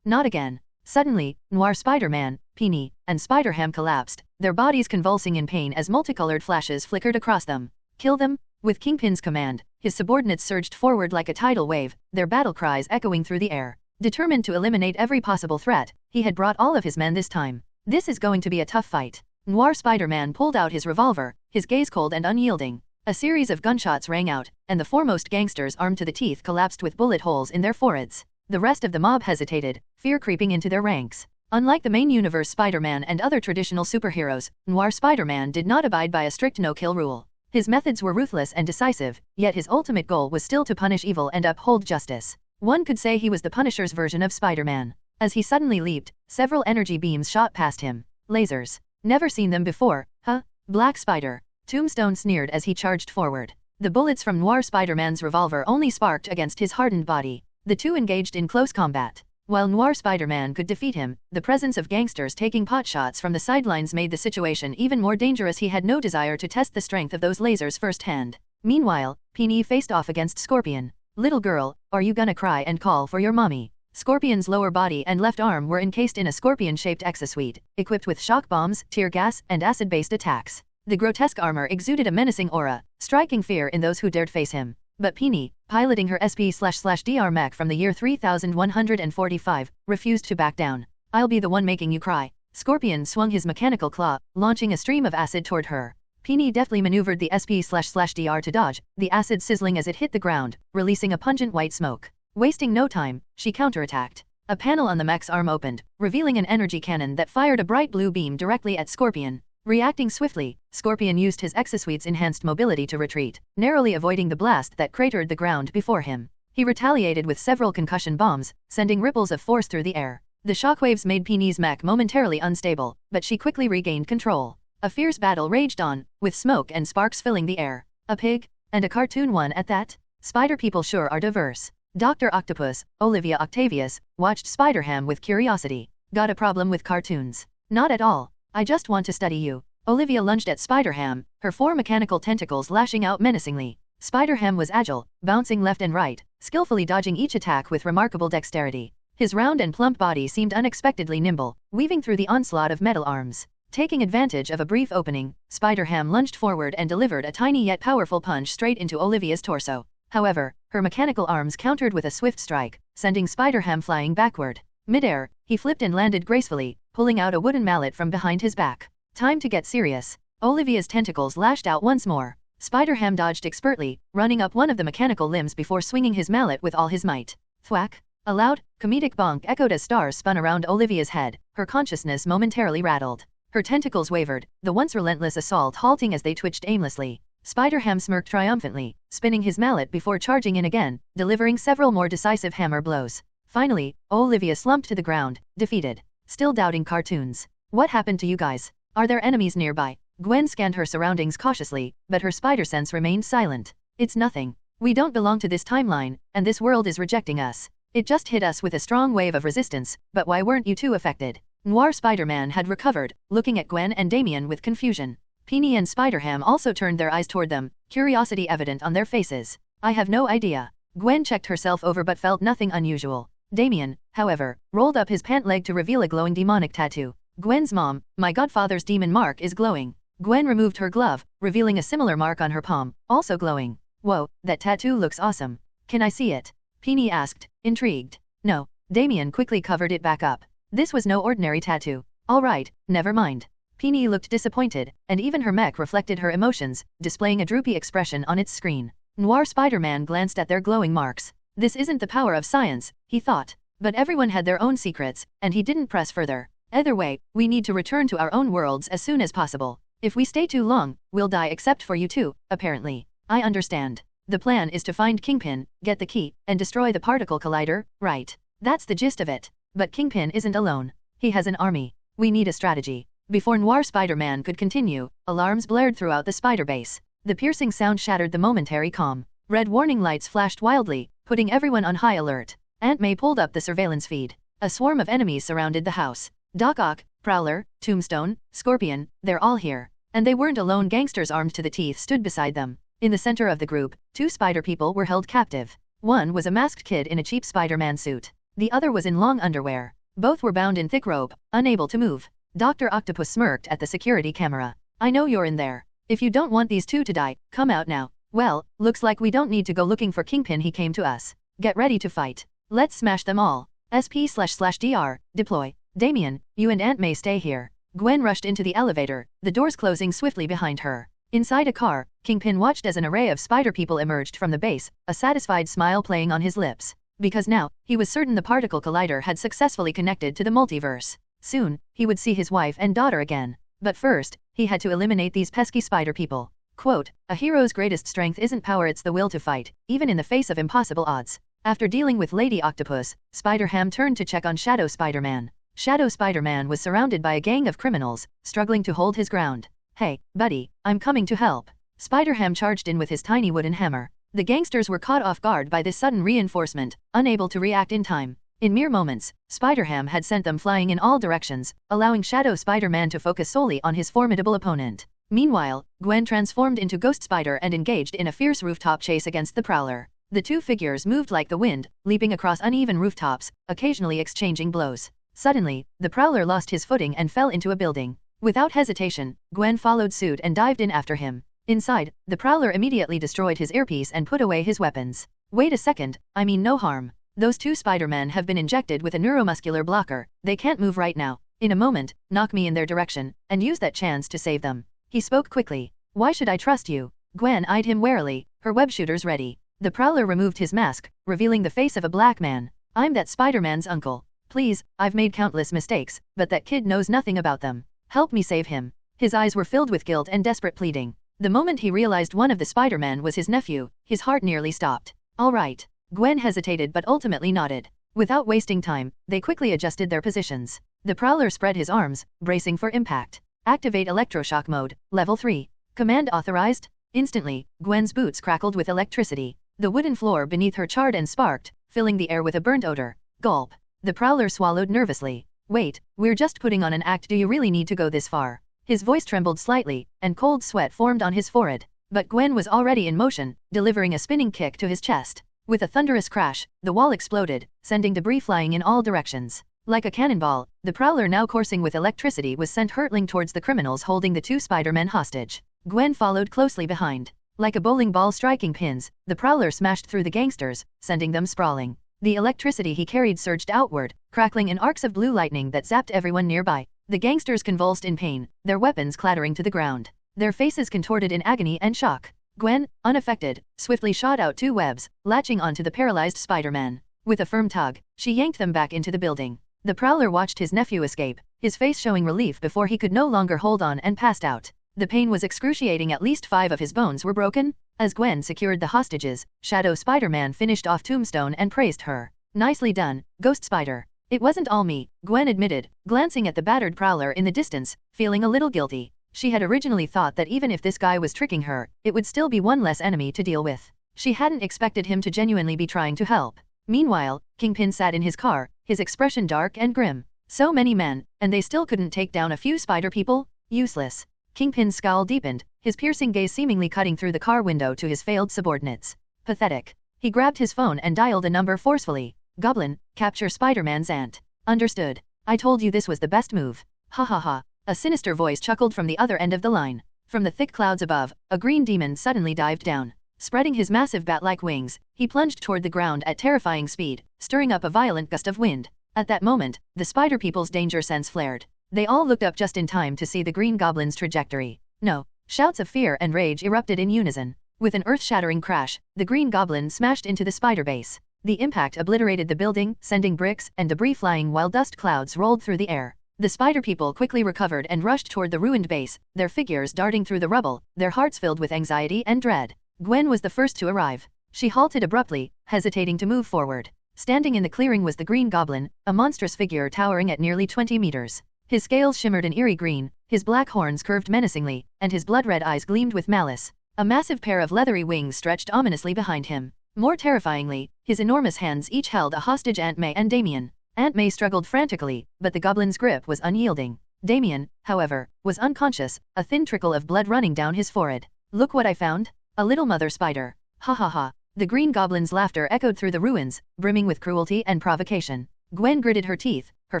Not again. Suddenly, Noir Spider-Man, Peony, and Spider-Ham collapsed, their bodies convulsing in pain as multicolored flashes flickered across them. Kill them? With Kingpin's command, his subordinates surged forward like a tidal wave, their battle cries echoing through the air. Determined to eliminate every possible threat, he had brought all of his men this time. This is going to be a tough fight. Noir Spider-Man pulled out his revolver, his gaze cold and unyielding. A series of gunshots rang out, and the foremost gangsters armed to the teeth collapsed with bullet holes in their foreheads. The rest of the mob hesitated, fear creeping into their ranks. Unlike the main universe Spider-Man and other traditional superheroes, Noir Spider-Man did not abide by a strict no-kill rule. His methods were ruthless and decisive, yet his ultimate goal was still to punish evil and uphold justice. One could say he was the Punisher's version of Spider-Man. As he suddenly leaped, several energy beams shot past him. Lasers. Never seen them before, huh? Black Spider. Tombstone sneered as he charged forward. The bullets from Noir Spider-Man's revolver only sparked against his hardened body. The two engaged in close combat. While Noir Spider-Man could defeat him, the presence of gangsters taking potshots from the sidelines made the situation even more dangerous. He had no desire to test the strength of those lasers firsthand. Meanwhile, Peony faced off against Scorpion. Little girl, are you gonna cry and call for your mommy? Scorpion's lower body and left arm were encased in a scorpion-shaped exosuit, equipped with shock bombs, tear gas, and acid-based attacks. The grotesque armor exuded a menacing aura, striking fear in those who dared face him. But Peony, piloting her SP/DR mech from the year 3145, refused to back down. I'll be the one making you cry. Scorpion swung his mechanical claw, launching a stream of acid toward her. Peony deftly maneuvered the SP/DR to dodge, the acid sizzling as it hit the ground, releasing a pungent white smoke. Wasting no time, she counterattacked. A panel on the mech's arm opened, revealing an energy cannon that fired a bright blue beam directly at Scorpion. Reacting swiftly, Scorpion used his exosuit's enhanced mobility to retreat, narrowly avoiding the blast that cratered the ground before him. He retaliated with several concussion bombs, sending ripples of force through the air. The shockwaves made Peony's mech momentarily unstable, but she quickly regained control. A fierce battle raged on, with smoke and sparks filling the air. A pig? And a cartoon one at that? Spider people sure are diverse. Dr. Octopus, Olivia Octavius, watched Spider-Ham with curiosity. Got a problem with cartoons? Not at all. I just want to study you. Olivia lunged at Spider-Ham, her 4 mechanical tentacles lashing out menacingly. Spider-Ham was agile, bouncing left and right, skillfully dodging each attack with remarkable dexterity. His round and plump body seemed unexpectedly nimble, weaving through the onslaught of metal arms. Taking advantage of a brief opening, Spider-Ham lunged forward and delivered a tiny yet powerful punch straight into Olivia's torso. However, her mechanical arms countered with a swift strike, sending Spider-Ham flying backward. Mid-air, he flipped and landed gracefully, pulling out a wooden mallet from behind his back. Time to get serious. Olivia's tentacles lashed out once more. Spider-Ham dodged expertly, running up one of the mechanical limbs before swinging his mallet with all his might. Thwack! A loud, comedic bonk echoed as stars spun around Olivia's head, her consciousness momentarily rattled. Her tentacles wavered, the once relentless assault halting as they twitched aimlessly. Spider-Ham smirked triumphantly, spinning his mallet before charging in again, delivering several more decisive hammer blows. Finally, Olivia slumped to the ground, defeated. Still doubting cartoons. What happened to you guys? Are there enemies nearby? Gwen scanned her surroundings cautiously, but her spider sense remained silent. It's nothing. We don't belong to this timeline, and this world is rejecting us. It just hit us with a strong wave of resistance, but why weren't you two affected? Noir Spider-Man had recovered, looking at Gwen and Damien with confusion. Peony and Spider-Ham also turned their eyes toward them, curiosity evident on their faces. I have no idea. Gwen checked herself over but felt nothing unusual. Damien, however, rolled up his pant leg to reveal a glowing demonic tattoo. Gwen's mom, my godfather's demon mark is glowing. Gwen removed her glove, revealing a similar mark on her palm, also glowing. Whoa, that tattoo looks awesome. Can I see it? Peony asked, intrigued. No. Damien quickly covered it back up. This was no ordinary tattoo. All right, never mind. Peony looked disappointed, and even her mech reflected her emotions, displaying a droopy expression on its screen. Noir Spider-Man glanced at their glowing marks. This isn't the power of science, he thought. But everyone had their own secrets, and he didn't press further. Either way, we need to return to our own worlds as soon as possible. If we stay too long, we'll die except for you two, apparently. I understand. The plan is to find Kingpin, get the key, and destroy the particle collider, right? That's the gist of it. But Kingpin isn't alone. He has an army. We need a strategy. Before Noir Spider-Man could continue, alarms blared throughout the spider base. The piercing sound shattered the momentary calm. Red warning lights flashed wildly, putting everyone on high alert. Aunt May pulled up the surveillance feed. A swarm of enemies surrounded the house. Doc Ock, Prowler, Tombstone, Scorpion, they're all here. And they weren't alone. Gangsters armed to the teeth stood beside them. In the center of the group, two spider people were held captive. One was a masked kid in a cheap Spider-Man suit. The other was in long underwear. Both were bound in thick rope, unable to move. Dr. Octopus smirked at the security camera. I know you're in there. If you don't want these two to die, come out now. Well, looks like we don't need to go looking for Kingpin. He came to us. Get ready to fight. Let's smash them all. SP//DR, deploy. Damien, you and Aunt May stay here. Gwen rushed into the elevator, the doors closing swiftly behind her. Inside a car, Kingpin watched as an array of spider people emerged from the base, a satisfied smile playing on his lips. Because now, he was certain the particle collider had successfully connected to the multiverse. Soon, he would see his wife and daughter again. But first, he had to eliminate these pesky spider people. Quote, a hero's greatest strength isn't power, it's the will to fight, even in the face of impossible odds. After dealing with Lady Octopus, Spider-Ham turned to check on Shadow Spider-Man. Shadow Spider-Man was surrounded by a gang of criminals, struggling to hold his ground. Hey, buddy, I'm coming to help. Spider-Ham charged in with his tiny wooden hammer. The gangsters were caught off guard by this sudden reinforcement, unable to react in time. In mere moments, Spider-Ham had sent them flying in all directions, allowing Shadow Spider-Man to focus solely on his formidable opponent. Meanwhile, Gwen transformed into Ghost Spider and engaged in a fierce rooftop chase against the Prowler. The two figures moved like the wind, leaping across uneven rooftops, occasionally exchanging blows. Suddenly, the Prowler lost his footing and fell into a building. Without hesitation, Gwen followed suit and dived in after him. Inside, the Prowler immediately destroyed his earpiece and put away his weapons. Wait a second, I mean no harm. Those two Spider-Men have been injected with a neuromuscular blocker. They can't move right now. In a moment, knock me in their direction, and use that chance to save them. He spoke quickly. Why should I trust you? Gwen eyed him warily, her web shooters ready. The Prowler removed his mask, revealing the face of a black man. I'm that Spider-Man's uncle. Please, I've made countless mistakes, but that kid knows nothing about them. Help me save him. His eyes were filled with guilt and desperate pleading. The moment he realized one of the Spider-Men was his nephew, his heart nearly stopped. All right. Gwen hesitated but ultimately nodded. Without wasting time, they quickly adjusted their positions. The Prowler spread his arms, bracing for impact. Activate electroshock mode, level 3. Command authorized? Instantly, Gwen's boots crackled with electricity. The wooden floor beneath her charred and sparked, filling the air with a burnt odor. Gulp. The Prowler swallowed nervously. Wait, we're just putting on an act. Do you really need to go this far? His voice trembled slightly, and cold sweat formed on his forehead. But Gwen was already in motion, delivering a spinning kick to his chest. With a thunderous crash, the wall exploded, sending debris flying in all directions. Like a cannonball, the prowler now coursing with electricity was sent hurtling towards the criminals holding the two Spider-Men hostage. Gwen followed closely behind. Like a bowling ball striking pins, the prowler smashed through the gangsters, sending them sprawling. The electricity he carried surged outward, crackling in arcs of blue lightning that zapped everyone nearby. The gangsters convulsed in pain, their weapons clattering to the ground. Their faces contorted in agony and shock. Gwen, unaffected, swiftly shot out two webs, latching onto the paralyzed Spider-Man. With a firm tug, she yanked them back into the building. The prowler watched his nephew escape, his face showing relief before he could no longer hold on and passed out. The pain was excruciating. At least 5 of his bones were broken. As Gwen secured the hostages, Shadow Spider-Man finished off Tombstone and praised her. Nicely done, Ghost Spider. It wasn't all me, Gwen admitted, glancing at the battered prowler in the distance, feeling a little guilty. She had originally thought that even if this guy was tricking her, it would still be one less enemy to deal with. She hadn't expected him to genuinely be trying to help. Meanwhile, Kingpin sat in his car, his expression dark and grim. So many men, and they still couldn't take down a few spider people? Useless. Kingpin's scowl deepened, his piercing gaze seemingly cutting through the car window to his failed subordinates. Pathetic. He grabbed his phone and dialed a number forcefully. Goblin, capture Spider-Man's aunt. Understood. I told you this was the best move. Ha ha ha. A sinister voice chuckled from the other end of the line. From the thick clouds above, a green demon suddenly dived down. Spreading his massive bat-like wings, he plunged toward the ground at terrifying speed, stirring up a violent gust of wind. At that moment, the spider people's danger sense flared. They all looked up just in time to see the Green Goblin's trajectory. No. Shouts of fear and rage erupted in unison. With an earth-shattering crash, the Green Goblin smashed into the spider base. The impact obliterated the building, sending bricks and debris flying while dust clouds rolled through the air. The spider people quickly recovered and rushed toward the ruined base, their figures darting through the rubble, their hearts filled with anxiety and dread. Gwen was the first to arrive. She halted abruptly, hesitating to move forward. Standing in the clearing was the Green Goblin, a monstrous figure towering at nearly 20 meters. His scales shimmered an eerie green, his black horns curved menacingly, and his blood-red eyes gleamed with malice. A massive pair of leathery wings stretched ominously behind him. More terrifyingly, his enormous hands each held a hostage Aunt May and Damien. Aunt May struggled frantically, but the goblin's grip was unyielding. Damien, however, was unconscious, a thin trickle of blood running down his forehead. Look what I found. A little mother spider. Ha ha ha. The Green Goblin's laughter echoed through the ruins, brimming with cruelty and provocation. Gwen gritted her teeth, her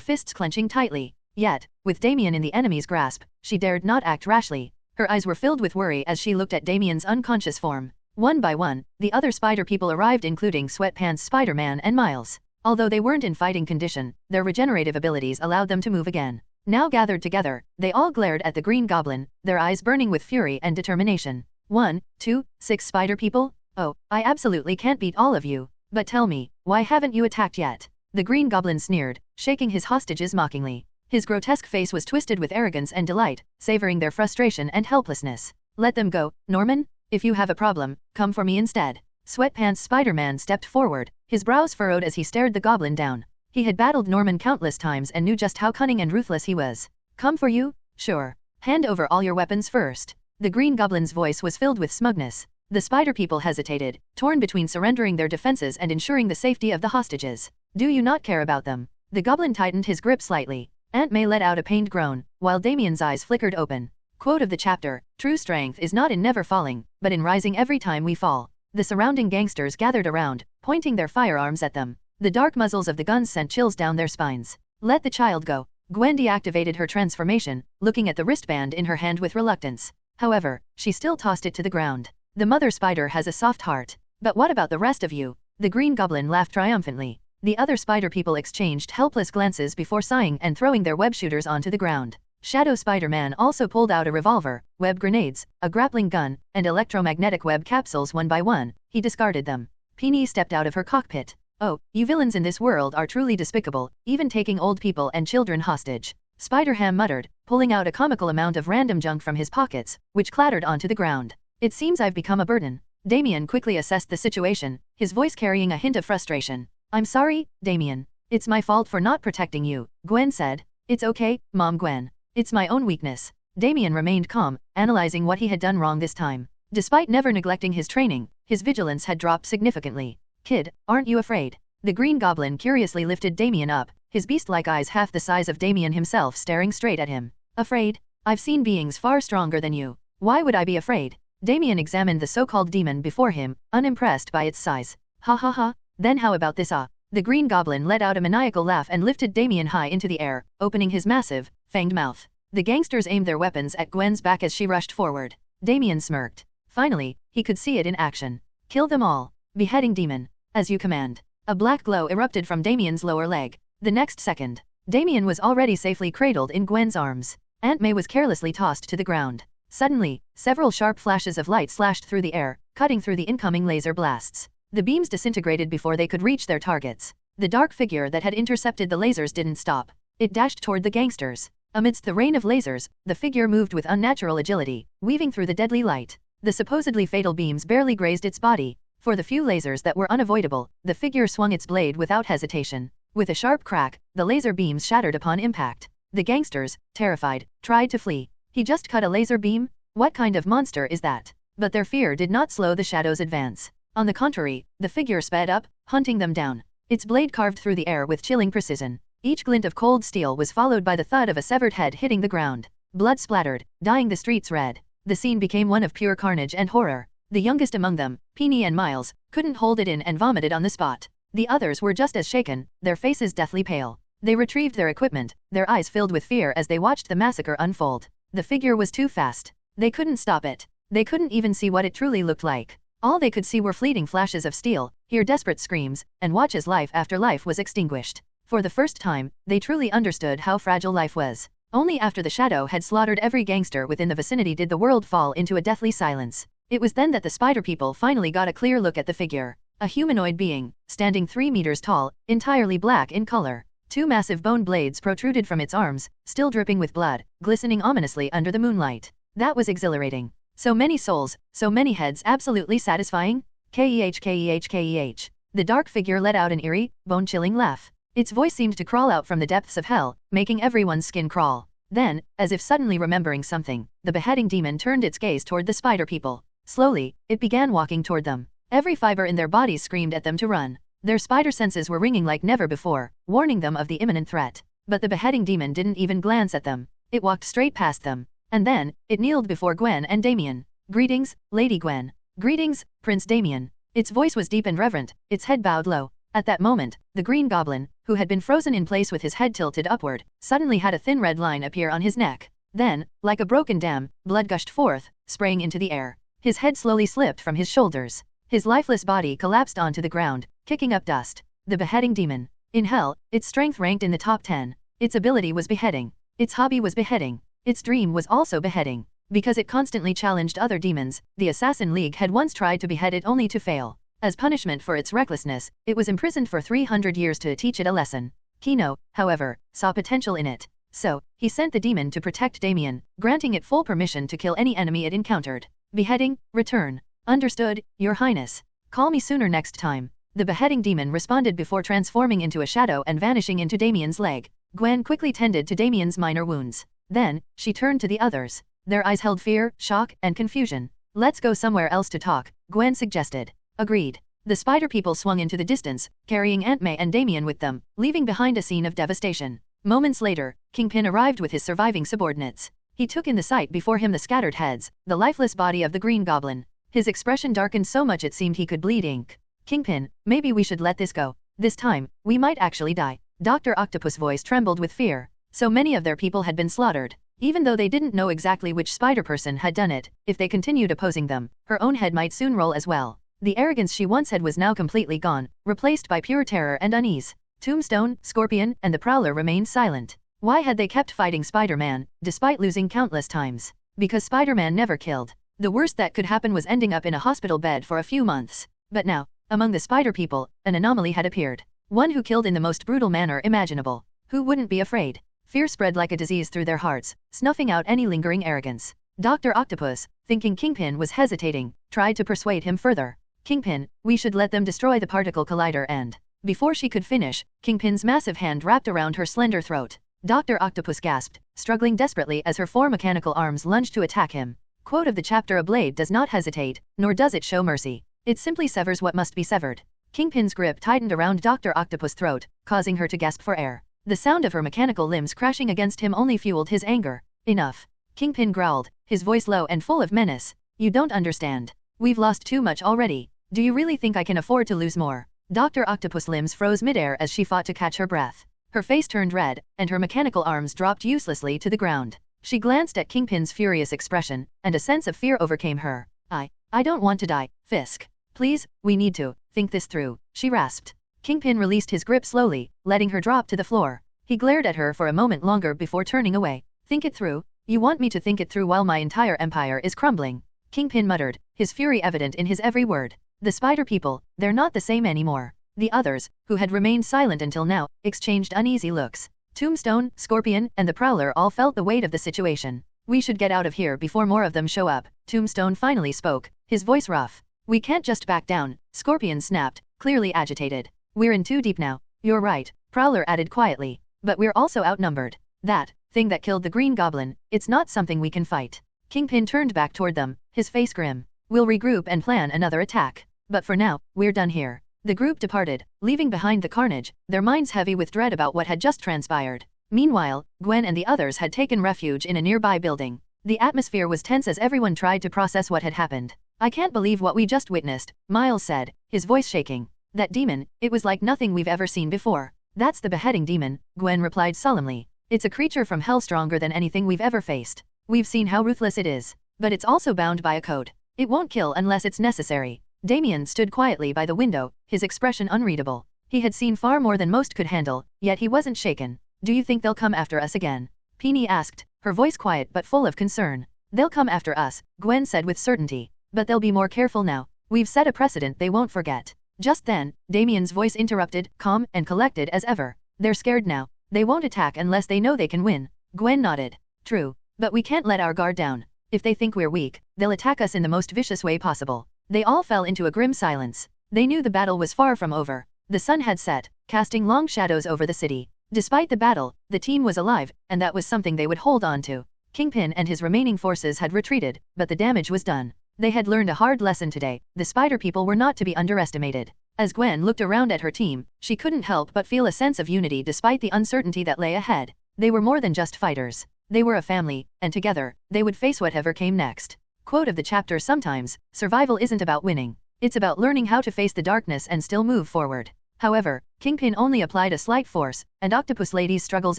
fists clenching tightly. Yet, with Damien in the enemy's grasp, she dared not act rashly. Her eyes were filled with worry as she looked at Damien's unconscious form. One by one, the other spider people arrived, including Sweatpants Spider-Man and Miles. Although they weren't in fighting condition, their regenerative abilities allowed them to move again. Now gathered together, they all glared at the Green Goblin, their eyes burning with fury and determination. 1, 2, 6 spider people? Oh, I absolutely can't beat all of you. But tell me, why haven't you attacked yet? The Green Goblin sneered, shaking his hostages mockingly. His grotesque face was twisted with arrogance and delight, savoring their frustration and helplessness. Let them go, Norman? If you have a problem, come for me instead. Sweatpants Spider-Man stepped forward, his brows furrowed as he stared the goblin down. He had battled Norman countless times and knew just how cunning and ruthless he was. Come for you? Sure. Hand over all your weapons first. The Green Goblin's voice was filled with smugness. The spider people hesitated, torn between surrendering their defenses and ensuring the safety of the hostages. Do you not care about them? The goblin tightened his grip slightly. Aunt May let out a pained groan, while Damien's eyes flickered open. Quote of the chapter, true strength is not in never falling, but in rising every time we fall. The surrounding gangsters gathered around, pointing their firearms at them. The dark muzzles of the guns sent chills down their spines. Let the child go. Gwen deactivated her transformation, looking at the wristband in her hand with reluctance. However, she still tossed it to the ground. The mother spider has a soft heart. But what about the rest of you? The Green Goblin laughed triumphantly. The other spider people exchanged helpless glances before sighing and throwing their web shooters onto the ground. Shadow Spider-Man also pulled out a revolver, web grenades, a grappling gun, and electromagnetic web capsules. One by one, he discarded them. Peony stepped out of her cockpit. Oh, you villains in this world are truly despicable, even taking old people and children hostage. Spider-Ham muttered, pulling out a comical amount of random junk from his pockets, which clattered onto the ground. It seems I've become a burden. Damien quickly assessed the situation, his voice carrying a hint of frustration. I'm sorry, Damien. It's my fault for not protecting you, Gwen said. It's okay, Mom Gwen. It's my own weakness. Damien remained calm, analyzing what he had done wrong this time. Despite never neglecting his training, his vigilance had dropped significantly. Kid, aren't you afraid? The Green Goblin curiously lifted Damien up, his beast-like eyes half the size of Damien himself staring straight at him. Afraid? I've seen beings far stronger than you. Why would I be afraid? Damien examined the so-called demon before him, unimpressed by its size. Ha ha ha. Then how about this The Green Goblin let out a maniacal laugh and lifted Damien high into the air, opening his massive, fanged mouth. The gangsters aimed their weapons at Gwen's back as she rushed forward. Damien smirked. Finally, he could see it in action. Kill them all. Beheading demon. As you command. A black glow erupted from Damien's lower leg. The next second, Damien was already safely cradled in Gwen's arms. Aunt May was carelessly tossed to the ground. Suddenly, several sharp flashes of light slashed through the air, cutting through the incoming laser blasts. The beams disintegrated before they could reach their targets. The dark figure that had intercepted the lasers didn't stop. It dashed toward the gangsters. Amidst the rain of lasers, the figure moved with unnatural agility, weaving through the deadly light. The supposedly fatal beams barely grazed its body. For the few lasers that were unavoidable, the figure swung its blade without hesitation. With a sharp crack, the laser beams shattered upon impact. The gangsters, terrified, tried to flee. He just cut a laser beam? What kind of monster is that? But their fear did not slow the shadow's advance. On the contrary, the figure sped up, hunting them down. Its blade carved through the air with chilling precision. Each glint of cold steel was followed by the thud of a severed head hitting the ground. Blood splattered, dyeing the streets red. The scene became one of pure carnage and horror. The youngest among them, Peony and Miles, couldn't hold it in and vomited on the spot. The others were just as shaken, their faces deathly pale. They retrieved their equipment, their eyes filled with fear as they watched the massacre unfold. The figure was too fast. They couldn't stop it. They couldn't even see what it truly looked like. All they could see were fleeting flashes of steel, hear desperate screams, and watch as life after life was extinguished. For the first time, they truly understood how fragile life was. Only after the shadow had slaughtered every gangster within the vicinity did the world fall into a deathly silence. It was then that the spider people finally got a clear look at the figure. A humanoid being, standing 3 meters tall, entirely black in color. 2 massive bone blades protruded from its arms, still dripping with blood, glistening ominously under the moonlight. That was exhilarating. So many souls, so many heads, absolutely satisfying? Keh. The dark figure let out an eerie, bone-chilling laugh. Its voice seemed to crawl out from the depths of hell, making everyone's skin crawl. Then, as if suddenly remembering something, the beheading demon turned its gaze toward the spider people. Slowly, it began walking toward them. Every fiber in their bodies screamed at them to run. Their spider senses were ringing like never before, warning them of the imminent threat. But the beheading demon didn't even glance at them. It walked straight past them. And then, it kneeled before Gwen and Damien. Greetings, Lady Gwen. Greetings, Prince Damien. Its voice was deep and reverent, its head bowed low. At that moment, the Green Goblin, who had been frozen in place with his head tilted upward, suddenly had a thin red line appear on his neck. Then, like a broken dam, blood gushed forth, spraying into the air. His head slowly slipped from his shoulders. His lifeless body collapsed onto the ground, kicking up dust. The beheading demon. In hell, its strength ranked in the top 10. Its ability was beheading. Its hobby was beheading. Its dream was also beheading. Because it constantly challenged other demons, the Assassin League had once tried to behead it only to fail. As punishment for its recklessness, it was imprisoned for 300 years to teach it a lesson. Kino, however, saw potential in it. So, he sent the demon to protect Damien, granting it full permission to kill any enemy it encountered. Beheading, return. Understood, Your Highness. Call me sooner next time. The beheading demon responded before transforming into a shadow and vanishing into Damien's leg. Gwen quickly tended to Damien's minor wounds. Then, she turned to the others. Their eyes held fear, shock, and confusion. Let's go somewhere else to talk, Gwen suggested. Agreed. The spider people swung into the distance, carrying Aunt May and Damien with them, leaving behind a scene of devastation. Moments later, Kingpin arrived with his surviving subordinates. He took in the sight before him the scattered heads, the lifeless body of the Green Goblin. His expression darkened so much it seemed he could bleed ink. Kingpin, maybe we should let this go. This time, we might actually die. Dr. Octopus' voice trembled with fear. So many of their people had been slaughtered. Even though they didn't know exactly which spider person had done it, if they continued opposing them, her own head might soon roll as well. The arrogance she once had was now completely gone, replaced by pure terror and unease. Tombstone, Scorpion, and the Prowler remained silent. Why had they kept fighting Spider-Man, despite losing countless times? Because Spider-Man never killed. The worst that could happen was ending up in a hospital bed for a few months. But now, among the spider people, an anomaly had appeared. One who killed in the most brutal manner imaginable. Who wouldn't be afraid? Fear spread like a disease through their hearts, snuffing out any lingering arrogance. Dr. Octopus, thinking Kingpin was hesitating, tried to persuade him further. Kingpin, we should let them destroy the particle collider and... Before she could finish, Kingpin's massive hand wrapped around her slender throat. Dr. Octopus gasped, struggling desperately as her 4 mechanical arms lunged to attack him. Quote of the chapter: a blade does not hesitate, nor does it show mercy. It simply severs what must be severed. Kingpin's grip tightened around Dr. Octopus' throat, causing her to gasp for air. The sound of her mechanical limbs crashing against him only fueled his anger. Enough. Kingpin growled, his voice low and full of menace. You don't understand. We've lost too much already. Do you really think I can afford to lose more? Dr. Octopus limbs froze midair as she fought to catch her breath. Her face turned red, and her mechanical arms dropped uselessly to the ground. She glanced at Kingpin's furious expression, and a sense of fear overcame her. I don't want to die, Fisk. Please, we need to think this through, she rasped. Kingpin released his grip slowly, letting her drop to the floor. He glared at her for a moment longer before turning away. Think it through? You want me to think it through while my entire empire is crumbling? Kingpin muttered, his fury evident in his every word. The spider people, they're not the same anymore. The others, who had remained silent until now, exchanged uneasy looks. Tombstone, Scorpion, and the Prowler all felt the weight of the situation. We should get out of here before more of them show up. Tombstone finally spoke, his voice rough. We can't just back down, Scorpion snapped, clearly agitated. We're in too deep now. You're right, Prowler added quietly. But we're also outnumbered. That thing that killed the Green Goblin, it's not something we can fight. Kingpin turned back toward them, his face grim. We'll regroup and plan another attack. But for now, we're done here. The group departed, leaving behind the carnage, their minds heavy with dread about what had just transpired. Meanwhile, Gwen and the others had taken refuge in a nearby building. The atmosphere was tense as everyone tried to process what had happened. I can't believe what we just witnessed, Miles said, his voice shaking. That demon, it was like nothing we've ever seen before. That's the beheading demon, Gwen replied solemnly. It's a creature from hell stronger than anything we've ever faced. We've seen how ruthless it is. But it's also bound by a code. It won't kill unless it's necessary. Damien stood quietly by the window, his expression unreadable. He had seen far more than most could handle, yet he wasn't shaken. Do you think they'll come after us again? Peony asked, her voice quiet but full of concern. They'll come after us, Gwen said with certainty. But they'll be more careful now. We've set a precedent they won't forget. Just then, Damien's voice interrupted, calm and collected as ever. They're scared now. They won't attack unless they know they can win. Gwen nodded. True. But we can't let our guard down. If they think we're weak, they'll attack us in the most vicious way possible. They all fell into a grim silence. They knew the battle was far from over. The sun had set, casting long shadows over the city. Despite the battle, the team was alive, and that was something they would hold on to. Kingpin and his remaining forces had retreated, but the damage was done. They had learned a hard lesson today. The spider people were not to be underestimated. As Gwen looked around at her team, she couldn't help but feel a sense of unity despite the uncertainty that lay ahead. They were more than just fighters. They were a family, and together, they would face whatever came next. Quote of the chapter: sometimes, survival isn't about winning. It's about learning how to face the darkness and still move forward. However, Kingpin only applied a slight force, and Octopus Lady's struggles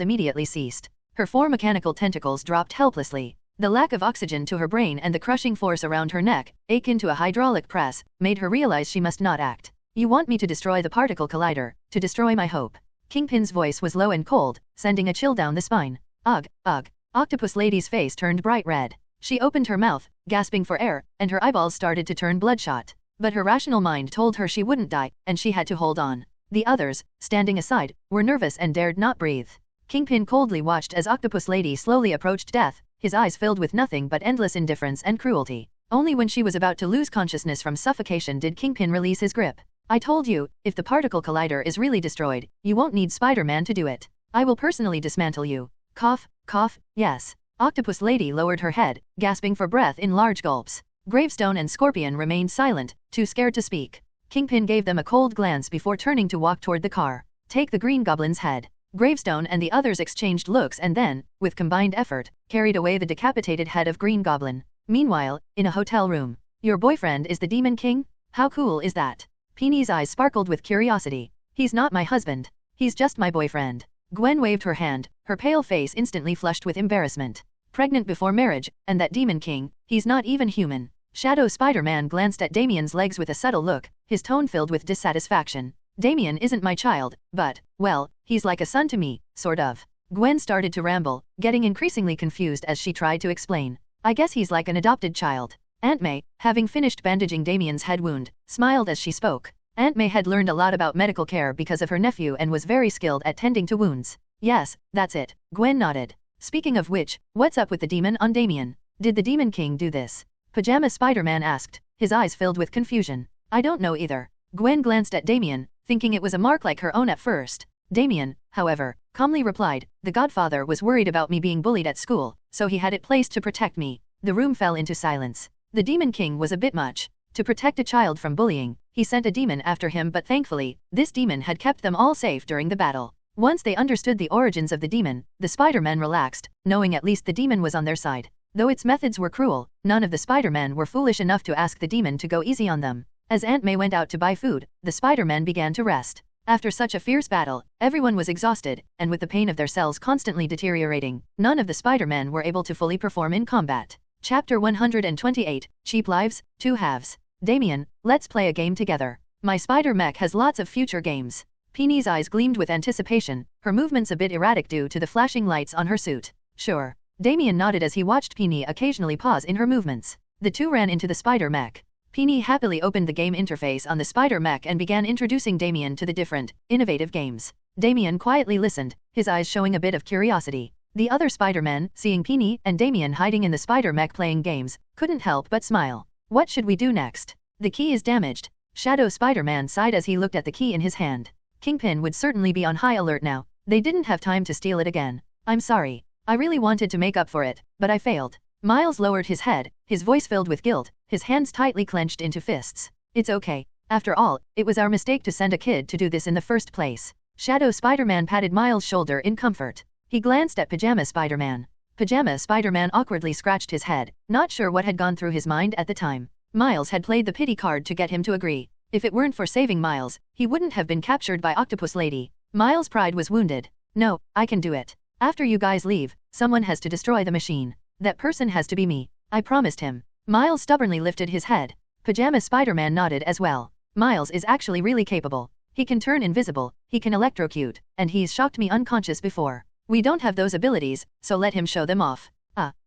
immediately ceased. Her 4 mechanical tentacles dropped helplessly. The lack of oxygen to her brain and the crushing force around her neck, akin to a hydraulic press, made her realize she must not act. You want me to destroy the particle collider, to destroy my hope. Kingpin's voice was low and cold, sending a chill down the spine. Ugh, ugh. Octopus Lady's face turned bright red. She opened her mouth, gasping for air, and her eyeballs started to turn bloodshot. But her rational mind told her she wouldn't die, and she had to hold on. The others, standing aside, were nervous and dared not breathe. Kingpin coldly watched as Octopus Lady slowly approached death, his eyes filled with nothing but endless indifference and cruelty. Only when she was about to lose consciousness from suffocation did Kingpin release his grip. I told you, if the particle collider is really destroyed, you won't need Spider-Man to do it. I will personally dismantle you. Cough, cough, yes. Octopus Lady lowered her head, gasping for breath in large gulps. Gravestone and Scorpion remained silent, too scared to speak. Kingpin gave them a cold glance before turning to walk toward the car. Take the Green Goblin's head. Gravestone and the others exchanged looks and then, with combined effort, carried away the decapitated head of Green Goblin. Meanwhile, in a hotel room. Your boyfriend is the Demon King? How cool is that? Peeny's eyes sparkled with curiosity. He's not my husband. He's just my boyfriend. Gwen waved her hand, her pale face instantly flushed with embarrassment. Pregnant before marriage, and that Demon King, he's not even human. Shadow Spider-Man glanced at Damien's legs with a subtle look, his tone filled with dissatisfaction. Damien isn't my child, but, well, he's like a son to me, sort of. Gwen started to ramble, getting increasingly confused as she tried to explain. I guess he's like an adopted child. Aunt May, having finished bandaging Damien's head wound, smiled as she spoke. Aunt May had learned a lot about medical care because of her nephew and was very skilled at tending to wounds. Yes, that's it. Gwen nodded. Speaking of which, what's up with the demon on Damien? Did the Demon King do this? Pajama Spider-Man asked, his eyes filled with confusion. I don't know either. Gwen glanced at Damien, thinking it was a mark like her own at first. Damien, however, calmly replied, the Godfather was worried about me being bullied at school, so he had it placed to protect me. The room fell into silence. The Demon King was a bit much. To protect a child from bullying, he sent a demon after him, but thankfully, this demon had kept them all safe during the battle. Once they understood the origins of the demon, the Spider-Men relaxed, knowing at least the demon was on their side. Though its methods were cruel, none of the Spider-Men were foolish enough to ask the demon to go easy on them. As Aunt May went out to buy food, the Spider-Men began to rest. After such a fierce battle, everyone was exhausted, and with the pain of their cells constantly deteriorating, none of the Spider-Men were able to fully perform in combat. Chapter 128, Cheap Lives, 2 Halves. Damien, let's play a game together. My spider mech has lots of future games. Penny's eyes gleamed with anticipation, her movements a bit erratic due to the flashing lights on her suit. Sure. Damien nodded as he watched Penny occasionally pause in her movements. The two ran into the spider mech. Penny happily opened the game interface on the spider mech and began introducing Damien to the different, innovative games. Damien quietly listened, his eyes showing a bit of curiosity. The other Spider-Men, seeing Penny and Damien hiding in the spider mech playing games, couldn't help but smile. What should we do next? The key is damaged. Shadow Spider-Man sighed as he looked at the key in his hand. Kingpin would certainly be on high alert now. They didn't have time to steal it again. I'm sorry. I really wanted to make up for it, but I failed. Miles lowered his head, his voice filled with guilt, his hands tightly clenched into fists. It's okay. After all, it was our mistake to send a kid to do this in the first place. Shadow Spider-Man patted Miles' shoulder in comfort. He glanced at Pajama Spider-Man. Pajama Spider-Man awkwardly scratched his head, not sure what had gone through his mind at the time. Miles had played the pity card to get him to agree. If it weren't for saving Miles, he wouldn't have been captured by Octopus Lady. Miles' pride was wounded. No, I can do it. After you guys leave, someone has to destroy the machine. That person has to be me. I promised him. Miles stubbornly lifted his head. Pajama Spider-Man nodded as well. Miles is actually really capable. He can turn invisible, he can electrocute, and he's shocked me unconscious before. We don't have those abilities, so let him show them off.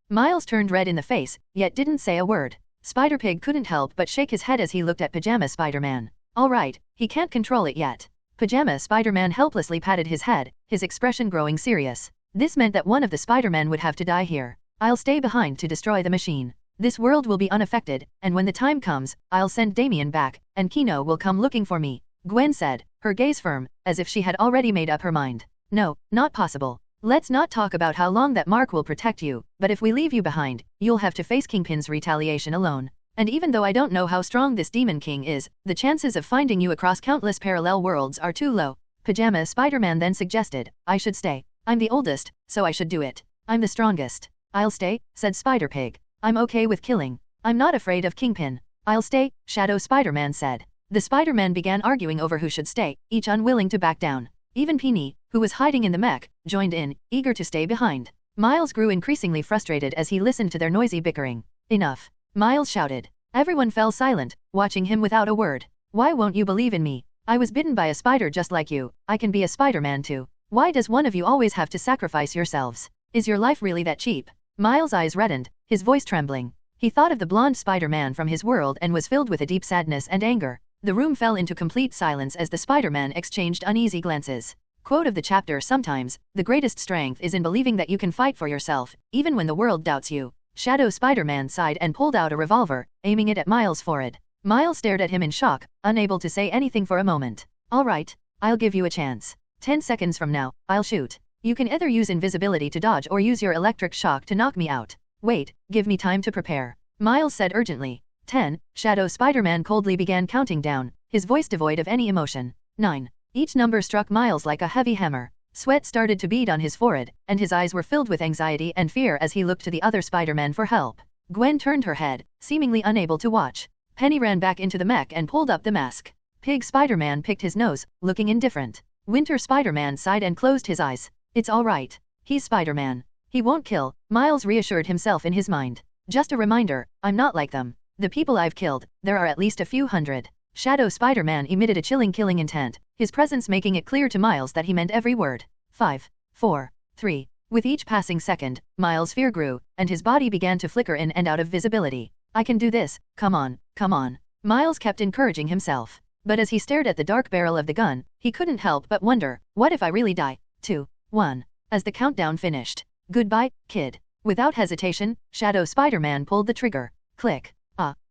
Miles turned red in the face, yet didn't say a word. Spider-Pig couldn't help but shake his head as he looked at Pajama Spider-Man. Alright, he can't control it yet. Pajama Spider-Man helplessly patted his head, his expression growing serious. This meant that one of the Spider-Men would have to die here. I'll stay behind to destroy the machine. This world will be unaffected, and when the time comes, I'll send Damien back, and Kino will come looking for me. Gwen said, her gaze firm, as if she had already made up her mind. No, not possible. Let's not talk about how long that Mark will protect you, but if we leave you behind, you'll have to face Kingpin's retaliation alone. And even though I don't know how strong this Demon King is, the chances of finding you across countless parallel worlds are too low. Pajama Spider-Man then suggested, I should stay. I'm the oldest, so I should do it. I'm the strongest. I'll stay, said Spider-Pig. I'm okay with killing. I'm not afraid of Kingpin. I'll stay, Shadow Spider-Man said. The Spider-Men began arguing over who should stay, each unwilling to back down. Even Penny, who was hiding in the mech, joined in, eager to stay behind. Miles grew increasingly frustrated as he listened to their noisy bickering. Enough. Miles shouted. Everyone fell silent, watching him without a word. Why won't you believe in me? I was bitten by a spider just like you. I can be a Spider-Man too. Why does one of you always have to sacrifice yourselves? Is your life really that cheap? Miles' eyes reddened, his voice trembling. He thought of the blonde Spider-Man from his world and was filled with a deep sadness and anger. The room fell into complete silence as the Spider-Men exchanged uneasy glances. Quote of the chapter: sometimes, the greatest strength is in believing that you can fight for yourself, even when the world doubts you. Shadow Spider-Man sighed and pulled out a revolver, aiming it at Miles' forehead. Miles stared at him in shock, unable to say anything for a moment. All right, I'll give you a chance. 10 seconds from now, I'll shoot. You can either use invisibility to dodge or use your electric shock to knock me out. Wait, give me time to prepare. Miles said urgently. 10, Shadow Spider-Man coldly began counting down, his voice devoid of any emotion. 9. Each number struck Miles like a heavy hammer. Sweat started to bead on his forehead, and his eyes were filled with anxiety and fear as he looked to the other Spider-Men for help. Gwen turned her head, seemingly unable to watch. Penny ran back into the mech and pulled up the mask. Pig Spider-Man picked his nose, looking indifferent. Winter Spider-Man sighed and closed his eyes. It's all right. He's Spider-Man. He won't kill, Miles reassured himself in his mind. Just a reminder, I'm not like them. The people I've killed, there are at least a few hundred. Shadow Spider-Man emitted a chilling killing intent, his presence making it clear to Miles that he meant every word. 5, 4, 3. With each passing second, Miles' fear grew, and his body began to flicker in and out of visibility. I can do this, come on, come on. Miles kept encouraging himself. But as he stared at the dark barrel of the gun, he couldn't help but wonder, what if I really die? 2, 1. As the countdown finished. Goodbye, kid. Without hesitation, Shadow Spider-Man pulled the trigger. Click.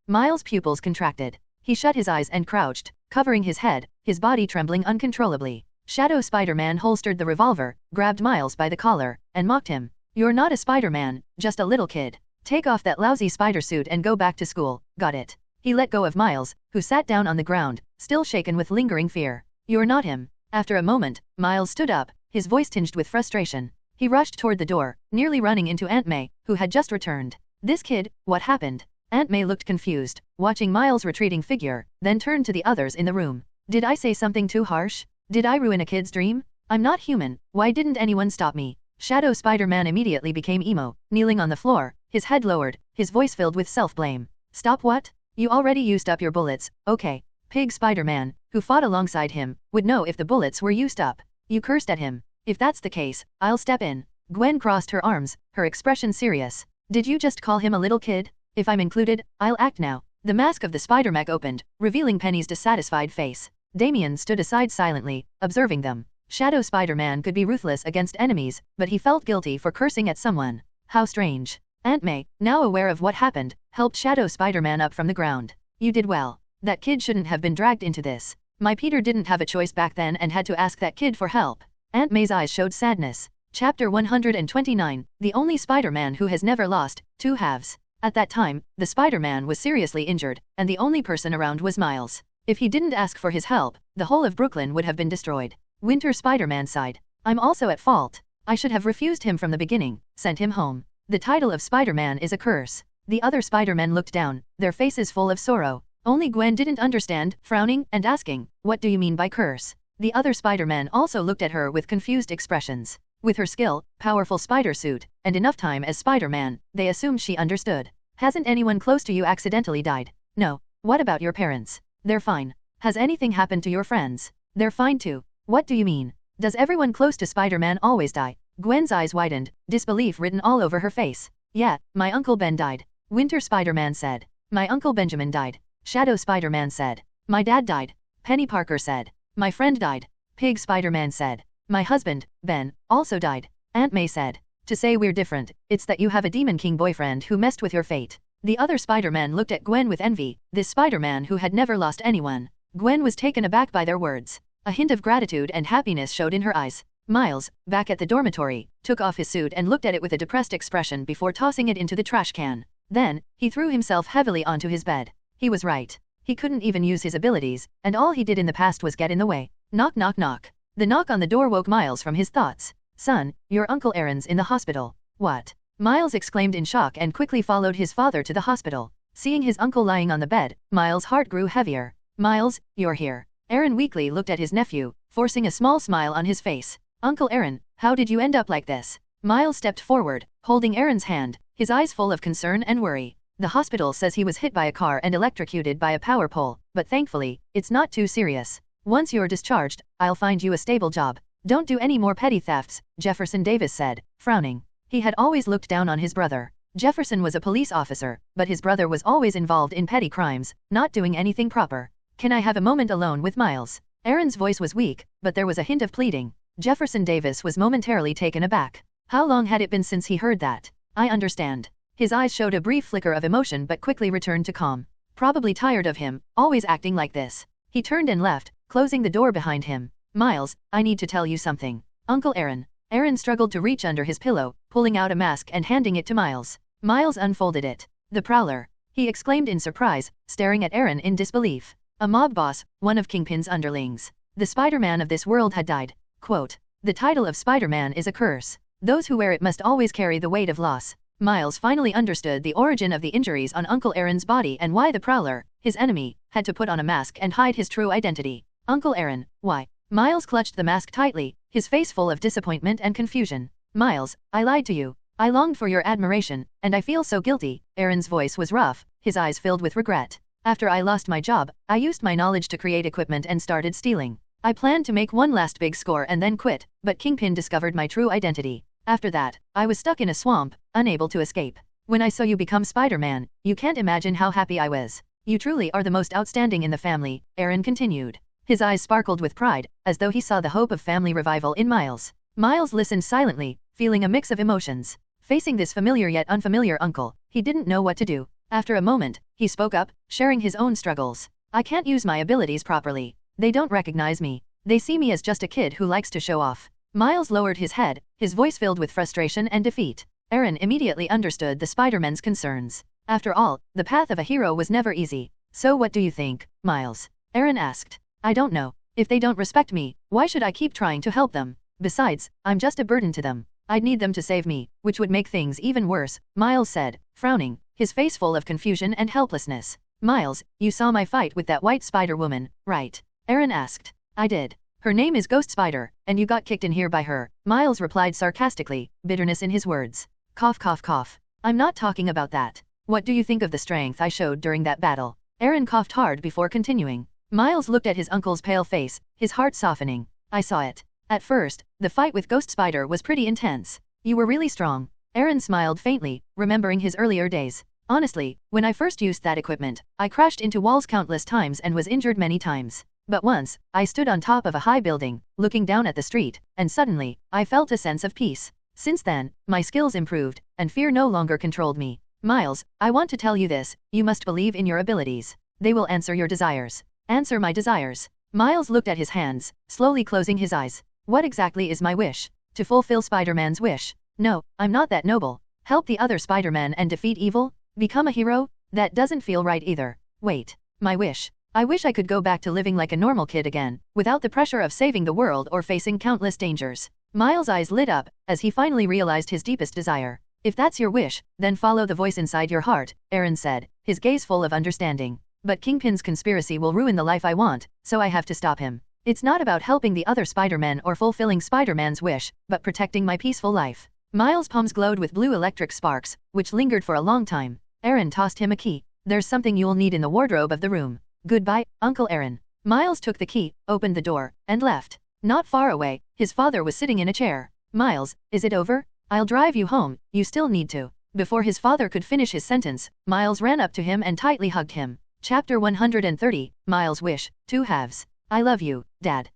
Miles' pupils contracted. He shut his eyes and crouched, covering his head, his body trembling uncontrollably. Shadow Spider-Man holstered the revolver, grabbed Miles by the collar, and mocked him. You're not a Spider-Man, just a little kid. Take off that lousy spider suit and go back to school, got it? He let go of Miles, who sat down on the ground, still shaken with lingering fear. You're not him. After a moment, Miles stood up, his voice tinged with frustration. He rushed toward the door, nearly running into Aunt May, who had just returned. This kid, what happened? Aunt May looked confused, watching Miles' retreating figure, then turned to the others in the room. Did I say something too harsh? Did I ruin a kid's dream? I'm not human, why didn't anyone stop me? Shadow Spider-Man immediately became emo, kneeling on the floor, his head lowered, his voice filled with self-blame. Stop what? You already used up your bullets, okay. Pig Spider-Man, who fought alongside him, would know if the bullets were used up. You cursed at him. If that's the case, I'll step in. Gwen crossed her arms, her expression serious. Did you just call him a little kid? If I'm included, I'll act now. The mask of the Spider-Mech opened, revealing Penny's dissatisfied face. Damien stood aside silently, observing them. Shadow Spider-Man could be ruthless against enemies, but he felt guilty for cursing at someone. How strange. Aunt May, now aware of what happened, helped Shadow Spider-Man up from the ground. You did well. That kid shouldn't have been dragged into this. My Peter didn't have a choice back then and had to ask that kid for help. Aunt May's eyes showed sadness. Chapter 129, The Only Spider-Man Who Has Never Lost, Two Halves. At that time, the Spider-Man was seriously injured, and the only person around was Miles. If he didn't ask for his help, the whole of Brooklyn would have been destroyed. Winter Spider-Man sighed. I'm also at fault. I should have refused him from the beginning, sent him home. The title of Spider-Man is a curse. The other Spider-Men looked down, their faces full of sorrow. Only Gwen didn't understand, frowning and asking, what do you mean by curse? The other Spider-Men also looked at her with confused expressions. With her skill, powerful spider suit, and enough time as Spider-Man, they assumed she understood. Hasn't anyone close to you accidentally died? No. What about your parents? They're fine. Has anything happened to your friends? They're fine too. What do you mean? Does everyone close to Spider-Man always die? Gwen's eyes widened, disbelief written all over her face. Yeah, my Uncle Ben died. Winter Spider-Man said. My Uncle Benjamin died. Shadow Spider-Man said. My dad died. Penny Parker said. My friend died. Pig Spider-Man said. My husband, Ben, also died. Aunt May said. To say we're different, it's that you have a Demon King boyfriend who messed with your fate. The other Spider-Man looked at Gwen with envy, this Spider-Man who had never lost anyone. Gwen was taken aback by their words. A hint of gratitude and happiness showed in her eyes. Miles, back at the dormitory, took off his suit and looked at it with a depressed expression before tossing it into the trash can. Then, he threw himself heavily onto his bed. He was right. He couldn't even use his abilities, and all he did in the past was get in the way. Knock knock knock. The knock on the door woke Miles from his thoughts. Son, your Uncle Aaron's in the hospital. What? Miles exclaimed in shock and quickly followed his father to the hospital. Seeing his uncle lying on the bed, Miles' heart grew heavier. Miles, you're here. Aaron weakly looked at his nephew, forcing a small smile on his face. Uncle Aaron, how did you end up like this? Miles stepped forward, holding Aaron's hand, his eyes full of concern and worry. The hospital says he was hit by a car and electrocuted by a power pole, but thankfully, it's not too serious. Once you're discharged, I'll find you a stable job. Don't do any more petty thefts, Jefferson Davis said, frowning. He had always looked down on his brother. Jefferson was a police officer, but his brother was always involved in petty crimes, not doing anything proper. Can I have a moment alone with Miles? Aaron's voice was weak, but there was a hint of pleading. Jefferson Davis was momentarily taken aback. How long had it been since he heard that? I understand. His eyes showed a brief flicker of emotion but quickly returned to calm. Probably tired of him, always acting like this. He turned and left, closing the door behind him. Miles, I need to tell you something. Uncle Aaron. Aaron struggled to reach under his pillow, pulling out a mask and handing it to Miles. Miles unfolded it. The Prowler. He exclaimed in surprise, staring at Aaron in disbelief. A mob boss, one of Kingpin's underlings. The Spider-Man of this world had died. Quote. The title of Spider-Man is a curse. Those who wear it must always carry the weight of loss. Miles finally understood the origin of the injuries on Uncle Aaron's body and why the Prowler, his enemy, had to put on a mask and hide his true identity. Uncle Aaron, why? Miles clutched the mask tightly, his face full of disappointment and confusion. Miles, I lied to you. I longed for your admiration, and I feel so guilty. Aaron's voice was rough, his eyes filled with regret. After I lost my job, I used my knowledge to create equipment and started stealing. I planned to make one last big score and then quit, but Kingpin discovered my true identity. After that, I was stuck in a swamp, unable to escape. When I saw you become Spider-Man, you can't imagine how happy I was. You truly are the most outstanding in the family, Aaron continued. His eyes sparkled with pride, as though he saw the hope of family revival in Miles. Miles listened silently, feeling a mix of emotions. Facing this familiar yet unfamiliar uncle, he didn't know what to do. After a moment, he spoke up, sharing his own struggles. I can't use my abilities properly. They don't recognize me. They see me as just a kid who likes to show off. Miles lowered his head, his voice filled with frustration and defeat. Aaron immediately understood the Spider-Man's concerns. After all, the path of a hero was never easy. So what do you think, Miles? Aaron asked. I don't know. If they don't respect me, why should I keep trying to help them? Besides, I'm just a burden to them. I'd need them to save me, which would make things even worse, Miles said, frowning, his face full of confusion and helplessness. Miles, you saw my fight with that white spider woman, right? Eren asked. I did. Her name is Ghost Spider, and you got kicked in here by her, Miles replied sarcastically, bitterness in his words. Cough cough cough. I'm not talking about that. What do you think of the strength I showed during that battle? Eren coughed hard before continuing. Miles looked at his uncle's pale face, his heart softening. I saw it. At first, the fight with Ghost Spider was pretty intense. You were really strong. Eren smiled faintly, remembering his earlier days. Honestly, when I first used that equipment, I crashed into walls countless times and was injured many times. But once, I stood on top of a high building, looking down at the street, and suddenly, I felt a sense of peace. Since then, my skills improved, and fear no longer controlled me. Miles, I want to tell you this, you must believe in your abilities. They will answer your desires. Answer my desires. Miles looked at his hands, slowly closing his eyes. What exactly is my wish? To fulfill Spider-Man's wish. No, I'm not that noble. Help the other Spider-Man and defeat evil? Become a hero? That doesn't feel right either. Wait. My wish. I wish I could go back to living like a normal kid again, without the pressure of saving the world or facing countless dangers. Miles' eyes lit up, as he finally realized his deepest desire. If that's your wish, then follow the voice inside your heart, Eren said, his gaze full of understanding. But Kingpin's conspiracy will ruin the life I want, so I have to stop him. It's not about helping the other Spider-Men or fulfilling Spider-Man's wish, but protecting my peaceful life. Miles' palms glowed with blue electric sparks, which lingered for a long time. Eren tossed him a key. There's something you'll need in the wardrobe of the room. Goodbye, Uncle Eren. Miles took the key, opened the door, and left. Not far away, his father was sitting in a chair. Miles, is it over? I'll drive you home, you still need to. Before his father could finish his sentence, Miles ran up to him and tightly hugged him. Chapter 130, Miles' Wish, 2 halves. I love you, Dad.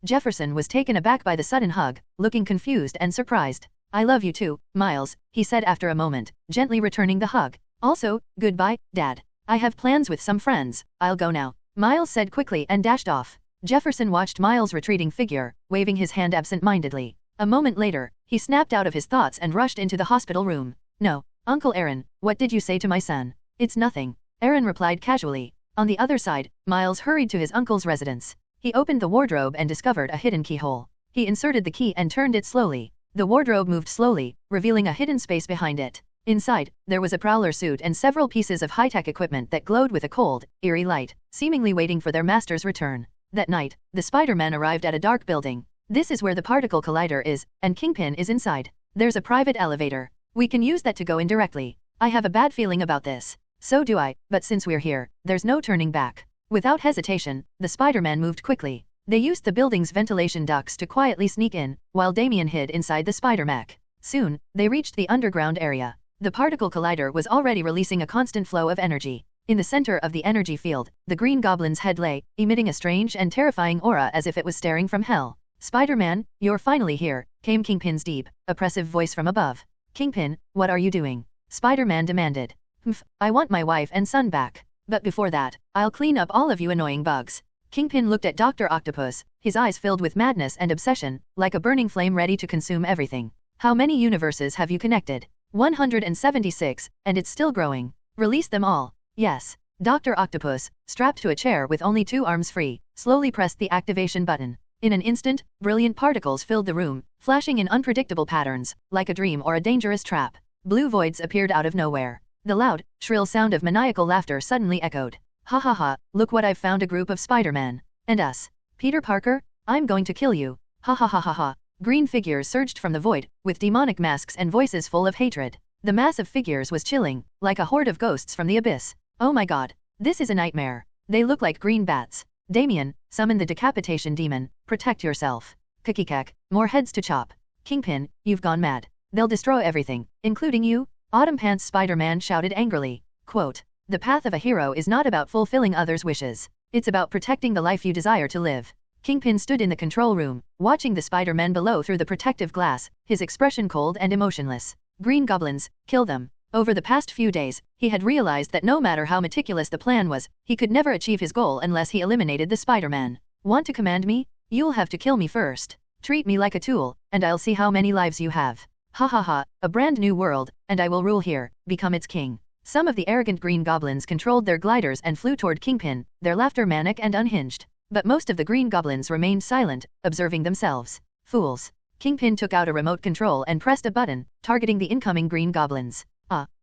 Jefferson was taken aback by the sudden hug, looking confused and surprised. I love you too, Miles, he said after a moment, gently returning the hug. Also, goodbye, Dad. I have plans with some friends, I'll go now. Miles said quickly and dashed off. Jefferson watched Miles' retreating figure, waving his hand absent-mindedly. A moment later, he snapped out of his thoughts and rushed into the hospital room. No, Uncle Eren, what did you say to my son? It's nothing. Eren replied casually. On the other side, Miles hurried to his uncle's residence. He opened the wardrobe and discovered a hidden keyhole. He inserted the key and turned it slowly. The wardrobe moved slowly, revealing a hidden space behind it. Inside, there was a prowler suit and several pieces of high-tech equipment that glowed with a cold, eerie light, seemingly waiting for their master's return. That night, the Spider-Man arrived at a dark building. This is where the particle collider is, and Kingpin is inside. There's a private elevator. We can use that to go in directly. I have a bad feeling about this. So do I, but since we're here, there's no turning back. Without hesitation, the Spider-Man moved quickly. They used the building's ventilation ducts to quietly sneak in, while Damian hid inside the Spider-Mech. Soon, they reached the underground area. The particle collider was already releasing a constant flow of energy. In the center of the energy field, the Green Goblin's head lay, emitting a strange and terrifying aura as if it was staring from hell. Spider-Man, you're finally here, came Kingpin's deep, oppressive voice from above. Kingpin, what are you doing? Spider-Man demanded. I want my wife and son back. But before that, I'll clean up all of you annoying bugs. Kingpin looked at Dr. Octopus, his eyes filled with madness and obsession, like a burning flame ready to consume everything. How many universes have you connected? 176, and it's still growing. Release them all. Yes. Dr. Octopus, strapped to a chair with only 2 arms free, slowly pressed the activation button. In an instant, brilliant particles filled the room, flashing in unpredictable patterns, like a dream or a dangerous trap. Blue voids appeared out of nowhere. The loud, shrill sound of maniacal laughter suddenly echoed. Ha ha ha, look what I've found, a group of Spider-Man. And us. Peter Parker, I'm going to kill you. Ha ha ha ha ha. Green figures surged from the void, with demonic masks and voices full of hatred. The mass of figures was chilling, like a horde of ghosts from the abyss. Oh my god. This is a nightmare. They look like green bats. Damian, summon the decapitation demon, protect yourself. Kikikak, more heads to chop. Kingpin, you've gone mad. They'll destroy everything, including you. Autumn Pants Spider-Man shouted angrily. Quote, the path of a hero is not about fulfilling others' wishes. It's about protecting the life you desire to live. Kingpin stood in the control room, watching the Spider-Man below through the protective glass, his expression cold and emotionless. Green goblins, kill them. Over the past few days, he had realized that no matter how meticulous the plan was, he could never achieve his goal unless he eliminated the Spider-Man. Want to command me? You'll have to kill me first. Treat me like a tool, and I'll see how many lives you have. Ha ha ha, a brand new world, and I will rule here, become its king. Some of the arrogant green goblins controlled their gliders and flew toward Kingpin, their laughter manic and unhinged. But most of the green goblins remained silent, observing themselves. Fools. Kingpin took out a remote control and pressed a button, targeting the incoming green goblins.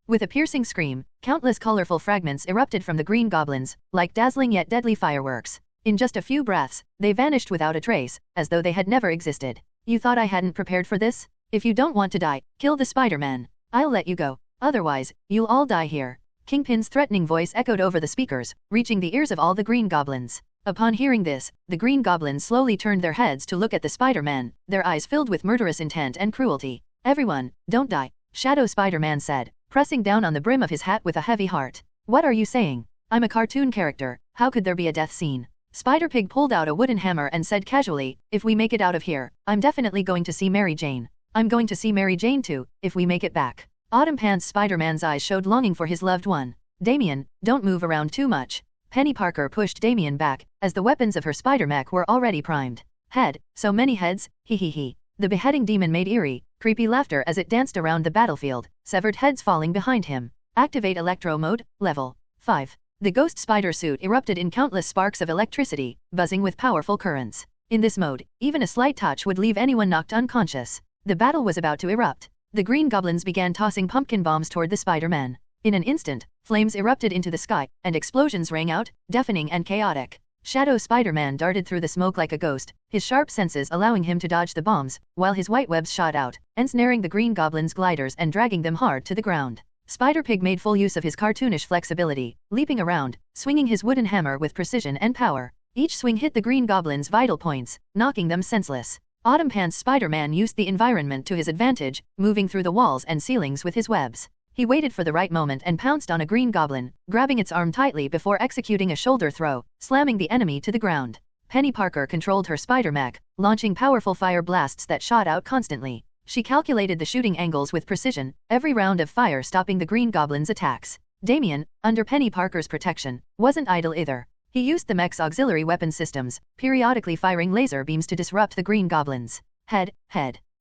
With a piercing scream, countless colorful fragments erupted from the green goblins, like dazzling yet deadly fireworks. In just a few breaths, they vanished without a trace, as though they had never existed. You thought I hadn't prepared for this? If you don't want to die, kill the Spider-Man. I'll let you go. Otherwise, you'll all die here. Kingpin's threatening voice echoed over the speakers, reaching the ears of all the green goblins. Upon hearing this, the green goblins slowly turned their heads to look at the Spider-Man, their eyes filled with murderous intent and cruelty. Everyone, don't die, Shadow Spider-Man said, pressing down on the brim of his hat with a heavy heart. What are you saying? I'm a cartoon character, how could there be a death scene? Spider-Pig pulled out a wooden hammer and said casually, if we make it out of here, I'm definitely going to see Mary Jane. I'm going to see Mary Jane too, if we make it back. Autumn Pants Spider-Man's eyes showed longing for his loved one. Damien, don't move around too much. Penny Parker pushed Damien back, as the weapons of her Spider-Mech were already primed. Head, so many heads, hee hee hee. The beheading demon made eerie, creepy laughter as it danced around the battlefield, severed heads falling behind him. Activate Electro Mode, Level 5. The ghost spider suit erupted in countless sparks of electricity, buzzing with powerful currents. In this mode, even a slight touch would leave anyone knocked unconscious. The battle was about to erupt. The green goblins began tossing pumpkin bombs toward the Spider-Man. In an instant, flames erupted into the sky, and explosions rang out, deafening and chaotic. Shadow Spider-Man darted through the smoke like a ghost, his sharp senses allowing him to dodge the bombs, while his white webs shot out, ensnaring the green goblins' gliders and dragging them hard to the ground. Spider-Pig made full use of his cartoonish flexibility, leaping around, swinging his wooden hammer with precision and power. Each swing hit the green goblins' vital points, knocking them senseless. Autumn Pants Spider-Man used the environment to his advantage, moving through the walls and ceilings with his webs. He waited for the right moment and pounced on a green goblin, grabbing its arm tightly before executing a shoulder throw, slamming the enemy to the ground. Penny Parker controlled her Spider-Mech, launching powerful fire blasts that shot out constantly. She calculated the shooting angles with precision, every round of fire stopping the green goblin's attacks. Damien, under Penny Parker's protection, wasn't idle either. He used the mech's auxiliary weapon systems, periodically firing laser beams to disrupt the green goblins. Head.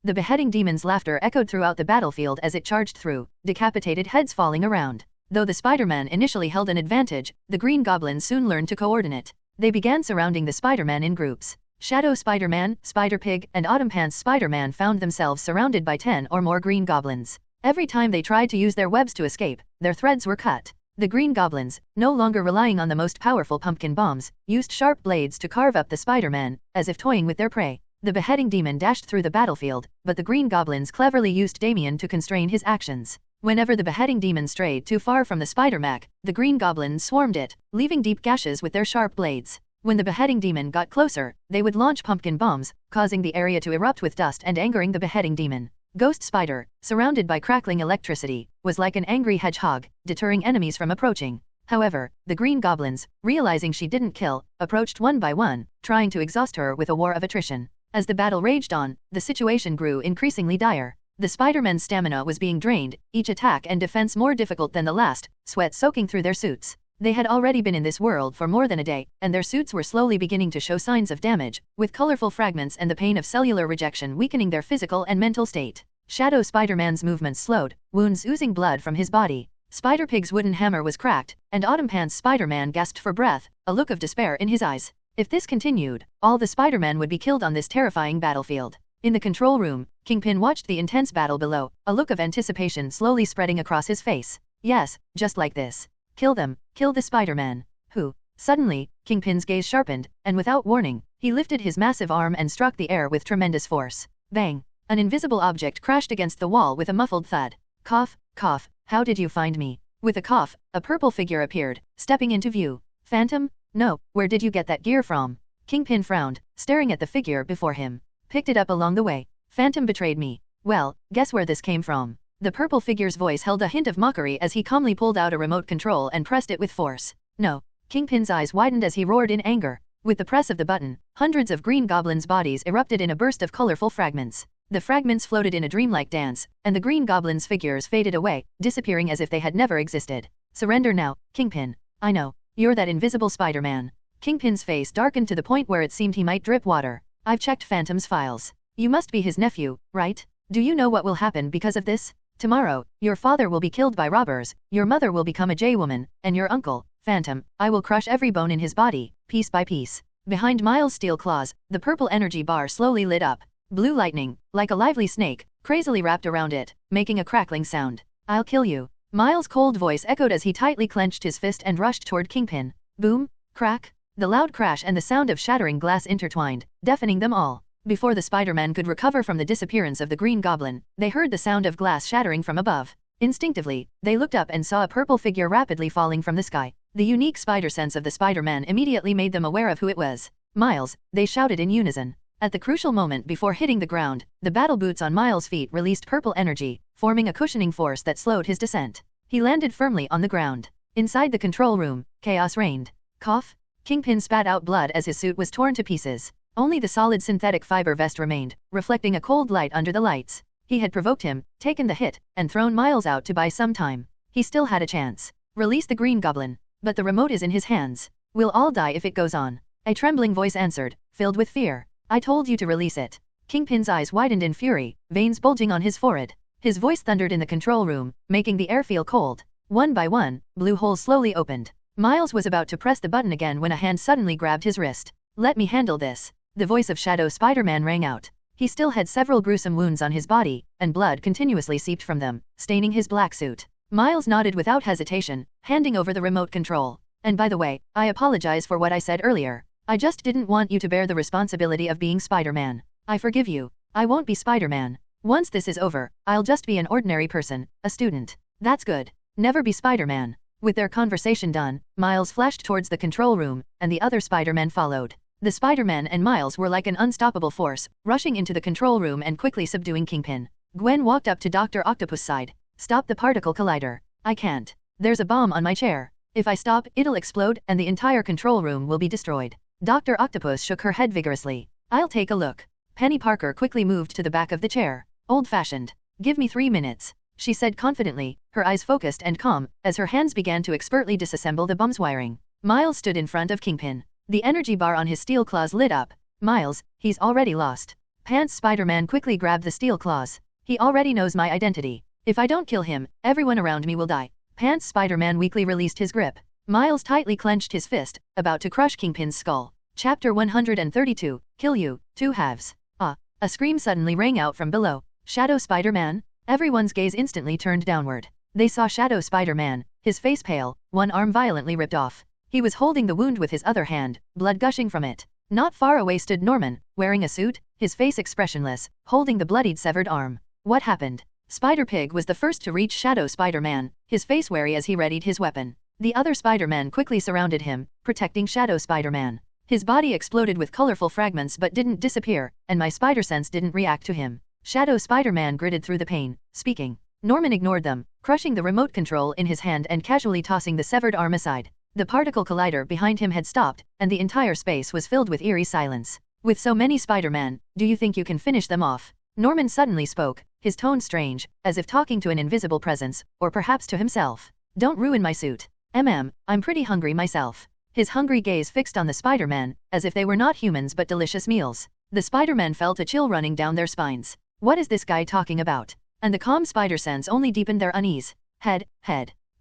The beheading demon's laughter echoed throughout the battlefield as it charged through, decapitated heads falling around. Though the Spider-Man initially held an advantage, the green goblins soon learned to coordinate. They began surrounding the Spider-Man in groups. Shadow Spider-Man, Spider-Pig, and Autumn Pants Spider-Man found themselves surrounded by 10 or more green goblins. Every time they tried to use their webs to escape, their threads were cut. The green goblins, no longer relying on the most powerful pumpkin bombs, used sharp blades to carve up the Spider-Man, as if toying with their prey. The beheading demon dashed through the battlefield, but the green goblins cleverly used Damien to constrain his actions. Whenever the beheading demon strayed too far from the Spider-Mech, the green goblins swarmed it, leaving deep gashes with their sharp blades. When the beheading demon got closer, they would launch pumpkin bombs, causing the area to erupt with dust and angering the beheading demon. Ghost Spider, surrounded by crackling electricity, was like an angry hedgehog, deterring enemies from approaching. However, the green goblins, realizing she didn't kill, approached one by one, trying to exhaust her with a war of attrition. As the battle raged on, the situation grew increasingly dire. The Spider-Man's stamina was being drained, each attack and defense more difficult than the last, sweat soaking through their suits. They had already been in this world for more than a day, and their suits were slowly beginning to show signs of damage, with colorful fragments and the pain of cellular rejection weakening their physical and mental state. Shadow Spider-Man's movements slowed, wounds oozing blood from his body. Spider-Pig's wooden hammer was cracked, and Autumn Pants Spider-Man gasped for breath, a look of despair in his eyes. If this continued, all the Spider-Men would be killed on this terrifying battlefield. In the control room, Kingpin watched the intense battle below, a look of anticipation slowly spreading across his face. Yes, just like this. Kill them, kill the Spider-Man. Who? Suddenly, Kingpin's gaze sharpened, and without warning, he lifted his massive arm and struck the air with tremendous force. Bang! An invisible object crashed against the wall with a muffled thud. Cough, cough, how did you find me? With a cough, a purple figure appeared, stepping into view. Phantom? No, where did you get that gear from? Kingpin frowned, staring at the figure before him. Picked it up along the way. Phantom betrayed me. Well, guess where this came from? The purple figure's voice held a hint of mockery as he calmly pulled out a remote control and pressed it with force. No. Kingpin's eyes widened as he roared in anger. With the press of the button, hundreds of green goblins' bodies erupted in a burst of colorful fragments. The fragments floated in a dreamlike dance, and the green goblins' figures faded away, disappearing as if they had never existed. Surrender now, Kingpin. I know. You're that invisible Spider-Man. Kingpin's face darkened to the point where it seemed he might drip water. I've checked Phantom's files. You must be his nephew, right? Do you know what will happen because of this? Tomorrow, your father will be killed by robbers, your mother will become a J-woman, and your uncle, Phantom, I will crush every bone in his body, piece by piece. Behind Miles' steel claws, the purple energy bar slowly lit up. Blue lightning, like a lively snake, crazily wrapped around it, making a crackling sound. I'll kill you. Miles' cold voice echoed as he tightly clenched his fist and rushed toward Kingpin. Boom, crack. The loud crash and the sound of shattering glass intertwined, deafening them all. Before the Spider-Man could recover from the disappearance of the Green Goblin, they heard the sound of glass shattering from above. Instinctively, they looked up and saw a purple figure rapidly falling from the sky. The unique spider sense of the Spider-Man immediately made them aware of who it was. Miles, they shouted in unison. At the crucial moment before hitting the ground, the battle boots on Miles' feet released purple energy, forming a cushioning force that slowed his descent. He landed firmly on the ground. Inside the control room, chaos reigned. Cough. Kingpin spat out blood as his suit was torn to pieces. Only the solid synthetic fiber vest remained, reflecting a cold light under the lights. He had provoked him, taken the hit, and thrown Miles out to buy some time. He still had a chance. Release the Green Goblin. But the remote is in his hands. We'll all die if it goes on. A trembling voice answered, filled with fear. I told you to release it. Kingpin's eyes widened in fury, veins bulging on his forehead. His voice thundered in the control room, making the air feel cold. One by one, blue holes slowly opened. Miles was about to press the button again when a hand suddenly grabbed his wrist. Let me handle this. The voice of Shadow Spider-Man rang out. He still had several gruesome wounds on his body, and blood continuously seeped from them, staining his black suit. Miles nodded without hesitation, handing over the remote control. And by the way, I apologize for what I said earlier. I just didn't want you to bear the responsibility of being Spider-Man. I forgive you. I won't be Spider-Man. Once this is over, I'll just be an ordinary person, a student. That's good. Never be Spider-Man. With their conversation done, Miles flashed towards the control room, and the other Spider-Men followed. The Spider-Man and Miles were like an unstoppable force, rushing into the control room and quickly subduing Kingpin. Gwen walked up to Dr. Octopus' side. Stop the particle collider. I can't. There's a bomb on my chair. If I stop, it'll explode and the entire control room will be destroyed. Dr. Octopus shook her head vigorously. I'll take a look. Penny Parker quickly moved to the back of the chair. Old-fashioned. Give me 3 minutes, she said confidently, her eyes focused and calm, as her hands began to expertly disassemble the bomb's wiring. Miles stood in front of Kingpin. The energy bar on his steel claws lit up. Miles, he's already lost. Pants Spider-Man quickly grabbed the steel claws. He already knows my identity. If I don't kill him, everyone around me will die. Pants Spider-Man weakly released his grip. Miles tightly clenched his fist, about to crush Kingpin's skull. Chapter 132, Kill You, 2 halves. Ah! A scream suddenly rang out from below. Shadow Spider-Man? Everyone's gaze instantly turned downward. They saw Shadow Spider-Man, his face pale, one arm violently ripped off. He was holding the wound with his other hand, blood gushing from it. Not far away stood Norman, wearing a suit, his face expressionless, holding the bloodied severed arm. What happened? Spider-Pig was the first to reach Shadow Spider-Man, his face wary as he readied his weapon. The other Spider-Man quickly surrounded him, protecting Shadow Spider-Man. His body exploded with colorful fragments but didn't disappear, and my spider sense didn't react to him. Shadow Spider-Man gritted through the pain, speaking. Norman ignored them, crushing the remote control in his hand and casually tossing the severed arm aside. The particle collider behind him had stopped, and the entire space was filled with eerie silence. With so many Spider-Man, do you think you can finish them off? Norman suddenly spoke, his tone strange, as if talking to an invisible presence, or perhaps to himself. Don't ruin my suit. I'm pretty hungry myself. His hungry gaze fixed on the Spider-Man, as if they were not humans but delicious meals. The Spider-Man felt a chill running down their spines. What is this guy talking about? And the calm spider sense only deepened their unease. Head.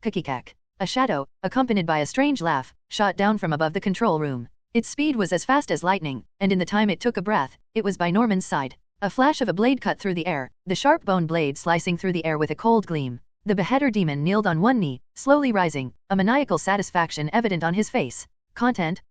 Kikikak. A shadow, accompanied by a strange laugh, shot down from above the control room. Its speed was as fast as lightning, and in the time it took a breath, it was by Norman's side. A flash of a blade cut through the air, the sharp bone blade slicing through the air with a cold gleam. The beheader demon kneeled on one knee, slowly rising, a maniacal satisfaction evident on his face. Content,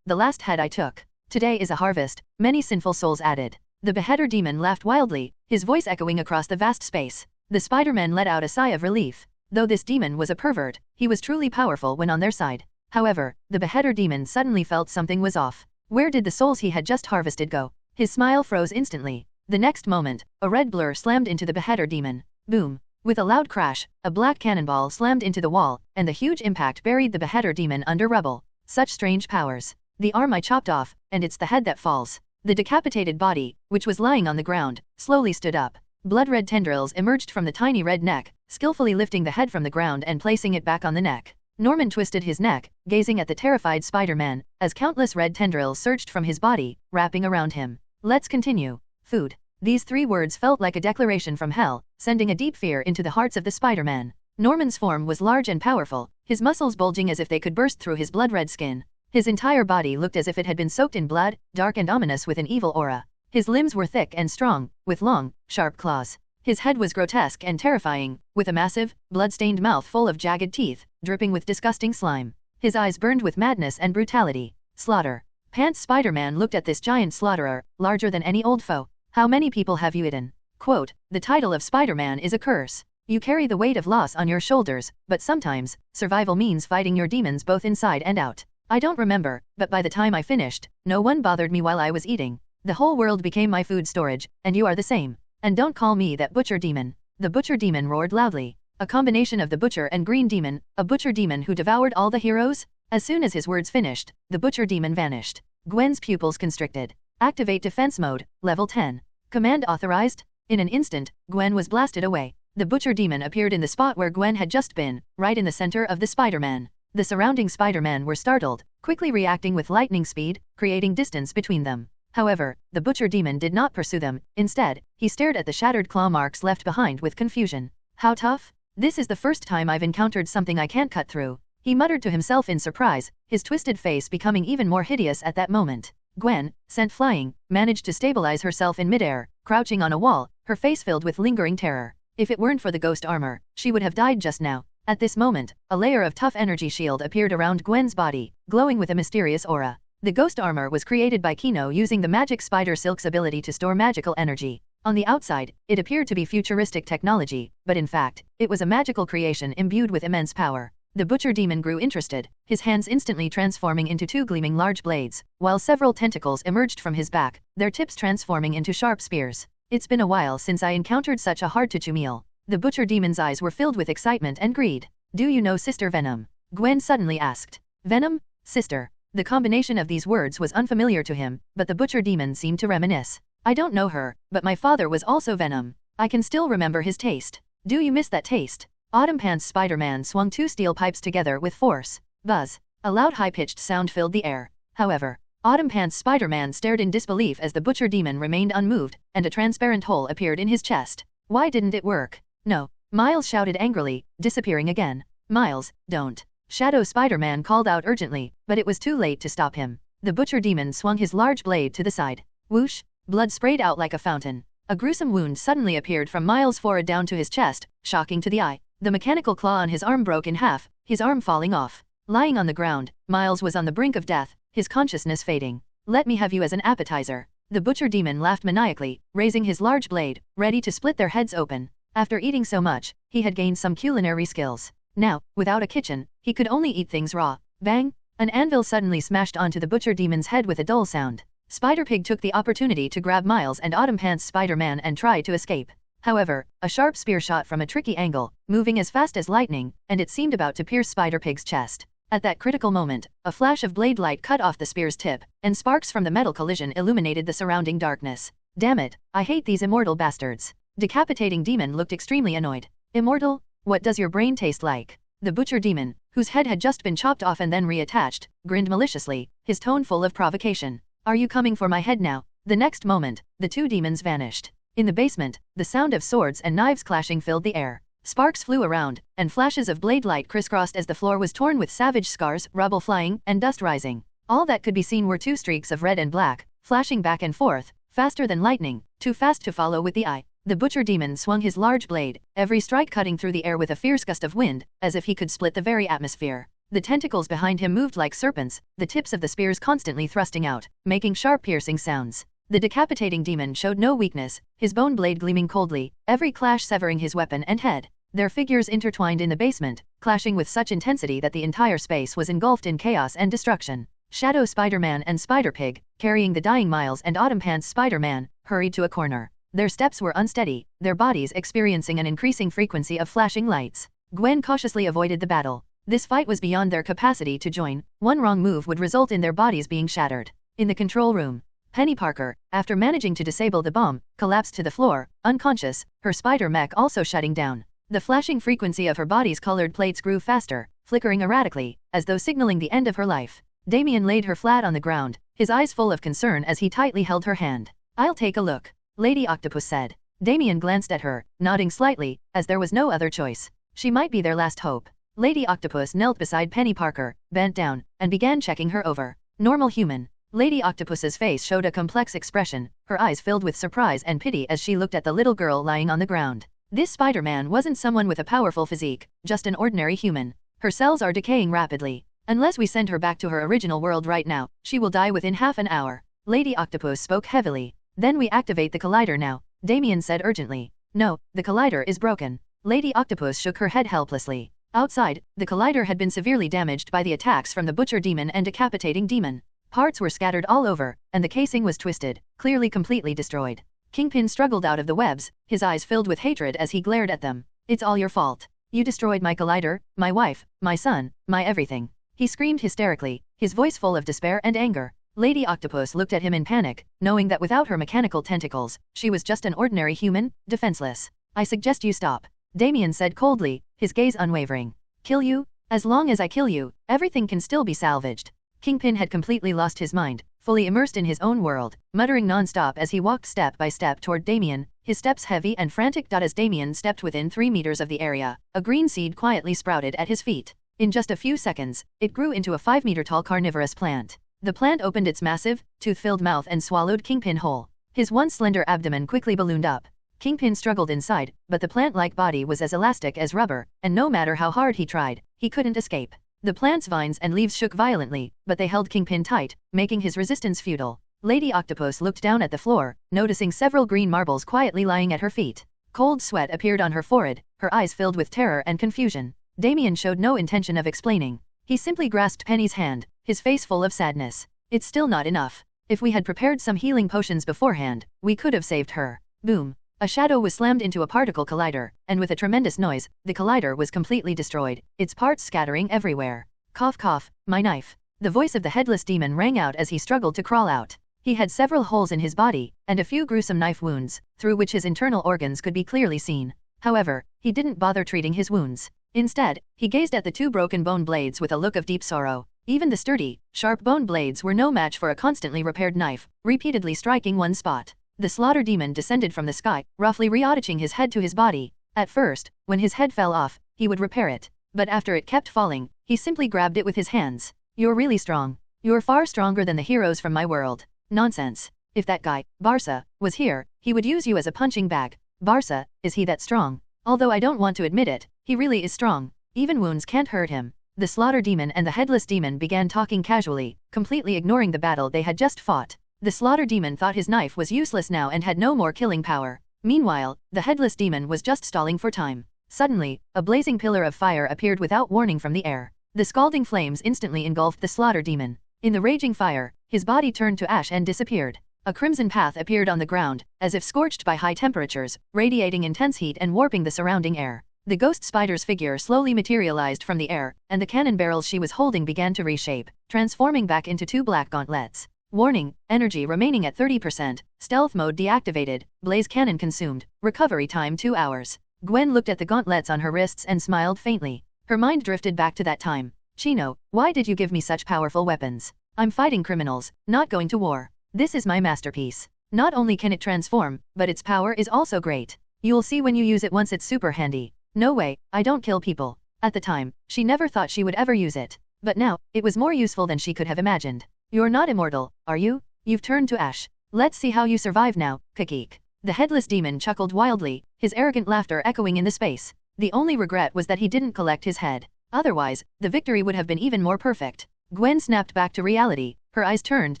the last head I took. Today is a harvest, many sinful souls added. The beheader demon laughed wildly, his voice echoing across the vast space. The Spider-Man let out a sigh of relief. Though this demon was a pervert, he was truly powerful when on their side. However, the beheader demon suddenly felt something was off. Where did the souls he had just harvested go? His smile froze instantly. The next moment, a red blur slammed into the beheader demon. Boom! With a loud crash, a black cannonball slammed into the wall, and the huge impact buried the beheader demon under rubble. Such strange powers. The arm I chopped off, and it's the head that falls. The decapitated body, which was lying on the ground, slowly stood up. Blood-red tendrils emerged from the tiny red neck, skillfully lifting the head from the ground and placing it back on the neck. Norman twisted his neck, gazing at the terrified Spider-Man, as countless red tendrils surged from his body, wrapping around him. Let's continue. Food. These 3 words felt like a declaration from hell, sending a deep fear into the hearts of the Spider-Man. Norman's form was large and powerful, his muscles bulging as if they could burst through his blood-red skin. His entire body looked as if it had been soaked in blood, dark and ominous with an evil aura. His limbs were thick and strong, with long, sharp claws. His head was grotesque and terrifying, with a massive, blood-stained mouth full of jagged teeth, dripping with disgusting slime. His eyes burned with madness and brutality. Slaughter. Pants Spider-Man looked at this giant slaughterer, larger than any old foe. How many people have you eaten? Quote, the title of Spider-Man is a curse. You carry the weight of loss on your shoulders, but sometimes, survival means fighting your demons both inside and out. I don't remember, but by the time I finished, no one bothered me while I was eating. The whole world became my food storage, and you are the same. And don't call me that butcher demon. The butcher demon roared loudly. A combination of the butcher and green demon, a butcher demon who devoured all the heroes? As soon as his words finished, the butcher demon vanished. Gwen's pupils constricted. Activate defense mode, level 10. Command authorized? In an instant, Gwen was blasted away. The butcher demon appeared in the spot where Gwen had just been, right in the center of the Spider-Man. The surrounding Spider-Man were startled, quickly reacting with lightning speed, creating distance between them. However, the butcher demon did not pursue them. Instead, he stared at the shattered claw marks left behind with confusion. How tough? This is the first time I've encountered something I can't cut through. He muttered to himself in surprise, his twisted face becoming even more hideous at that moment. Gwen, sent flying, managed to stabilize herself in midair, crouching on a wall, her face filled with lingering terror. If it weren't for the ghost armor, she would have died just now. At this moment, a layer of tough energy shield appeared around Gwen's body, glowing with a mysterious aura. The ghost armor was created by Kino using the magic spider silk's ability to store magical energy. On the outside, it appeared to be futuristic technology, but in fact, it was a magical creation imbued with immense power. The butcher demon grew interested, his hands instantly transforming into two gleaming large blades, while several tentacles emerged from his back, their tips transforming into sharp spears. It's been a while since I encountered such a hard-to-chew meal. The butcher demon's eyes were filled with excitement and greed. Do you know Sister Venom? Gwen suddenly asked. Venom? Sister. The combination of these words was unfamiliar to him, but the butcher demon seemed to reminisce. I don't know her, but my father was also Venom. I can still remember his taste. Do you miss that taste? Autumn Pants Spider-Man swung two steel pipes together with force. Buzz. A loud high-pitched sound filled the air. However, Autumn Pants Spider-Man stared in disbelief as the butcher demon remained unmoved, and a transparent hole appeared in his chest. Why didn't it work? No. Miles shouted angrily, disappearing again. Miles, don't. Shadow Spider-Man called out urgently, but it was too late to stop him. The butcher demon swung his large blade to the side. Whoosh! Blood sprayed out like a fountain. A gruesome wound suddenly appeared from Miles' forehead down to his chest, shocking to the eye. The mechanical claw on his arm broke in half, his arm falling off. Lying on the ground, Miles was on the brink of death, his consciousness fading. Let me have you as an appetizer. The butcher demon laughed maniacally, raising his large blade, ready to split their heads open. After eating so much, he had gained some culinary skills. Now, without a kitchen, he could only eat things raw. Bang! An anvil suddenly smashed onto the butcher demon's head with a dull sound. Spider-Pig took the opportunity to grab Miles and Autumn Pants Spider-Man and try to escape. However, a sharp spear shot from a tricky angle, moving as fast as lightning, and it seemed about to pierce Spider-Pig's chest. At that critical moment, a flash of blade light cut off the spear's tip, and sparks from the metal collision illuminated the surrounding darkness. Damn it, I hate these immortal bastards. Decapitating Demon looked extremely annoyed. Immortal? What does your brain taste like? The butcher demon, whose head had just been chopped off and then reattached, grinned maliciously, his tone full of provocation. Are you coming for my head now? The next moment, the two demons vanished. In the basement, the sound of swords and knives clashing filled the air. Sparks flew around, and flashes of blade light crisscrossed as the floor was torn with savage scars, rubble flying, and dust rising. All that could be seen were two streaks of red and black, flashing back and forth, faster than lightning, too fast to follow with the eye. The butcher demon swung his large blade, every strike cutting through the air with a fierce gust of wind, as if he could split the very atmosphere. The tentacles behind him moved like serpents, the tips of the spears constantly thrusting out, making sharp piercing sounds. The decapitating demon showed no weakness, his bone blade gleaming coldly, every clash severing his weapon and head. Their figures intertwined in the basement, clashing with such intensity that the entire space was engulfed in chaos and destruction. Shadow Spider-Man and Spider-Pig, carrying the dying Miles and Autumn Pants Spider-Man, hurried to a corner. Their steps were unsteady, their bodies experiencing an increasing frequency of flashing lights. Gwen cautiously avoided the battle. This fight was beyond their capacity to join. One wrong move would result in their bodies being shattered. In the control room, Penny Parker, after managing to disable the bomb, collapsed to the floor, unconscious, her spider mech also shutting down. The flashing frequency of her body's colored plates grew faster, flickering erratically, as though signaling the end of her life. Damien laid her flat on the ground, his eyes full of concern as he tightly held her hand. I'll take a look, Lady Octopus said. Damien glanced at her, nodding slightly, as there was no other choice. She might be their last hope. Lady Octopus knelt beside Penny Parker, bent down, and began checking her over. Normal human. Lady Octopus's face showed a complex expression, her eyes filled with surprise and pity as she looked at the little girl lying on the ground. This Spider-Man wasn't someone with a powerful physique, just an ordinary human. Her cells are decaying rapidly. Unless we send her back to her original world right now, she will die within half an hour. Lady Octopus spoke heavily. Then we activate the collider now, Damien said urgently. No, the collider is broken. Lady Octopus shook her head helplessly. Outside, the collider had been severely damaged by the attacks from the Butcher Demon and Decapitating Demon. Parts were scattered all over, and the casing was twisted, clearly completely destroyed. Kingpin struggled out of the webs, his eyes filled with hatred as he glared at them. It's all your fault. You destroyed my collider, my wife, my son, my everything. He screamed hysterically, his voice full of despair and anger. Lady Octopus looked at him in panic, knowing that without her mechanical tentacles, she was just an ordinary human, defenseless. I suggest you stop, Damien said coldly, his gaze unwavering. Kill you? As long as I kill you, everything can still be salvaged. Kingpin had completely lost his mind, fully immersed in his own world, muttering non-stop as he walked step by step toward Damien, his steps heavy and frantic. As Damien stepped within 3 meters of the area, a green seed quietly sprouted at his feet. In just a few seconds, it grew into a 5-meter-tall carnivorous plant. The plant opened its massive, tooth-filled mouth and swallowed Kingpin whole. His once slender abdomen quickly ballooned up. Kingpin struggled inside, but the plant-like body was as elastic as rubber, and no matter how hard he tried, he couldn't escape. The plant's vines and leaves shook violently, but they held Kingpin tight, making his resistance futile. Lady Octopus looked down at the floor, noticing several green marbles quietly lying at her feet. Cold sweat appeared on her forehead, her eyes filled with terror and confusion. Damien showed no intention of explaining. He simply grasped Penny's hand, his face full of sadness. It's still not enough. If we had prepared some healing potions beforehand, we could have saved her. Boom. A shadow was slammed into a particle collider, and with a tremendous noise, the collider was completely destroyed, its parts scattering everywhere. Cough cough, my knife. The voice of the headless demon rang out as he struggled to crawl out. He had several holes in his body, and a few gruesome knife wounds, through which his internal organs could be clearly seen. However, he didn't bother treating his wounds. Instead, he gazed at the 2 broken bone blades with a look of deep sorrow. Even the sturdy, sharp bone blades were no match for a constantly repaired knife, repeatedly striking one spot. The slaughter demon descended from the sky, roughly reattaching his head to his body. At first, when his head fell off, he would repair it. But after it kept falling, he simply grabbed it with his hands. You're really strong. You're far stronger than the heroes from my world. Nonsense. If that guy, Barca, was here, he would use you as a punching bag. Barca, is he that strong? Although I don't want to admit it, he really is strong. Even wounds can't hurt him. The slaughter demon and the headless demon began talking casually, completely ignoring the battle they had just fought. The slaughter demon thought his knife was useless now and had no more killing power. Meanwhile, the headless demon was just stalling for time. Suddenly, a blazing pillar of fire appeared without warning from the air. The scalding flames instantly engulfed the slaughter demon. In the raging fire, his body turned to ash and disappeared. A crimson path appeared on the ground, as if scorched by high temperatures, radiating intense heat and warping the surrounding air. The ghost spider's figure slowly materialized from the air, and the cannon barrels she was holding began to reshape, transforming back into 2 black gauntlets. Warning, energy remaining at 30%, stealth mode deactivated, blaze cannon consumed, recovery time 2 hours. Gwen looked at the gauntlets on her wrists and smiled faintly. Her mind drifted back to that time. Chino, why did you give me such powerful weapons? I'm fighting criminals, not going to war. This is my masterpiece. Not only can it transform, but its power is also great. You'll see when you use it once it's super handy. No way, I don't kill people. At the time, she never thought she would ever use it. But now, it was more useful than she could have imagined. You're not immortal, are you? You've turned to ash. Let's see how you survive now, Kakik. The headless demon chuckled wildly, his arrogant laughter echoing in the space. The only regret was that he didn't collect his head. Otherwise, the victory would have been even more perfect. Gwen snapped back to reality, her eyes turned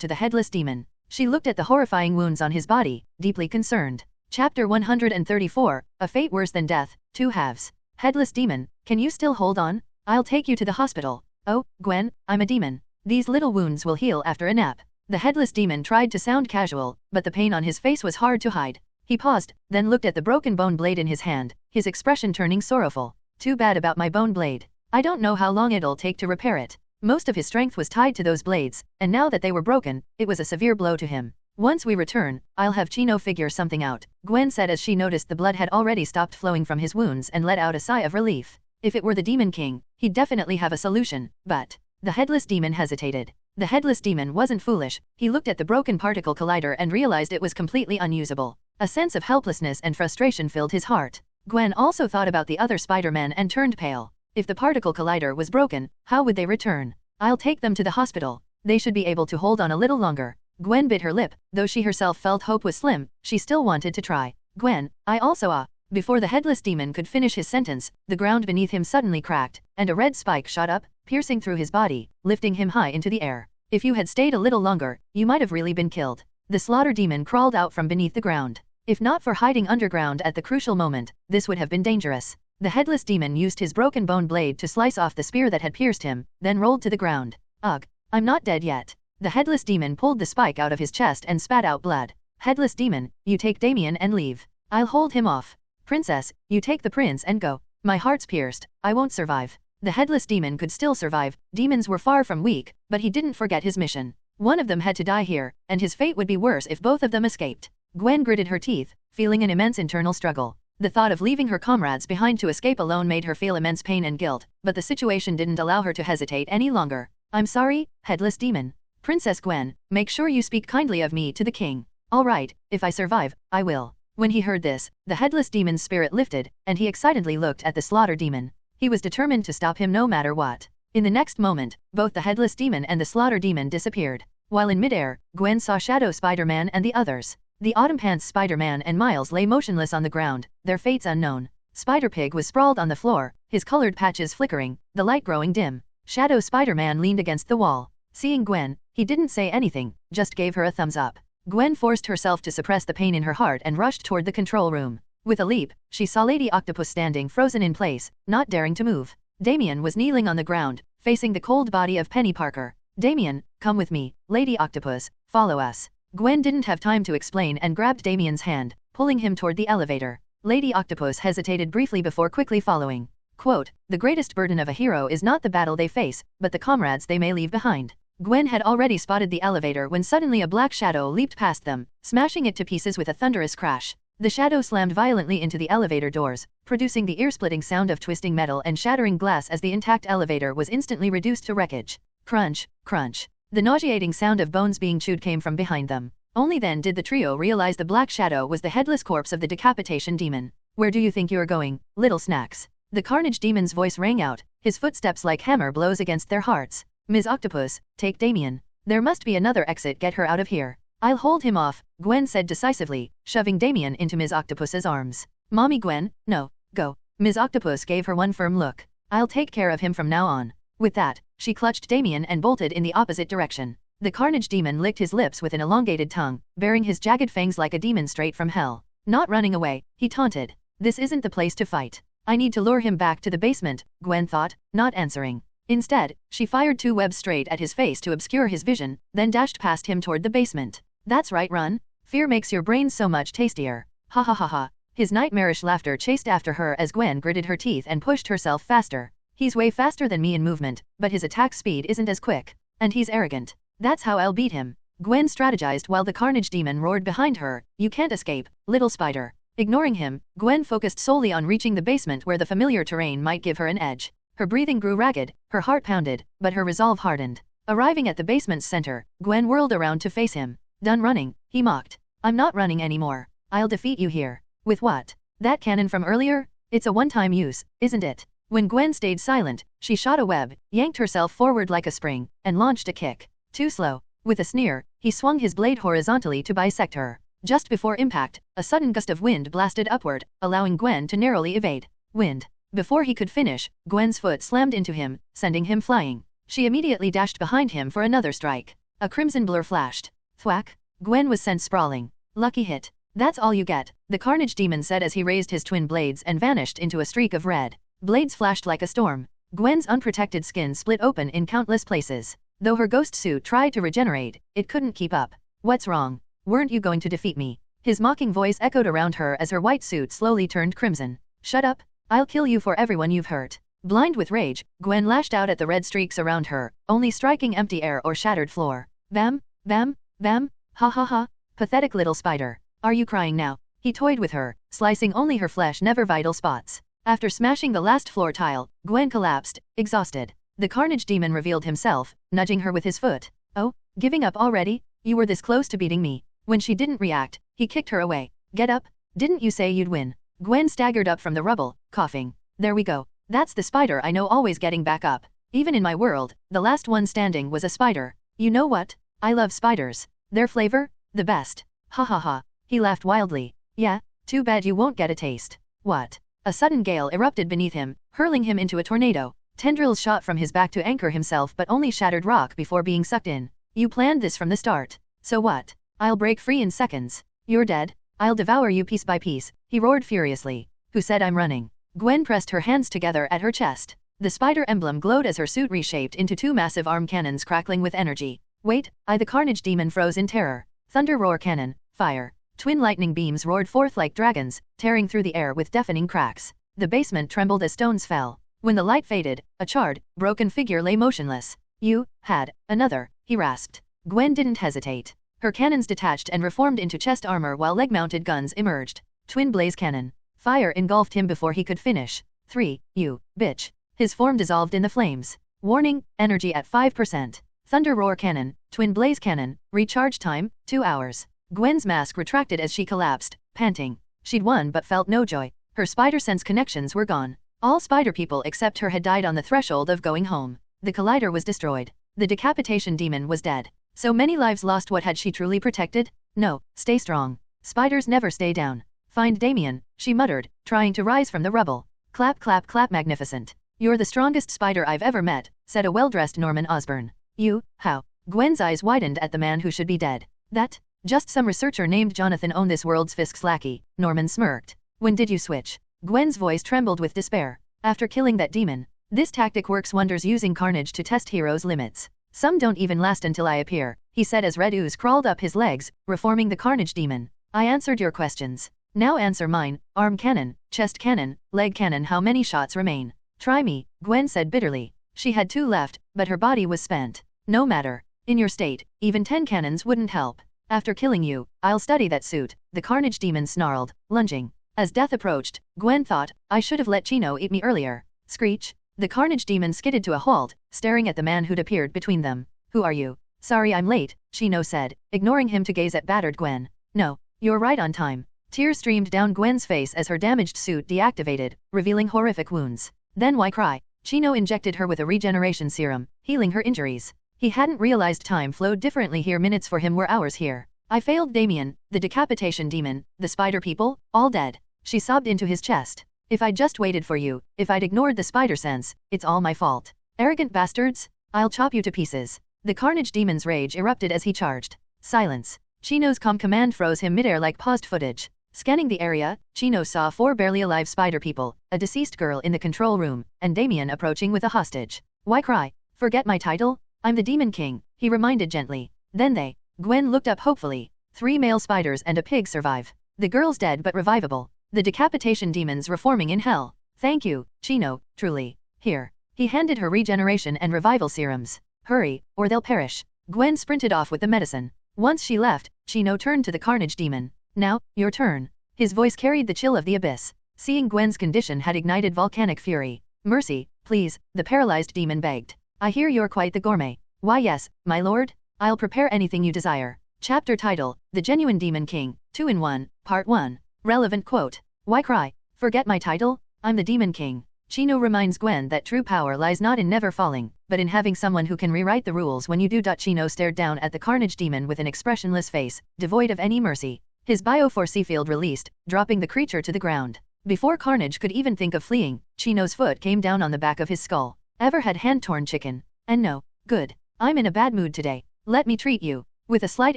to the headless demon. She looked at the horrifying wounds on his body, deeply concerned. Chapter 134, A Fate Worse Than Death, 2 halves. Headless demon, can you still hold on? I'll take you to the hospital. Oh, Gwen, I'm a demon. These little wounds will heal after a nap. The headless demon tried to sound casual, but the pain on his face was hard to hide. He paused, then looked at the broken bone blade in his hand, his expression turning sorrowful. Too bad about my bone blade. I don't know how long it'll take to repair it. Most of his strength was tied to those blades, and now that they were broken, it was a severe blow to him. Once we return, I'll have Chino figure something out, Gwen said as she noticed the blood had already stopped flowing from his wounds and let out a sigh of relief. If it were the Demon King, he'd definitely have a solution, but... The headless demon hesitated. The headless demon wasn't foolish, he looked at the broken particle collider and realized it was completely unusable. A sense of helplessness and frustration filled his heart. Gwen also thought about the other Spider-Man and turned pale. If the particle collider was broken, how would they return? I'll take them to the hospital. They should be able to hold on a little longer. Gwen bit her lip, though she herself felt hope was slim, she still wanted to try. Gwen, I also Before the headless demon could finish his sentence, the ground beneath him suddenly cracked, and a red spike shot up, piercing through his body, lifting him high into the air. If you had stayed a little longer, you might have really been killed. The slaughter demon crawled out from beneath the ground. If not for hiding underground at the crucial moment, this would have been dangerous. The headless demon used his broken bone blade to slice off the spear that had pierced him, then rolled to the ground. Ugh, I'm not dead yet. The headless demon pulled the spike out of his chest and spat out blood. Headless demon, you take Damien and leave. I'll hold him off. Princess, you take the prince and go. My heart's pierced, I won't survive. The headless demon could still survive, demons were far from weak, but he didn't forget his mission. One of them had to die here, and his fate would be worse if both of them escaped. Gwen gritted her teeth, feeling an immense internal struggle. The thought of leaving her comrades behind to escape alone made her feel immense pain and guilt, but the situation didn't allow her to hesitate any longer. I'm sorry, headless demon. Princess Gwen, make sure you speak kindly of me to the king. All right, if I survive, I will. When he heard this, the headless demon's spirit lifted, and he excitedly looked at the slaughter demon. He was determined to stop him no matter what. In the next moment, both the headless demon and the slaughter demon disappeared. While in midair, Gwen saw Shadow Spider-Man and the others. The Autumn Pants Spider-Man and Miles lay motionless on the ground, their fates unknown. Spider-Pig was sprawled on the floor, his colored patches flickering, the light growing dim. Shadow Spider-Man leaned against the wall. Seeing Gwen, he didn't say anything, just gave her a thumbs up. Gwen forced herself to suppress the pain in her heart and rushed toward the control room. With a leap, she saw Lady Octopus standing frozen in place, not daring to move. Damien was kneeling on the ground, facing the cold body of Penny Parker. Damien, come with me, Lady Octopus, follow us. Gwen didn't have time to explain and grabbed Damien's hand, pulling him toward the elevator. Lady Octopus hesitated briefly before quickly following. Quote, the greatest burden of a hero is not the battle they face, but the comrades they may leave behind. Gwen had already spotted the elevator when suddenly a black shadow leaped past them, smashing it to pieces with a thunderous crash. The shadow slammed violently into the elevator doors, producing the ear-splitting sound of twisting metal and shattering glass as the intact elevator was instantly reduced to wreckage. Crunch, crunch. The nauseating sound of bones being chewed came from behind them. Only then did the trio realize the black shadow was the headless corpse of the decapitation demon. Where do you think you're going, little snacks? The Carnage demon's voice rang out, his footsteps like hammer blows against their hearts. Ms. Octopus, take Damien. There must be another exit, get her out of here. I'll hold him off, Gwen said decisively, shoving Damien into Ms. Octopus's arms. Mommy Gwen, no, go. Ms. Octopus gave her one firm look. I'll take care of him from now on. With that, she clutched Damien and bolted in the opposite direction. The Carnage demon licked his lips with an elongated tongue, baring his jagged fangs like a demon straight from hell. Not running away, he taunted. This isn't the place to fight. I need to lure him back to the basement, Gwen thought, not answering. Instead, she fired two webs straight at his face to obscure his vision, then dashed past him toward the basement. That's right, run. Fear makes your brains so much tastier. Ha ha ha ha. His nightmarish laughter chased after her as Gwen gritted her teeth and pushed herself faster. He's way faster than me in movement, but his attack speed isn't as quick. And he's arrogant. That's how I'll beat him. Gwen strategized while the Carnage demon roared behind her. You can't escape, little spider. Ignoring him, Gwen focused solely on reaching the basement where the familiar terrain might give her an edge. Her breathing grew ragged, her heart pounded, but her resolve hardened. Arriving at the basement's center, Gwen whirled around to face him. Done running, he mocked. I'm not running anymore. I'll defeat you here. With what? That cannon from earlier? It's a one-time use, isn't it? When Gwen stayed silent, she shot a web, yanked herself forward like a spring, and launched a kick. Too slow. With a sneer, he swung his blade horizontally to bisect her. Just before impact, a sudden gust of wind blasted upward, allowing Gwen to narrowly evade. Wind. Before he could finish, Gwen's foot slammed into him, sending him flying. She immediately dashed behind him for another strike. A crimson blur flashed. Thwack. Gwen was sent sprawling. Lucky hit. That's all you get, the Carnage demon said as he raised his twin blades and vanished into a streak of red. Blades flashed like a storm. Gwen's unprotected skin split open in countless places. Though her ghost suit tried to regenerate, it couldn't keep up. What's wrong? Weren't you going to defeat me? His mocking voice echoed around her as her white suit slowly turned crimson. Shut up. I'll kill you for everyone you've hurt. Blind with rage, Gwen lashed out at the red streaks around her, only striking empty air or shattered floor. Bam, bam, bam, ha ha ha. Pathetic little spider. Are you crying now? He toyed with her, slicing only her flesh, never vital spots. After smashing the last floor tile, Gwen collapsed, exhausted. The Carnage demon revealed himself, nudging her with his foot. Oh, giving up already? You were this close to beating me. When she didn't react, he kicked her away. Get up. Didn't you say you'd win? Gwen staggered up from the rubble, coughing. There we go. That's the spider I know, always getting back up. Even in my world, the last one standing was a spider. You know what? I love spiders. Their flavor? The best. Ha ha ha. He laughed wildly. Yeah? Too bad you won't get a taste. What? A sudden gale erupted beneath him, hurling him into a tornado. Tendrils shot from his back to anchor himself but only shattered rock before being sucked in. You planned this from the start. So what? I'll break free in seconds. You're dead. I'll devour you piece by piece, he roared furiously. Who said I'm running? Gwen pressed her hands together at her chest. The spider emblem glowed as her suit reshaped into two massive arm cannons crackling with energy. Wait, the Carnage Demon froze in terror. Thunder roar cannon, fire. Twin lightning beams roared forth like dragons, tearing through the air with deafening cracks. The basement trembled as stones fell. When the light faded, a charred, broken figure lay motionless. You had another, he rasped. Gwen didn't hesitate. Her cannons detached and reformed into chest armor while leg-mounted guns emerged. Twin blaze cannon. Fire engulfed him before he could finish. 3, you, bitch. His form dissolved in the flames. Warning, energy at 5%. Thunder roar cannon, twin blaze cannon, recharge time, 2 hours. Gwen's mask retracted as she collapsed, panting. She'd won but felt no joy. Her spider sense connections were gone. All spider people except her had died on the threshold of going home. The collider was destroyed. The decapitation demon was dead. So many lives lost. What had she truly protected? No, stay strong. Spiders never stay down. Find Damien, she muttered, trying to rise from the rubble. Clap clap clap magnificent. You're the strongest spider I've ever met, said a well-dressed Norman Osborn. You, how? Gwen's eyes widened at the man who should be dead. That? Just some researcher named Jonathan owned this world's Fisk's lackey, Norman smirked. When did you switch? Gwen's voice trembled with despair. After killing that demon. This tactic works wonders using carnage to test heroes' limits. Some don't even last until I appear, he said as red ooze crawled up his legs, reforming the carnage demon. I answered your questions. Now answer mine. Arm cannon, chest cannon, leg cannon. How many shots remain? Try me, Gwen said bitterly. She had 2 left, but her body was spent. No matter. In your state, even 10 cannons wouldn't help. After killing you, I'll study that suit, the carnage demon snarled, lunging. As death approached, Gwen thought, I should have let Chino eat me earlier. Screech. The carnage demon skidded to a halt, staring at the man who'd appeared between them. Who are you? Sorry I'm late, Chino said, ignoring him to gaze at battered Gwen. No, you're right on time. Tears streamed down Gwen's face as her damaged suit deactivated, revealing horrific wounds. Then why cry? Chino injected her with a regeneration serum, healing her injuries. He hadn't realized time flowed differently here. Minutes for him were hours here. I failed Damien, the decapitation demon, the spider people, all dead. She sobbed into his chest. If I'd just waited for you, if I'd ignored the spider sense, it's all my fault. Arrogant bastards, I'll chop you to pieces. The carnage demon's rage erupted as he charged. Silence. Chino's command froze him midair like paused footage. Scanning the area, Chino saw 4 barely alive spider people, a deceased girl in the control room, and Damien approaching with a hostage. Why cry? Forget my title? I'm the Demon King, he reminded gently. Then they. Gwen looked up hopefully. 3 male spiders and a pig survive. The girl's dead but revivable. The decapitation demons reforming in hell. Thank you, Chino, truly. Here. He handed her regeneration and revival serums. Hurry, or they'll perish. Gwen sprinted off with the medicine. Once she left, Chino turned to the carnage demon. Now, your turn. His voice carried the chill of the abyss. Seeing Gwen's condition had ignited volcanic fury. Mercy, please, the paralyzed demon begged. I hear you're quite the gourmet. Why yes, my lord. I'll prepare anything you desire. Chapter title, The Genuine Demon King, 2-in-1, Part 1. Relevant quote. Why cry? Forget my title? I'm the Demon King. Chino reminds Gwen that true power lies not in never falling, but in having someone who can rewrite the rules when you do. Chino stared down at the carnage demon with an expressionless face, devoid of any mercy. His bioforce field released, dropping the creature to the ground. Before Carnage could even think of fleeing, Chino's foot came down on the back of his skull. Ever had hand-torn chicken? And no. Good. I'm in a bad mood today. Let me treat you. With a slight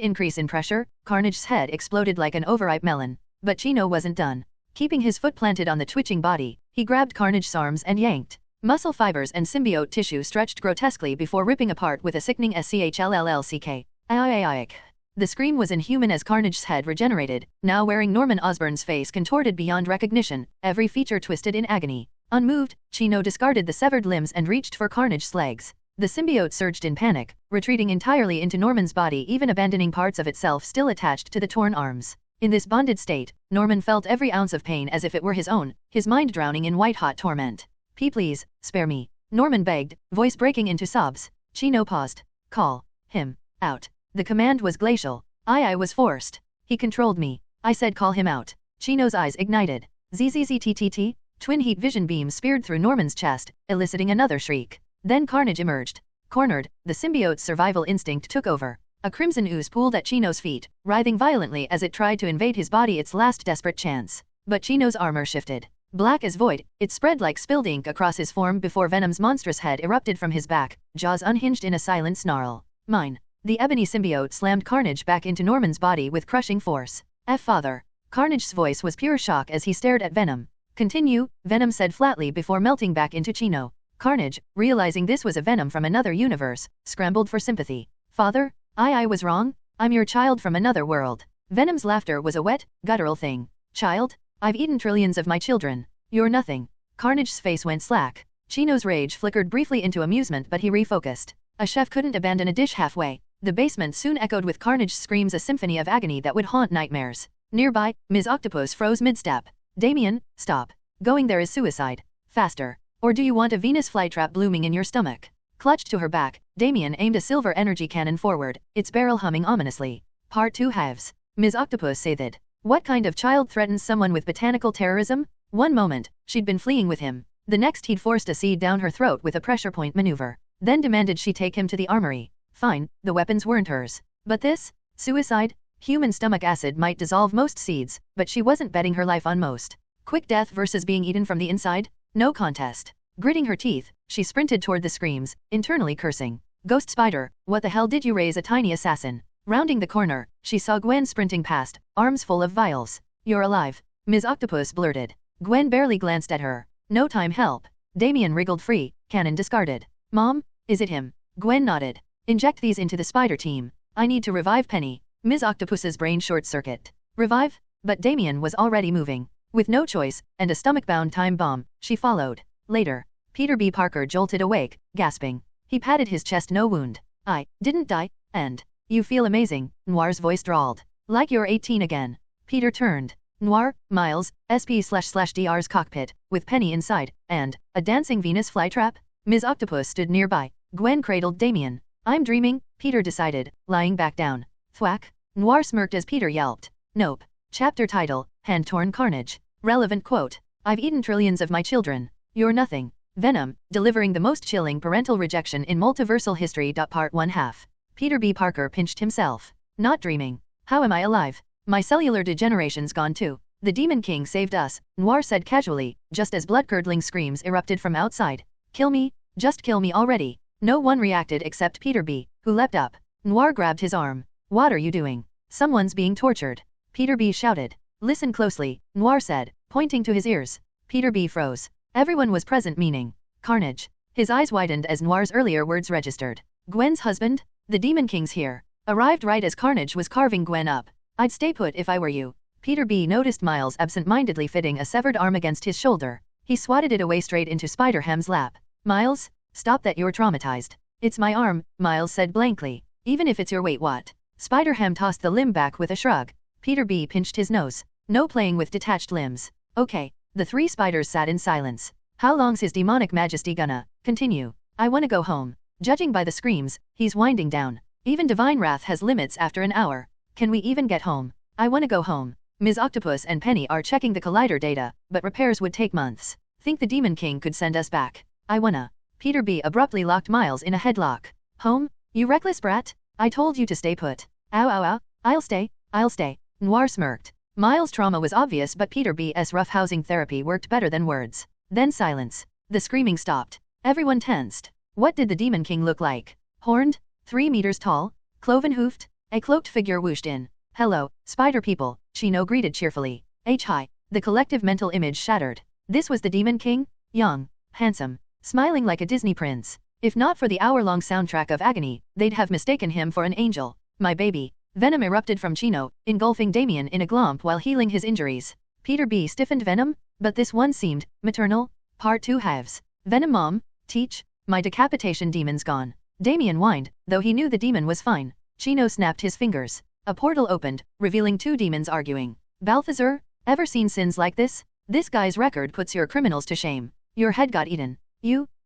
increase in pressure, Carnage's head exploded like an overripe melon. But Chino wasn't done. Keeping his foot planted on the twitching body, he grabbed Carnage's arms and yanked. Muscle fibers and symbiote tissue stretched grotesquely before ripping apart with a sickening schllck. Aiaiaic. The scream was inhuman as Carnage's head regenerated, now wearing Norman Osborn's face contorted beyond recognition, every feature twisted in agony. Unmoved, Chino discarded the severed limbs and reached for Carnage's legs. The symbiote surged in panic, retreating entirely into Norman's body, even abandoning parts of itself still attached to the torn arms. In this bonded state, Norman felt every ounce of pain as if it were his own, his mind drowning in white-hot torment. Please, spare me. Norman begged, voice breaking into sobs. Chino paused. Call him out. The command was glacial. I was forced. He controlled me. I said call him out. Chino's eyes ignited. ZZZTTT. Twin heat vision beams speared through Norman's chest, eliciting another shriek. Then Carnage emerged. Cornered, the symbiote's survival instinct took over. A crimson ooze pooled at Chino's feet, writhing violently as it tried to invade his body, its last desperate chance. But Chino's armor shifted. Black as void, it spread like spilled ink across his form before Venom's monstrous head erupted from his back, jaws unhinged in a silent snarl. Mine. The ebony symbiote slammed Carnage back into Norman's body with crushing force. Father. Carnage's voice was pure shock as he stared at Venom. Continue, Venom said flatly before melting back into Chino. Carnage, realizing this was a Venom from another universe, scrambled for sympathy. Father? I was wrong? I'm your child from another world. Venom's laughter was a wet, guttural thing. Child? I've eaten trillions of my children. You're nothing. Carnage's face went slack. Chino's rage flickered briefly into amusement, but he refocused. A chef couldn't abandon a dish halfway. The basement soon echoed with Carnage's screams, a symphony of agony that would haunt nightmares. Nearby, Ms. Octopus froze mid-step. Damien, stop. Going there is suicide. Faster. Or do you want a Venus flytrap blooming in your stomach? Clutched to her back, Damien aimed a silver energy cannon forward, its barrel humming ominously. Part 2 halves. Ms. Octopus seethed. What kind of child threatens someone with botanical terrorism? One moment, she'd been fleeing with him. The next he'd forced a seed down her throat with a pressure point maneuver. Then demanded she take him to the armory. Fine, the weapons weren't hers. But this? Suicide? Human stomach acid might dissolve most seeds, but she wasn't betting her life on most. Quick death versus being eaten from the inside? No contest. Gritting her teeth, she sprinted toward the screams, internally cursing. Ghost Spider, what the hell did you raise, a tiny assassin? Rounding the corner, she saw Gwen sprinting past, arms full of vials. You're alive, Ms. Octopus blurted. Gwen barely glanced at her. No time, help. Damien wriggled free, cannon discarded. Mom, is it him? Gwen nodded. Inject these into the spider team. I need to revive Penny. Ms. Octopus's brain short-circuit. Revive? But Damien was already moving. With no choice, and a stomach-bound time bomb, she followed. Later, Peter B. Parker jolted awake, gasping. He patted his chest, no wound. I didn't die, and you feel amazing, Noir's voice drawled. Like you're 18 again. Peter turned. Noir, Miles, SP//DR's cockpit, with Penny inside, and a dancing Venus flytrap? Ms. Octopus stood nearby. Gwen cradled Damien. I'm dreaming, Peter decided, lying back down. Thwack. Noir smirked as Peter yelped. Nope. Chapter title, Hand-Torn Carnage. Relevant quote. I've eaten trillions of my children. You're nothing. Venom, delivering the most chilling parental rejection in multiversal history. Part 1/2. Peter B. Parker pinched himself. Not dreaming. How am I alive? My cellular degeneration's gone too. The Demon King saved us, Noir said casually, just as blood-curdling screams erupted from outside. Kill me? Just kill me already. No one reacted except Peter B., who leapt up. Noir grabbed his arm. What are you doing? Someone's being tortured. Peter B. shouted. Listen closely, Noir said, pointing to his ears. Peter B. froze. Everyone was present, meaning Carnage. His eyes widened as Noir's earlier words registered. Gwen's husband? The Demon King's here. Arrived right as Carnage was carving Gwen up. I'd stay put if I were you. Peter B. noticed Miles absent-mindedly fitting a severed arm against his shoulder. He swatted it away straight into Spider-Ham's lap. Miles? Stop that, you're traumatized. It's my arm, Miles said blankly. Even if it's your weight, what? Spider-Ham tossed the limb back with a shrug. Peter B. pinched his nose. No playing with detached limbs. Okay. The three spiders sat in silence. How long's his demonic majesty gonna continue? I wanna go home. Judging by the screams, he's winding down. Even divine wrath has limits after an hour. Can we even get home? I wanna go home. Ms. Octopus and Penny are checking the collider data, but repairs would take months. Think the Demon King could send us back. I wanna. Peter B. abruptly locked Miles in a headlock. Home? You reckless brat? I told you to stay put. Ow ow ow. I'll stay. Noir smirked. Miles' trauma was obvious, but Peter B.'s roughhousing therapy worked better than words. Then silence. The screaming stopped. Everyone tensed. What did the Demon King look like? Horned? 3 meters tall? Cloven-hoofed? A cloaked figure whooshed in. Hello, spider people, Chino greeted cheerfully. Hi. The collective mental image shattered. This was the Demon King? Young, handsome, smiling like a Disney prince. If not for the hour-long soundtrack of agony, they'd have mistaken him for an angel. My baby. Venom erupted from Chino, engulfing Damien in a glomp while healing his injuries. Peter B. stiffened. Venom? But this one seemed maternal. Part 2 halves. Venom mom, teach, my decapitation demon's gone. Damien whined, though he knew the demon was fine. Chino snapped his fingers. A portal opened, revealing 2 demons arguing. Balthazar, ever seen sins like this? This guy's record puts your criminals to shame. Your head got eaten.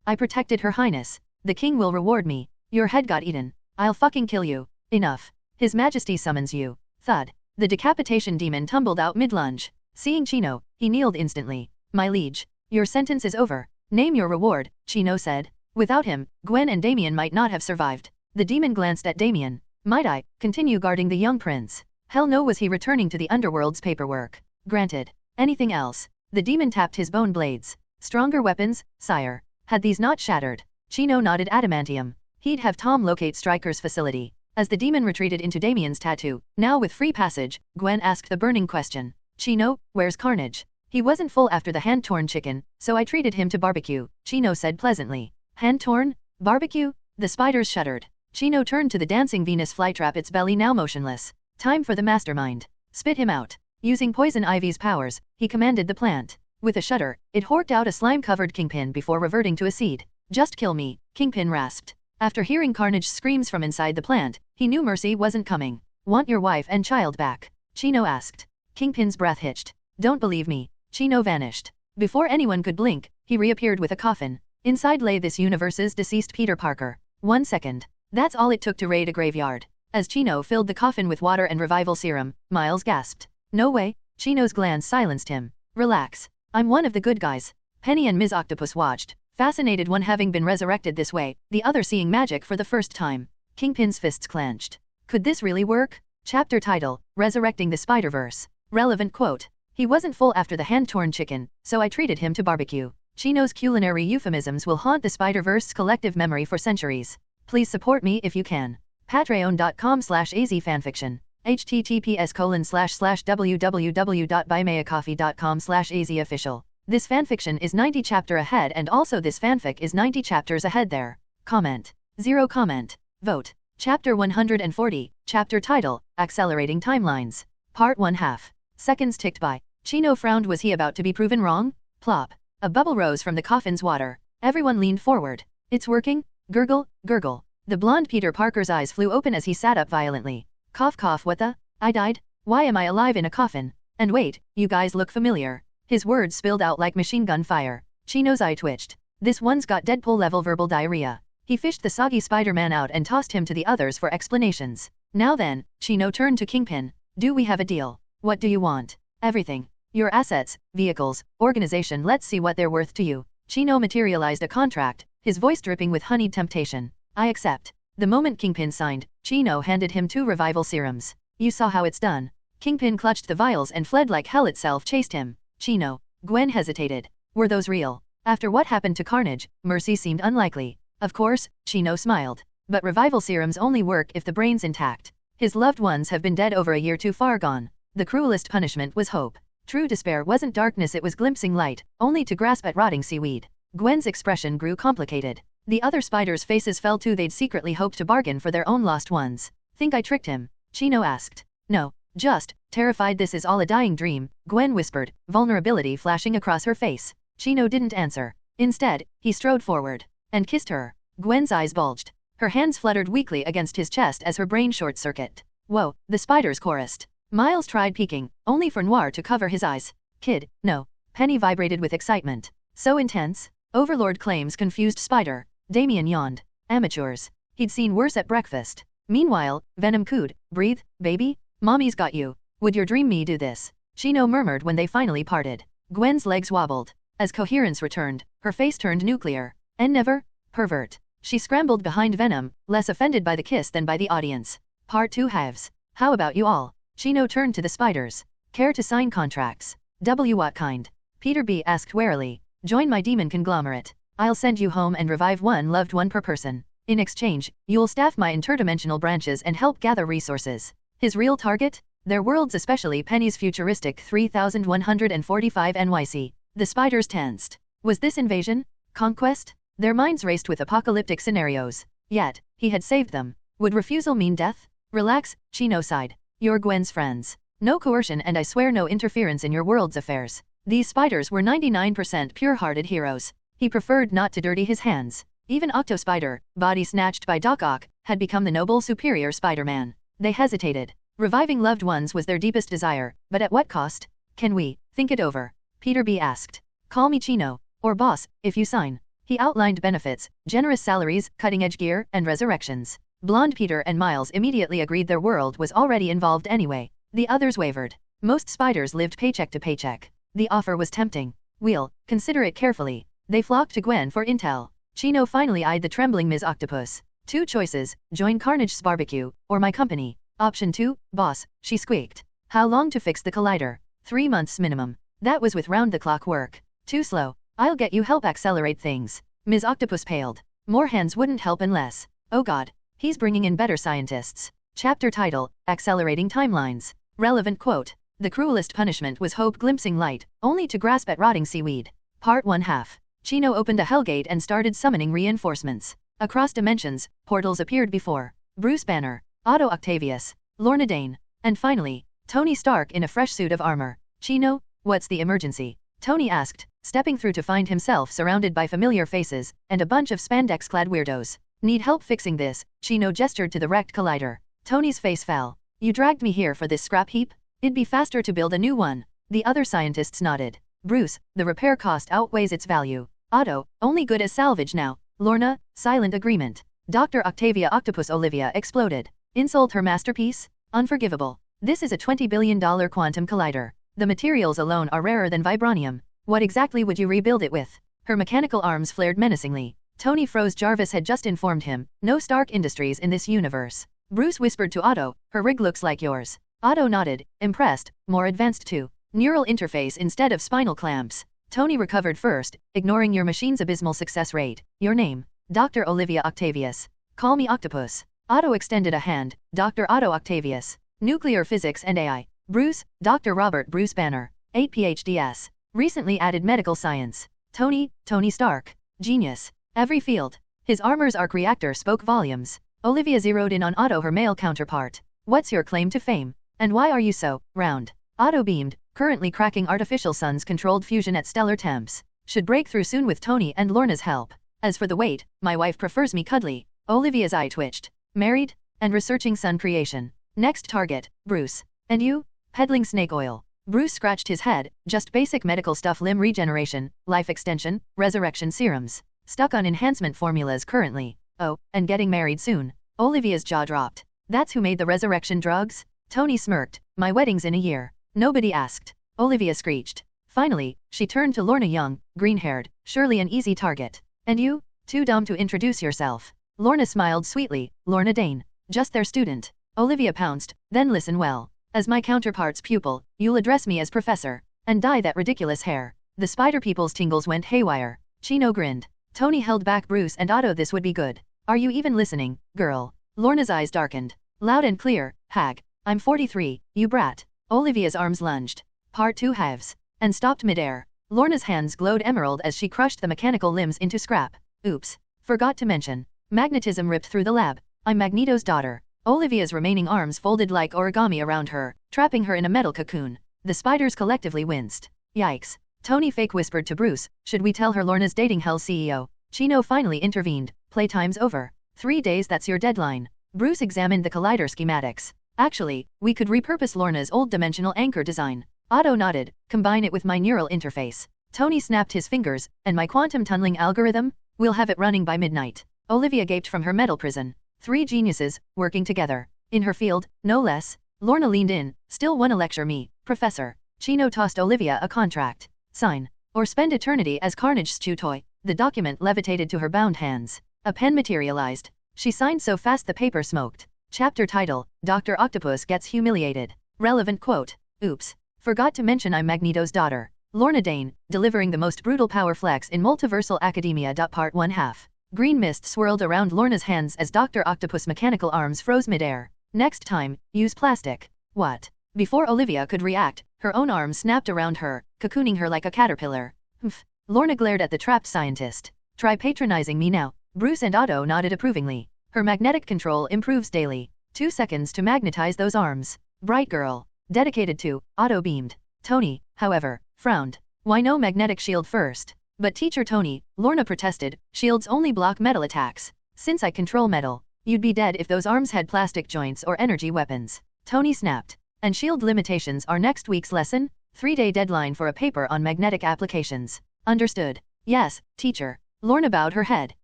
I protected Her Highness. The king will reward me. Your head got eaten. I'll fucking kill you. Enough. His Majesty summons you. Thud. The decapitation demon tumbled out mid-lunge. Seeing Chino, he kneeled instantly. My liege, your sentence is over. Name your reward, Chino said. Without him, Gwen and Damien might not have survived. The demon glanced at Damien. Might I continue guarding the young prince? Hell no, was he returning to the underworld's paperwork. Granted. Anything else? The demon tapped his bone blades. Stronger weapons, sire. Had these not shattered? Chino nodded. Adamantium. He'd have Tom locate Stryker's facility. As the demon retreated into Damien's tattoo, now with free passage, Gwen asked the burning question. Chino, where's Carnage? He wasn't full after the hand-torn chicken, so I treated him to barbecue, Chino said pleasantly. Hand-torn? Barbecue? The spiders shuddered. Chino turned to the dancing Venus flytrap, its belly now motionless. Time for the mastermind. Spit him out. Using Poison Ivy's powers, he commanded the plant. With a shudder, it horked out a slime-covered Kingpin before reverting to a seed. Just kill me, Kingpin rasped. After hearing Carnage's screams from inside the plant, he knew mercy wasn't coming. Want your wife and child back? Chino asked. Kingpin's breath hitched. Don't believe me. Chino vanished. Before anyone could blink, he reappeared with a coffin. Inside lay this universe's deceased Peter Parker. 1 second. That's all it took to raid a graveyard. As Chino filled the coffin with water and revival serum, Miles gasped. No way. Chino's glance silenced him. Relax. I'm one of the good guys. Penny and Ms. Octopus watched, fascinated, one having been resurrected this way, the other seeing magic for the first time. Kingpin's fists clenched. Could this really work? Chapter title, Resurrecting the Spider-Verse. Relevant quote. He wasn't full after the hand-torn chicken, so I treated him to barbecue. Chino's culinary euphemisms will haunt the Spider-Verse's collective memory for centuries. Please support me if you can. Patreon.com/azfanfiction. https://www.buymeacoffee.com/azofficial. This fanfiction is 90 chapter ahead, and also this fanfic is 90 chapters ahead there. Comment. 0 comment. Vote. Chapter 140, chapter title, Accelerating Timelines. Part 1/2. Seconds ticked by. Chino frowned. Was he about to be proven wrong? Plop. A bubble rose from the coffin's water. Everyone leaned forward. It's working? Gurgle, gurgle. The blonde Peter Parker's eyes flew open as he sat up violently. Cough cough. What the? I died? Why am I alive in a coffin? And wait, you guys look familiar. His words spilled out like machine gun fire. Chino's eye twitched. This one's got Deadpool-level verbal diarrhea. He fished the soggy Spider-Man out and tossed him to the others for explanations. Now then, Chino turned to Kingpin. Do we have a deal? What do you want? Everything. Your assets, vehicles, organization. Let's see what they're worth to you. Chino materialized a contract, his voice dripping with honeyed temptation. I accept. The moment Kingpin signed, Chino handed him 2 revival serums. You saw how it's done. Kingpin clutched the vials and fled like hell itself chased him. Chino. Gwen hesitated. Were those real? After what happened to Carnage, mercy seemed unlikely. Of course, Chino smiled. But revival serums only work if the brain's intact. His loved ones have been dead over a year, too far gone. The cruelest punishment was hope. True despair wasn't darkness, it was glimpsing light, only to grasp at rotting seaweed. Gwen's expression grew complicated. The other spiders' faces fell too. They'd secretly hoped to bargain for their own lost ones. Think I tricked him? Chino asked. No, just, terrified. This is all a dying dream, Gwen whispered, vulnerability flashing across her face. Chino didn't answer. Instead, he strode forward and kissed her. Gwen's eyes bulged. Her hands fluttered weakly against his chest as her brain short-circuited. Whoa, the spiders chorused. Miles tried peeking, only for Noir to cover his eyes. Kid, no. Penny vibrated with excitement. So intense? Overlord claims confused Spider. Damien yawned. Amateurs. He'd seen worse at breakfast. Meanwhile, Venom cooed. Breathe, baby? Mommy's got you. Would your dream me do this? Chino murmured when they finally parted. Gwen's legs wobbled. As coherence returned, her face turned nuclear. And never? Pervert. She scrambled behind Venom, less offended by the kiss than by the audience. Part 2 halves. How about you all? Chino turned to the spiders. Care to sign contracts? What kind? Peter B. asked warily. Join my demon conglomerate. I'll send you home and revive one loved one per person. In exchange, you'll staff my interdimensional branches and help gather resources. His real target? Their worlds, especially Penny's futuristic 3145 NYC. The spiders tensed. Was this invasion? Conquest? Their minds raced with apocalyptic scenarios. Yet, he had saved them. Would refusal mean death? Relax, Chino sighed. You're Gwen's friends. No coercion, and I swear no interference in your world's affairs. These spiders were 99% pure-hearted heroes. He preferred not to dirty his hands. Even Octo-Spider, body snatched by Doc Ock, had become the noble superior Spider-Man. They hesitated. Reviving loved ones was their deepest desire, but at what cost? Can we think it over? Peter B. asked. Call me Chino, or boss, if you sign. He outlined benefits, generous salaries, cutting-edge gear, and resurrections. Blonde Peter and Miles immediately agreed. Their world was already involved anyway. The others wavered. Most spiders lived paycheck to paycheck. The offer was tempting. We'll consider it carefully. They flocked to Gwen for intel. Chino finally eyed the trembling Ms. Octopus. 2 choices, join Carnage's barbecue, or my company. Option 2, boss, she squeaked. How long to fix the collider? 3 months minimum. That was with round-the-clock work. Too slow. I'll get you help accelerate things. Ms. Octopus paled. More hands wouldn't help unless. Oh god. He's bringing in better scientists. Chapter title, Accelerating Timelines. Relevant quote. The cruelest punishment was hope glimpsing light, only to grasp at rotting seaweed. Part 1/2. Chino opened a hellgate and started summoning reinforcements. Across dimensions, portals appeared before Bruce Banner, Otto Octavius, Lorna Dane, and finally, Tony Stark in a fresh suit of armor. Chino, what's the emergency? Tony asked, stepping through to find himself surrounded by familiar faces and a bunch of spandex-clad weirdos. Need help fixing this? Chino gestured to the wrecked collider. Tony's face fell. You dragged me here for this scrap heap? It'd be faster to build a new one. The other scientists nodded. Bruce, the repair cost outweighs its value. Otto, only good as salvage now. Lorna, silent agreement. Dr. Octavia Octopus Olivia exploded. Insult her masterpiece? Unforgivable. This is a $20 billion quantum collider. The materials alone are rarer than vibranium. What exactly would you rebuild it with? Her mechanical arms flared menacingly. Tony froze. Jarvis had just informed him, no Stark Industries in this universe. Bruce whispered to Otto, her rig looks like yours. Otto nodded, impressed, more advanced too. Neural interface instead of spinal clamps. Tony recovered first, ignoring your machine's abysmal success rate. Your name? Dr. Olivia Octavius. Call me Octopus. Otto extended a hand. Dr. Otto Octavius. Nuclear Physics and AI. Bruce, Dr. Robert Bruce Banner. 8 PhDs. Recently added medical science. Tony Stark. Genius. Every field. His armor's arc reactor spoke volumes. Olivia zeroed in on Otto, her male counterpart. What's your claim to fame? And why are you so round? Otto beamed, currently cracking artificial suns controlled fusion at stellar temps. Should break through soon with Tony and Lorna's help. As for the weight, my wife prefers me cuddly. Olivia's eye twitched. Married? And researching sun creation. Next target, Bruce. And you? Peddling snake oil. Bruce scratched his head, just basic medical stuff, limb regeneration, life extension, resurrection serums. Stuck on enhancement formulas currently. Oh, and getting married soon. Olivia's jaw dropped. That's who made the resurrection drugs? Tony smirked. My wedding's in a year. Nobody asked. Olivia screeched. Finally, she turned to Lorna, young, green-haired, surely an easy target. And you? Too dumb to introduce yourself. Lorna smiled sweetly. Lorna Dane. Just their student. Olivia pounced. Then listen well. As my counterpart's pupil, you'll address me as professor. And dye that ridiculous hair. The spider people's tingles went haywire. Chino grinned. Tony held back. Bruce and Otto, this would be good. Are you even listening, girl? Lorna's eyes darkened. Loud and clear, hag. I'm 43, you brat. Olivia's arms lunged. Part 2 halves. And stopped midair. Lorna's hands glowed emerald as she crushed the mechanical limbs into scrap. Oops. Forgot to mention. Magnetism ripped through the lab. I'm Magneto's daughter. Olivia's remaining arms folded like origami around her, trapping her in a metal cocoon. The spiders collectively winced. Yikes. Tony fake whispered to Bruce, should we tell her Lorna's dating Hell's CEO? Chino finally intervened. Playtime's over. 3 days, that's your deadline. Bruce examined the collider schematics. Actually, we could repurpose Lorna's old dimensional anchor design. Otto nodded. Combine it with my neural interface. Tony snapped his fingers. And my quantum tunneling algorithm? We'll have it running by midnight. Olivia gaped from her metal prison. 3 geniuses, working together. In her field, no less. Lorna leaned in. Still wanna lecture me, Professor? Chino tossed Olivia a contract. Sign. Or spend eternity as Carnage's chew toy. The document levitated to her bound hands. A pen materialized. She signed so fast the paper smoked. Chapter title, Dr. Octopus Gets Humiliated. Relevant quote. Oops. Forgot to mention I'm Magneto's daughter. Lorna Dane, delivering the most brutal power flex in multiversal academia. Part 1/2. Green mist swirled around Lorna's hands as Dr. Octopus' mechanical arms froze midair. Next time, use plastic. What? Before Olivia could react, her own arms snapped around her, cocooning her like a caterpillar. Humph. Lorna glared at the trapped scientist. Try patronizing me now. Bruce and Otto nodded approvingly. Her magnetic control improves daily. 2 seconds to magnetize those arms. Bright girl. Dedicated to, Otto beamed. Tony, however, frowned. Why no magnetic shield first? But Teacher Tony, Lorna protested, shields only block metal attacks. Since I control metal, you'd be dead if those arms had plastic joints or energy weapons. Tony snapped. And shield limitations are next week's lesson? 3-day deadline for a paper on magnetic applications. Understood. Yes, teacher. Lorna bowed her head.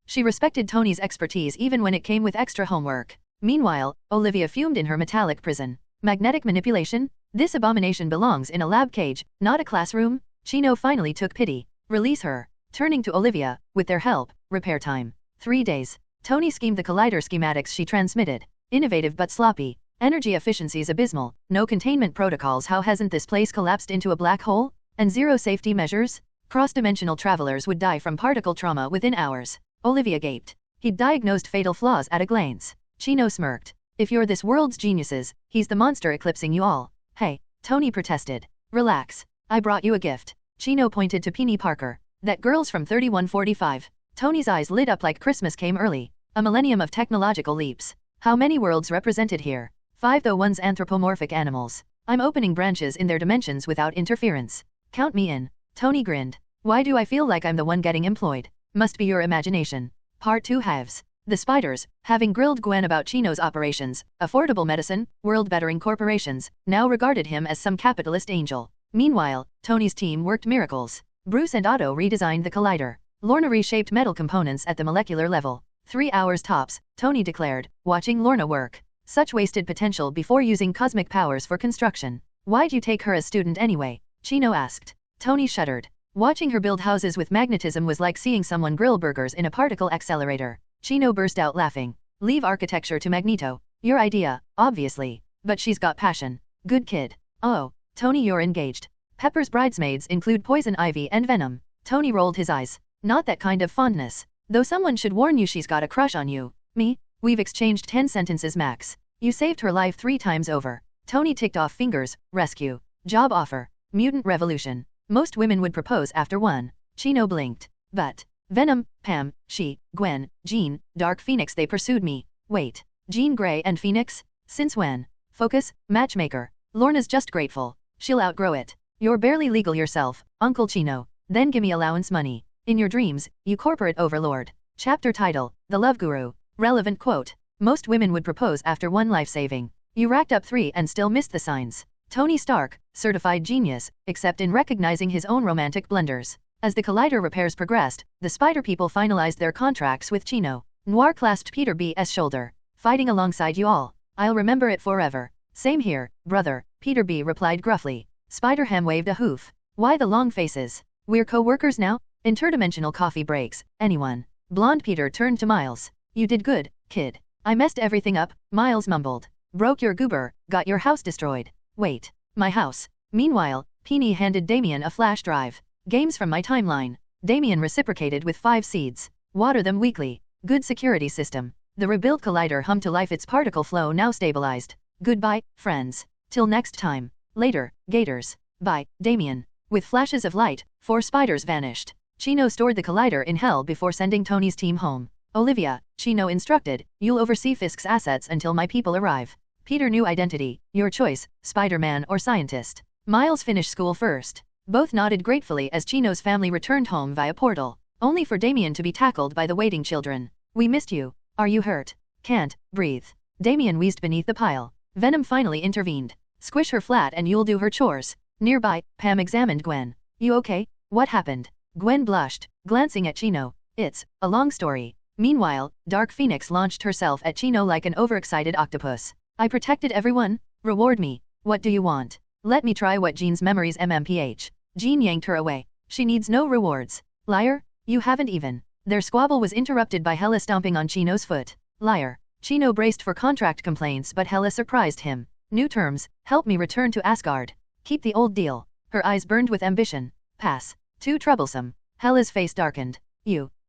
She respected Tony's expertise even when it came with extra homework. Meanwhile, Olivia fumed in her metallic prison. Magnetic manipulation? This abomination belongs in a lab cage, not a classroom? Chino finally took pity. Release her. Turning to Olivia, with their help, Repair time. 3 days. Tony schemed the collider schematics she transmitted. Innovative but sloppy. Energy efficiencies abysmal. No containment protocols. How hasn't this place collapsed into a black hole? And zero safety measures? Cross-dimensional travelers would die from particle trauma within hours. Olivia gaped. He'd diagnosed fatal flaws at a glance. Chino smirked. If you're this world's geniuses, he's the monster eclipsing you all. Hey, Tony protested. Relax. I brought you a gift. Chino pointed to Peony Parker. That girl's from 3145. Tony's eyes lit up like Christmas came early. A millennium of technological leaps. How many worlds represented here? 5 though one's anthropomorphic animals. I'm opening branches in their dimensions without interference. Count me in. Tony grinned. Why do I feel like I'm the one getting employed? Must be your imagination. Part 2 halves. The spiders, having grilled Gwen about Chino's operations, affordable medicine, world-bettering corporations, now regarded him as some capitalist angel. Meanwhile, Tony's team worked miracles. Bruce and Otto redesigned the collider. Lorna reshaped metal components at the molecular level. 3 hours tops, Tony declared, watching Lorna work. Such wasted potential before using cosmic powers for construction. Why'd you take her as student anyway? Chino asked. Tony shuddered. Watching her build houses with magnetism was like seeing someone grill burgers in a particle accelerator. Chino burst out laughing. Leave architecture to Magneto. Your idea, obviously. But she's got passion. Good kid. Oh, Tony, you're engaged. Pepper's bridesmaids include Poison Ivy and Venom. Tony rolled his eyes. Not that kind of fondness. Though someone should warn you she's got a crush on you. Me? We've exchanged 10 sentences max. You saved her life 3 times over. Tony ticked off fingers. Rescue. Job offer. Mutant revolution. Most women would propose after 1. Chino blinked. But Venom, Pam, she, Gwen, Jean, Dark Phoenix, they pursued me. Wait. Jean Grey and Phoenix? Since when? Focus, matchmaker. Lorna's just grateful. She'll outgrow it. You're barely legal yourself, Uncle Chino. Then gimme allowance money. In your dreams, you corporate overlord. Chapter title, The Love Guru. Relevant quote. Most women would propose after 1 life-saving. You racked up 3 and still missed the signs. Tony Stark, certified genius, except in recognizing his own romantic blunders. As the collider repairs progressed, the Spider People finalized their contracts with Chino. Noir clasped Peter B.'s shoulder. Fighting alongside you all. I'll remember it forever. Same here, brother, Peter B. replied gruffly. Spider-Ham waved a hoof. Why the long faces? We're co-workers now? Interdimensional coffee breaks. Anyone? Blonde Peter turned to Miles. You did good, kid. I messed everything up, Miles mumbled. Broke your goober, got your house destroyed. Wait. My house. Meanwhile, Peony handed Damien a flash drive. Games from my timeline. Damien reciprocated with 5 seeds. Water them weekly. Good security system. The rebuilt collider hummed to life, its particle flow now stabilized. Goodbye, friends. Till next time. Later, Gators. Bye, Damien. With flashes of light, 4 spiders vanished. Chino stored the collider in hell before sending Tony's team home. Olivia, Chino instructed, you'll oversee Fisk's assets until my people arrive. Peter, new identity, your choice, Spider-Man or scientist. Miles finished school first. Both nodded gratefully as Chino's family returned home via portal, only for Damien to be tackled by the waiting children. We missed you. Are you hurt? Can't breathe. Damien wheezed beneath the pile. Venom finally intervened. Squish her flat and you'll do her chores. Nearby, Pam examined Gwen. You okay? What happened? Gwen blushed, glancing at Chino. It's a long story. Meanwhile, Dark Phoenix launched herself at Chino like an overexcited octopus. I protected everyone? Reward me. What do you want? Let me try what Jean's memories MMPH. Jean yanked her away. She needs no rewards. Liar, you haven't even. Their squabble was interrupted by Hela stomping on Chino's foot. Liar. Chino braced for contract complaints, but Hela surprised him. New terms, help me return to Asgard. Keep the old deal. Her eyes burned with ambition. Pass. Too troublesome. Hela's face darkened.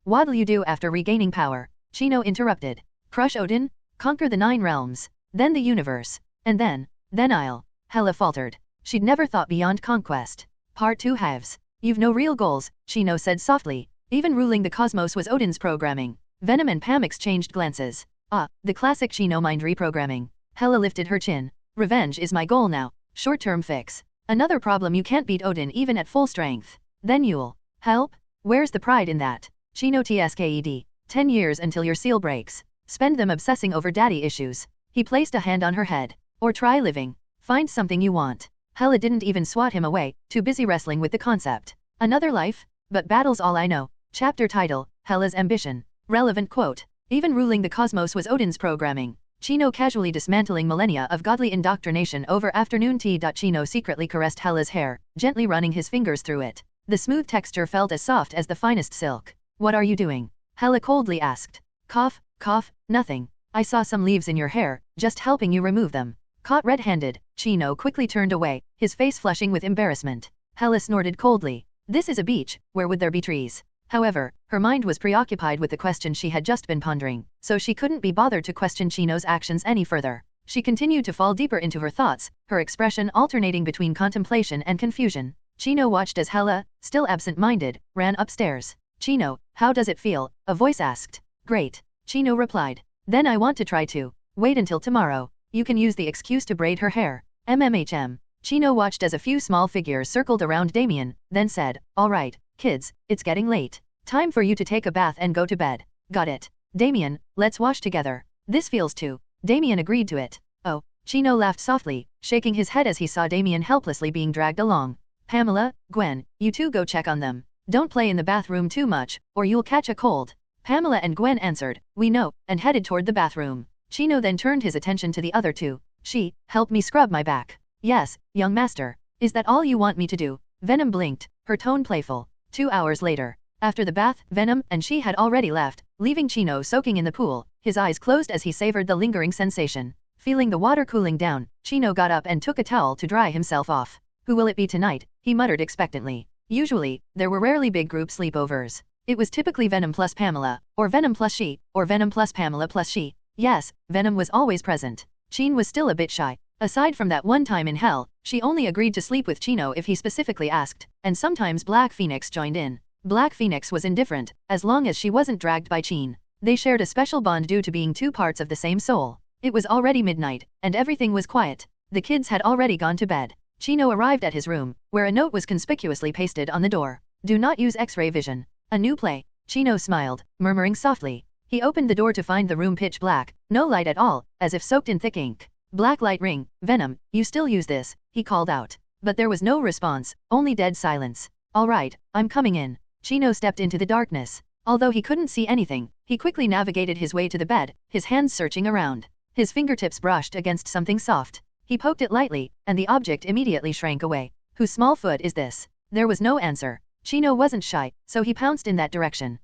What'll you do after regaining power? Chino interrupted. Crush Odin? Conquer the 9 realms. Then the universe. And then I'll. Hela faltered. She'd never thought beyond conquest. Part 2 halves. You've no real goals, Chino said softly. Even ruling the cosmos was Odin's programming. Venom and Pam exchanged glances. Ah, the classic Chino mind reprogramming. Hela lifted her chin. Revenge is my goal now. Short-term fix. Another problem, you can't beat Odin even at full strength. Then you'll help? Where's the pride in that? Chino tsked. 10 years until your seal breaks. Spend them obsessing over daddy issues. He placed a hand on her head. Or try living. Find something you want. Hela didn't even swat him away, too busy wrestling with the concept. Another life? But battle's all I know. Chapter title, Hela's ambition. Relevant quote. Even ruling the cosmos was Odin's programming. Chino casually dismantling millennia of godly indoctrination over afternoon tea. Chino secretly caressed Hela's hair, gently running his fingers through it. The smooth texture felt as soft as the finest silk. What are you doing? Hela coldly asked. Cough, cough, nothing. I saw some leaves in your hair, just helping you remove them. Caught red-handed, Chino quickly turned away, his face flushing with embarrassment. Hela snorted coldly. This is a beach, where would there be trees? However, her mind was preoccupied with the question she had just been pondering, so she couldn't be bothered to question Chino's actions any further. She continued to fall deeper into her thoughts, her expression alternating between contemplation and confusion. Chino watched as Hela, still absent-minded, ran upstairs. Chino, how does it feel? A voice asked. Great. Chino replied. Then I want to try to. Wait until tomorrow. You can use the excuse to braid her hair. MMHM. Chino watched as a few small figures circled around Damien, then said, all right, kids, it's getting late. Time for you to take a bath and go to bed. Got it. Damien, let's wash together. This feels too. Damien agreed to it. Oh. Chino laughed softly, shaking his head as he saw Damien helplessly being dragged along. Pamela, Gwen, you two go check on them. Don't play in the bathroom too much, or you'll catch a cold. Pamela and Gwen answered, we know, and headed toward the bathroom. Chino then turned his attention to the other two. She, help me scrub my back. Yes, young master. Is that all you want me to do? Venom blinked, her tone playful. 2 hours later. After the bath, Venom and she had already left, leaving Chino soaking in the pool, his eyes closed as he savored the lingering sensation. Feeling the water cooling down, Chino got up and took a towel to dry himself off. Who will it be tonight? He muttered expectantly. Usually, there were rarely big group sleepovers. It was typically Venom plus Pamela, or Venom plus she, or Venom plus Pamela plus she. Yes, Venom was always present. Chin was still a bit shy. Aside from that one time in hell, she only agreed to sleep with Chino if he specifically asked, and sometimes Black Phoenix joined in. Black Phoenix was indifferent, as long as she wasn't dragged by Chin. They shared a special bond due to being two parts of the same soul. It was already midnight, and everything was quiet. The kids had already gone to bed. Chino arrived at his room, where a note was conspicuously pasted on the door. Do not use X-ray vision. A new play. Chino smiled, murmuring softly. He opened the door to find the room pitch black, no light at all, as if soaked in thick ink. Black light ring, Venom, you still use this, he called out. But there was no response, only dead silence. All right, I'm coming in. Chino stepped into the darkness. Although he couldn't see anything, he quickly navigated his way to the bed, his hands searching around. His fingertips brushed against something soft. He poked it lightly, and the object immediately shrank away. Whose small foot is this? There was no answer. Chino wasn't shy, so he pounced in that direction.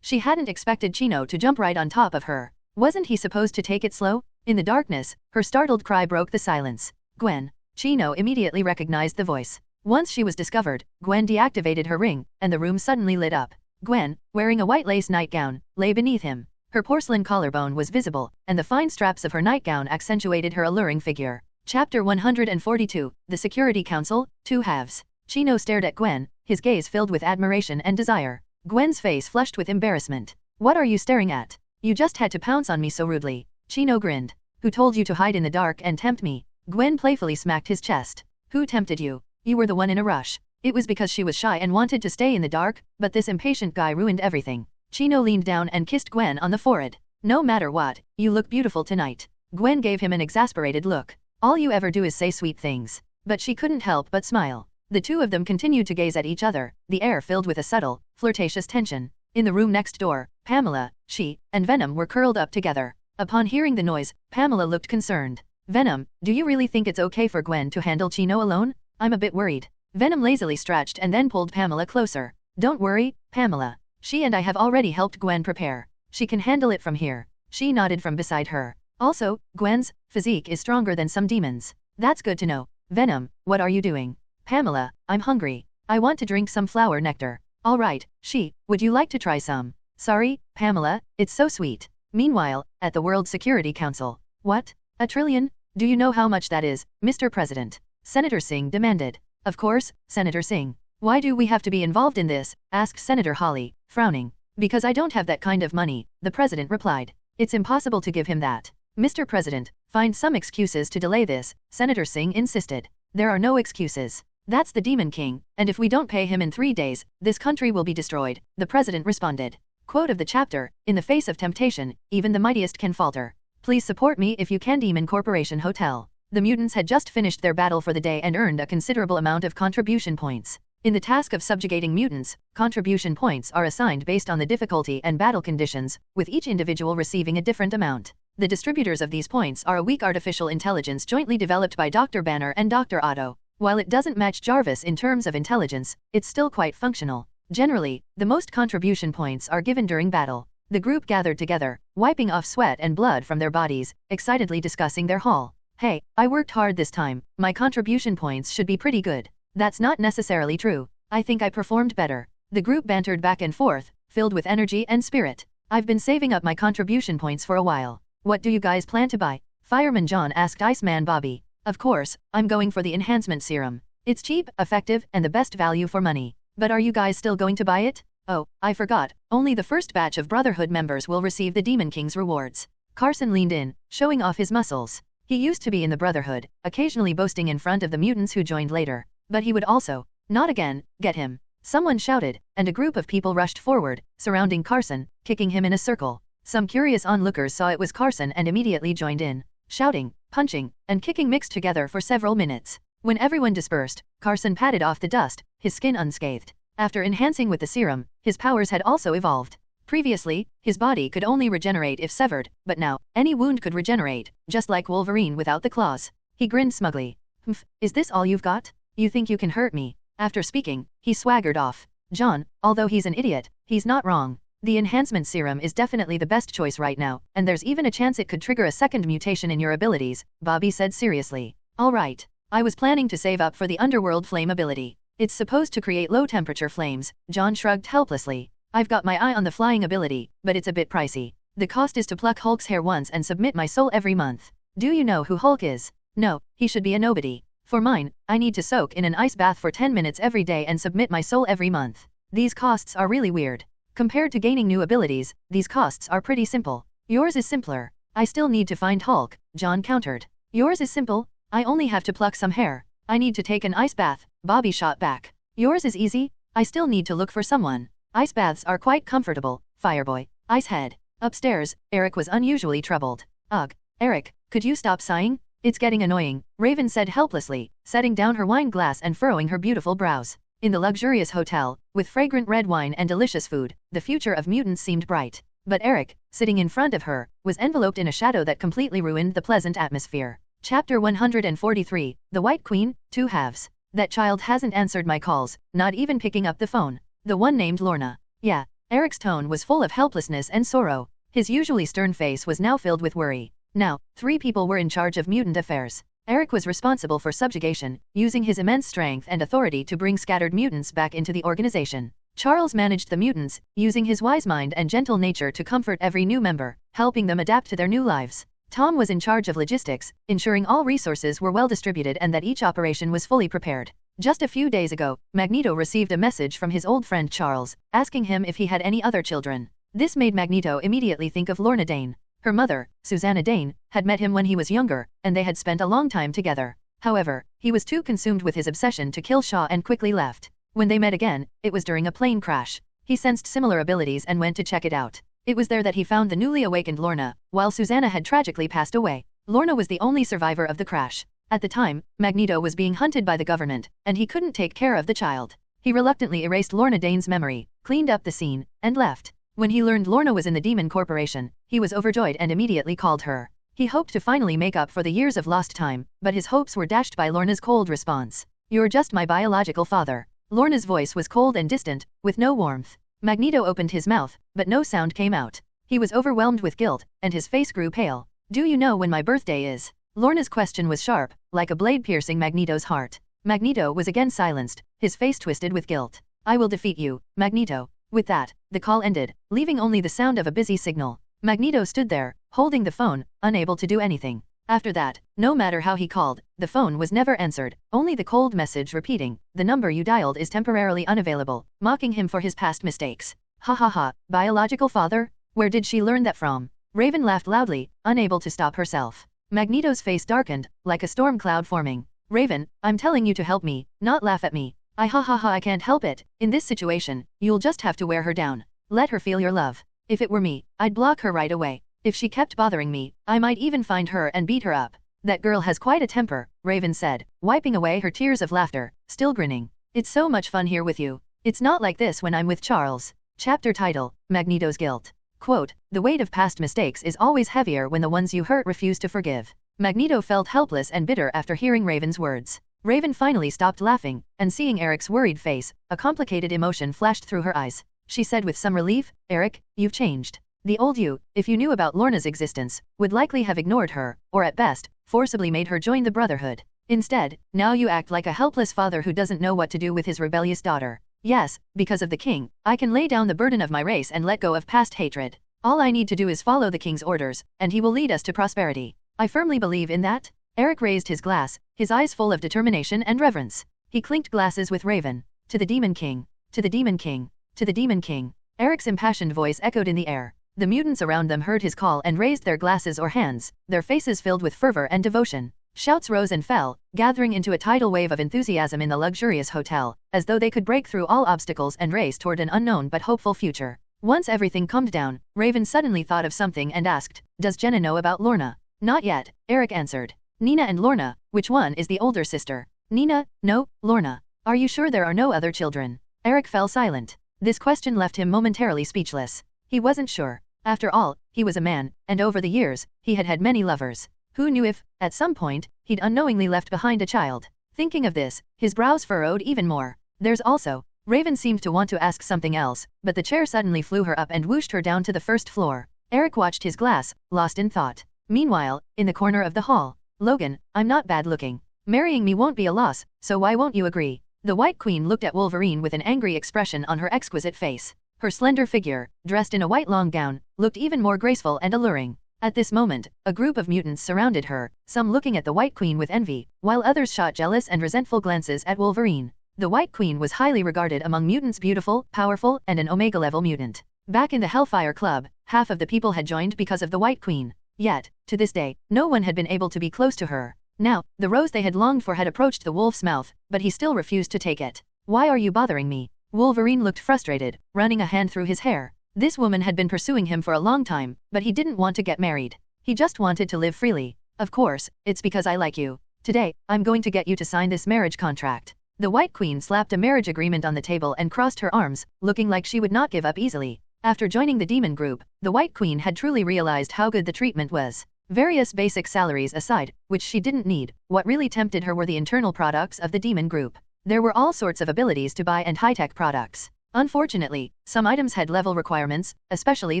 She hadn't expected Chino to jump right on top of her. Wasn't he supposed to take it slow? In the darkness, her startled cry broke the silence. Gwen. Chino immediately recognized the voice. Once she was discovered, Gwen deactivated her ring, and the room suddenly lit up. Gwen, wearing a white lace nightgown, lay beneath him. Her porcelain collarbone was visible, and the fine straps of her nightgown accentuated her alluring figure. Chapter 142, The Security Council, 2 halves. Chino stared at Gwen, his gaze filled with admiration and desire. Gwen's face flushed with embarrassment. What are you staring at? You just had to pounce on me so rudely. Chino grinned. Who told you to hide in the dark and tempt me? Gwen playfully smacked his chest. Who tempted you? You were the one in a rush. It was because she was shy and wanted to stay in the dark, but this impatient guy ruined everything. Chino leaned down and kissed Gwen on the forehead. No matter what, you look beautiful tonight. Gwen gave him an exasperated look. All you ever do is say sweet things. But she couldn't help but smile. The two of them continued to gaze at each other, the air filled with a subtle, flirtatious tension. In the room next door, Pamela, she, and Venom were curled up together. Upon hearing the noise, Pamela looked concerned. Venom, do you really think it's okay for Gwen to handle Chino alone? I'm a bit worried. Venom lazily stretched and then pulled Pamela closer. Don't worry, Pamela. She and I have already helped Gwen prepare. She can handle it from here. She nodded from beside her. Also, Gwen's physique is stronger than some demons. That's good to know. Venom, what are you doing? Pamela, I'm hungry. I want to drink some flower nectar. All right, she, would you like to try some? Sorry, Pamela, it's so sweet. Meanwhile, at the World Security Council. What? $1 trillion? Do you know how much that is, Mr. President? Senator Singh demanded. Of course, Senator Singh. Why do we have to be involved in this? Asked Senator Hawley, frowning. Because I don't have that kind of money, the president replied. It's impossible to give him that. Mr. President, find some excuses to delay this, Senator Singh insisted. There are no excuses. That's the Demon King, and if we don't pay him in 3 days, this country will be destroyed, the president responded. Quote of the chapter, in the face of temptation, even the mightiest can falter. Please support me if you can. Demon Corporation Hotel. The mutants had just finished their battle for the day and earned a considerable amount of contribution points. In the task of subjugating mutants, contribution points are assigned based on the difficulty and battle conditions, with each individual receiving a different amount. The distributors of these points are a weak artificial intelligence jointly developed by Dr. Banner and Dr. Otto. While it doesn't match Jarvis in terms of intelligence, it's still quite functional. Generally, the most contribution points are given during battle. The group gathered together, wiping off sweat and blood from their bodies, excitedly discussing their haul. Hey, I worked hard this time, my contribution points should be pretty good. That's not necessarily true. I think I performed better. The group bantered back and forth, filled with energy and spirit. I've been saving up my contribution points for a while. What do you guys plan to buy? Fireman John asked Iceman Bobby. Of course, I'm going for the enhancement serum. It's cheap, effective, and the best value for money. But are you guys still going to buy it? Oh, I forgot. Only the first batch of Brotherhood members will receive the Demon King's rewards. Carson leaned in, showing off his muscles. He used to be in the Brotherhood, occasionally boasting in front of the mutants who joined later. But he would also, not again, get him. Someone shouted, and a group of people rushed forward, surrounding Carson, kicking him in a circle. Some curious onlookers saw it was Carson and immediately joined in, shouting, punching, and kicking mixed together for several minutes. When everyone dispersed, Carson patted off the dust, his skin unscathed. After enhancing with the serum, his powers had also evolved. Previously, his body could only regenerate if severed, but now, any wound could regenerate, just like Wolverine without the claws. He grinned smugly. Humph, is this all you've got? You think you can hurt me? After speaking, he swaggered off. John, although he's an idiot, he's not wrong. The enhancement serum is definitely the best choice right now, and there's even a chance it could trigger a second mutation in your abilities, Bobby said seriously. Alright. I was planning to save up for the underworld flame ability. It's supposed to create low-temperature flames, John shrugged helplessly. I've got my eye on the flying ability, but it's a bit pricey. The cost is to pluck Hulk's hair once and submit my soul every month. Do you know who Hulk is? No, he should be a nobody. For mine, I need to soak in an ice bath for 10 minutes every day and submit my soul every month. These costs are really weird. Compared to gaining new abilities, these costs are pretty simple. Yours is simpler. I still need to find Hulk, John countered. Yours is simple. I only have to pluck some hair. I need to take an ice bath, Bobby shot back. Yours is easy. I still need to look for someone. Ice baths are quite comfortable, Fireboy. Icehead. Upstairs, Eric was unusually troubled. Ugh, Eric, could you stop sighing? It's getting annoying, Raven said helplessly, setting down her wine glass and furrowing her beautiful brows. In the luxurious hotel, with fragrant red wine and delicious food, the future of mutants seemed bright. But Eric, sitting in front of her, was enveloped in a shadow that completely ruined the pleasant atmosphere. Chapter 143, The White Queen, 2 halves. That child hasn't answered my calls, not even picking up the phone. The one named Lorna. Yeah. Eric's tone was full of helplessness and sorrow. His usually stern face was now filled with worry. Now, 3 people were in charge of mutant affairs. Eric was responsible for subjugation, using his immense strength and authority to bring scattered mutants back into the organization. Charles managed the mutants, using his wise mind and gentle nature to comfort every new member, helping them adapt to their new lives. Tom was in charge of logistics, ensuring all resources were well distributed and that each operation was fully prepared. Just a few days ago, Magneto received a message from his old friend Charles, asking him if he had any other children. This made Magneto immediately think of Lorna Dane. Her mother, Susanna Dane, had met him when he was younger, and they had spent a long time together. However, he was too consumed with his obsession to kill Shaw and quickly left. When they met again, it was during a plane crash. He sensed similar abilities and went to check it out. It was there that he found the newly awakened Lorna, while Susanna had tragically passed away. Lorna was the only survivor of the crash. At the time, Magneto was being hunted by the government, and he couldn't take care of the child. He reluctantly erased Lorna Dane's memory, cleaned up the scene, and left. When he learned Lorna was in the Demon Corporation, he was overjoyed and immediately called her. He hoped to finally make up for the years of lost time, but his hopes were dashed by Lorna's cold response. You're just my biological father. Lorna's voice was cold and distant, with no warmth. Magneto opened his mouth, but no sound came out. He was overwhelmed with guilt, and his face grew pale. Do you know when my birthday is? Lorna's question was sharp, like a blade piercing Magneto's heart. Magneto was again silenced, his face twisted with guilt. I will defeat you, Magneto. With that, the call ended, leaving only the sound of a busy signal. Magneto stood there, holding the phone, unable to do anything. After that, no matter how he called, the phone was never answered, only the cold message repeating, the number you dialed is temporarily unavailable, mocking him for his past mistakes. Ha ha ha, biological father? Where did she learn that from? Raven laughed loudly, unable to stop herself. Magneto's face darkened, like a storm cloud forming. Raven, I'm telling you to help me, not laugh at me. I can't help it. In this situation, you'll just have to wear her down. Let her feel your love. If it were me, I'd block her right away. If she kept bothering me, I might even find her and beat her up. That girl has quite a temper, Raven said, wiping away her tears of laughter, still grinning. It's so much fun here with you. It's not like this when I'm with Charles. Chapter title, Magneto's Guilt. Quote, the weight of past mistakes is always heavier when the ones you hurt refuse to forgive. Magneto felt helpless and bitter after hearing Raven's words. Raven finally stopped laughing, and seeing Eric's worried face, a complicated emotion flashed through her eyes. She said with some relief, Eric, you've changed. The old you, if you knew about Lorna's existence, would likely have ignored her, or at best, forcibly made her join the Brotherhood. Instead, now you act like a helpless father who doesn't know what to do with his rebellious daughter. Yes, because of the king, I can lay down the burden of my race and let go of past hatred. All I need to do is follow the king's orders, and he will lead us to prosperity. I firmly believe in that. Eric raised his glass, his eyes full of determination and reverence. He clinked glasses with Raven. To the Demon King. To the Demon King. To the Demon King. Eric's impassioned voice echoed in the air. The mutants around them heard his call and raised their glasses or hands, their faces filled with fervor and devotion. Shouts rose and fell, gathering into a tidal wave of enthusiasm in the luxurious hotel, as though they could break through all obstacles and race toward an unknown but hopeful future. Once everything calmed down, Raven suddenly thought of something and asked, "Does Jenna know about Lorna?" "Not yet," Eric answered. "Nina and Lorna, which one is the older sister?" "Nina, no, Lorna. Are you sure there are no other children?" Eric fell silent. This question left him momentarily speechless. He wasn't sure. After all, he was a man, and over the years, he had had many lovers. Who knew if, at some point, he'd unknowingly left behind a child? Thinking of this, his brows furrowed even more. There's also, Raven seemed to want to ask something else, but the chair suddenly flew her up and whooshed her down to the first floor. Eric watched his glass, lost in thought. Meanwhile, in the corner of the hall, "Logan, I'm not bad looking. Marrying me won't be a loss, so why won't you agree?" The White Queen looked at Wolverine with an angry expression on her exquisite face. Her slender figure, dressed in a white long gown, looked even more graceful and alluring. At this moment, a group of mutants surrounded her, some looking at the White Queen with envy, while others shot jealous and resentful glances at Wolverine. The White Queen was highly regarded among mutants, beautiful, powerful, and an Omega-level mutant. Back in the Hellfire Club, half of the people had joined because of the White Queen. Yet, to this day, no one had been able to be close to her. Now, the rose they had longed for had approached the wolf's mouth, but he still refused to take it. "Why are you bothering me?" Wolverine looked frustrated, running a hand through his hair. This woman had been pursuing him for a long time, but he didn't want to get married. He just wanted to live freely. "Of course, it's because I like you. Today, I'm going to get you to sign this marriage contract." The White Queen slapped a marriage agreement on the table and crossed her arms, looking like she would not give up easily. After joining the demon group, the White Queen had truly realized how good the treatment was. Various basic salaries aside, which she didn't need, what really tempted her were the internal products of the demon group. There were all sorts of abilities to buy and high-tech products. Unfortunately, some items had level requirements, especially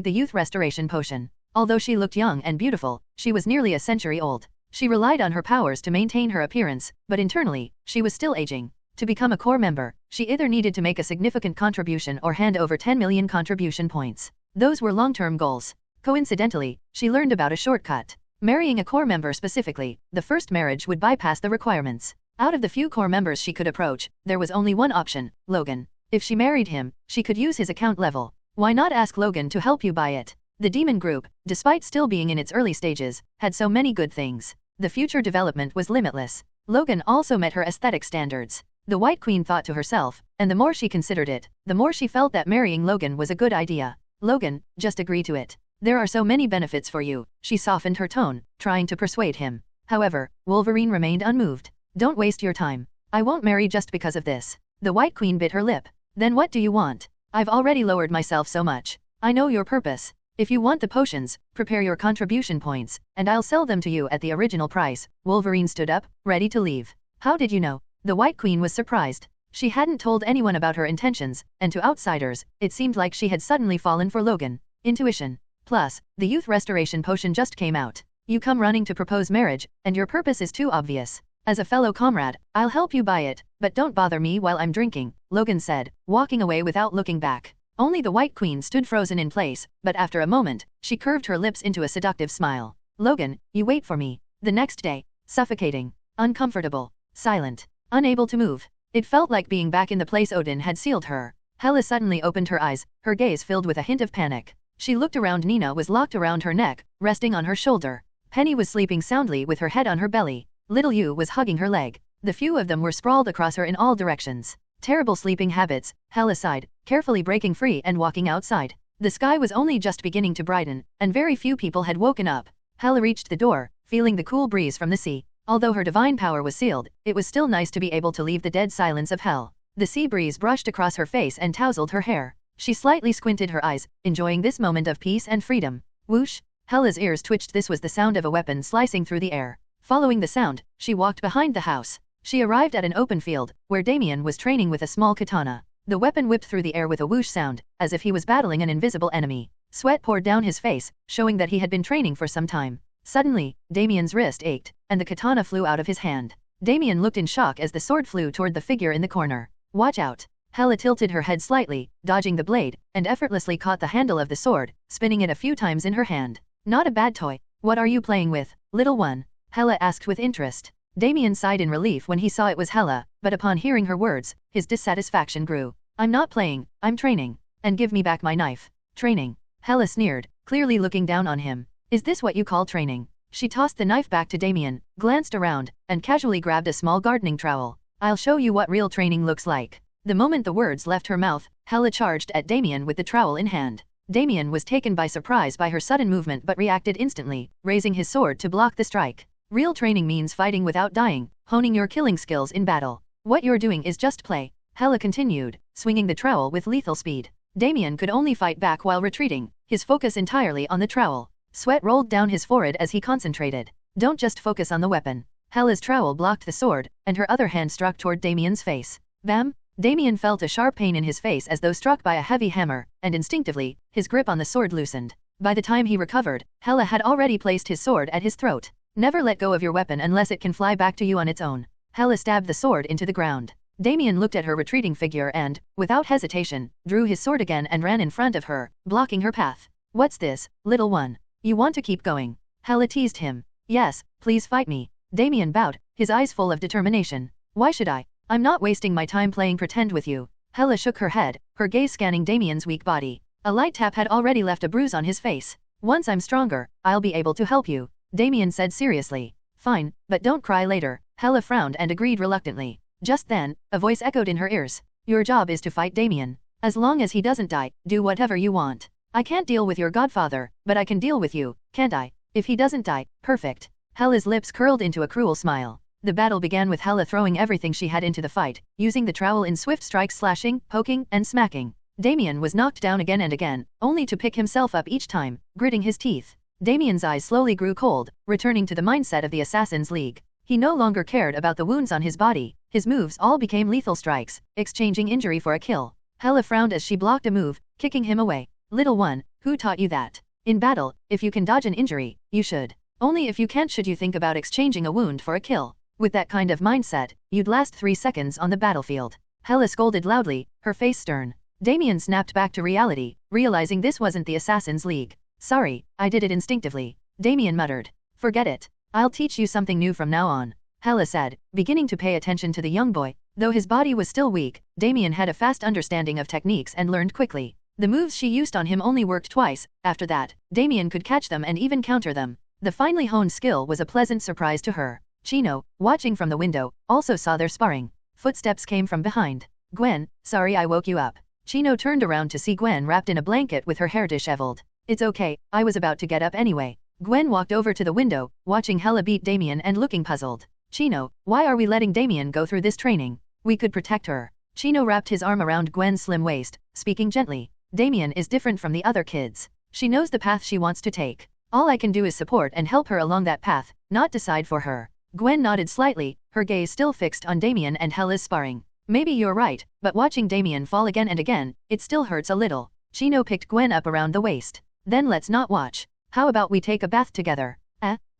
the youth restoration potion. Although she looked young and beautiful, she was nearly a century old. She relied on her powers to maintain her appearance, but internally, she was still aging. To become a core member, she either needed to make a significant contribution or hand over 10 million contribution points. Those were long-term goals. Coincidentally, she learned about a shortcut. Marrying a core member specifically, the first marriage would bypass the requirements. Out of the few core members she could approach, there was only one option, Logan. If she married him, she could use his account level. Why not ask Logan to help you buy it? The demon group, despite still being in its early stages, had so many good things. The future development was limitless. Logan also met her aesthetic standards. The White Queen thought to herself, and the more she considered it, the more she felt that marrying Logan was a good idea. "Logan, just agree to it. There are so many benefits for you." She softened her tone, trying to persuade him. However, Wolverine remained unmoved. "Don't waste your time. I won't marry just because of this." The White Queen bit her lip. "Then what do you want? I've already lowered myself so much. I know your purpose. If you want the potions, prepare your contribution points, and I'll sell them to you at the original price." Wolverine stood up, ready to leave. "How did you know?" The White Queen was surprised. She hadn't told anyone about her intentions, and to outsiders, it seemed like she had suddenly fallen for Logan. Intuition. Plus, the youth restoration potion just came out. You come running to propose marriage, and your purpose is too obvious. "As a fellow comrade, I'll help you buy it, but don't bother me while I'm drinking," Logan said, walking away without looking back. Only the White Queen stood frozen in place, but after a moment, she curved her lips into a seductive smile. "Logan, you wait for me." The next day, suffocating, uncomfortable, silent, unable to move. It felt like being back in the place Odin had sealed her. Hela suddenly opened her eyes, her gaze filled with a hint of panic. She looked around. Nina was locked around her neck, resting on her shoulder. Penny was sleeping soundly with her head on her belly. Little Yu was hugging her leg. The few of them were sprawled across her in all directions. Terrible sleeping habits, Hela sighed, carefully breaking free and walking outside. The sky was only just beginning to brighten, and very few people had woken up. Hela reached the door, feeling the cool breeze from the sea. Although her divine power was sealed, it was still nice to be able to leave the dead silence of hell. The sea breeze brushed across her face and tousled her hair. She slightly squinted her eyes, enjoying this moment of peace and freedom. Whoosh! Hela's ears twitched. This was the sound of a weapon slicing through the air. Following the sound, she walked behind the house. She arrived at an open field, where Damien was training with a small katana. The weapon whipped through the air with a whoosh sound, as if he was battling an invisible enemy. Sweat poured down his face, showing that he had been training for some time. Suddenly, Damien's wrist ached, and the katana flew out of his hand. Damien looked in shock as the sword flew toward the figure in the corner. Watch out! Hela tilted her head slightly, dodging the blade, and effortlessly caught the handle of the sword, spinning it a few times in her hand. Not a bad toy. What are you playing with, little one? Hela asked with interest. Damien sighed in relief when he saw it was Hela, but upon hearing her words, his dissatisfaction grew. I'm not playing, I'm training. And give me back my knife. Training. Hela sneered, clearly looking down on him. Is this what you call training? She tossed the knife back to Damien, glanced around, and casually grabbed a small gardening trowel. I'll show you what real training looks like. The moment the words left her mouth, Hela charged at Damien with the trowel in hand. Damien was taken by surprise by her sudden movement but reacted instantly, raising his sword to block the strike. Real training means fighting without dying, honing your killing skills in battle. What you're doing is just play. Hela continued, swinging the trowel with lethal speed. Damien could only fight back while retreating, his focus entirely on the trowel. Sweat rolled down his forehead as he concentrated. Don't just focus on the weapon. Hela's trowel blocked the sword, and her other hand struck toward Damien's face. Bam! Damien felt a sharp pain in his face as though struck by a heavy hammer, and instinctively, his grip on the sword loosened. By the time he recovered, Hela had already placed his sword at his throat. Never let go of your weapon unless it can fly back to you on its own. Hela stabbed the sword into the ground. Damien looked at her retreating figure and, without hesitation, drew his sword again and ran in front of her, blocking her path. What's this, little one? You want to keep going? Hela teased him. Yes, please fight me. Damien bowed, his eyes full of determination. Why should I? I'm not wasting my time playing pretend with you. Hela shook her head, her gaze scanning Damien's weak body. A light tap had already left a bruise on his face. Once I'm stronger, I'll be able to help you, Damien said seriously. Fine, but don't cry later. Hela frowned and agreed reluctantly. Just then, a voice echoed in her ears. Your job is to fight Damien. As long as he doesn't die, do whatever you want. I can't deal with your godfather, but I can deal with you, can't I? If he doesn't die, perfect. Hela's lips curled into a cruel smile. The battle began with Hela throwing everything she had into the fight, using the trowel in swift strikes, slashing, poking, and smacking. Damien was knocked down again and again, only to pick himself up each time, gritting his teeth. Damien's eyes slowly grew cold, returning to the mindset of the Assassin's League. He no longer cared about the wounds on his body, his moves all became lethal strikes, exchanging injury for a kill. Hela frowned as she blocked a move, kicking him away. Little one, who taught you that? In battle, if you can dodge an injury, you should. Only if you can't should you think about exchanging a wound for a kill. With that kind of mindset, you'd last 3 seconds on the battlefield. Hela scolded loudly, her face stern. Damien snapped back to reality, realizing this wasn't the Assassin's League. Sorry, I did it instinctively. Damien muttered. Forget it. I'll teach you something new from now on, Hela said, beginning to pay attention to the young boy. Though his body was still weak, Damien had a fast understanding of techniques and learned quickly. The moves she used on him only worked twice. After that, Damien could catch them and even counter them. The finely honed skill was a pleasant surprise to her. Chino, watching from the window, also saw their sparring. Footsteps came from behind. Gwen, sorry I woke you up. Chino turned around to see Gwen wrapped in a blanket with her hair disheveled. It's okay, I was about to get up anyway. Gwen walked over to the window, watching Hela beat Damien and looking puzzled. Chino, why are we letting Damien go through this training? We could protect her. Chino wrapped his arm around Gwen's slim waist, speaking gently. Damien is different from the other kids. She knows the path she wants to take. All I can do is support and help her along that path, not decide for her. Gwen nodded slightly, her gaze still fixed on Damien and Hela's sparring. Maybe you're right, but watching Damien fall again and again, it still hurts a little. Chino picked Gwen up around the waist. Then let's not watch. How about we take a bath together?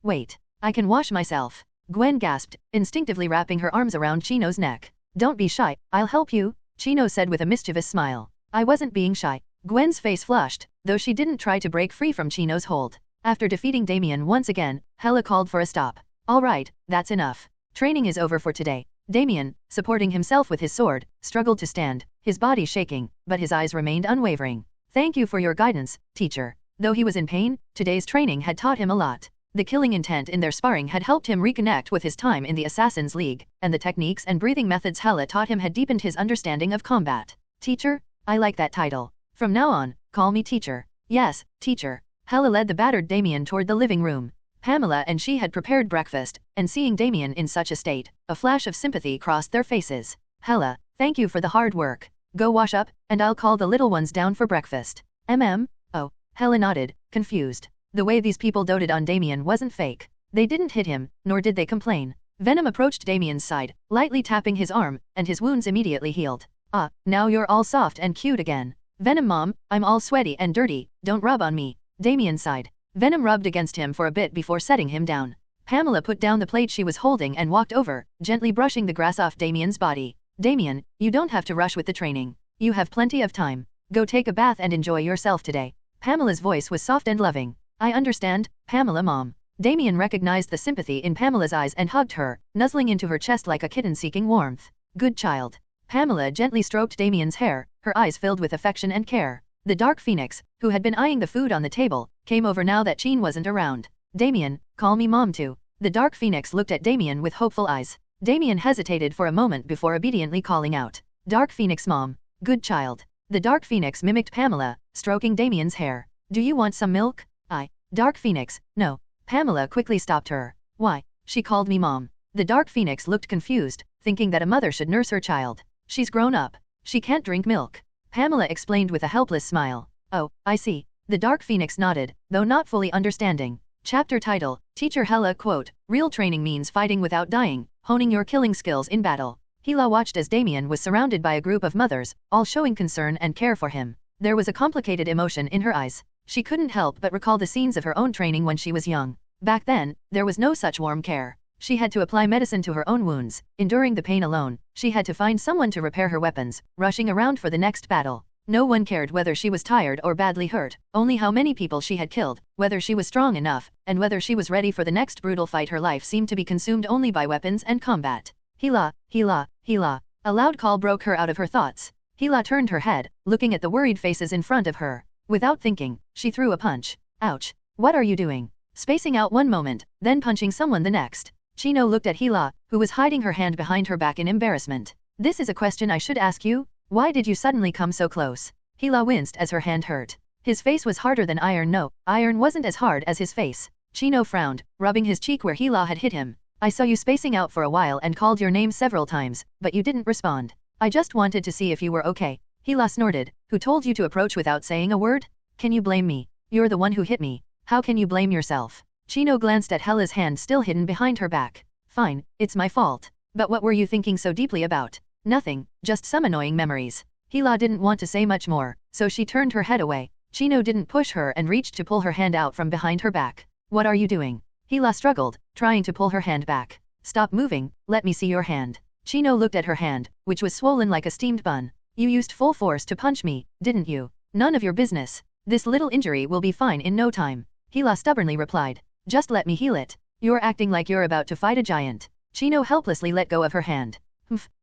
Wait. I can wash myself. Gwen gasped, instinctively wrapping her arms around Chino's neck. Don't be shy, I'll help you, Chino said with a mischievous smile. I wasn't being shy. Gwen's face flushed, though she didn't try to break free from Chino's hold. After defeating Damien once again, Hela called for a stop. All right, that's enough. Training is over for today. Damien, supporting himself with his sword, struggled to stand, his body shaking, but his eyes remained unwavering. Thank you for your guidance, teacher. Though he was in pain, today's training had taught him a lot. The killing intent in their sparring had helped him reconnect with his time in the Assassin's League, and the techniques and breathing methods Hela taught him had deepened his understanding of combat. Teacher? I like that title. From now on, call me teacher. Yes, teacher. Hela led the battered Damien toward the living room. Pamela and she had prepared breakfast, and seeing Damien in such a state, a flash of sympathy crossed their faces. Hela, thank you for the hard work. Go wash up, and I'll call the little ones down for breakfast. Oh, Hela nodded, confused. The way these people doted on Damien wasn't fake. They didn't hit him, nor did they complain. Venom approached Damien's side, lightly tapping his arm, and his wounds immediately healed. Ah, now you're all soft and cute again. Venom mom, I'm all sweaty and dirty, don't rub on me. Damien sighed. Venom rubbed against him for a bit before setting him down. Pamela put down the plate she was holding and walked over, gently brushing the grass off Damien's body. Damien, you don't have to rush with the training. You have plenty of time. Go take a bath and enjoy yourself today. Pamela's voice was soft and loving. I understand, Pamela mom. Damien recognized the sympathy in Pamela's eyes and hugged her, nuzzling into her chest like a kitten seeking warmth. Good child. Pamela gently stroked Damien's hair, her eyes filled with affection and care. The Dark Phoenix, who had been eyeing the food on the table, came over now that Sheen wasn't around. Damien, call me mom too. The Dark Phoenix looked at Damien with hopeful eyes. Damien hesitated for a moment before obediently calling out. Dark Phoenix mom. Good child. The Dark Phoenix mimicked Pamela, stroking Damien's hair. Do you want some milk? Dark Phoenix, no. Pamela quickly stopped her. Why? She called me mom. The Dark Phoenix looked confused, thinking that a mother should nurse her child. She's grown up. She can't drink milk. Pamela explained with a helpless smile. Oh, I see. The Dark Phoenix nodded, though not fully understanding. Chapter title, Teacher Hela quote, Real training means fighting without dying, honing your killing skills in battle. Hela watched as Damien was surrounded by a group of mothers, all showing concern and care for him. There was a complicated emotion in her eyes. She couldn't help but recall the scenes of her own training when she was young. Back then, there was no such warm care. She had to apply medicine to her own wounds, enduring the pain alone. She had to find someone to repair her weapons, rushing around for the next battle. No one cared whether she was tired or badly hurt, only how many people she had killed, whether she was strong enough, and whether she was ready for the next brutal fight. Her life seemed to be consumed only by weapons and combat. Hela, Hela, Hela. A loud call broke her out of her thoughts. Hela turned her head, looking at the worried faces in front of her. Without thinking, she threw a punch. Ouch. What are you doing? Spacing out one moment, then punching someone the next. Chino looked at Hela, who was hiding her hand behind her back in embarrassment. This is a question I should ask you? Why did you suddenly come so close? Hela winced as her hand hurt. His face was harder than iron. No, iron wasn't as hard as his face. Chino frowned, rubbing his cheek where Hela had hit him. I saw you spacing out for a while and called your name several times, but you didn't respond. I just wanted to see if you were okay. Hela snorted. Who told you to approach without saying a word? Can you blame me? You're the one who hit me. How can you blame yourself? Chino glanced at Hela's hand still hidden behind her back. Fine, it's my fault. But what were you thinking so deeply about? Nothing, just some annoying memories. Hela didn't want to say much more, so she turned her head away. Chino didn't push her and reached to pull her hand out from behind her back. What are you doing? Hela struggled, trying to pull her hand back. Stop moving, let me see your hand. Chino looked at her hand, which was swollen like a steamed bun. You used full force to punch me, didn't you? None of your business. This little injury will be fine in no time. Hela stubbornly replied. Just let me heal it. You're acting like you're about to fight a giant. Chino helplessly let go of her hand.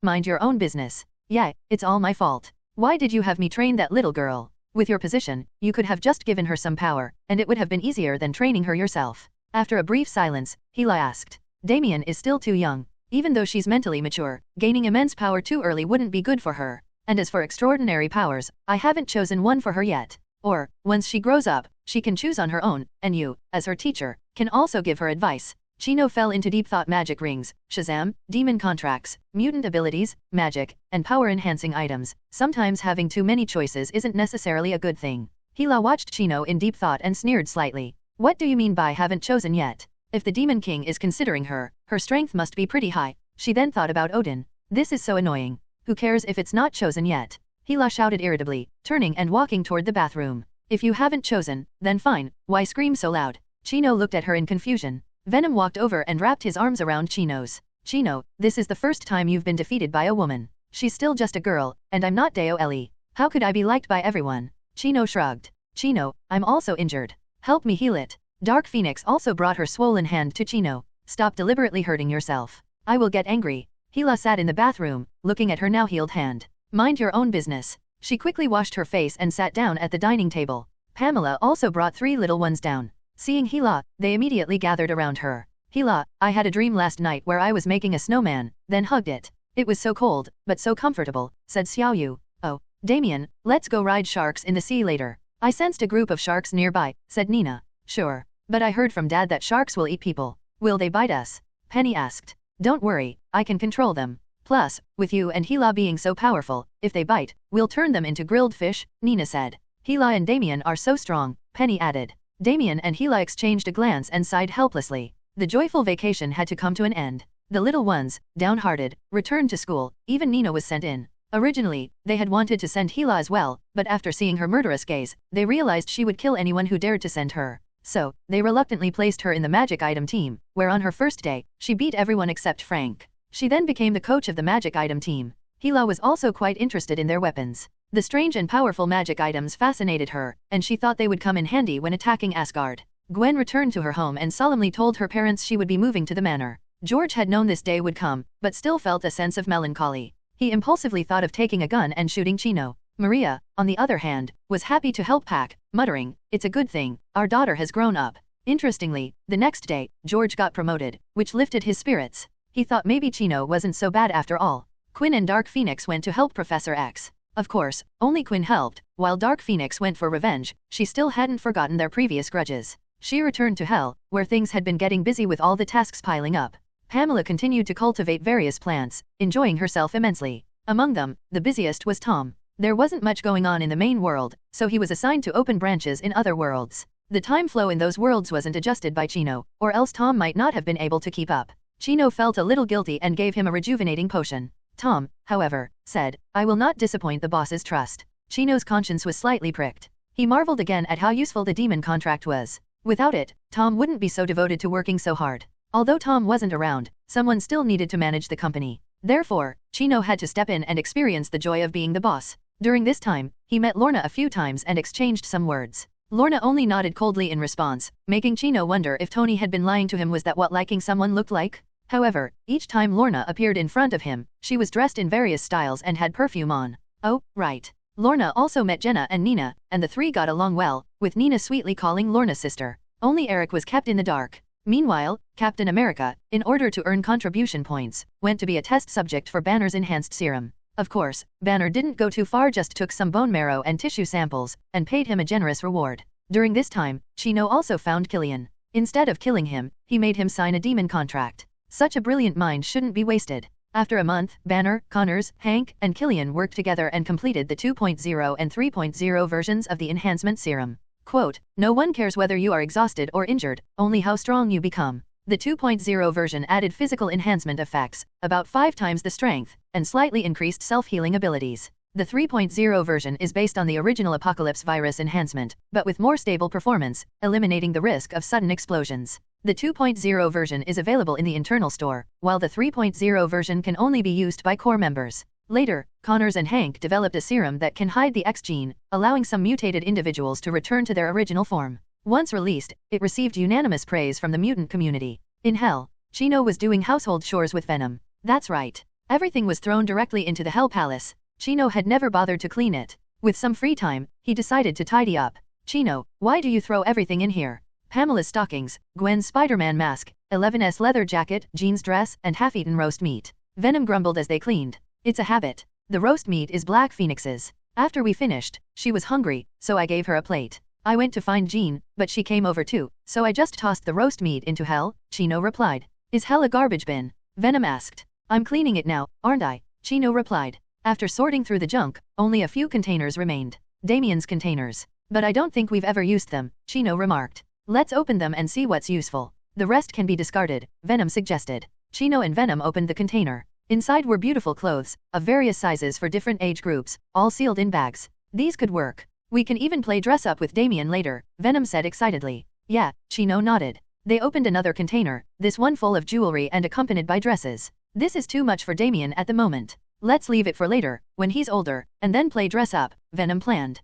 Mind your own business. Yeah, it's all my fault. Why did you have me train that little girl? With your position, you could have just given her some power, and it would have been easier than training her yourself. After a brief silence, Hela asked. Damien is still too young. Even though she's mentally mature, gaining immense power too early wouldn't be good for her. And as for extraordinary powers, I haven't chosen one for her yet. Or, once she grows up, she can choose on her own, and you, as her teacher, can also give her advice. Chino fell into deep thought. Magic rings, Shazam, demon contracts, mutant abilities, magic, and power-enhancing items. Sometimes having too many choices isn't necessarily a good thing. Hela watched Chino in deep thought and sneered slightly. What do you mean by haven't chosen yet? If the Demon King is considering her, her strength must be pretty high. She then thought about Odin. This is so annoying. Who cares if it's not chosen yet? Hela shouted irritably, turning and walking toward the bathroom. If you haven't chosen, then fine, why scream so loud? Chino looked at her in confusion. Venom walked over and wrapped his arms around Chino's. Chino, this is the first time you've been defeated by a woman. She's still just a girl, and I'm not Deo Ellie. How could I be liked by everyone? Chino shrugged. Chino, I'm also injured. Help me heal it. Dark Phoenix also brought her swollen hand to Chino. Stop deliberately hurting yourself. I will get angry. Hela sat in the bathroom, looking at her now healed hand. Mind your own business. She quickly washed her face and sat down at the dining table. Pamela also brought 3 little ones down. Seeing Hela, they immediately gathered around her. Hela, I had a dream last night where I was making a snowman, then hugged it. It was so cold, but so comfortable, said Xiaoyu. Oh, Damien, let's go ride sharks in the sea later. I sensed a group of sharks nearby, said Nina. Sure, but I heard from Dad that sharks will eat people. Will they bite us? Penny asked. Don't worry, I can control them. Plus, with you and Hela being so powerful, if they bite, we'll turn them into grilled fish, Nina said. Hela and Damien are so strong, Penny added. Damien and Hela exchanged a glance and sighed helplessly. The joyful vacation had to come to an end. The little ones, downhearted, returned to school. Even Nina was sent in. Originally, they had wanted to send Hela as well, but after seeing her murderous gaze, they realized she would kill anyone who dared to send her. So, they reluctantly placed her in the magic item team, where on her first day, she beat everyone except Frank. She then became the coach of the magic item team. Hela was also quite interested in their weapons. The strange and powerful magic items fascinated her, and she thought they would come in handy when attacking Asgard. Gwen returned to her home and solemnly told her parents she would be moving to the manor. George had known this day would come, but still felt a sense of melancholy. He impulsively thought of taking a gun and shooting Chino. Maria, on the other hand, was happy to help pack, muttering, "It's a good thing, our daughter has grown up." Interestingly, the next day, George got promoted, which lifted his spirits. He thought maybe Chino wasn't so bad after all. Quinn and Dark Phoenix went to help Professor X. Of course, only Quinn helped, while Dark Phoenix went for revenge. She still hadn't forgotten their previous grudges. She returned to Hell, where things had been getting busy with all the tasks piling up. Pamela continued to cultivate various plants, enjoying herself immensely. Among them, the busiest was Tom. There wasn't much going on in the main world, so he was assigned to open branches in other worlds. The time flow in those worlds wasn't adjusted by Chino, or else Tom might not have been able to keep up. Chino felt a little guilty and gave him a rejuvenating potion. Tom, however, said, "I will not disappoint the boss's trust." Chino's conscience was slightly pricked. He marveled again at how useful the demon contract was. Without it, Tom wouldn't be so devoted to working so hard. Although Tom wasn't around, someone still needed to manage the company. Therefore, Chino had to step in and experience the joy of being the boss. During this time, he met Lorna a few times and exchanged some words. Lorna only nodded coldly in response, making Chino wonder if Tony had been lying to him. Was that what liking someone looked like? However, each time Lorna appeared in front of him, she was dressed in various styles and had perfume on. Oh, right. Lorna also met Jenna and Nina, and the three got along well, with Nina sweetly calling Lorna sister. Only Eric was kept in the dark. Meanwhile, Captain America, in order to earn contribution points, went to be a test subject for Banner's enhanced serum. Of course, Banner didn't go too far, just took some bone marrow and tissue samples, and paid him a generous reward. During this time, Chino also found Killian. Instead of killing him, he made him sign a demon contract. Such a brilliant mind shouldn't be wasted. After a month, Banner, Connors, Hank, and Killian worked together and completed the 2.0 and 3.0 versions of the enhancement serum. Quote, "No one cares whether you are exhausted or injured, only how strong you become." The 2.0 version added physical enhancement effects, about 5 times the strength, and slightly increased self-healing abilities. The 3.0 version is based on the original Apocalypse virus enhancement, but with more stable performance, eliminating the risk of sudden explosions. The 2.0 version is available in the internal store, while the 3.0 version can only be used by core members. Later, Connors and Hank developed a serum that can hide the X gene, allowing some mutated individuals to return to their original form. Once released, it received unanimous praise from the mutant community. In Hell, Chino was doing household chores with Venom. That's right. Everything was thrown directly into the Hell Palace. Chino had never bothered to clean it. With some free time, he decided to tidy up. "Chino, why do you throw everything in here?" Pamela's stockings, Gwen's Spider-Man mask, 11's leather jacket, Jean's dress, and half-eaten roast meat. Venom grumbled as they cleaned. "It's a habit. The roast meat is Black Phoenix's. After we finished, she was hungry, so I gave her a plate. I went to find Jean, but she came over too, so I just tossed the roast meat into Hell," Chino replied. "Is Hell a garbage bin?" Venom asked. "I'm cleaning it now, aren't I?" Chino replied. After sorting through the junk, only a few containers remained. Damien's containers. "But I don't think we've ever used them," Chino remarked. "Let's open them and see what's useful. The rest can be discarded," Venom suggested. Chino and Venom opened the container. Inside were beautiful clothes, of various sizes for different age groups, all sealed in bags. "These could work. We can even play dress up with Damien later," Venom said excitedly. "Yeah," Chino nodded. They opened another container, this one full of jewelry and accompanied by dresses. "This is too much for Damien at the moment. Let's leave it for later, when he's older, and then play dress up," Venom planned.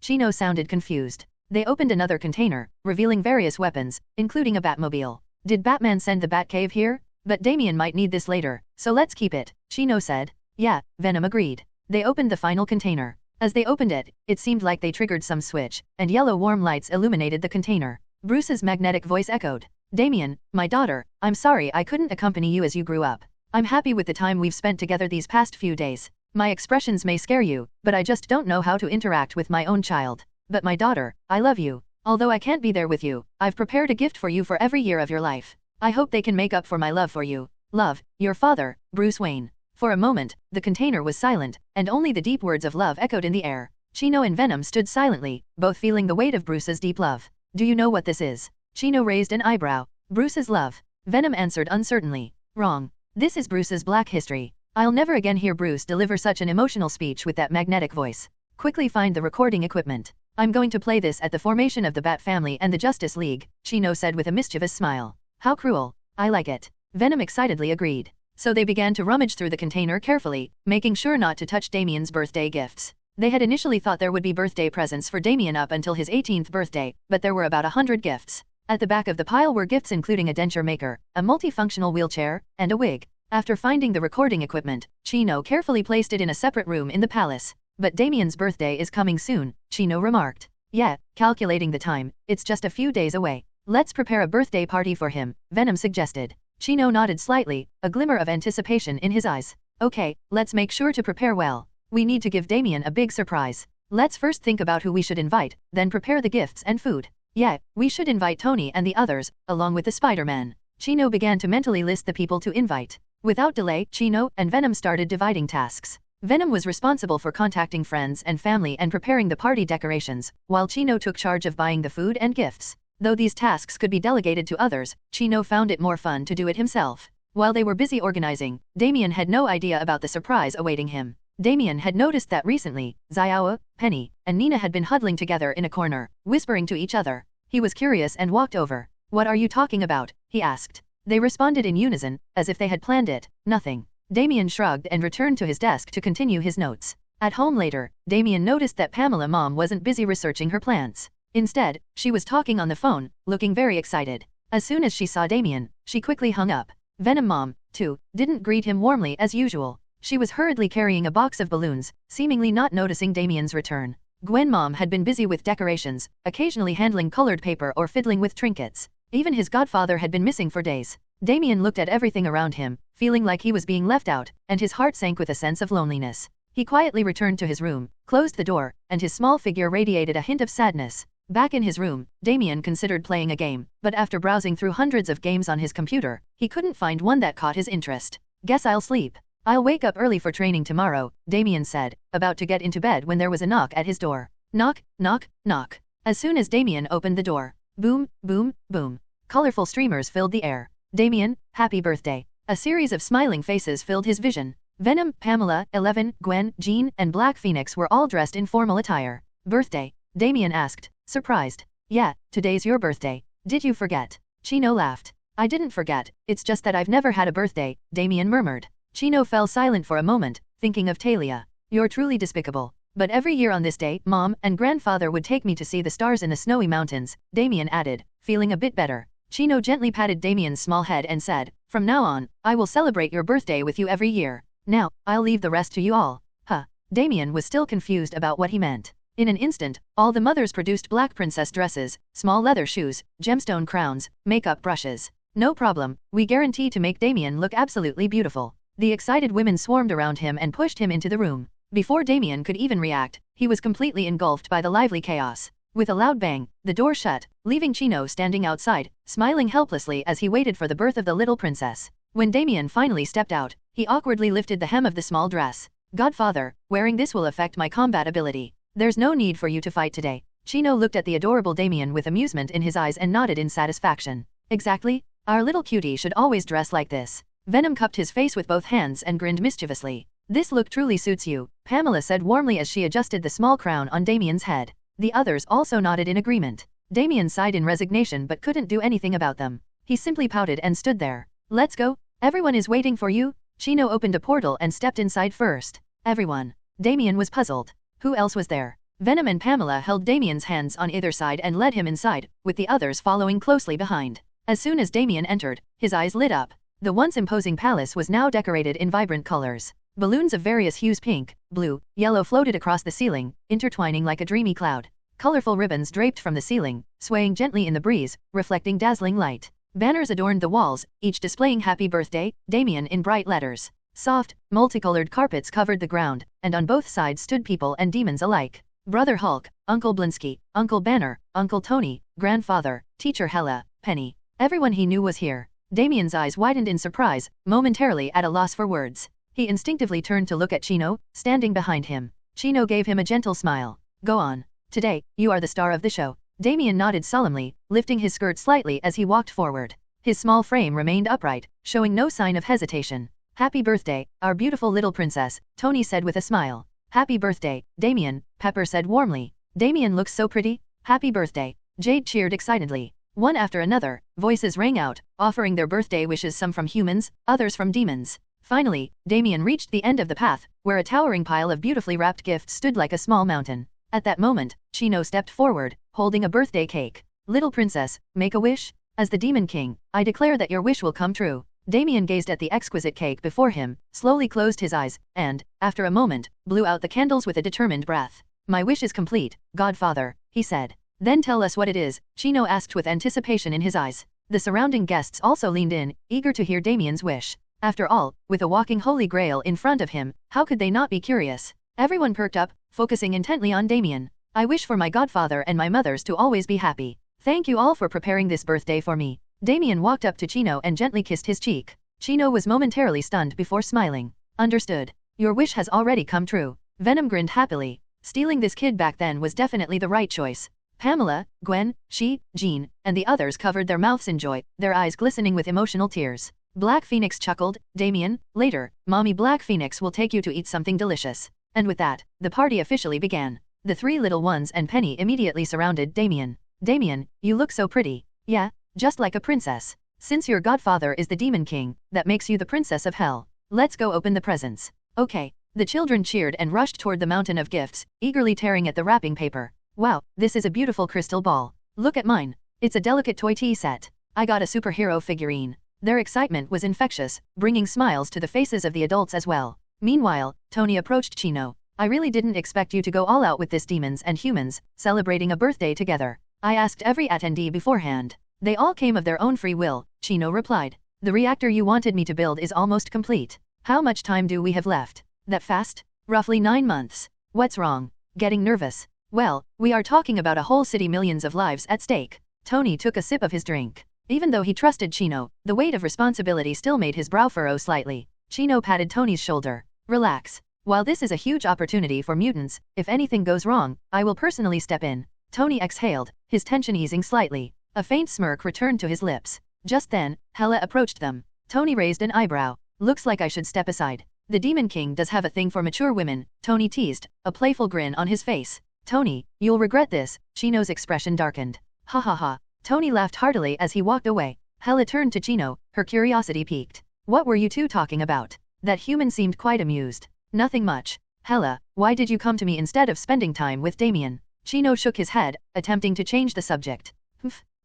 Chino sounded confused. They opened another container, revealing various weapons, including a Batmobile. "Did Batman send the Batcave here? But Damien might need this later, so let's keep it," Chino said. "Yeah," Venom agreed. They opened the final container. As they opened it, it seemed like they triggered some switch, and yellow warm lights illuminated the container. Bruce's magnetic voice echoed. "Damien, my daughter, I'm sorry I couldn't accompany you as you grew up. I'm happy with the time we've spent together these past few days. My expressions may scare you, but I just don't know how to interact with my own child. But my daughter, I love you. Although I can't be there with you, I've prepared a gift for you for every year of your life. I hope they can make up for my love for you. Love, your father, Bruce Wayne." For a moment, the container was silent, and only the deep words of love echoed in the air. Chino and Venom stood silently, both feeling the weight of Bruce's deep love. "Do you know what this is?" Chino raised an eyebrow. "Bruce's love." Venom answered uncertainly. "Wrong. This is Bruce's black history. I'll never again hear Bruce deliver such an emotional speech with that magnetic voice. Quickly find the recording equipment. I'm going to play this at the formation of the Bat family and the Justice League, Chino said with a mischievous smile. How cruel. I like it. Venom excitedly agreed. So they began to rummage through the container carefully, making sure not to touch Damian's birthday gifts. They had initially thought there would be birthday presents for Damian up until his 18th birthday, but there were about 100 gifts. At the back of the pile were gifts including a denture maker, a multifunctional wheelchair, and a wig. After finding the recording equipment, Chino carefully placed it in a separate room in the palace. But Damian's birthday is coming soon, Chino remarked. Yeah, calculating the time, it's just a few days away. Let's prepare a birthday party for him, Venom suggested. Chino nodded slightly, a glimmer of anticipation in his eyes. Okay, let's make sure to prepare well. We need to give Damian a big surprise. Let's first think about who we should invite, then prepare the gifts and food. Yeah, we should invite Tony and the others, along with the Spider-Man. Chino began to mentally list the people to invite. Without delay, Chino and Venom started dividing tasks. Venom was responsible for contacting friends and family and preparing the party decorations, while Chino took charge of buying the food and gifts. Though these tasks could be delegated to others, Chino found it more fun to do it himself. While they were busy organizing, Damian had no idea about the surprise awaiting him. Damian had noticed that recently, Xiao, Penny, and Nina had been huddling together in a corner, whispering to each other. He was curious and walked over. What are you talking about? He asked. They responded in unison, as if they had planned it. Nothing. Damian shrugged and returned to his desk to continue his notes. At home later, Damian noticed that Pamela mom wasn't busy researching her plants. Instead, she was talking on the phone, looking very excited. As soon as she saw Damian, she quickly hung up. Venom mom, too, didn't greet him warmly as usual. She was hurriedly carrying a box of balloons, seemingly not noticing Damian's return. Gwen mom had been busy with decorations, occasionally handling colored paper or fiddling with trinkets. Even his godfather had been missing for days. Damian looked at everything around him, feeling like he was being left out, and his heart sank with a sense of loneliness. He quietly returned to his room, closed the door, and his small figure radiated a hint of sadness. Back in his room, Damian considered playing a game, but after browsing through hundreds of games on his computer, he couldn't find one that caught his interest. Guess I'll sleep. I'll wake up early for training tomorrow, Damian said, about to get into bed when there was a knock at his door. Knock, knock, knock. As soon as Damian opened the door, boom, boom, boom. Colorful streamers filled the air. Damian, happy birthday. A series of smiling faces filled his vision. Venom, Pamela, 11, Gwen, Jean, and Black Phoenix were all dressed in formal attire. Birthday? Damian asked, surprised. Yeah, today's your birthday. Did you forget? Chino laughed. I didn't forget, it's just that I've never had a birthday, Damian murmured. Chino fell silent for a moment, thinking of Talia. You're truly despicable. But every year on this day, Mom and Grandfather would take me to see the stars in the snowy mountains, Damian added, feeling a bit better. Chino gently patted Damian's small head and said, from now on, I will celebrate your birthday with you every year. Now, I'll leave the rest to you all. Huh. Damian was still confused about what he meant. In an instant, all the mothers produced black princess dresses, small leather shoes, gemstone crowns, makeup brushes. No problem, we guarantee to make Damian look absolutely beautiful. The excited women swarmed around him and pushed him into the room. Before Damian could even react, he was completely engulfed by the lively chaos. With a loud bang, the door shut, leaving Chino standing outside, smiling helplessly as he waited for the birth of the little princess. When Damian finally stepped out, he awkwardly lifted the hem of the small dress. Godfather, wearing this will affect my combat ability. There's no need for you to fight today. Chino looked at the adorable Damian with amusement in his eyes and nodded in satisfaction. Exactly. Our little cutie should always dress like this. Venom cupped his face with both hands and grinned mischievously. This look truly suits you, Pamela said warmly as she adjusted the small crown on Damian's head. The others also nodded in agreement. Damian sighed in resignation but couldn't do anything about them. He simply pouted and stood there. Let's go. Everyone is waiting for you. Chino opened a portal and stepped inside first. Everyone. Damian was puzzled. Who else was there? Venom and Pamela held Damian's hands on either side and led him inside, with the others following closely behind. As soon as Damian entered, his eyes lit up. The once imposing palace was now decorated in vibrant colors. Balloons of various hues pink, blue, yellow floated across the ceiling, intertwining like a dreamy cloud. Colorful ribbons draped from the ceiling, swaying gently in the breeze, reflecting dazzling light. Banners adorned the walls, each displaying Happy Birthday, Damian in bright letters. Soft, multicolored carpets covered the ground, and on both sides stood people and demons alike. Brother Hulk, Uncle Blinsky, Uncle Banner, Uncle Tony, Grandfather, Teacher Hella, Penny. Everyone he knew was here. Damian's eyes widened in surprise, momentarily at a loss for words. He instinctively turned to look at Chino, standing behind him. Chino gave him a gentle smile. Go on. Today, you are the star of the show. Damian nodded solemnly, lifting his skirt slightly as he walked forward. His small frame remained upright, showing no sign of hesitation. Happy birthday, our beautiful little princess, Tony said with a smile. Happy birthday, Damien, Pepper said warmly. Damien looks so pretty. Happy birthday. Jade cheered excitedly. One after another, voices rang out, offering their birthday wishes, some from humans, others from demons. Finally, Damien reached the end of the path, where a towering pile of beautifully wrapped gifts stood like a small mountain. At that moment, Chino stepped forward, holding a birthday cake. Little princess, make a wish? As the Demon King, I declare that your wish will come true. Damien gazed at the exquisite cake before him, slowly closed his eyes, and, after a moment, blew out the candles with a determined breath. My wish is complete, Godfather, he said. Then tell us what it is, Chino asked with anticipation in his eyes. The surrounding guests also leaned in, eager to hear Damien's wish. After all, with a walking holy grail in front of him, how could they not be curious? Everyone perked up, focusing intently on Damien. I wish for my godfather and my mothers to always be happy. Thank you all for preparing this birthday for me. Damien walked up to Chino and gently kissed his cheek. Chino was momentarily stunned before smiling. Understood. Your wish has already come true. Venom grinned happily. Stealing this kid back then was definitely the right choice. Pamela, Gwen, she, Jean, and the others covered their mouths in joy, their eyes glistening with emotional tears. Black Phoenix chuckled, Damien, later, Mommy Black Phoenix will take you to eat something delicious. And with that, the party officially began. The three little ones and Penny immediately surrounded Damien. Damien, you look so pretty. Yeah, just like a princess. Since your godfather is the Demon King, that makes you the princess of hell. Let's go open the presents. Okay. The children cheered and rushed toward the mountain of gifts, eagerly tearing at the wrapping paper. Wow, this is a beautiful crystal ball. Look at mine. It's a delicate toy tea set. I got a superhero figurine. Their excitement was infectious, bringing smiles to the faces of the adults as well. Meanwhile, Tony approached Chino. I really didn't expect you to go all out with this demons and humans, celebrating a birthday together. I asked every attendee beforehand. They all came of their own free will, Chino replied. The reactor you wanted me to build is almost complete. How much time do we have left? That fast? Roughly 9 months. What's wrong? Getting nervous? Well, we are talking about a whole city, millions of lives at stake. Tony took a sip of his drink. Even though he trusted Chino, the weight of responsibility still made his brow furrow slightly. Chino patted Tony's shoulder. Relax. While this is a huge opportunity for mutants, if anything goes wrong, I will personally step in. Tony exhaled, his tension easing slightly. A faint smirk returned to his lips. Just then, Hela approached them. Tony raised an eyebrow. Looks like I should step aside. The Demon King does have a thing for mature women, Tony teased, a playful grin on his face. Tony, you'll regret this, Chino's expression darkened. Ha ha ha. Tony laughed heartily as he walked away. Hela turned to Chino, her curiosity piqued. What were you two talking about? That human seemed quite amused. Nothing much. Hela, why did you come to me instead of spending time with Damien? Chino shook his head, attempting to change the subject.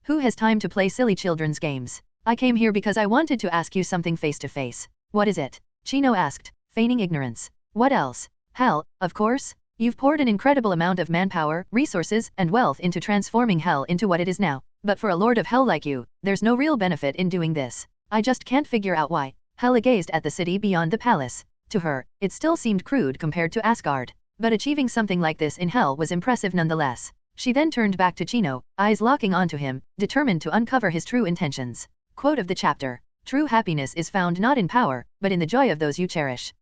Who has time to play silly children's games? I came here because I wanted to ask you something face to face. What is it? Chino asked, feigning ignorance. What else? Hell, of course. You've poured an incredible amount of manpower, resources, and wealth into transforming Hell into what it is now. But for a Lord of Hell like you, there's no real benefit in doing this. I just can't figure out why. Hela gazed at the city beyond the palace. To her, it still seemed crude compared to Asgard. But achieving something like this in Hell was impressive nonetheless. She then turned back to Chino, eyes locking onto him, determined to uncover his true intentions. Quote of the chapter. True happiness is found not in power, but in the joy of those you cherish.